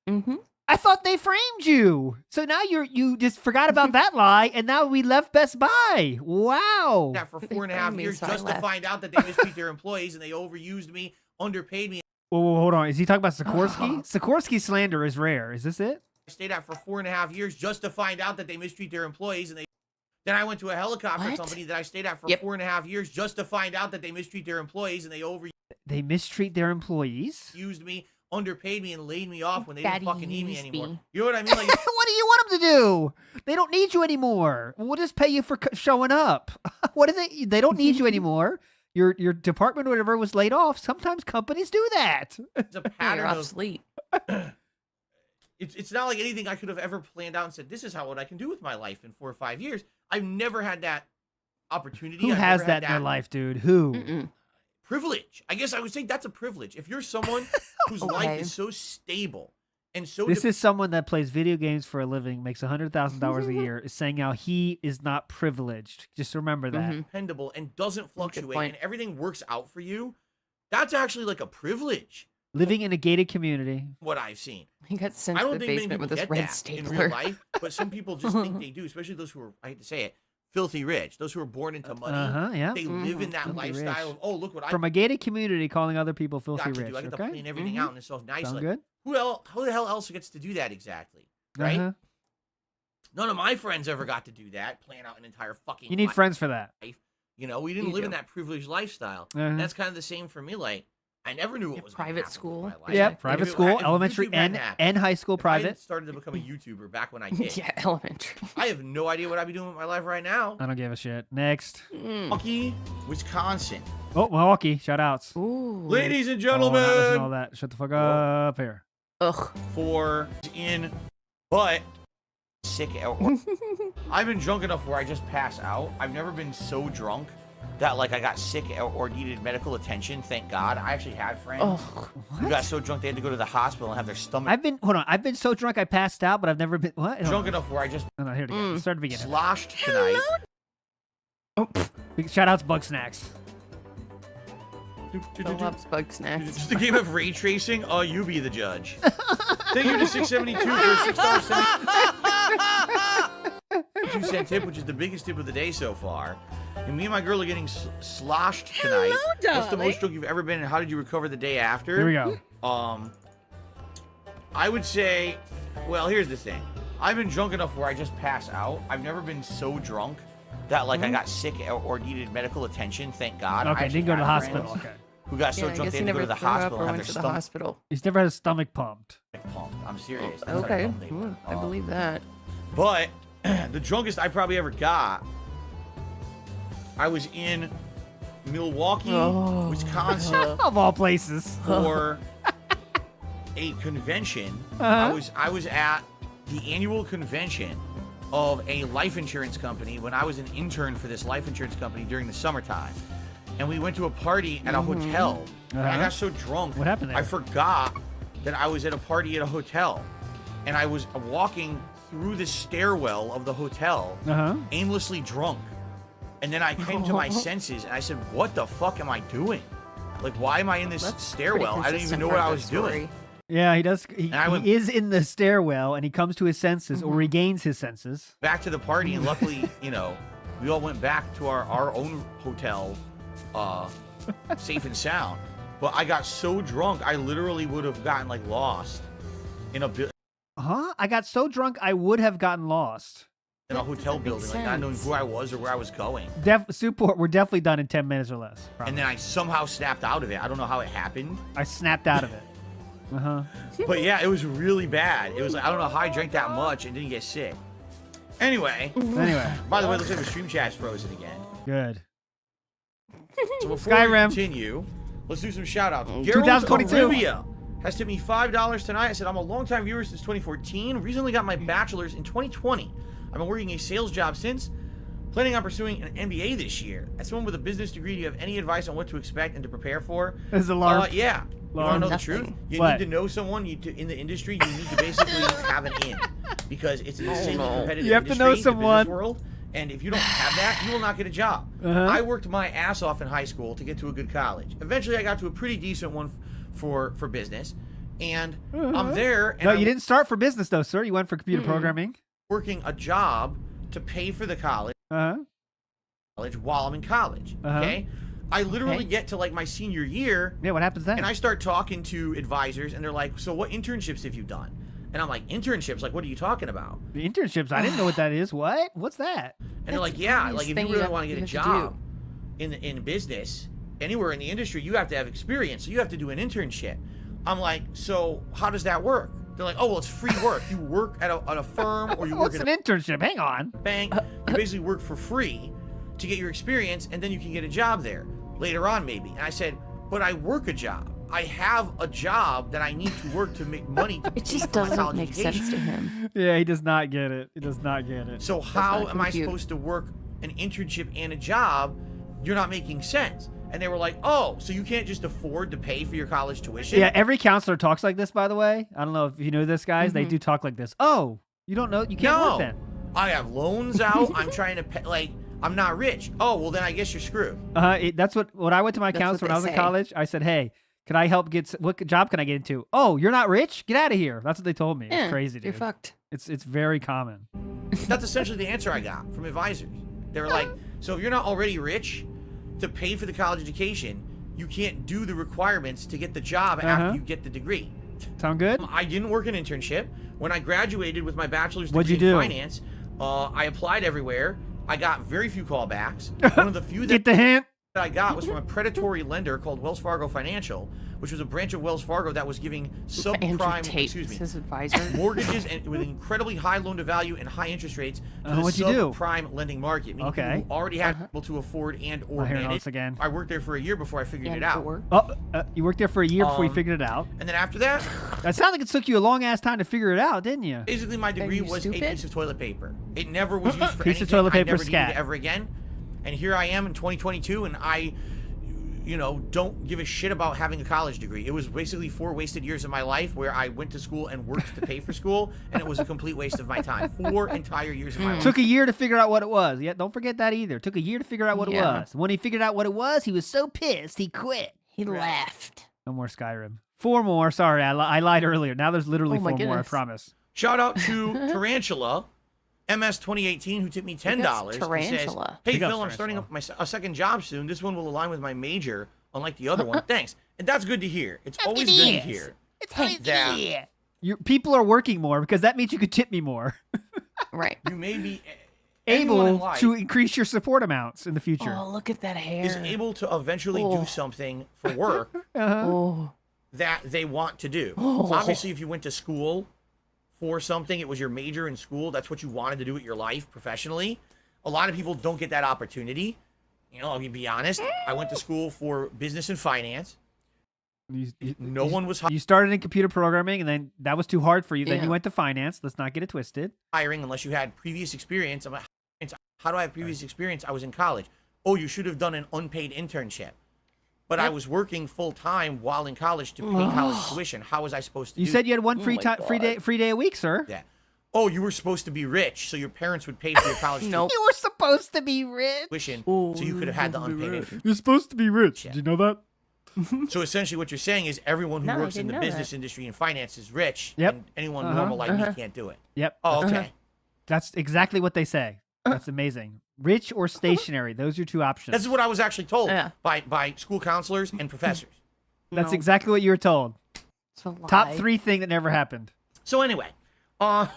Mm-hmm.
I thought they framed you. So now you just forgot about that lie, and now we left Best Buy. Wow.
that for
They
4.5
framed me,
years
so I
just to
left.
find out that they mistreat their employees and they overused me, underpaid me.
Whoa, hold on. Is he talking about Sikorsky? Sikorsky slander is rare. Is this it?
I stayed at for 4.5 years just to find out that they mistreat their employees, and then I went to a helicopter
What?
company that I stayed at for
Yep.
4.5 years just to find out that they mistreat their employees and they overused
They mistreat their employees?
me, underpaid me, and laid me off when they
Daddy
didn't fucking need me
used
anymore.
me.
You know what I mean? Like,
What do you want them to do? They don't need you anymore. We'll just pay you for showing up. What is it? They don't need you anymore. Your department or whatever was laid off. Sometimes companies do that.
it's a
You're
pattern of
obsolete.
it's not like anything I could have ever planned out and said, this is what I can do with my life in 4 or 5 years. I've never had that opportunity.
Who
I've
has
never
that
had
in their life, dude? Who?
Mm-mm.
privilege. I guess I would say that's a privilege. If you're someone whose life
Okay.
is so stable and so
This is someone that plays video games for a living, makes $100,000 a year, is saying how he is not privileged. Just remember that.
Mhm.
dependable and doesn't fluctuate
point.
and everything works out for you, that's actually like a privilege,
Living in a gated community.
what I've seen.
He got sent
I
to
don't
the
think many
basement
people
with this
get
red
that in real
stapler.
life, but some people just think they do, especially those who are, I hate to say it, filthy rich. Those who are born into money.
Yeah.
They live in that
Filthy
lifestyle
rich.
of, oh, look what I
From a gated community calling other people
got
filthy
to
rich.
do. I get to
Okay.
plan everything out and it's so nice.
Sound
Like,
good?
who the hell else gets to do that exactly? Right?
Uh-huh.
None of my friends ever got to do that, plan out an entire fucking
You need
life.
friends for that.
You know, we didn't
You
live in
do.
that privileged lifestyle.
Uh-huh.
And that's kind of the same for me. Like, I never knew what
Your
was gonna
private
happen with
school.
my life.
Yeah,
Yep.
If
Private
it-
school,
if
elementary,
YouTube hadn't happened,
and high school
if I had
private.
started to become a YouTuber back when I did.
Yeah, elementary.
I have no idea what I'd be doing with my life right now.
I don't give a shit. Next.
Milwaukee, Wisconsin.
Oh, Milwaukee. Shout outs.
Ooh.
Ladies and
Oh,
gentlemen,
not listening to all that. Shut the fuck up here.
Ugh.
for in, but sick. I've been drunk enough where I just pass out. I've never been so drunk that like I got sick or needed medical attention. Thank God. I actually had friends
Ugh.
who got so drunk they had to go to the hospital and have their stomach
I've been so drunk I passed out, but I've never been what?
drunk enough where I just
Oh, no, here it again. Start at the beginning.
sloshed tonight.
Oh, pff.
Big shout outs Bug Snacks.
Phil loves bug snacks.
It's just a game of ray tracing. Oh, you be the judge. Thank you to 672 for a $6.72 tip, which is the biggest tip of the day so far. And me and my girl are getting sloshed tonight. What's the most drunk you've ever been, and how did you recover the day after?
Here we go.
I would say, well, here's the thing. I've been drunk enough where I just pass out. I've never been so drunk that like I got sick or needed medical attention. Thank God. I
Okay,
actually
didn't go to the
had
hospital.
friends
Okay.
Who got so
Yeah, I
drunk
guess
they
he
had to go
never
to the
threw up
hospital
or
and have
went
their
to the
stomach
hospital.
He's never had his stomach pumped.
pumped. I'm serious. That's how
Okay.
dumb they were.
I believe that.
But the drunkest I probably ever got, I was in Milwaukee,
Oh.
Wisconsin
Of all places.
for a convention.
Uh-huh.
I was at the annual convention of a life insurance company when I was an intern for this life insurance company during the summertime. And we went to a party at a hotel. And I
Uh-huh.
got so drunk,
What happened there?
I forgot that I was at a party at a hotel. And I was walking through the stairwell of the hotel,
Uh-huh.
aimlessly drunk. And then I came to my senses and I said, what the fuck am I doing? Like, why am I in this
That's
stairwell?
pretty
I didn't even
consistent
know what I
part of
was
the story.
doing.
Yeah, he does. He
I went-
is in the stairwell, and he comes to his senses or regains his senses.
Back to the party, and luckily, you know, we all went back to our own hotel, safe and sound. But I got so drunk, I literally would have gotten like lost in a
Huh? I got so drunk I would have gotten lost.
in a hotel building, like not knowing who I was or where I was going.
Support, we're definitely done in 10 minutes or less. Probably.
And then I somehow snapped out of it. I don't know how it happened.
I snapped out of it.
But yeah, it was really bad. It was like, I don't know how I drank that much and didn't get sick. Anyway. By the way, looks like the stream chat's frozen again.
Good.
So before we continue, let's do some shout outs.
2022
has tipped me $5 tonight. I said, I'm a longtime viewer since 2014. Recently got my bachelor's in 2020. I've been working a sales job since. Planning on pursuing an MBA this year. As someone with a business degree, do you have any advice on what to expect and to prepare for?
This is a LARP.
Yeah. You want to know the truth? You need to know someone in the industry. You need to basically have an in. Because it's an insanely competitive
you have
industry,
to know someone.
The business world. And if you don't have that, you will not get a job. I worked my ass off in high school to get to a good college. Eventually, I got to a pretty decent one for business. And I'm there. And
no, you didn't start for business, though, sir. You went for computer programming.
Working a job to pay for the college while I'm in college. Okay? I literally get to like my senior year.
Yeah, what happens then?
And I start talking to advisors, and they're like, so what internships have you done? And I'm like, internships? Like, what are you talking about?
The internships? I didn't know what that is. What? What's that?
And they're like, yeah, like if you really want to get a job in business, anywhere in the industry, you have to have experience. So you have to do an internship. I'm like, so how does that work? They're like, oh, well, it's free work. You work at a firm or you work
at an internship. Hang on.
Bank. You basically work for free to get your experience, and then you can get a job there later on, maybe. And I said, but I work a job. I have a job that I need to work to make money to
it just doesn't make sense to him.
Yeah, he does not get it. He does not get it.
So how am I supposed to work an internship and a job? You're not making sense. And they were like, oh, so you can't just afford to pay for your college tuition?
Yeah, every counselor talks like this, by the way. I don't know if you know this, guys. They do talk like this. Oh, you don't know? You can't work then.
I have loans out. I'm trying to pay, like, I'm not rich. Oh, well, then I guess you're screwed.
That's what, when I went to my counselor when I was in college, I said, hey, can I help what job can I get into? Oh, you're not rich? Get out of here. That's what they told me.
Yeah,
it's crazy, dude.
You're fucked.
It's very common.
That's essentially the answer I got from advisors. They were like, so if you're not already rich to pay for the college education, you can't do the requirements to get the job after you get the degree.
Sound good?
I didn't work an internship. When I graduated with my bachelor's
What'd
degree
you do?
in finance, I applied everywhere. I got very few callbacks. One of the few
Get the hint?
that I got was from a predatory lender called Wells Fargo Financial, which was a branch of Wells Fargo that was giving subprime, mortgages and with incredibly high loan to value and high interest rates to the subprime lending market. Meaning people who already had people to afford and or manage.
Again.
I worked there for a year before I figured it out.
You worked there for a year before you figured it out.
And then after that,
that sounded like it took you a long ass time to figure it out, didn't you?
Basically, my degree was a piece of toilet paper. It never was used for
piece
anything.
Of toilet paper
I never
scat.
needed it ever again. And here I am in 2022, and I, don't give a shit about having a college degree. It was basically 4 wasted years of my life where I went to school and worked to pay for school, and it was a complete waste of my time. 4 entire years of my life.
Took a year to figure out what it was. Yeah, don't forget that either. Took a year to figure out what it was. When he figured out what it was, he was so pissed he quit.
He left.
No more Skyrim. 4 more. Sorry, I lied earlier. Now there's literally 4 more, I promise.
Shout out to Tarantula, MS 2018, who tipped me $10.
Tarantula.
He says, hey, Phil, I'm starting up a second job soon. This one will align with my major, unlike the other one. Thanks. And that's good to hear. It's always good to hear.
It's always good to hear. People are working more because that means you could tip me more.
Right.
You may be
able to increase your support amounts in the future.
Oh, look at that hair.
Is able to eventually do something for work that they want to do. Obviously, if you went to school for something, it was your major in school, that's what you wanted to do with your life professionally. A lot of people don't get that opportunity. Let me be honest. I went to school for business and finance. No one was
You started in computer programming, and then that was too hard for you. Then you went to finance. Let's not get it twisted.
Hiring unless you had previous experience. I'm like, how do I have previous experience? I was in college. Oh, you should have done an unpaid internship. But I was working full time while in college to pay college tuition. How was I supposed to?
You said you had one free day a week, sir.
Yeah. Oh, you were supposed to be rich, so your parents would pay for your college tuition.
You were supposed to be rich.
So you could have had the unpaid internship.
You're supposed to be rich. Did you know that?
So essentially, what you're saying is everyone who works in the business industry and finance is rich.
Yep.
And anyone normal like me can't do it.
Yep.
Oh, okay.
That's exactly what they say. That's amazing. Rich or stationary. Those are 2 options.
This is what I was actually told by school counselors and professors.
That's exactly what you were told. Top 3 thing that never happened.
So anyway, I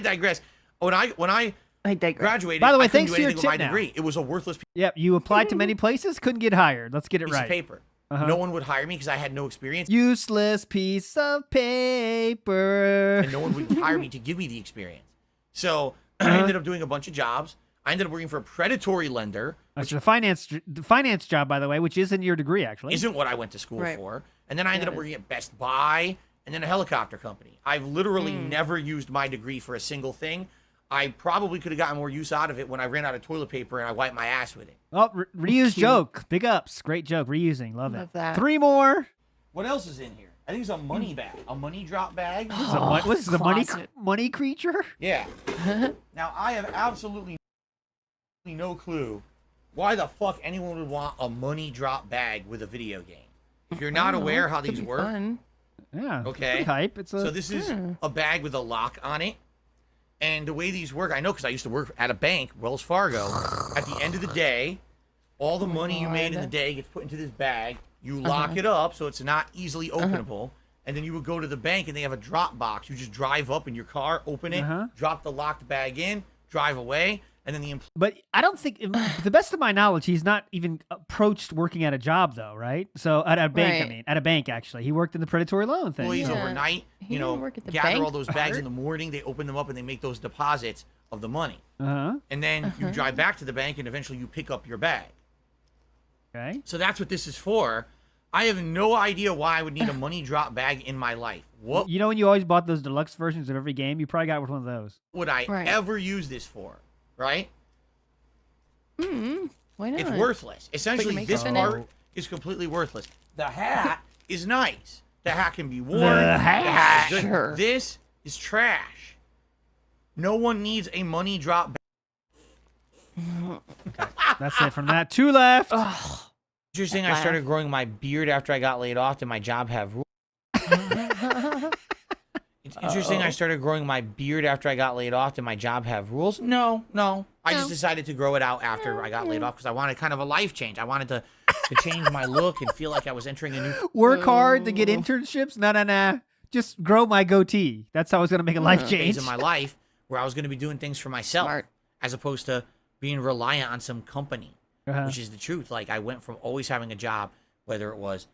digress. When I
I digress.
graduated.
By the way,
I couldn't
thanks
do
for your
anything with my
tip now.
degree. It was a worthless
Yep, you applied to many places, couldn't get hired. Let's get it
piece
right.
of paper.
Uh-huh.
No one would hire me because I had no experience,
Useless piece of paper.
and no one would hire me to give me the experience. So I ended up doing a bunch of jobs. I ended up working for a predatory lender,
That's the finance job, by the way, which isn't your degree, actually.
isn't what I went to school
Right.
for. And then I ended up working at Best Buy and then a helicopter company. I've literally never used my degree for a single thing. I probably could have gotten more use out of it when I ran out of toilet paper and I wiped my ass with it.
Oh, reuse joke. Big ups. Great joke. Reusing. Love it.
Love that.
3 more.
What else is in here? I think it's a money bag, a money drop bag.
What is the
closet.
money creature?
Yeah. Now, I have absolutely no clue why the fuck anyone would want a money drop bag with a video game. If you're not aware how
Could
these
be
work,
fun.
Yeah.
Okay.
Pretty hype. It's a,
so this is a bag with a lock on it. And the way these work, I know because I used to work at a bank, Wells Fargo. At the end of the day, all the money you made in the day gets put into this bag. You lock it up so it's not easily openable. And then you would go to the bank and they have a drop box. You just drive up in your car, open it, drop the locked bag in, drive away, and then the
But I don't think, to the best of my knowledge, he's not even approached working at a job, though, right? So at a bank,
Right.
at a bank, actually. He worked in the predatory loan thing.
employees
so-
overnight,
He
you
didn't
know,
work at the
gather
bank
all those bags
part.
in the morning. They open them up and they make those deposits of the money.
Uh-huh.
And then you drive back to the bank and eventually you pick up your bag.
Okay.
So that's what this is for. I have no idea why I would need a money drop bag in my life. What
You know when you always bought those deluxe versions of every game? You probably got one of those.
would I
Right.
ever use this for? Right?
Why not?
It's worthless. Essentially,
makeup
this
in it.
part is completely worthless. The hat is nice. The hat can be worn.
The hat.
is good.
Sure.
This is trash. No one needs a money drop bag.
That's it from that. 2 left.
Interesting. I started growing my beard after I got laid off. Did my job have rules? It's interesting. I started growing my beard after I got laid off. Did my job have rules? No. I just decided to grow it out after I got laid off because I wanted kind of a life change. I wanted to change my look and feel like I was entering a new
Work hard to get internships? No. Just grow my goatee. That's how I was going to make a life change.
phase in my life where I was going to be doing things for myself
Smart.
as opposed to being reliant on some company, which is the truth. Like I went from always having a job, whether it was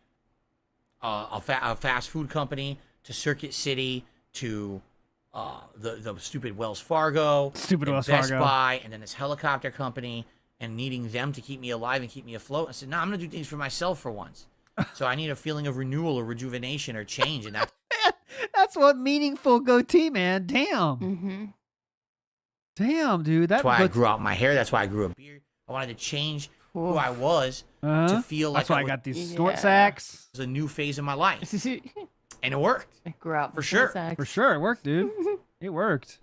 a fast food company to Circuit City to the stupid Wells Fargo,
Stupid
and
Wells
Best
Fargo.
Buy, and then this helicopter company, and needing them to keep me alive and keep me afloat. I said, no, I'm going to do things for myself for once. So I need a feeling of renewal or rejuvenation or change, and that's
That's what meaningful goatee, man. Damn. Damn, dude.
That's why I grew out my hair. That's why I grew a beard. I wanted to change who I was to feel like
That's why I got these snort sacks.
It was a new phase in my life. And it worked.
I grew out
For sure.
For sure. It worked, dude. It worked.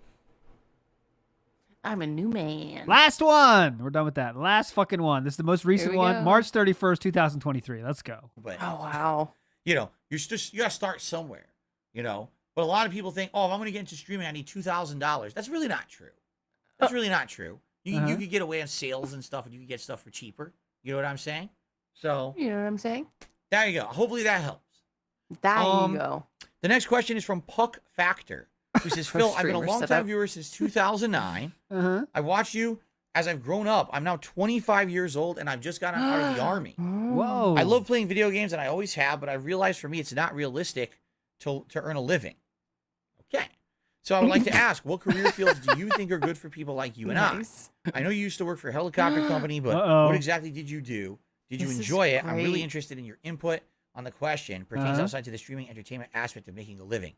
I'm a new man.
Last one. We're done with that. Last fucking one. This is the most recent
we
one.
go.
March 31st, 2023. Let's go.
But
Oh wow.
you know, you gotta start somewhere. You know, but a lot of people think, oh, if I'm gonna get into streaming, I need $2,000. That's really not true. That's really not true. You could get away on sales and stuff, and you can get stuff for cheaper. You know what I'm saying? So
You know what I'm saying?
there you go. Hopefully that helps.
There you go.
The next question is from Puck Factor, who says,
For
Phil, I've been a
streamer
long-time
setup.
viewer since 2009. I've watched you as I've grown up. I'm now 25 years old, and I've just gotten out of the Army.
Whoa.
I love playing video games, and I always have, but I realized for me it's not realistic to earn a living. Okay. So I would like to ask, what career fields do you think are good for people like you and
Nice.
I know you used to work for a helicopter company, but
Uh-oh.
what exactly did you do? Did you
This is
enjoy it? I'm really
great.
interested in your input on the question. Pertains outside to the streaming entertainment aspect of making a living.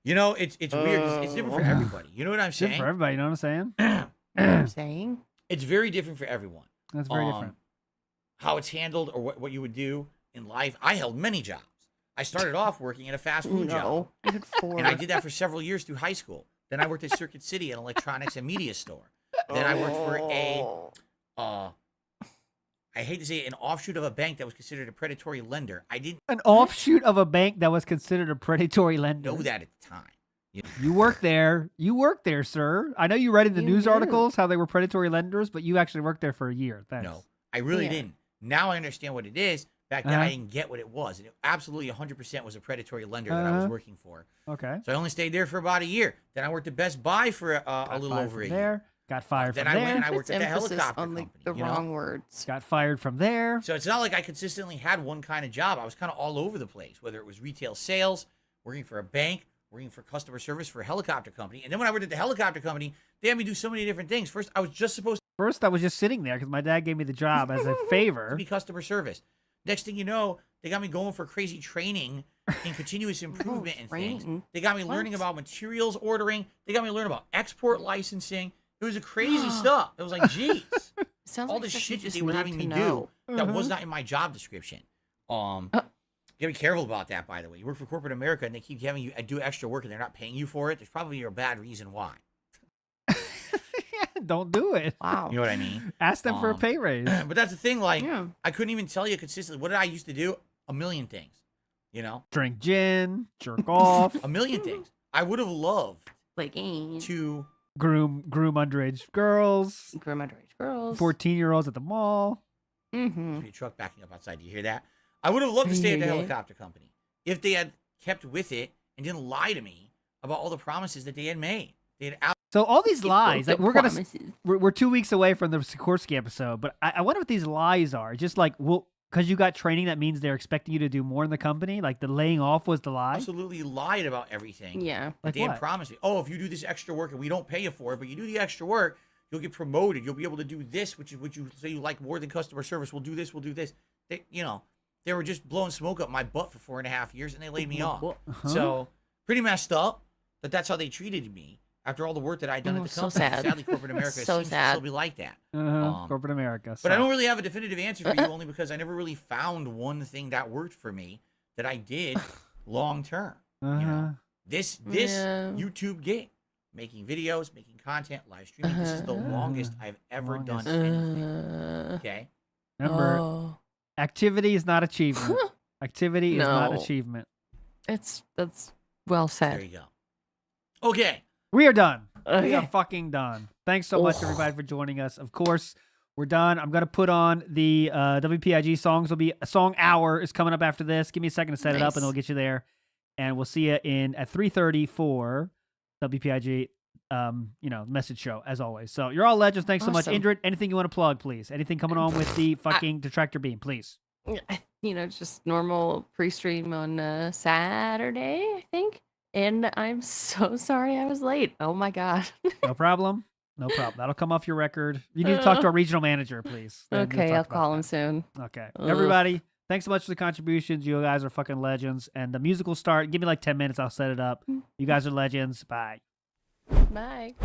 You know, it's weird. 'Cause it's different for everybody. You know what I'm
Different
saying?
for everybody. You know what I'm saying?
You know what I'm saying?
It's very different for everyone.
That's very different.
How it's handled or what you would do in life. I held many jobs. I started off working in a fast food job.
No. I had 4.
And I did that for several years through high school. Then I worked at Circuit City, an electronics and media store. Then I worked for I hate to say it, an offshoot of a bank that was considered a predatory lender. I didn't
An offshoot of a bank that was considered a predatory lender.
know that at the time. You know?
You worked there. You worked there, sir. I know you read in the
You
news
knew.
articles how they were predatory lenders, but you actually worked there for a year. Thanks.
No, I really
Yeah.
didn't. Now I understand what it is. Back then, I didn't get what it was. And it absolutely 100% was a predatory lender that I was working for.
Okay.
So I only stayed there for about a year. Then I worked at Best Buy for a little
Five
over
from
a year.
Got fired
Then
from
I
there.
went and I
Puts
worked at the
emphasis
helicopter
on
company.
the
you know?
wrong words.
Got fired from there.
So it's not like I consistently had one kind of job. I was kind of all over the place, whether it was retail sales, working for a bank, working for customer service for a helicopter company. And then when I worked at the helicopter company, they had me do so many different things. First, I was just supposed
First, I was just sitting there because my dad gave me the job as a
to
favor.
be customer service. Next thing you know, they got me going for crazy training and continuous improvement and things.
training?
They got me learning
What?
about materials ordering. They got me learning about export licensing. It was a crazy stuff. It was like, geez.
Sounds
all
like
this
stuff
shit
you
that
just
they were
need
having
to
me
know.
do that was not in my job description. You gotta be careful about that, by the way. You work for corporate America and they keep having you do extra work and they're not paying you for it. There's probably a bad reason why.
Don't do it.
Wow.
You know what I mean?
Ask them for a pay raise.
But that's the thing. Like,
Yeah.
I couldn't even tell you consistently. What did I used to do? A million things. You know,
Drink gin, jerk off,
a million things. I would have loved
Play games.
to.
groom underage girls,
Groom underage girls.
14-year-olds at the mall.
Mm-hmm.
Your truck backing up outside. Do you hear that? I would have loved to stay at the
Yeah.
helicopter company if they had kept with it and didn't lie to me about all the promises that they had made. They had out.
So all these lies, like
Promises.
we're 2 weeks away from the Sikorsky episode, but I wonder what these lies are. Just like, well, because you got training, that means they're expecting you to do more in the company. Like the laying off was the lie.
Absolutely lied about everything.
Yeah.
That
Like
they had
what?
promised me. Oh, if you do this extra work and we don't pay you for it, but you do the extra work, you'll get promoted. You'll be able to do this, which is what you say you like more than customer service. We'll do this. We'll do this. They, they were just blowing smoke up my butt for 4.5 years, and they laid me off.
Uh-huh.
So pretty messed up. But that's how they treated me after all the work that I'd done
Oh,
at the
so
company.
sad.
Sadly, corporate America
So
seems to
sad.
still be like that.
Corporate America.
But I
sucks.
don't really have a definitive answer for you, only because I never really found one thing that worked for me that I did long term. You know, this
Yeah.
YouTube gig, making videos, making content, live streaming. This is the longest I've ever done
Longest.
anything. Okay,
Remember,
Oh.
activity is not achievement. Activity is not
No.
achievement.
That's well
there
said.
you go. Okay,
We are done. We are
Okay.
fucking done. Thanks so much,
Oh.
everybody, for joining us. Of course, we're done. I'm gonna put on the WPIG songs. Will be a song hour is coming up after this. Give me a second to set it up, and
Nice.
it'll get you there. And we'll see you at 3:30 for WPIG. Message show as always. So you're all legends. Thanks so much,
Awesome.
Indrid. Anything you want to plug, please? Anything coming on with the fucking detractor beam, please?
Just normal pre-stream on Saturday, I think. And I'm so sorry I was late. Oh my god.
No problem. No problem. That'll come off your record. You need to talk to our regional manager, please. They need to
Okay,
talk
I'll
about
call him
that.
soon.
Okay.
Ugh.
Everybody, thanks so much for the contributions. You guys are fucking legends. And the music will start. Give me like 10 minutes. I'll set it up. You guys are legends. Bye.
Bye.